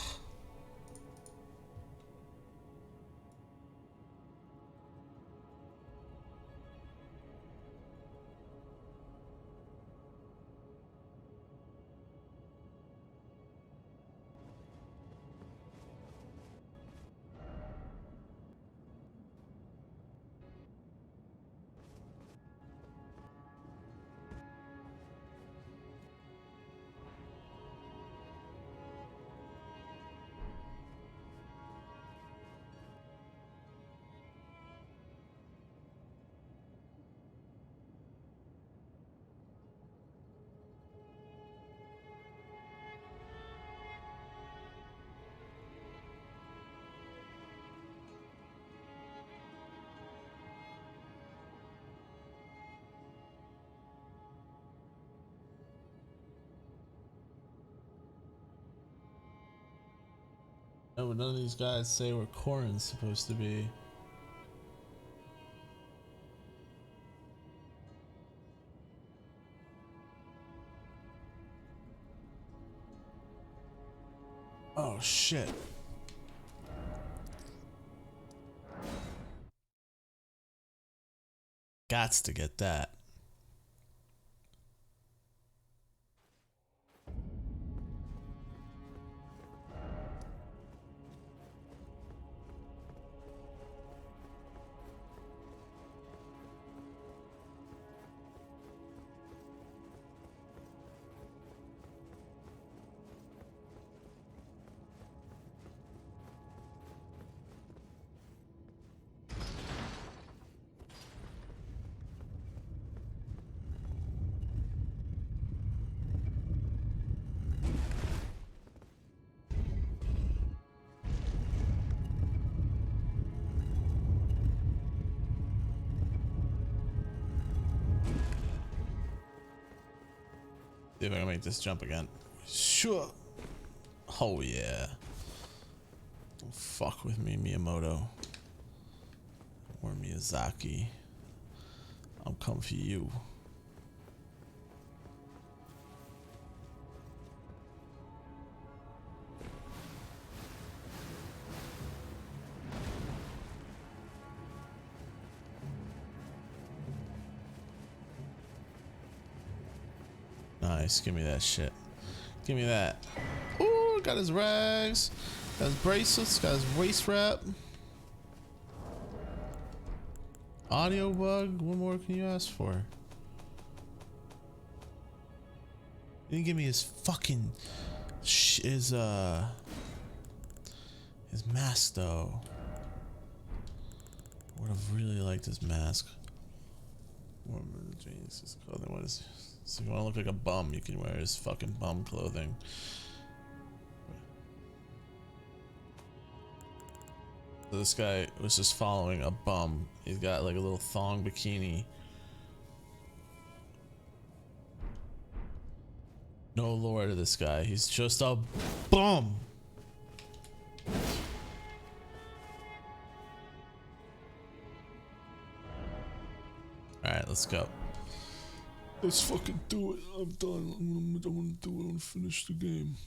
S2: No, none of these guys say where Corin's supposed to be. Oh shit. Gots to get that. See if I can make this jump again. Sure. Oh yeah. Don't fuck with me, Miyamoto. Or Miyazaki. I'm coming for you. Nice, give me that shit. Give me that. Ooh, got his rags. Got his bracelets, got his waist wrap. Audio bug, what more can you ask for? You didn't give me his fucking His mask though. Would have really liked his mask. What is his clothing? What is? So if you want to look like a bum, you can wear his fucking bum clothing. So this guy was just following a bum. He's got like a little thong bikini. No lore to this guy. He's just a bum. Alright, let's go. Let's fucking do it. I'm done. I want to do it. I want to finish the game.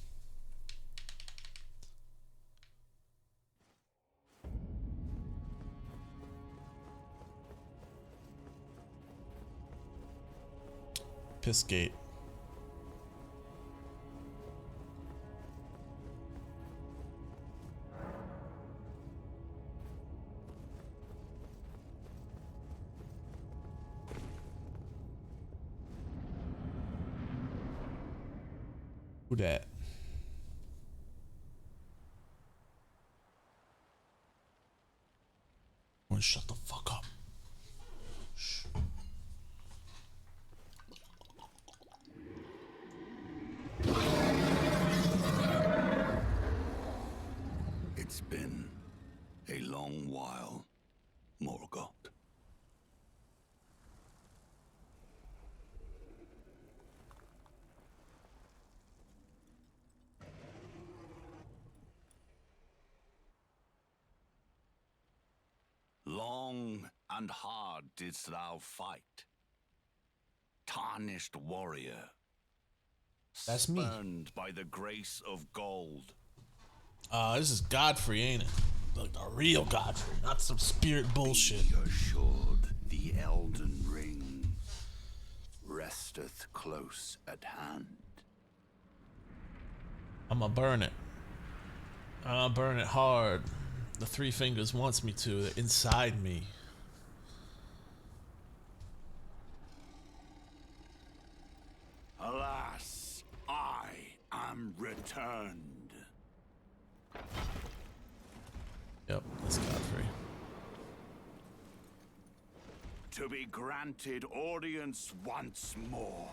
S2: Pissgate. Who that? Oh, shut the fuck up. Shh.
S6: It's been a long while, Morgoth. Long and hard didst thou fight, tarnished warrior.
S2: That's me.
S6: Spurned by the grace of gold.
S2: This is Godfrey, ain't it? Like the real Godfrey, not some spirit bullshit.
S6: Be assured, the Elden Ring resteth close at hand.
S2: I'ma burn it. I'll burn it hard. The Three Fingers wants me to. They're inside me.
S6: Alas, I am returned.
S2: Yep, that's Godfrey.
S6: To be granted audience once more.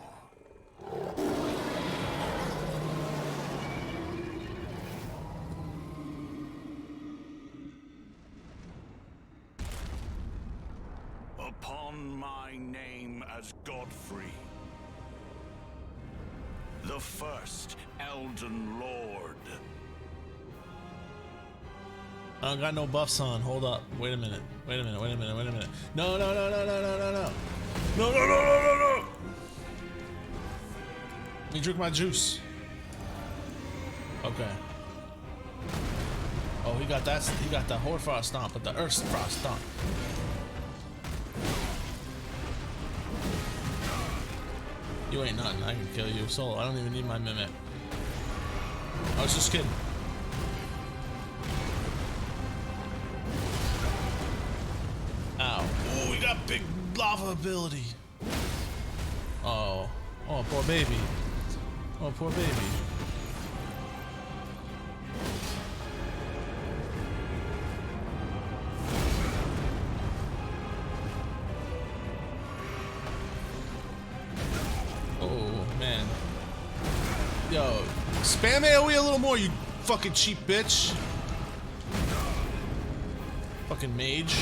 S6: Upon my name as Godfrey, the first Elden Lord.
S2: I don't got no buffs on. Hold up. Wait a minute. Wait a minute. Wait a minute. Wait a minute. No, no, no, no, no, no, no, no. No, no, no, no, no, no. Let me drink my juice. Okay. Oh, he got that. He got the Hoarfrost stomp, but the Earth Frost stomp. You ain't nothing. I can kill you solo. I don't even need my mimic. I was just kidding. Ow. Ooh, we got big lava ability. Oh. Oh, poor baby. Oh, poor baby. Oh, man. Yo, spam AoE a little more, you fucking cheap bitch. Fucking mage.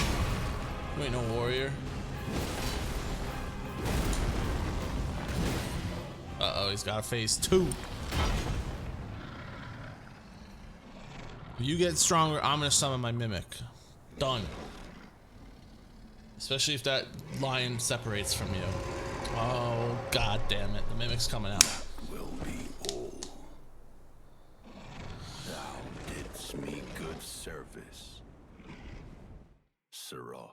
S2: You ain't no warrior. Uh-oh, he's got a phase 2. If you get stronger, I'm gonna summon my mimic. Done. Especially if that line separates from you. Oh, god damn it. The mimic's coming out.
S6: Will be all. Thou didst me good service, Sirach.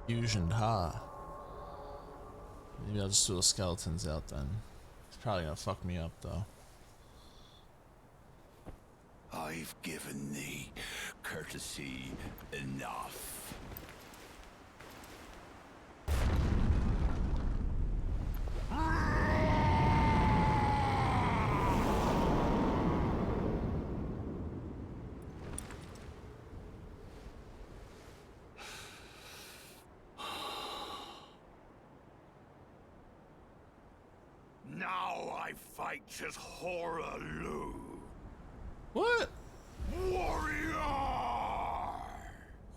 S2: Fusion, ha. Maybe I'll just do the skeletons out then. It's probably gonna fuck me up though.
S6: I've given thee courtesy enough. Now I fight as Horalu.
S2: What?
S6: Warrior!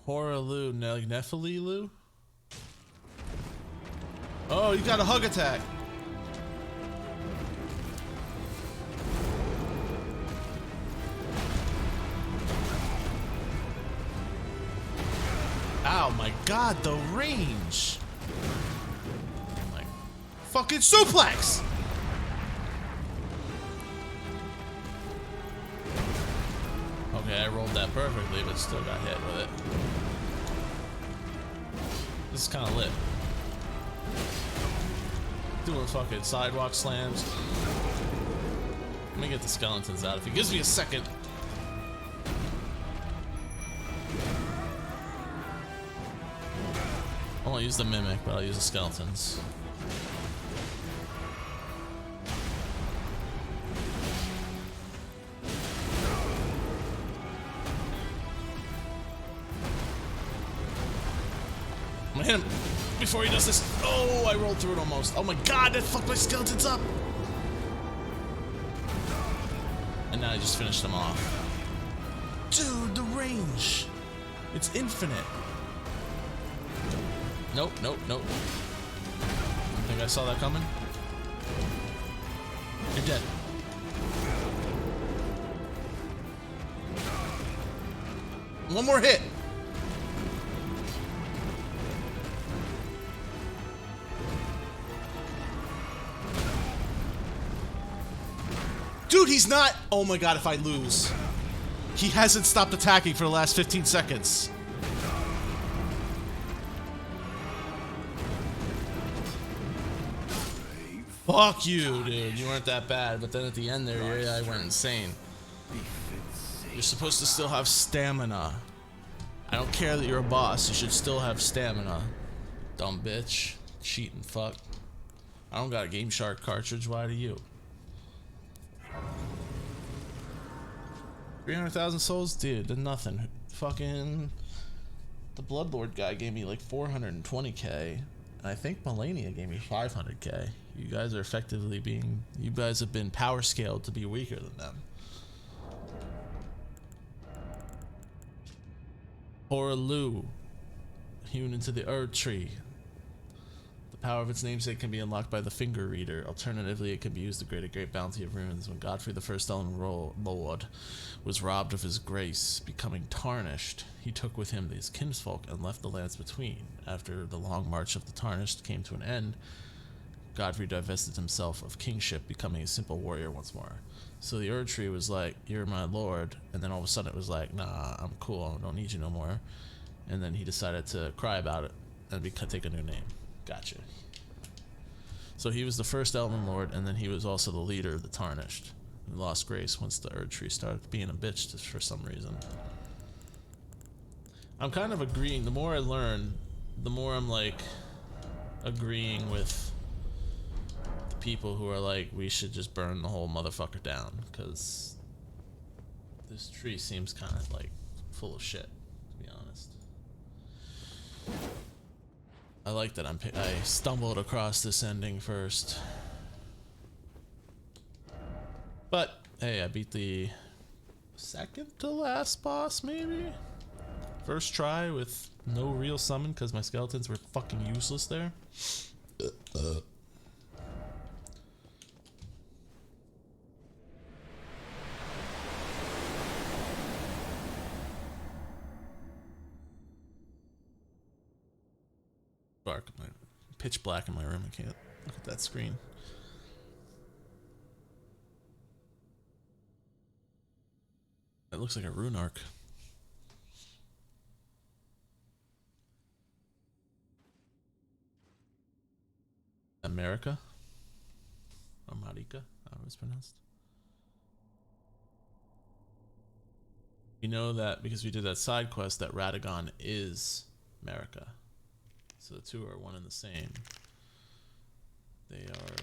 S2: Horalu, like Nephililu? Oh, you got a hug attack. Ow, my god, the range. Like, fucking suplex! Okay, I rolled that perfectly, but still got hit with it. This is kind of lit. Doing fucking sidewalk slams. Let me get the skeletons out if he gives me a second. I won't use the mimic, but I'll use the skeletons. I'm gonna hit him before he does this. Oh, I rolled through it almost. Oh my god, that fucked my skeletons up. And now I just finished them off. Dude, the range. It's infinite. Nope, nope, nope. I think I saw that coming. You're dead. One more hit. Dude, he's not. Oh my god, if I lose. He hasn't stopped attacking for the last 15 seconds. Fuck you, dude. You weren't that bad, but then at the end there, yeah, I went insane. You're supposed to still have stamina. I don't care that you're a boss. You should still have stamina. Dumb bitch. Cheating fuck. I don't got a Game Shark cartridge. Why do you? 300,000 souls? Dude, they're nothing. Fucking... The Bloodlord guy gave me like 420k. And I think Melania gave me 500k. You guys are effectively being... You guys have been power scaled to be weaker than them. Horalu. Hewn into the Erd Tree. The power of its namesake can be unlocked by the Finger Reader. Alternatively, it can be used to create a great bounty of runes. When Godfrey the First Elden Lord was robbed of his grace, becoming tarnished, he took with him his kinsfolk and left the lands between. After the long march of the tarnished came to an end, Godfrey divested himself of kingship, becoming a simple warrior once more. So the Erd Tree was like, "You're my lord," and then all of a sudden it was like, "Nah, I'm cool, I don't need you no more." And then he decided to cry about it and take a new name. Gotcha. So he was the first Elden Lord, and then he was also the leader of the Tarnished. He lost grace once the Erd Tree started being a bitch for some reason. I'm kind of agreeing. The more I learn, the more I'm like agreeing with the people who are like, we should just burn the whole motherfucker down, because this tree seems kind of like full of shit, to be honest. I like that I stumbled across this ending first. But, hey, I beat the second to last boss, maybe? First try with no real summon, because my skeletons were fucking useless there. Dark, pitch black in my room. I can't look at that screen. It looks like a rune arc. America. Or Marika, how it's pronounced. We know that because we did that side quest that Radagon is America. So the two are one and the same. They are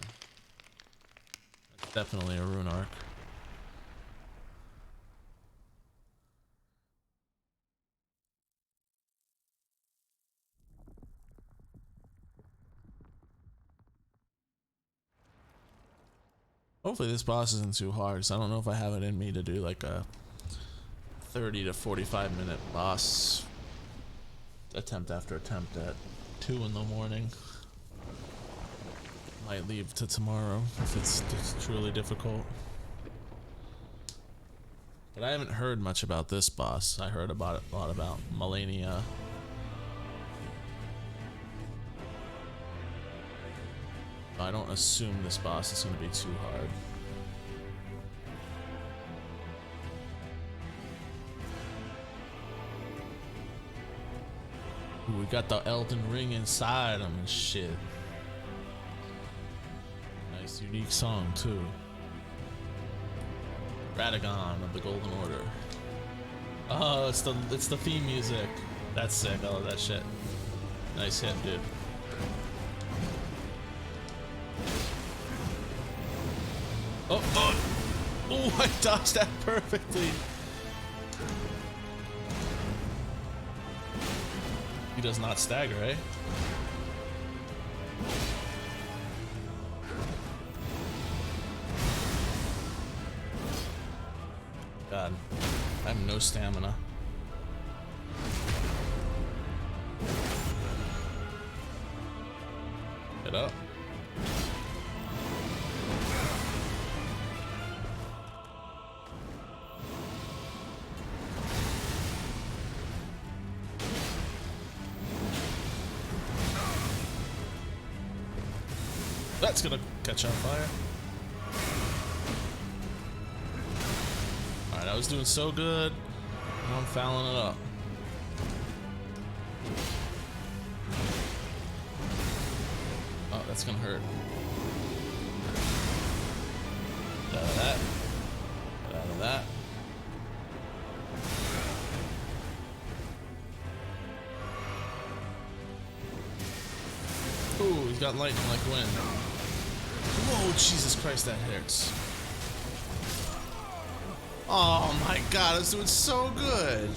S2: definitely a rune arc. Hopefully this boss isn't too hard, because I don't know if I have it in me to do like a 30 to 45 minute boss attempt after attempt at 2 in the morning. Might leave to tomorrow if it's truly difficult. But I haven't heard much about this boss. I heard about a lot about Malenia. I don't assume this boss is going to be too hard. Ooh, we got the Elden Ring inside him and shit. Nice unique song too. Radagon of the Golden Order. Oh, it's the theme music. That's sick. I love that shit. Nice hit, dude. Oh, I dodged that perfectly. He does not stagger, eh? God, I have no stamina. Get up. That's gonna catch on fire. Alright, I was doing so good. Now I'm fouling it up. Oh, that's gonna hurt. Get out of that. Get out of that. Ooh, he's got lightning like wind. Whoa, Jesus Christ, that hurts. Oh my God, I was doing so good.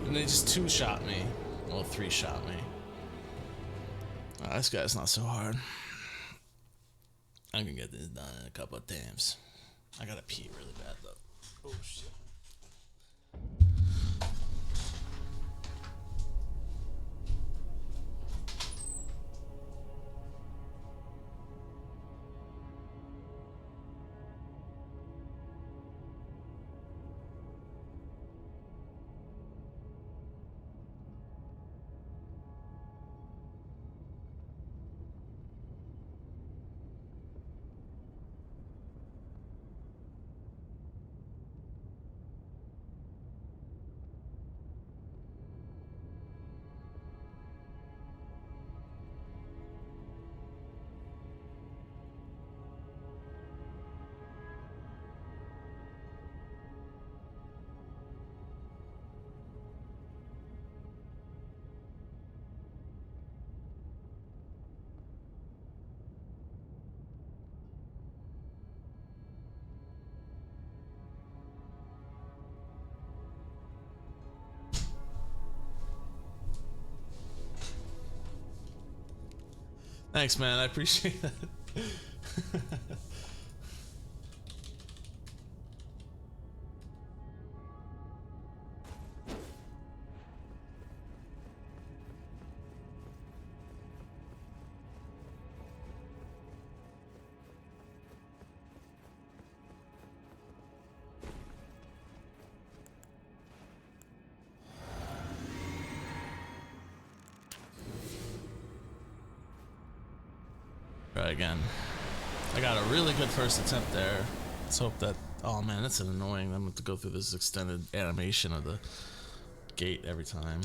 S2: And they just 2-shot me. Well, 3-shot me. Oh, this guy's not so hard. I can get this done in a couple of times. I gotta pee really bad though. Oh shit. Thanks, man. I appreciate that. Try again. I got a really good first attempt there. Let's hope that... Oh man, that's annoying. I'm going to go through this extended animation of the gate every time.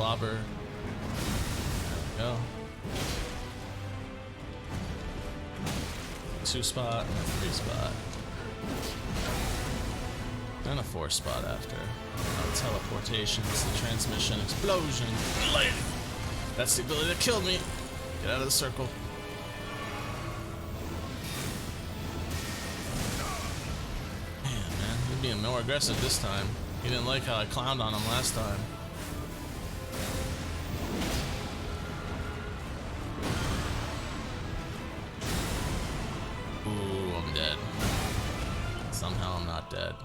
S2: clobber. There we go. 2 spot and a 3 spot. And a 4 spot after. Teleportations, the transmission, explosion, light. That's the ability that killed me. Get out of the circle. Man, he's being more aggressive this time. He didn't like how I clowned on him last time. Ooh, I'm dead. Somehow I'm not dead.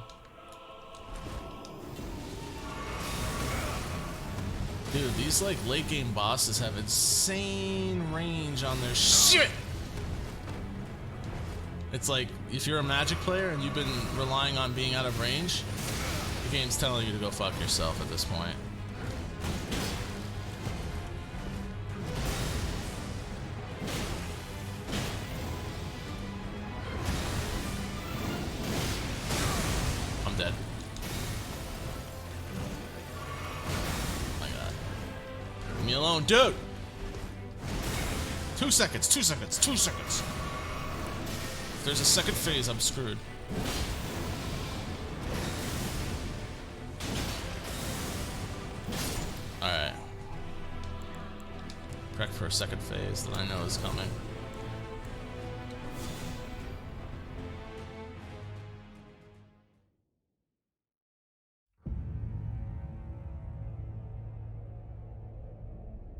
S2: Dude, these like late game bosses have insane range on their shit. It's like if you're a Magic player and you've been relying on being out of range, the game's telling you to go fuck yourself at this point. I'm dead. Leave me alone, dude! 2 seconds, 2 seconds, 2 seconds. If there's a second phase, I'm screwed. Alright. Prep for a second phase that I know is coming.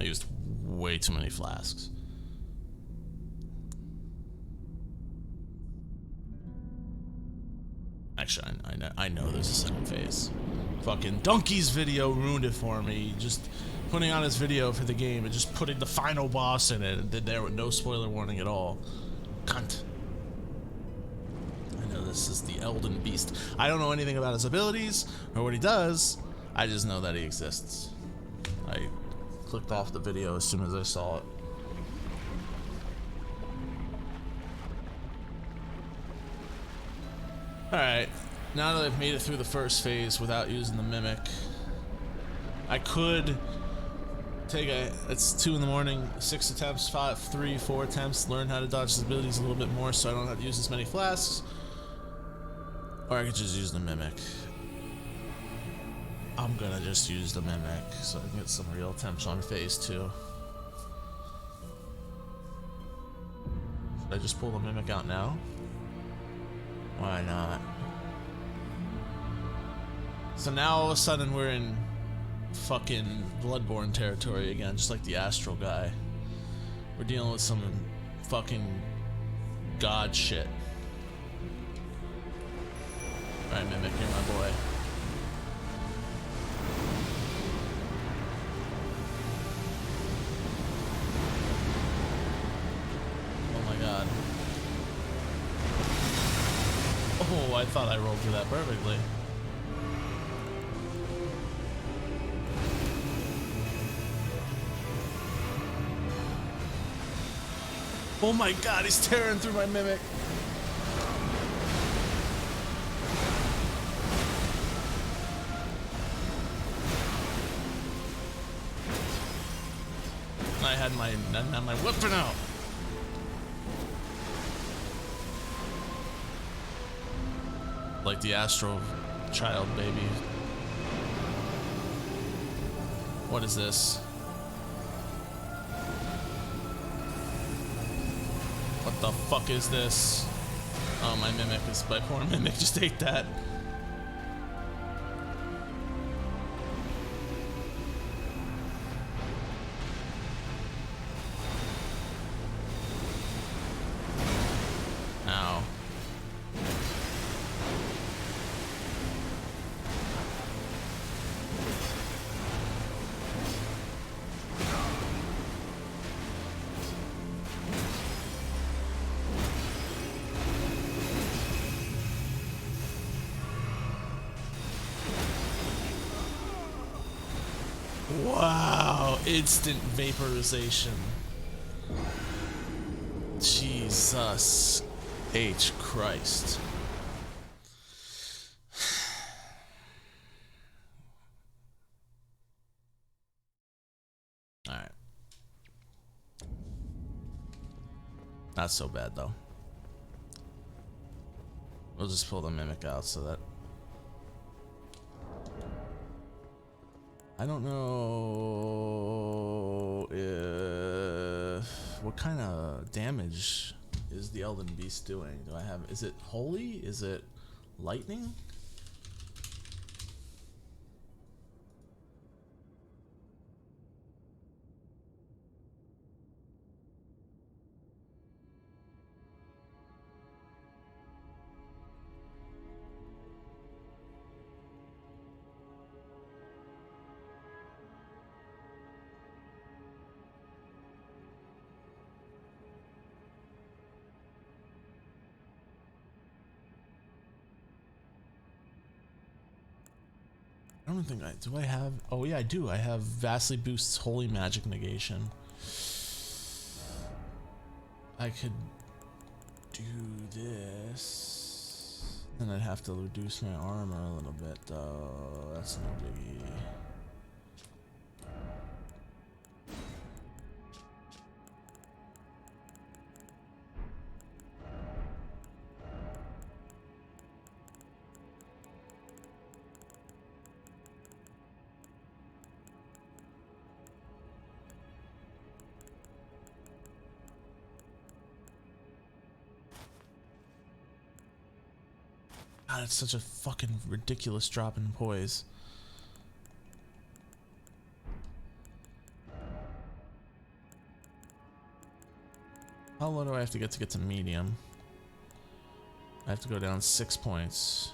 S2: I used way too many flasks. Actually, I know there's a second phase. Fucking Donkey's video ruined it for me. Just putting on his video for the game and just putting the final boss in it and did there with no spoiler warning at all. Cunt. I know this is the Elden Beast. I don't know anything about his abilities or what he does. I just know that he exists. I clicked off the video as soon as I saw it. Alright, now that I've made it through the first phase without using the Mimic, I could take it's 2 in the morning, 6 attempts, 5, 3, 4 attempts, learn how to dodge his abilities a little bit more so I don't have to use as many flasks. Or I could just use the Mimic. I'm gonna just use the Mimic so I can get some real attempts on phase 2. Should I just pull the Mimic out now? Why not? So now all of a sudden we're in fucking Bloodborne territory again, just like the Astral guy. We're dealing with some fucking god shit. Alright, Mimic, you're my boy. Oh my god. Oh, I thought I rolled through that perfectly. Oh my god, he's tearing through my Mimic. I had my weapon out. Like the Astral child baby. What is this? What the fuck is this? Oh, my Mimic is, my poor Mimic just ate that. Ow. Wow, instant vaporization. Jesus H. Christ. Not so bad though. We'll just pull the mimic out so that I don't know if what kind of damage is the Elden Beast doing? Do I have, is it holy? Is it lightning? I don't think do I have, oh yeah I do, I have vastly boosts holy magic negation. I could do this, then I'd have to reduce my armor a little bit though, that's no biggie. God, it's such a fucking ridiculous drop in poise. How low do I have to get to medium? I have to go down 6 points.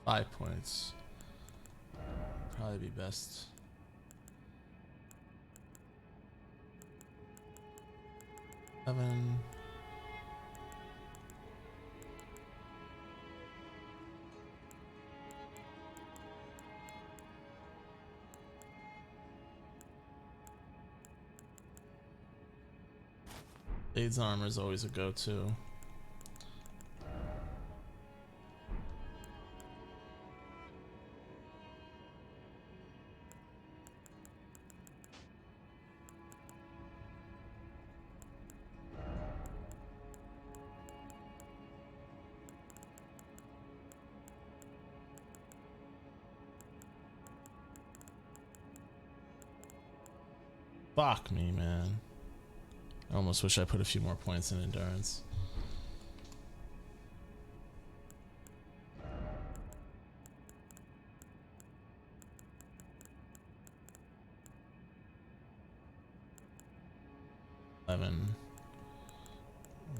S2: 5 points. Probably be best. Seven. Blade's armor is always a go-to. Fuck me, man. I almost wish I put a few more points in endurance.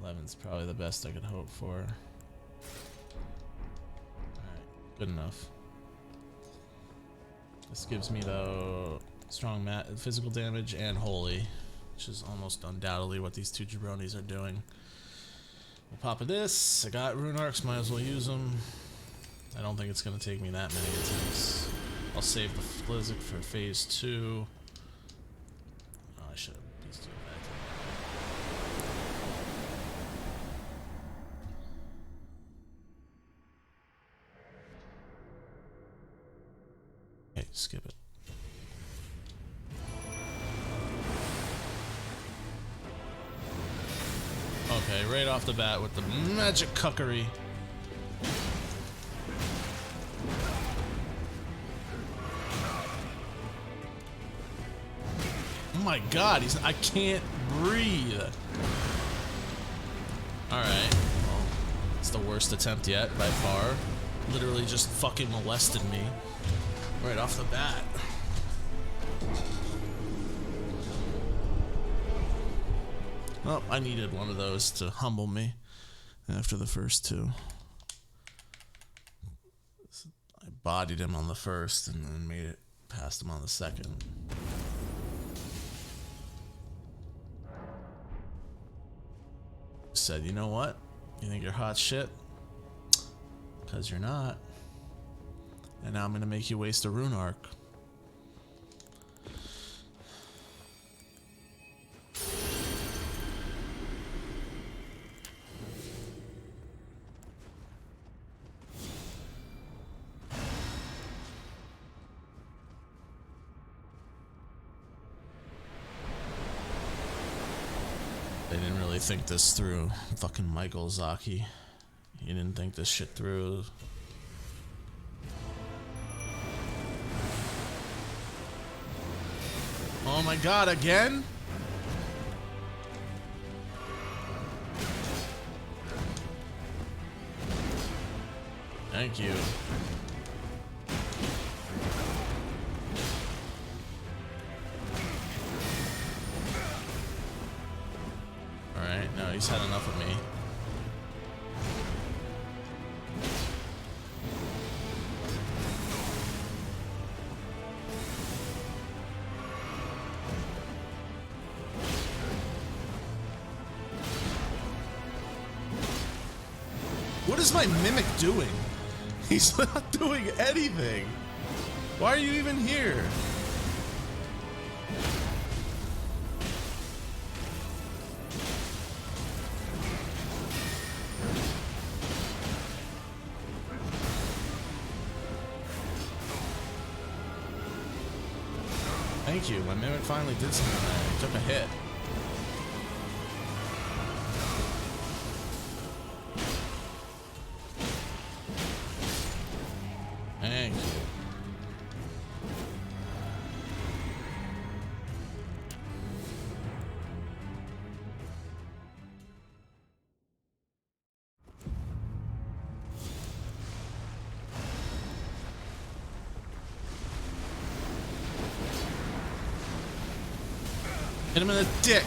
S2: Eleven's probably the best I could hope for. Alright, good enough. This gives me though strong physical damage and holy, which is almost undoubtedly what these two jabronis are doing. We'll pop of this. I got rune arcs, might as well use them. I don't think it's going to take me that many attempts. I'll save the Flizzic for phase 2. Oh, I should have these two back. Okay, skip it. Okay, right off the bat with the magic cuckery. Oh my god, I can't breathe. Alright, well, it's the worst attempt yet, by far. Literally just fucking molested me. Right off the bat. Well, I needed one of those to humble me after the first two. I bodied him on the first and then made it past him on the second. Said, you know what? You think you're hot shit? 'Cause you're not. And now I'm gonna make you waste a rune arc. They didn't really think this through. Fucking Michael Zaki. He didn't think this shit through. Oh my god, again? Thank you. Alright, no, he's had enough of me. What is my mimic doing? He's not doing anything. Why are you even here? Thank you. My mimic finally did something there. He took a hit. Thank you. Hit him in the dick.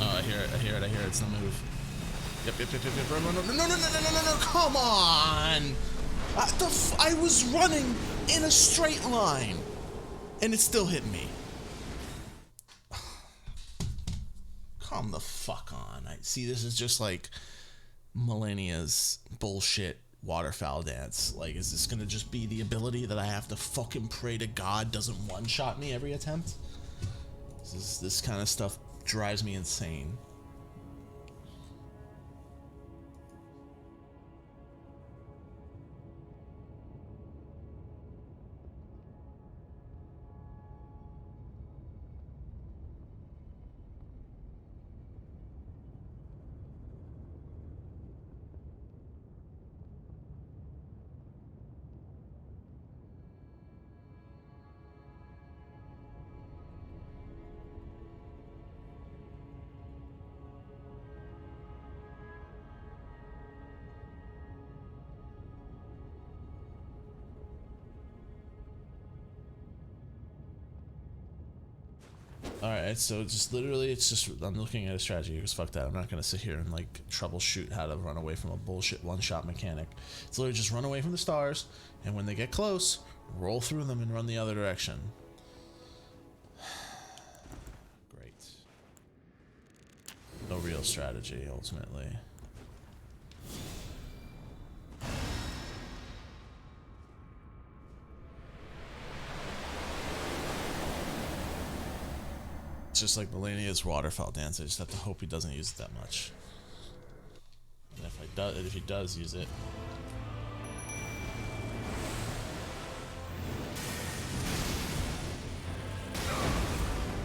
S2: Oh, I hear it. I hear it. I hear it. It's the move. Yep. Run. No. Come on. I was running in a straight line, and it still hit me. Come the fuck on. I see. This is just like Millennia's bullshit waterfowl dance. Like, is this gonna just be the ability that I have to fucking pray to God doesn't one-shot me every attempt? This kind of stuff drives me insane. Alright, so just literally, it's just, I'm looking at a strategy, because fuck that, I'm not gonna sit here and like troubleshoot how to run away from a bullshit one-shot mechanic. It's literally just run away from the stars, and when they get close, roll through them and run the other direction. Great. No real strategy, ultimately. Just like Millennia's waterfowl dance, I just have to hope he doesn't use it that much. And if he does use it,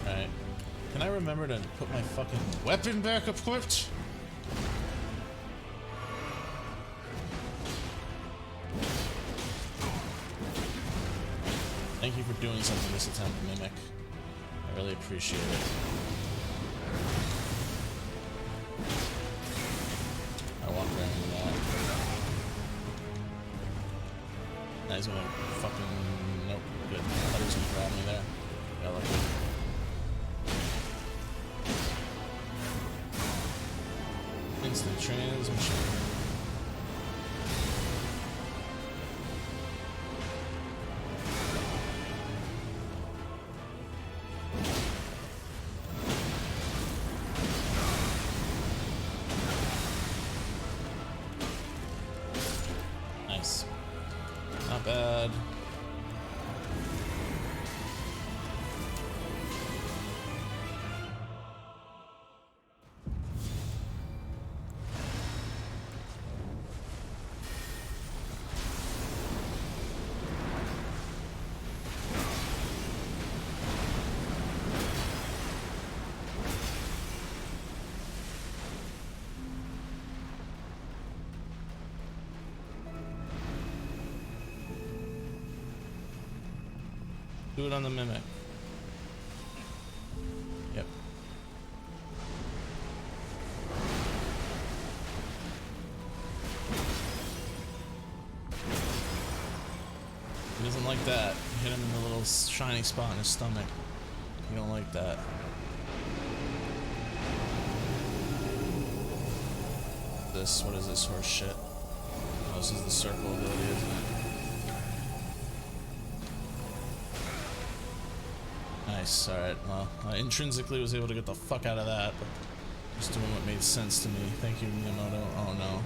S2: alright. Can I remember to put my fucking weapon back equipped? Thank you for doing something this attempt, Mimic. I really appreciate it. I walk right into that. Now he's gonna fucking... Nope, good. I thought he was gonna grab me there. Got lucky. Instant transmission. Not bad. Do it on the mimic. Yep. He doesn't like that. You hit him in the little shiny spot in his stomach. You don't like that. What is this horse shit? Oh, this is the circle ability, isn't it? Nice, alright. Well, I intrinsically was able to get the fuck out of that, but just doing what made sense to me. Thank you, Miyamoto. Oh no.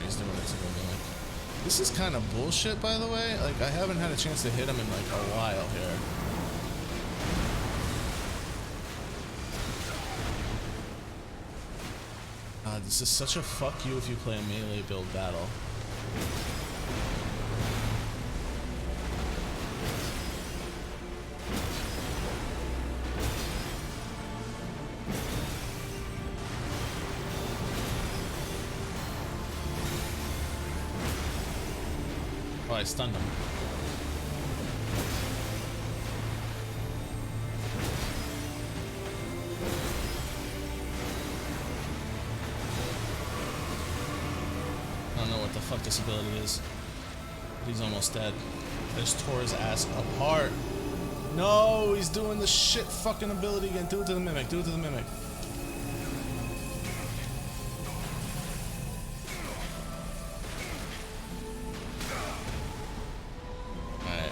S2: He's doing it to the mimic. This is kind of bullshit, by the way. Like, I haven't had a chance to hit him in like a while here. This is such a fuck you if you play a melee build battle. Oh, I stunned him. Fuck this ability is. He's almost dead. I just tore his ass apart. No, he's doing the shit fucking ability again. Do it to the mimic. Do it to the mimic. Alright.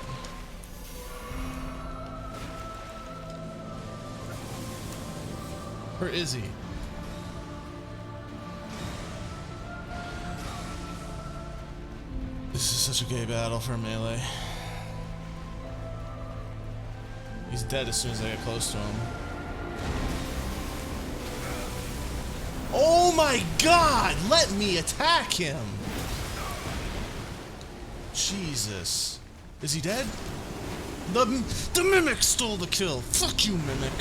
S2: Where is he? This is such a gay battle for melee. He's dead as soon as I get close to him. Oh my god! Let me attack him! Jesus. Is he dead? The Mimic stole the kill! Fuck you, Mimic!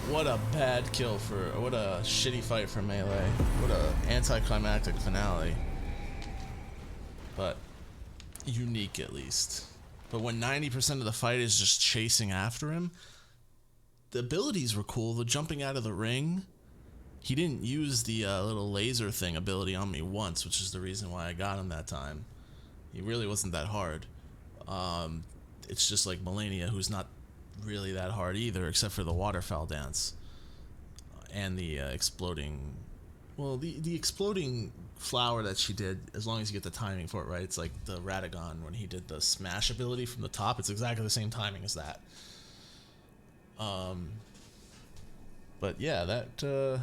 S2: What a bad kill for... What a shitty fight for melee. What a anticlimactic finale. But unique at least. But when 90% of the fight is just chasing after him, the abilities were cool. The jumping out of the ring, he didn't use the little laser thing ability on me once, which is the reason why I got him that time. He really wasn't that hard. It's just like Melania, who's not really that hard either, except for the waterfowl dance and the exploding. Well, the exploding flower that she did, as long as you get the timing for it right, it's like the Radagon when he did the smash ability from the top. It's exactly the same timing as that. But yeah, that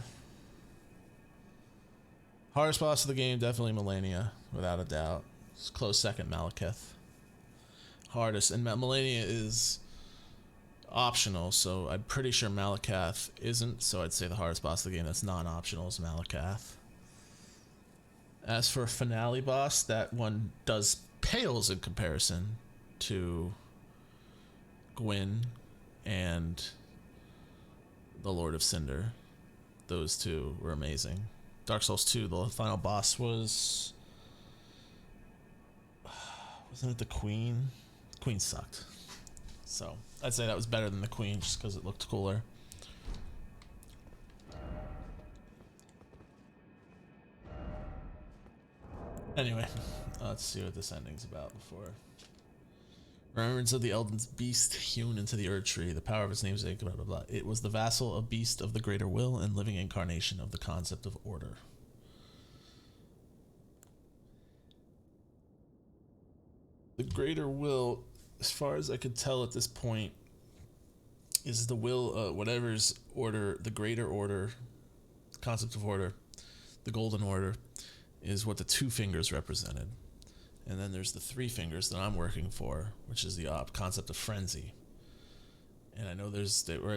S2: hardest boss of the game, definitely Melania, without a doubt. It's close second, Malekith. Hardest, and Melania is optional, so I'm pretty sure Malekith isn't, so I'd say the hardest boss of the game that's non-optional is Malekith. As for a finale boss, that one pales in comparison to Gwyn and the Lord of Cinder. Those two were amazing. Dark Souls 2, the final boss was... Wasn't it the Queen? The Queen sucked. So, I'd say that was better than the Queen just because it looked cooler. Anyway, let's see what this ending's about before. Remembrance of the Elden's beast hewn into the Erd Tree, the power of its namesake, blah blah blah. It was the vassal of beast of the greater will and living incarnation of the concept of order. The greater will, as far as I could tell at this point, is the will, whatever's order, the greater order, concept of order, the golden order, is what the two fingers represented. And then there's the three fingers that I'm working for, which is the concept of frenzy. And I know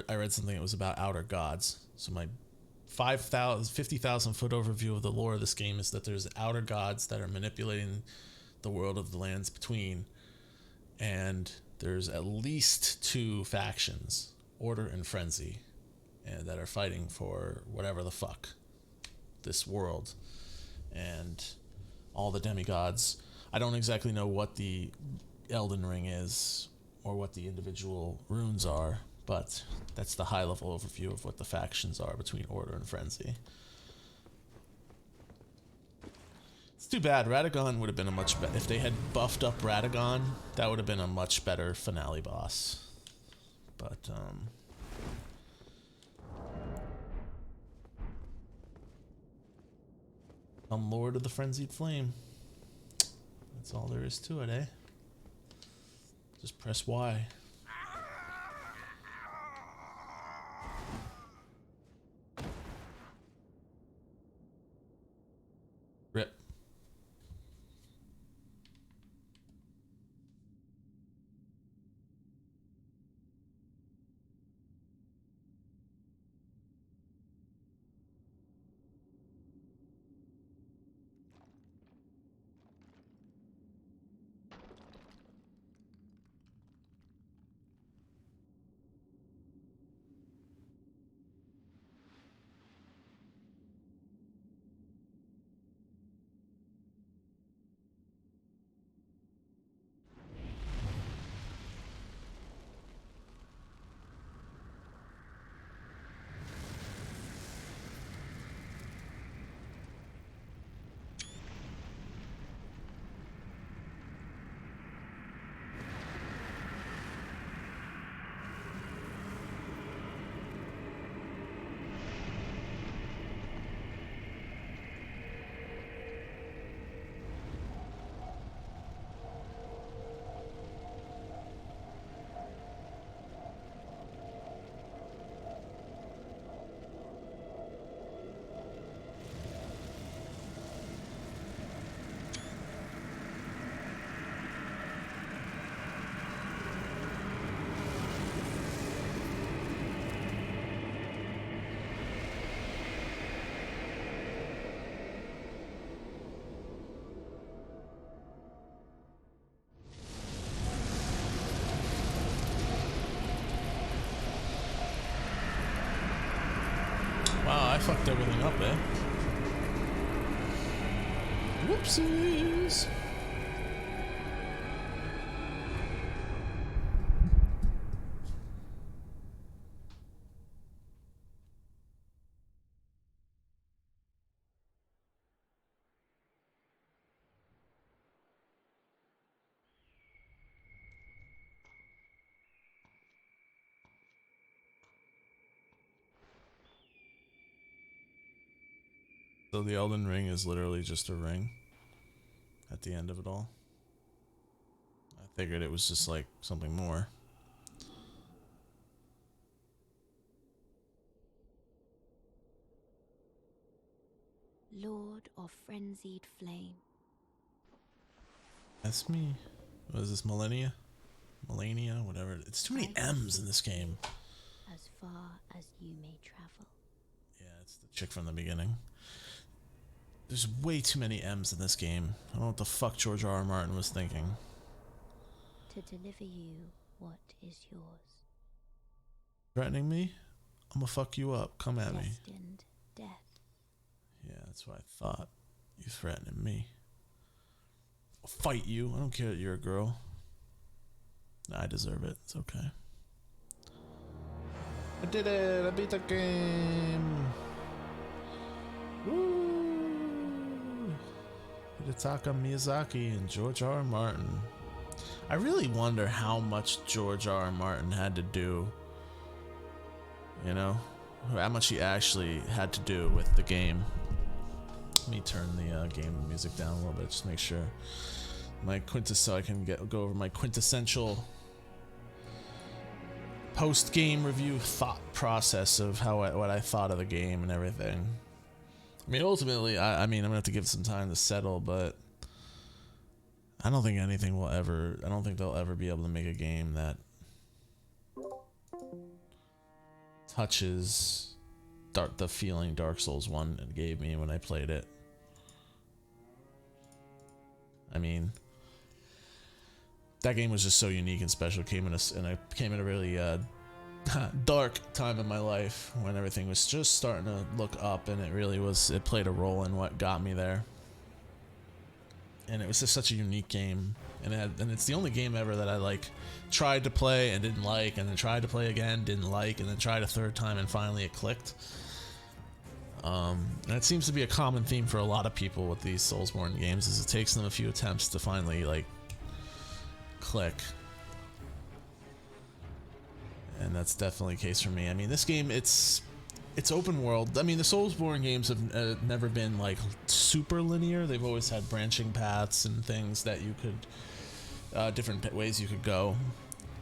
S2: I read something that was about outer gods. So my 50,000 foot overview of the lore of this game is that there's outer gods that are manipulating the world of the lands between. And there's at least two factions, Order and Frenzy, and that are fighting for whatever the fuck, this world. And all the demigods I don't exactly know what the Elden Ring is or what the individual runes are, but that's the high level overview of what the factions are between Order and Frenzy. It's too bad. Radagon would have been a much better... If they had buffed up Radagon, that would have been a much better finale boss. But, I'm Lord of the Frenzied Flame. That's all there is to it, eh? Just press Y. Rip. Wow, I fucked everything up, eh? Whoopsies! So the Elden Ring is literally just a ring at the end of it all. I figured it was just like something more.
S17: Lord of Frenzied Flame.
S2: That's me. What is this, Millennia? Millennia, whatever. It's too many M's in this game.
S17: As far as you may travel.
S2: Yeah, it's the chick from the beginning. There's way too many M's in this game. I don't know what the fuck George R.R. Martin was thinking.
S17: To deliver you what is yours.
S2: Threatening me? I'm gonna fuck you up. Come at me.
S17: Destined death.
S2: Yeah, that's what I thought. You threatening me. I'll fight you. I don't care that you're a girl. I deserve it. It's okay. I did it. I beat the game. Woo! Hidetaka Miyazaki and George R.R. Martin. I really wonder how much George R.R. Martin had to do. You know? How much he actually had to do with the game. Let me turn the game music down a little bit, just make sure so I can go over my quintessential post-game review thought process of what I thought of the game and everything. I mean, ultimately, I mean, I'm gonna have to give it some time to settle, but I don't think they'll ever be able to make a game that touches the feeling Dark Souls 1 gave me when I played it. I mean, that game was just so unique and special. It came at a really dark time in my life when everything was just starting to look up, and it played a role in what got me there. and it was just such a unique game. And it's the only game ever that I like tried to play and didn't like, and then tried to play again, didn't like, and then tried a third time, and finally it clicked. And it seems to be a common theme for a lot of people with these Soulsborne games, is it takes them a few attempts to finally like click. And that's definitely the case for me. I mean, this game, it's open world. I mean, the Soulsborne games have never been like super linear. They've always had branching paths and things that you could, different ways you could go.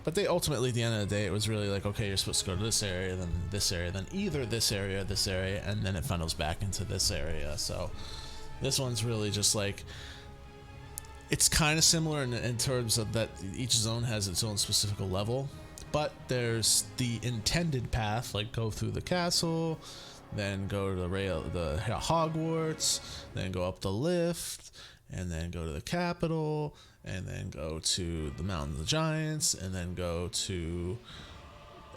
S2: But they ultimately, at the end of the day, it was really like, okay, you're supposed to go to this area, then either this area, and then it funnels back into this area. So this one's really just like, it's kind of similar in terms of that each zone has its own specific level, but there's the intended path, like go through the castle, then go to the Hogwarts, then go up the lift, and then go to the capital, and then go to the Mountain of the Giants, and then go to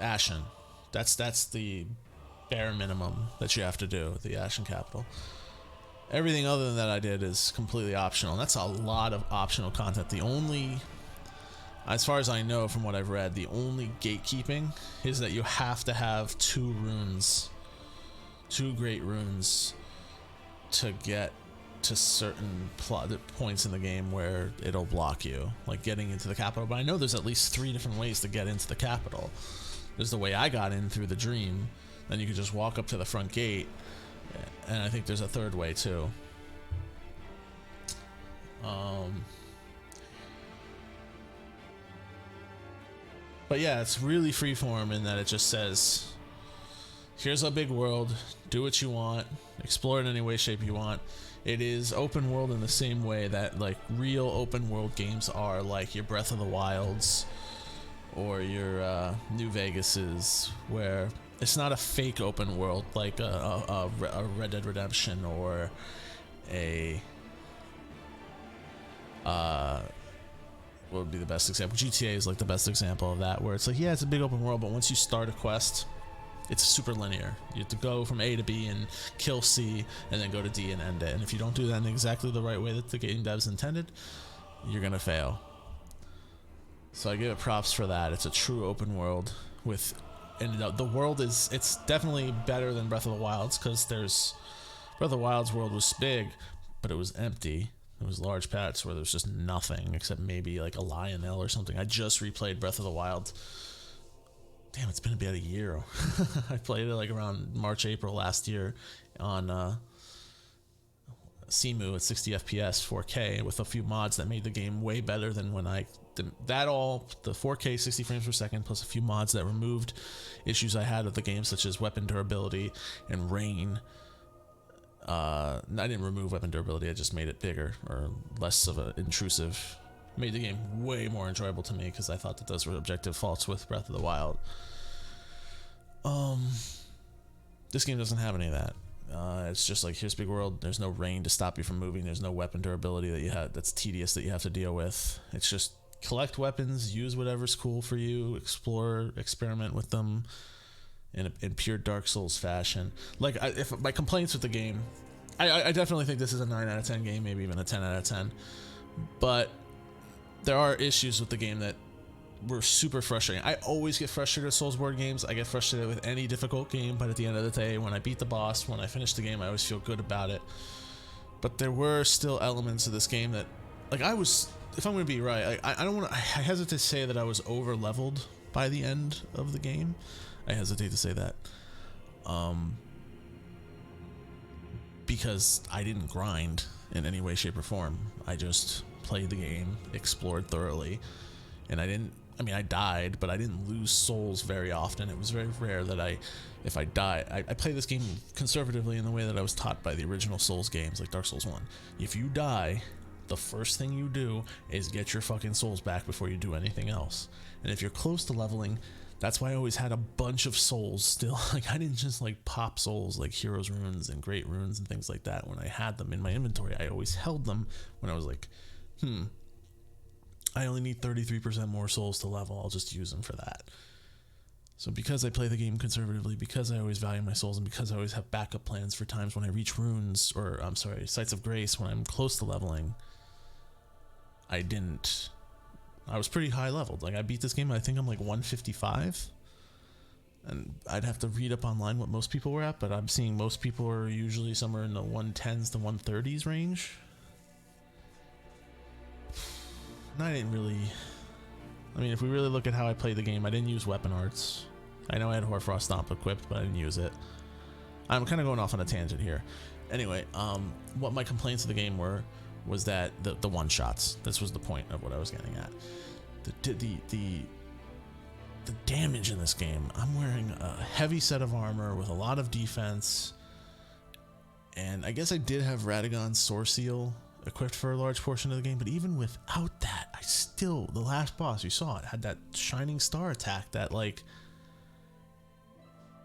S2: Ashen. That's the bare minimum that you have to do at the Ashen capital. Everything other than that I did is completely optional. And that's a lot of optional content. The only, as far as I know from what I've read, the only gatekeeping is that you have to have 2 great runes to get to certain points in the game where it'll block you, like getting into the capital. But I know there's at least 3 different ways to get into the capital. There's the way I got in through the dream, then you can just walk up to the front gate, and I think there's a 3rd way too. But yeah, it's really freeform in that it just says, here's a big world, do what you want, explore it in any way, shape you want. It is open world in the same way that like real open world games are, like your Breath of the Wilds or your New Vegas's, where it's not a fake open world like a Red Dead Redemption or a what would be the best example? GTA is like the best example of that, where it's like, yeah, it's a big open world, but once you start a quest, it's super linear. You have to go from A to B and kill C and then go to D and end it. And if you don't do that in exactly the right way that the game devs intended, you're gonna fail. So I give it props for that. It's a true open world with, and the world is, it's definitely better than Breath of the Wild's, because Breath of the Wild's world was big, but it was empty. It was large patches where there's just nothing except maybe like a Lionel or something. I just replayed Breath of the Wild. Damn, it's been about a year. I played it like around March, April last year on Cemu at 60 FPS 4K with a few mods that made the game way better than when I did that. All the 4K 60 frames per second plus a few mods that removed issues I had with the game, such as weapon durability and rain. I didn't remove weapon durability, I just made it bigger or less of an intrusive. Made the game way more enjoyable to me because I thought that those were objective faults with Breath of the Wild. This game doesn't have any of that. It's just like, here's big world, there's no rain to stop you from moving, there's no weapon durability that you have that's tedious that you have to deal with. It's just collect weapons, use whatever's cool for you, explore, experiment with them in pure Dark Souls fashion. Like, if my complaints with the game, I definitely think this is a 9 out of 10 game, maybe even a 10 out of 10, but there are issues with the game that were super frustrating. I always get frustrated with Soulsborne games. I get frustrated with any difficult game, but at the end of the day, when I beat the boss, when I finish the game, I always feel good about it. But there were still elements of this game that, like, I was, if I'm going to be right, I don't want to, I hesitate to say that I was over leveled by the end of the game. I hesitate to say that. Because I didn't grind in any way, shape, or form. I just played the game, explored thoroughly, and I died, but I didn't lose souls very often. It was very rare that if I die, I play this game conservatively in the way that I was taught by the original Souls games, like Dark Souls 1. If you die, the first thing you do is get your fucking souls back before you do anything else. And if you're close to leveling, that's why I always had a bunch of souls still. Like, I didn't just like pop souls like Heroes Runes and Great Runes and things like that. When I had them in my inventory, I always held them when I was like, I only need 33% more souls to level, I'll just use them for that. So because I play the game conservatively, because I always value my souls, and because I always have backup plans for times when I reach runes, or I'm sorry, Sites of Grace when I'm close to leveling, I was pretty high leveled. Like I beat this game, I think I'm like 155. And I'd have to read up online what most people were at, but I'm seeing most people are usually somewhere in the 110s to 130s range. And I didn't really... I mean, if we really look at how I played the game, I didn't use weapon arts. I know I had Hoarfrost Stomp equipped, but I didn't use it. I'm kind of going off on a tangent here. Anyway, what my complaints of the game was that the one-shots. This was the point of what I was getting at. The damage in this game. I'm wearing a heavy set of armor with a lot of defense, and I guess I did have Radagon's Source Seal equipped for a large portion of the game, but even without that, I still, the last boss, you saw it, had that Shining Star attack that, like,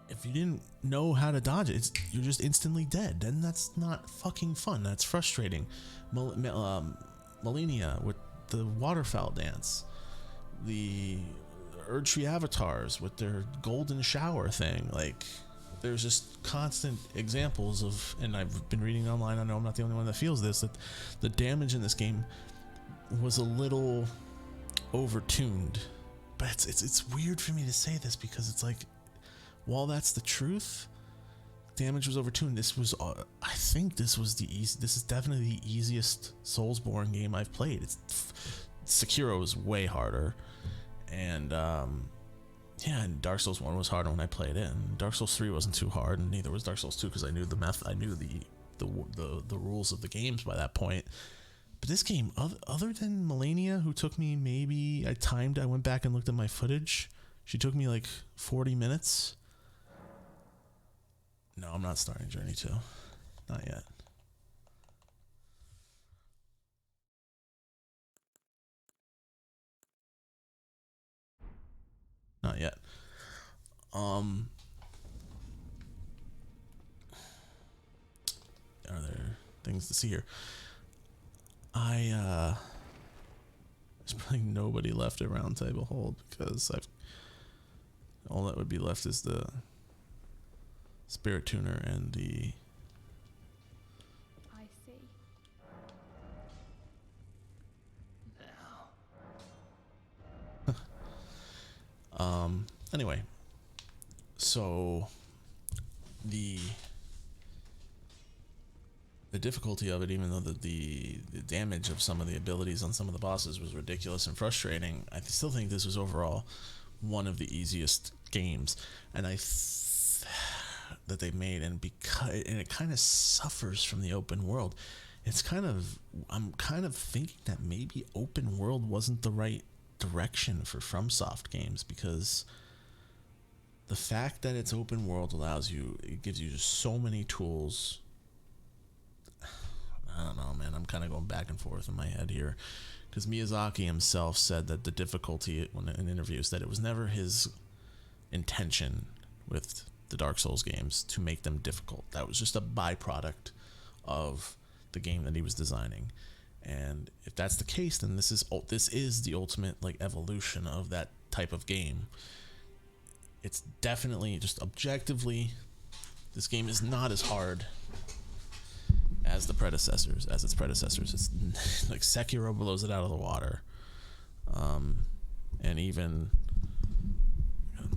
S2: if you didn't know how to dodge it, you're just instantly dead. Then that's not fucking fun. That's frustrating. Malenia with the waterfowl dance. The Erdtree avatars with their golden shower thing. Like, there's just constant examples of, and I've been reading online, I know I'm not the only one that feels this, that the damage in this game was a little overtuned. But it's weird for me to say this because it's like, while that's the truth, damage was overtuned. This was, I think this was this is definitely the easiest Soulsborne game I've played. Sekiro was way harder, and yeah, and Dark Souls 1 was harder when I played it, and Dark Souls 3 wasn't too hard, and neither was Dark Souls 2 because I knew I knew the rules of the games by that point. But this game, other than Malenia, who took me maybe, I went back and looked at my footage. She took me like 40 minutes. No, I'm not starting Journey 2. Not yet. Not yet. Are there things to see here? There's probably nobody left at Round Table Hold because all that would be left is the Spirit Tuner and the...
S7: I see.
S2: Anyway, so the difficulty of it, even though the damage of some of the abilities on some of the bosses was ridiculous and frustrating, I still think this was overall one of the easiest games, and that they made, and it kind of suffers from the open world. I'm kind of thinking that maybe open world wasn't the right direction for FromSoft games, because the fact that it's open world it gives you just so many tools. I don't know, man. I'm kind of going back and forth in my head here, because Miyazaki himself said that the difficulty in interviews, that it was never his intention with the Dark Souls games to make them difficult. That was just a byproduct of the game that he was designing. And if that's the case, then this is the ultimate like evolution of that type of game. It's definitely, just objectively, this game is not as hard as its predecessors. It's like Sekiro blows it out of the water. And even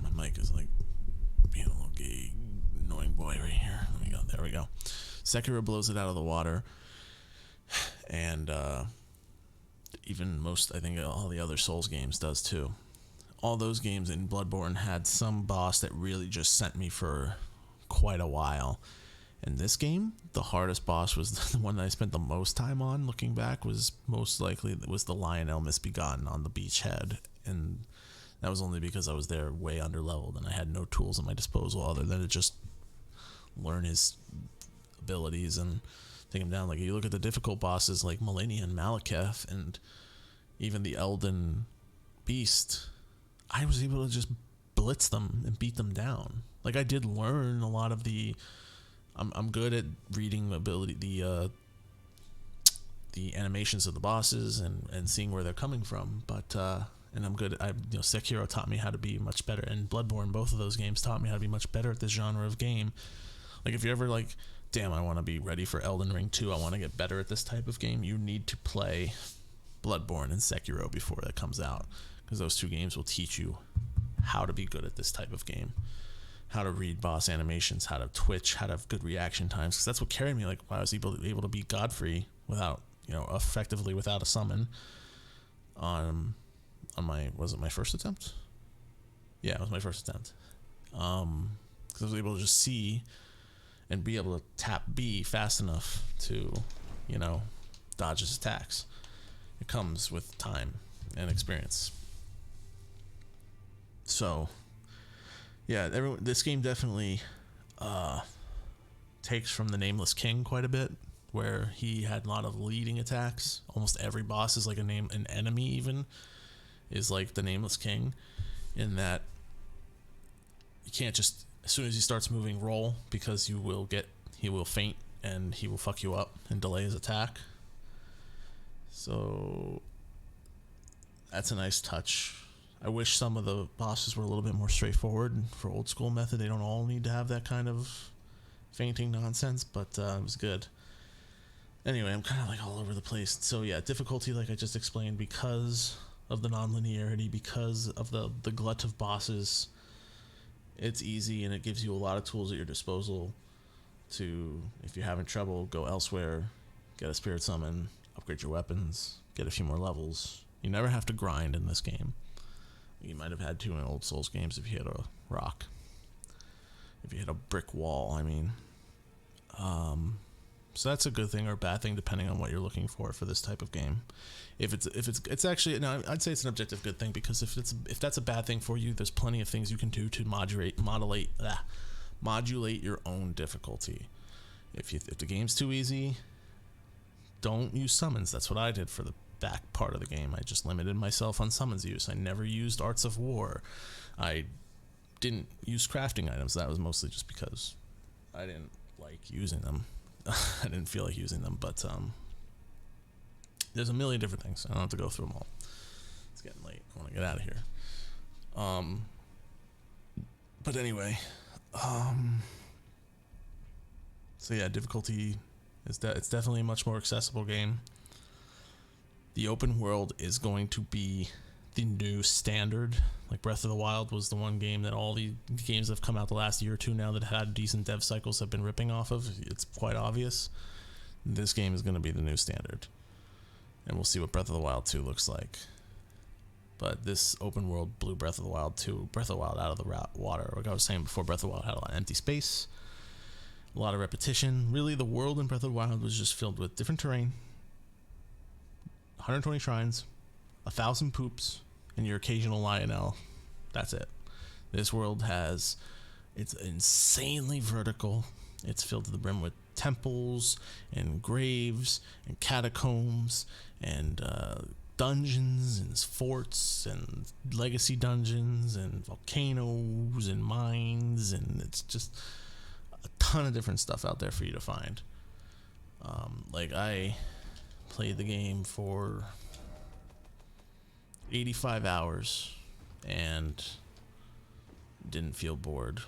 S2: my mic is like being a little gay, annoying boy right here. There we go. Sekiro blows it out of the water. And even I think all the other Souls games does too. All those games in Bloodborne had some boss that really just sent me for quite a while. In this game, the hardest boss was the one that I spent the most time on, looking back, was the Lionel Misbegotten on the beachhead. And that was only because I was there way under leveled and I had no tools at my disposal other than to just learn his abilities and take him down. Like, you look at the difficult bosses like Malenia and Malekith and even the Elden Beast, I was able to just blitz them and beat them down. Like, I did learn a lot of I'm good at reading the animations of the bosses and seeing where they're coming from, but and I'm good. Sekiro taught me how to be much better, and Bloodborne, both of those games taught me how to be much better at this genre of game. Like, if you're ever like, damn, I want to be ready for Elden Ring 2, I want to get better at this type of game, you need to play Bloodborne and Sekiro before that comes out, because those 2 games will teach you how to be good at this type of game, how to read boss animations, how to twitch, how to have good reaction times, because that's what carried me. Like, I was able to beat Godfrey without, effectively without a summon on my, was it my first attempt? Yeah, it was my first attempt. Because I was able to just see and be able to tap B fast enough to, dodge his attacks. It comes with time and experience. So, yeah, this game definitely takes from the Nameless King quite a bit, where he had a lot of leading attacks. Almost every boss is like an enemy even, is like the Nameless King, in that you can't just, as soon as he starts moving, roll, because he will faint and he will fuck you up and delay his attack. So that's a nice touch. I wish some of the bosses were a little bit more straightforward. For old school method, they don't all need to have that kind of fainting nonsense, but it was good. Anyway, I'm kind of like all over the place. So yeah, difficulty, like I just explained, because of the non-linearity, because of the glut of bosses, it's easy, and it gives you a lot of tools at your disposal to, if you're having trouble, go elsewhere, get a spirit summon, upgrade your weapons, get a few more levels. You never have to grind in this game. You might have had to in old Souls games if you hit a rock. If you hit a brick wall, I mean. So that's a good thing or a bad thing depending on what you're looking for this type of game. If it's actually, no, I'd say it's an objective good thing, because if that's a bad thing for you, there's plenty of things you can do to modulate your own difficulty. If the game's too easy, don't use summons. That's what I did for the back part of the game. I just limited myself on summons use. I never used Arts of War. I didn't use crafting items. That was mostly just because I didn't like using them. I didn't feel like using them, but there's a million different things. I don't have to go through them all. It's getting late. I want to get out of here. But anyway, so yeah, difficulty is it's definitely a much more accessible game. The open world is going to be the new standard. Like Breath of the Wild was the one game that all the games that have come out the last year or two now that had decent dev cycles have been ripping off of. It's quite obvious. This game is going to be the new standard. And we'll see what Breath of the Wild 2 looks like. But this open world blew Breath of the Wild 2, Breath of the Wild out of the water. Like I was saying before, Breath of the Wild had a lot of empty space, a lot of repetition. Really, the world in Breath of the Wild was just filled with different terrain, 120 shrines, 1,000 poops, and your occasional Lionel. That's it. This world it's insanely vertical. It's filled to the brim with temples and graves and catacombs and dungeons and forts and legacy dungeons and volcanoes and mines, and it's just a ton of different stuff out there for you to find. Like I played the game for 85 hours and didn't feel bored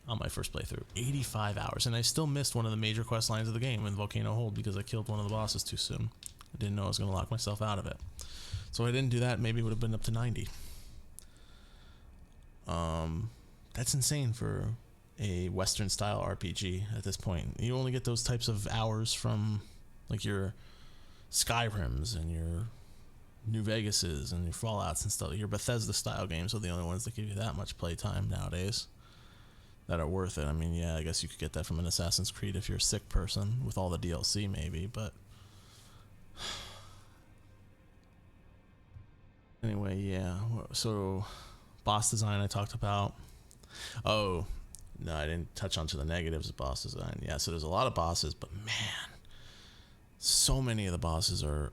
S2: on my first playthrough. 85 hours, and I still missed one of the major quest lines of the game in Volcano Hold because I killed one of the bosses too soon. I didn't know I was going to lock myself out of it. So I didn't do that. Maybe it would have been up to 90. That's insane for a Western style RPG at this point. You only get those types of hours from like your Skyrims and your New Vegases and your Fallouts and stuff. Your Bethesda style games are the only ones that give you that much playtime nowadays that are worth it. I mean, yeah, I guess you could get that from an Assassin's Creed if you're a sick person with all the DLC maybe, but anyway, yeah. So boss design I talked about. Oh, no, I didn't touch on to the negatives of boss design. Yeah, so there's a lot of bosses, but man, so many of the bosses are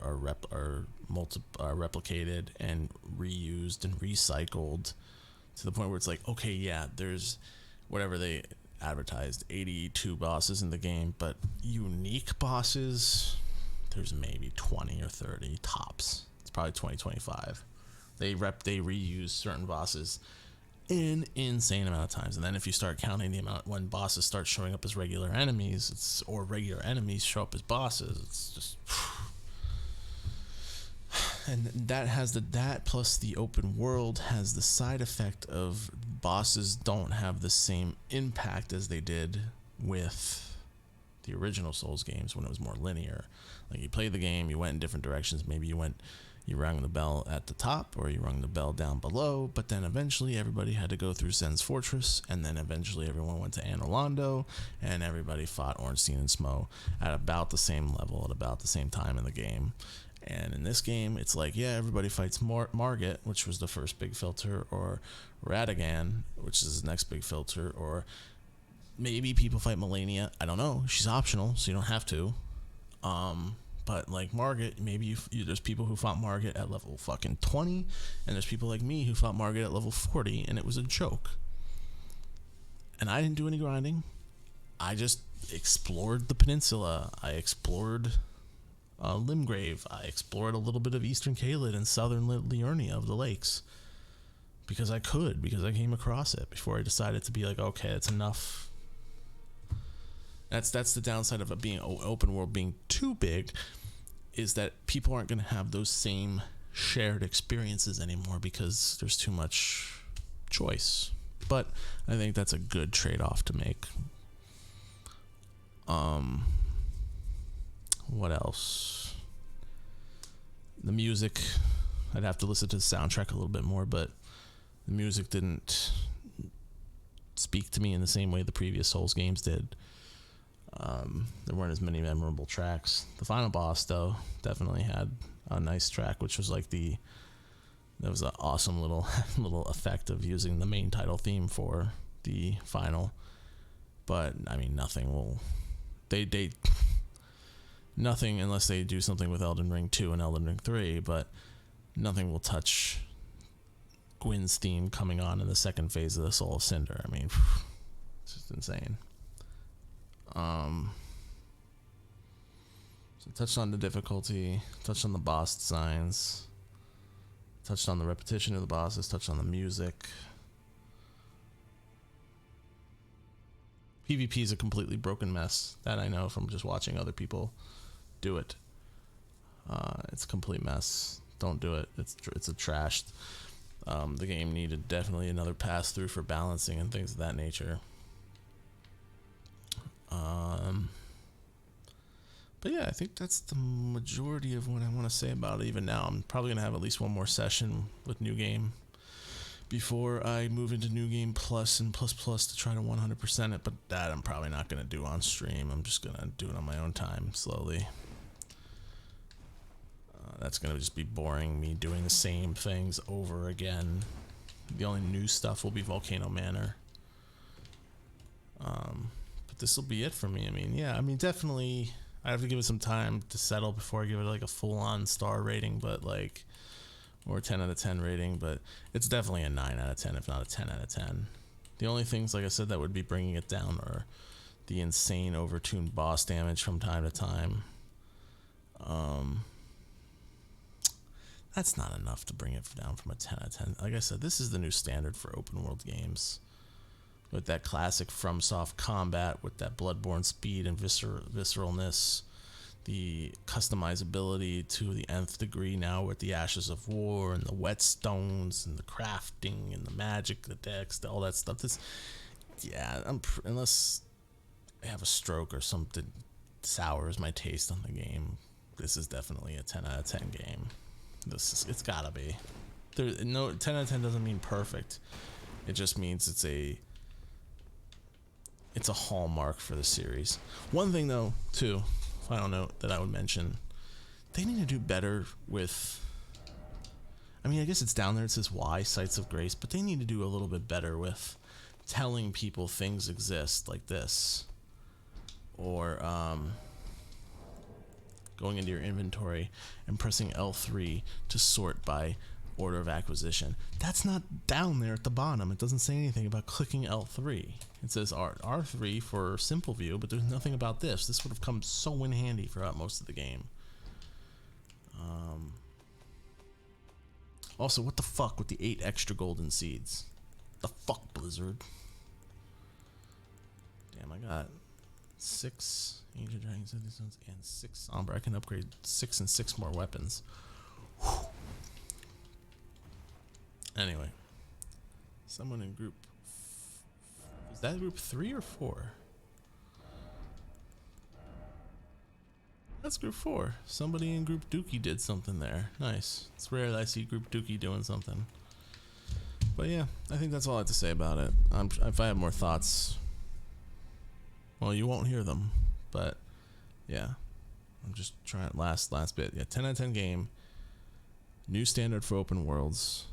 S2: replicated and reused and recycled to the point where it's like, okay, yeah, there's whatever they advertised, 82 bosses in the game, but unique bosses, there's maybe 20 or 30 tops. It's probably 20, 25. They reuse certain bosses an insane amount of times, and then if you start counting the amount when bosses start showing up as regular enemies, or regular enemies show up as bosses, it's just And that plus the open world has the side effect of bosses don't have the same impact as they did with the original Souls games when it was more linear. Like, you played the game, you went in different directions. Maybe you rang the bell at the top, or you rang the bell down below, but then eventually everybody had to go through Zen's Fortress, and then eventually everyone went to Anor Londo, and everybody fought Ornstein and Smough at about the same level, at about the same time in the game. And in this game, it's like, yeah, everybody fights Margit, which was the first big filter, or Radagan, which is the next big filter, or maybe people fight Melania. I don't know. She's optional, so you don't have to. But like Margit, maybe there's people who fought Margit at level fucking 20, and there's people like me who fought Margit at level 40, and it was a joke. And I didn't do any grinding. I just explored the peninsula. I explored Limgrave. I explored a little bit of Eastern Caelid and Southern Liurnia of the lakes. Because I came across it before I decided to be like, okay, that's enough. That's the downside of it being open world being too big, is that people aren't going to have those same shared experiences anymore because there's too much choice. But I think that's a good trade-off to make. What else? The music, I'd have to listen to the soundtrack a little bit more, but the music didn't speak to me in the same way the previous Souls games did. There weren't as many memorable tracks. The final boss, though, definitely had a nice track, which was like that was an awesome little effect of using the main title theme for the final. But I mean, nothing unless they do something with Elden Ring 2 and Elden Ring 3, but nothing will touch Gwyn's theme coming on in the second phase of the Soul of Cinder. I mean, it's just insane. So touched on the difficulty, touched on the boss designs, touched on the repetition of the bosses, touched on the music. PvP is a completely broken mess. That I know from just watching other people do it. It's a complete mess. Don't do it. It's a trashed. The game needed definitely another pass through for balancing and things of that nature. But yeah, I think that's the majority of what I want to say about it. Even now, I'm probably going to have at least one more session with New Game before I move into New Game Plus and Plus Plus to try to 100% it, but that I'm probably not going to do on stream. I'm just going to do it on my own time, slowly. That's going to just be boring, me doing the same things over again. The only new stuff will be Volcano Manor. But this will be it for me. I mean, definitely I have to give it some time to settle before I give it like a full-on star rating, but like, or 10 out of 10 rating, but it's definitely a 9 out of 10, if not a 10 out of 10. The only things, like I said, that would be bringing it down are the insane overtuned boss damage from time to time. That's not enough to bring it down from a 10 out of 10. Like I said, this is the new standard for open world games. With that classic FromSoft combat, with that Bloodborne speed and visceralness, the customizability to the nth degree now with the Ashes of War and the whetstones and the crafting and the magic, the decks, all that stuff. Unless I have a stroke or something sours my taste on the game, this is definitely a 10 out of 10 game. It's gotta be. 10 out of 10 doesn't mean perfect. It just means it's a hallmark for the series. One thing though, too, final note that I would mention, they need to do better with, I mean, I guess it's down there, it says why, Sites of Grace, but they need to do a little bit better with telling people things exist like this. Or, going into your inventory and pressing L3 to sort by order of acquisition. That's not down there at the bottom. It doesn't say anything about clicking L3. It says R3 for simple view, but there's nothing about this. This would have come so in handy throughout most of the game. Also, what the fuck with the 8 extra golden seeds? The fuck, Blizzard? Damn, I got 6 Ancient Dragons and 6 Sombra. I can upgrade 6 and 6 more weapons. Whew. Anyway, someone in group. Was that group 3 or 4? That's group 4. Somebody in group Dookie did something there. Nice. It's rare that I see group Dookie doing something. But yeah, I think that's all I have to say about it. If I have more thoughts, well, you won't hear them. But yeah, I'm just trying. Last bit. Yeah, 10 out of 10 game. New standard for open worlds.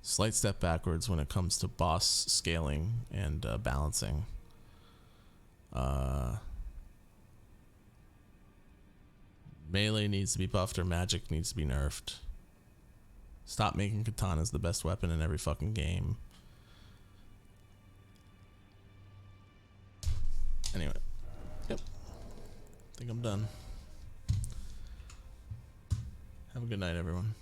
S2: Slight step backwards when it comes to boss scaling and balancing. Melee needs to be buffed or magic needs to be nerfed. Stop making katanas the best weapon in every fucking game. Anyway. Yep. I think I'm done. Have a good night, everyone.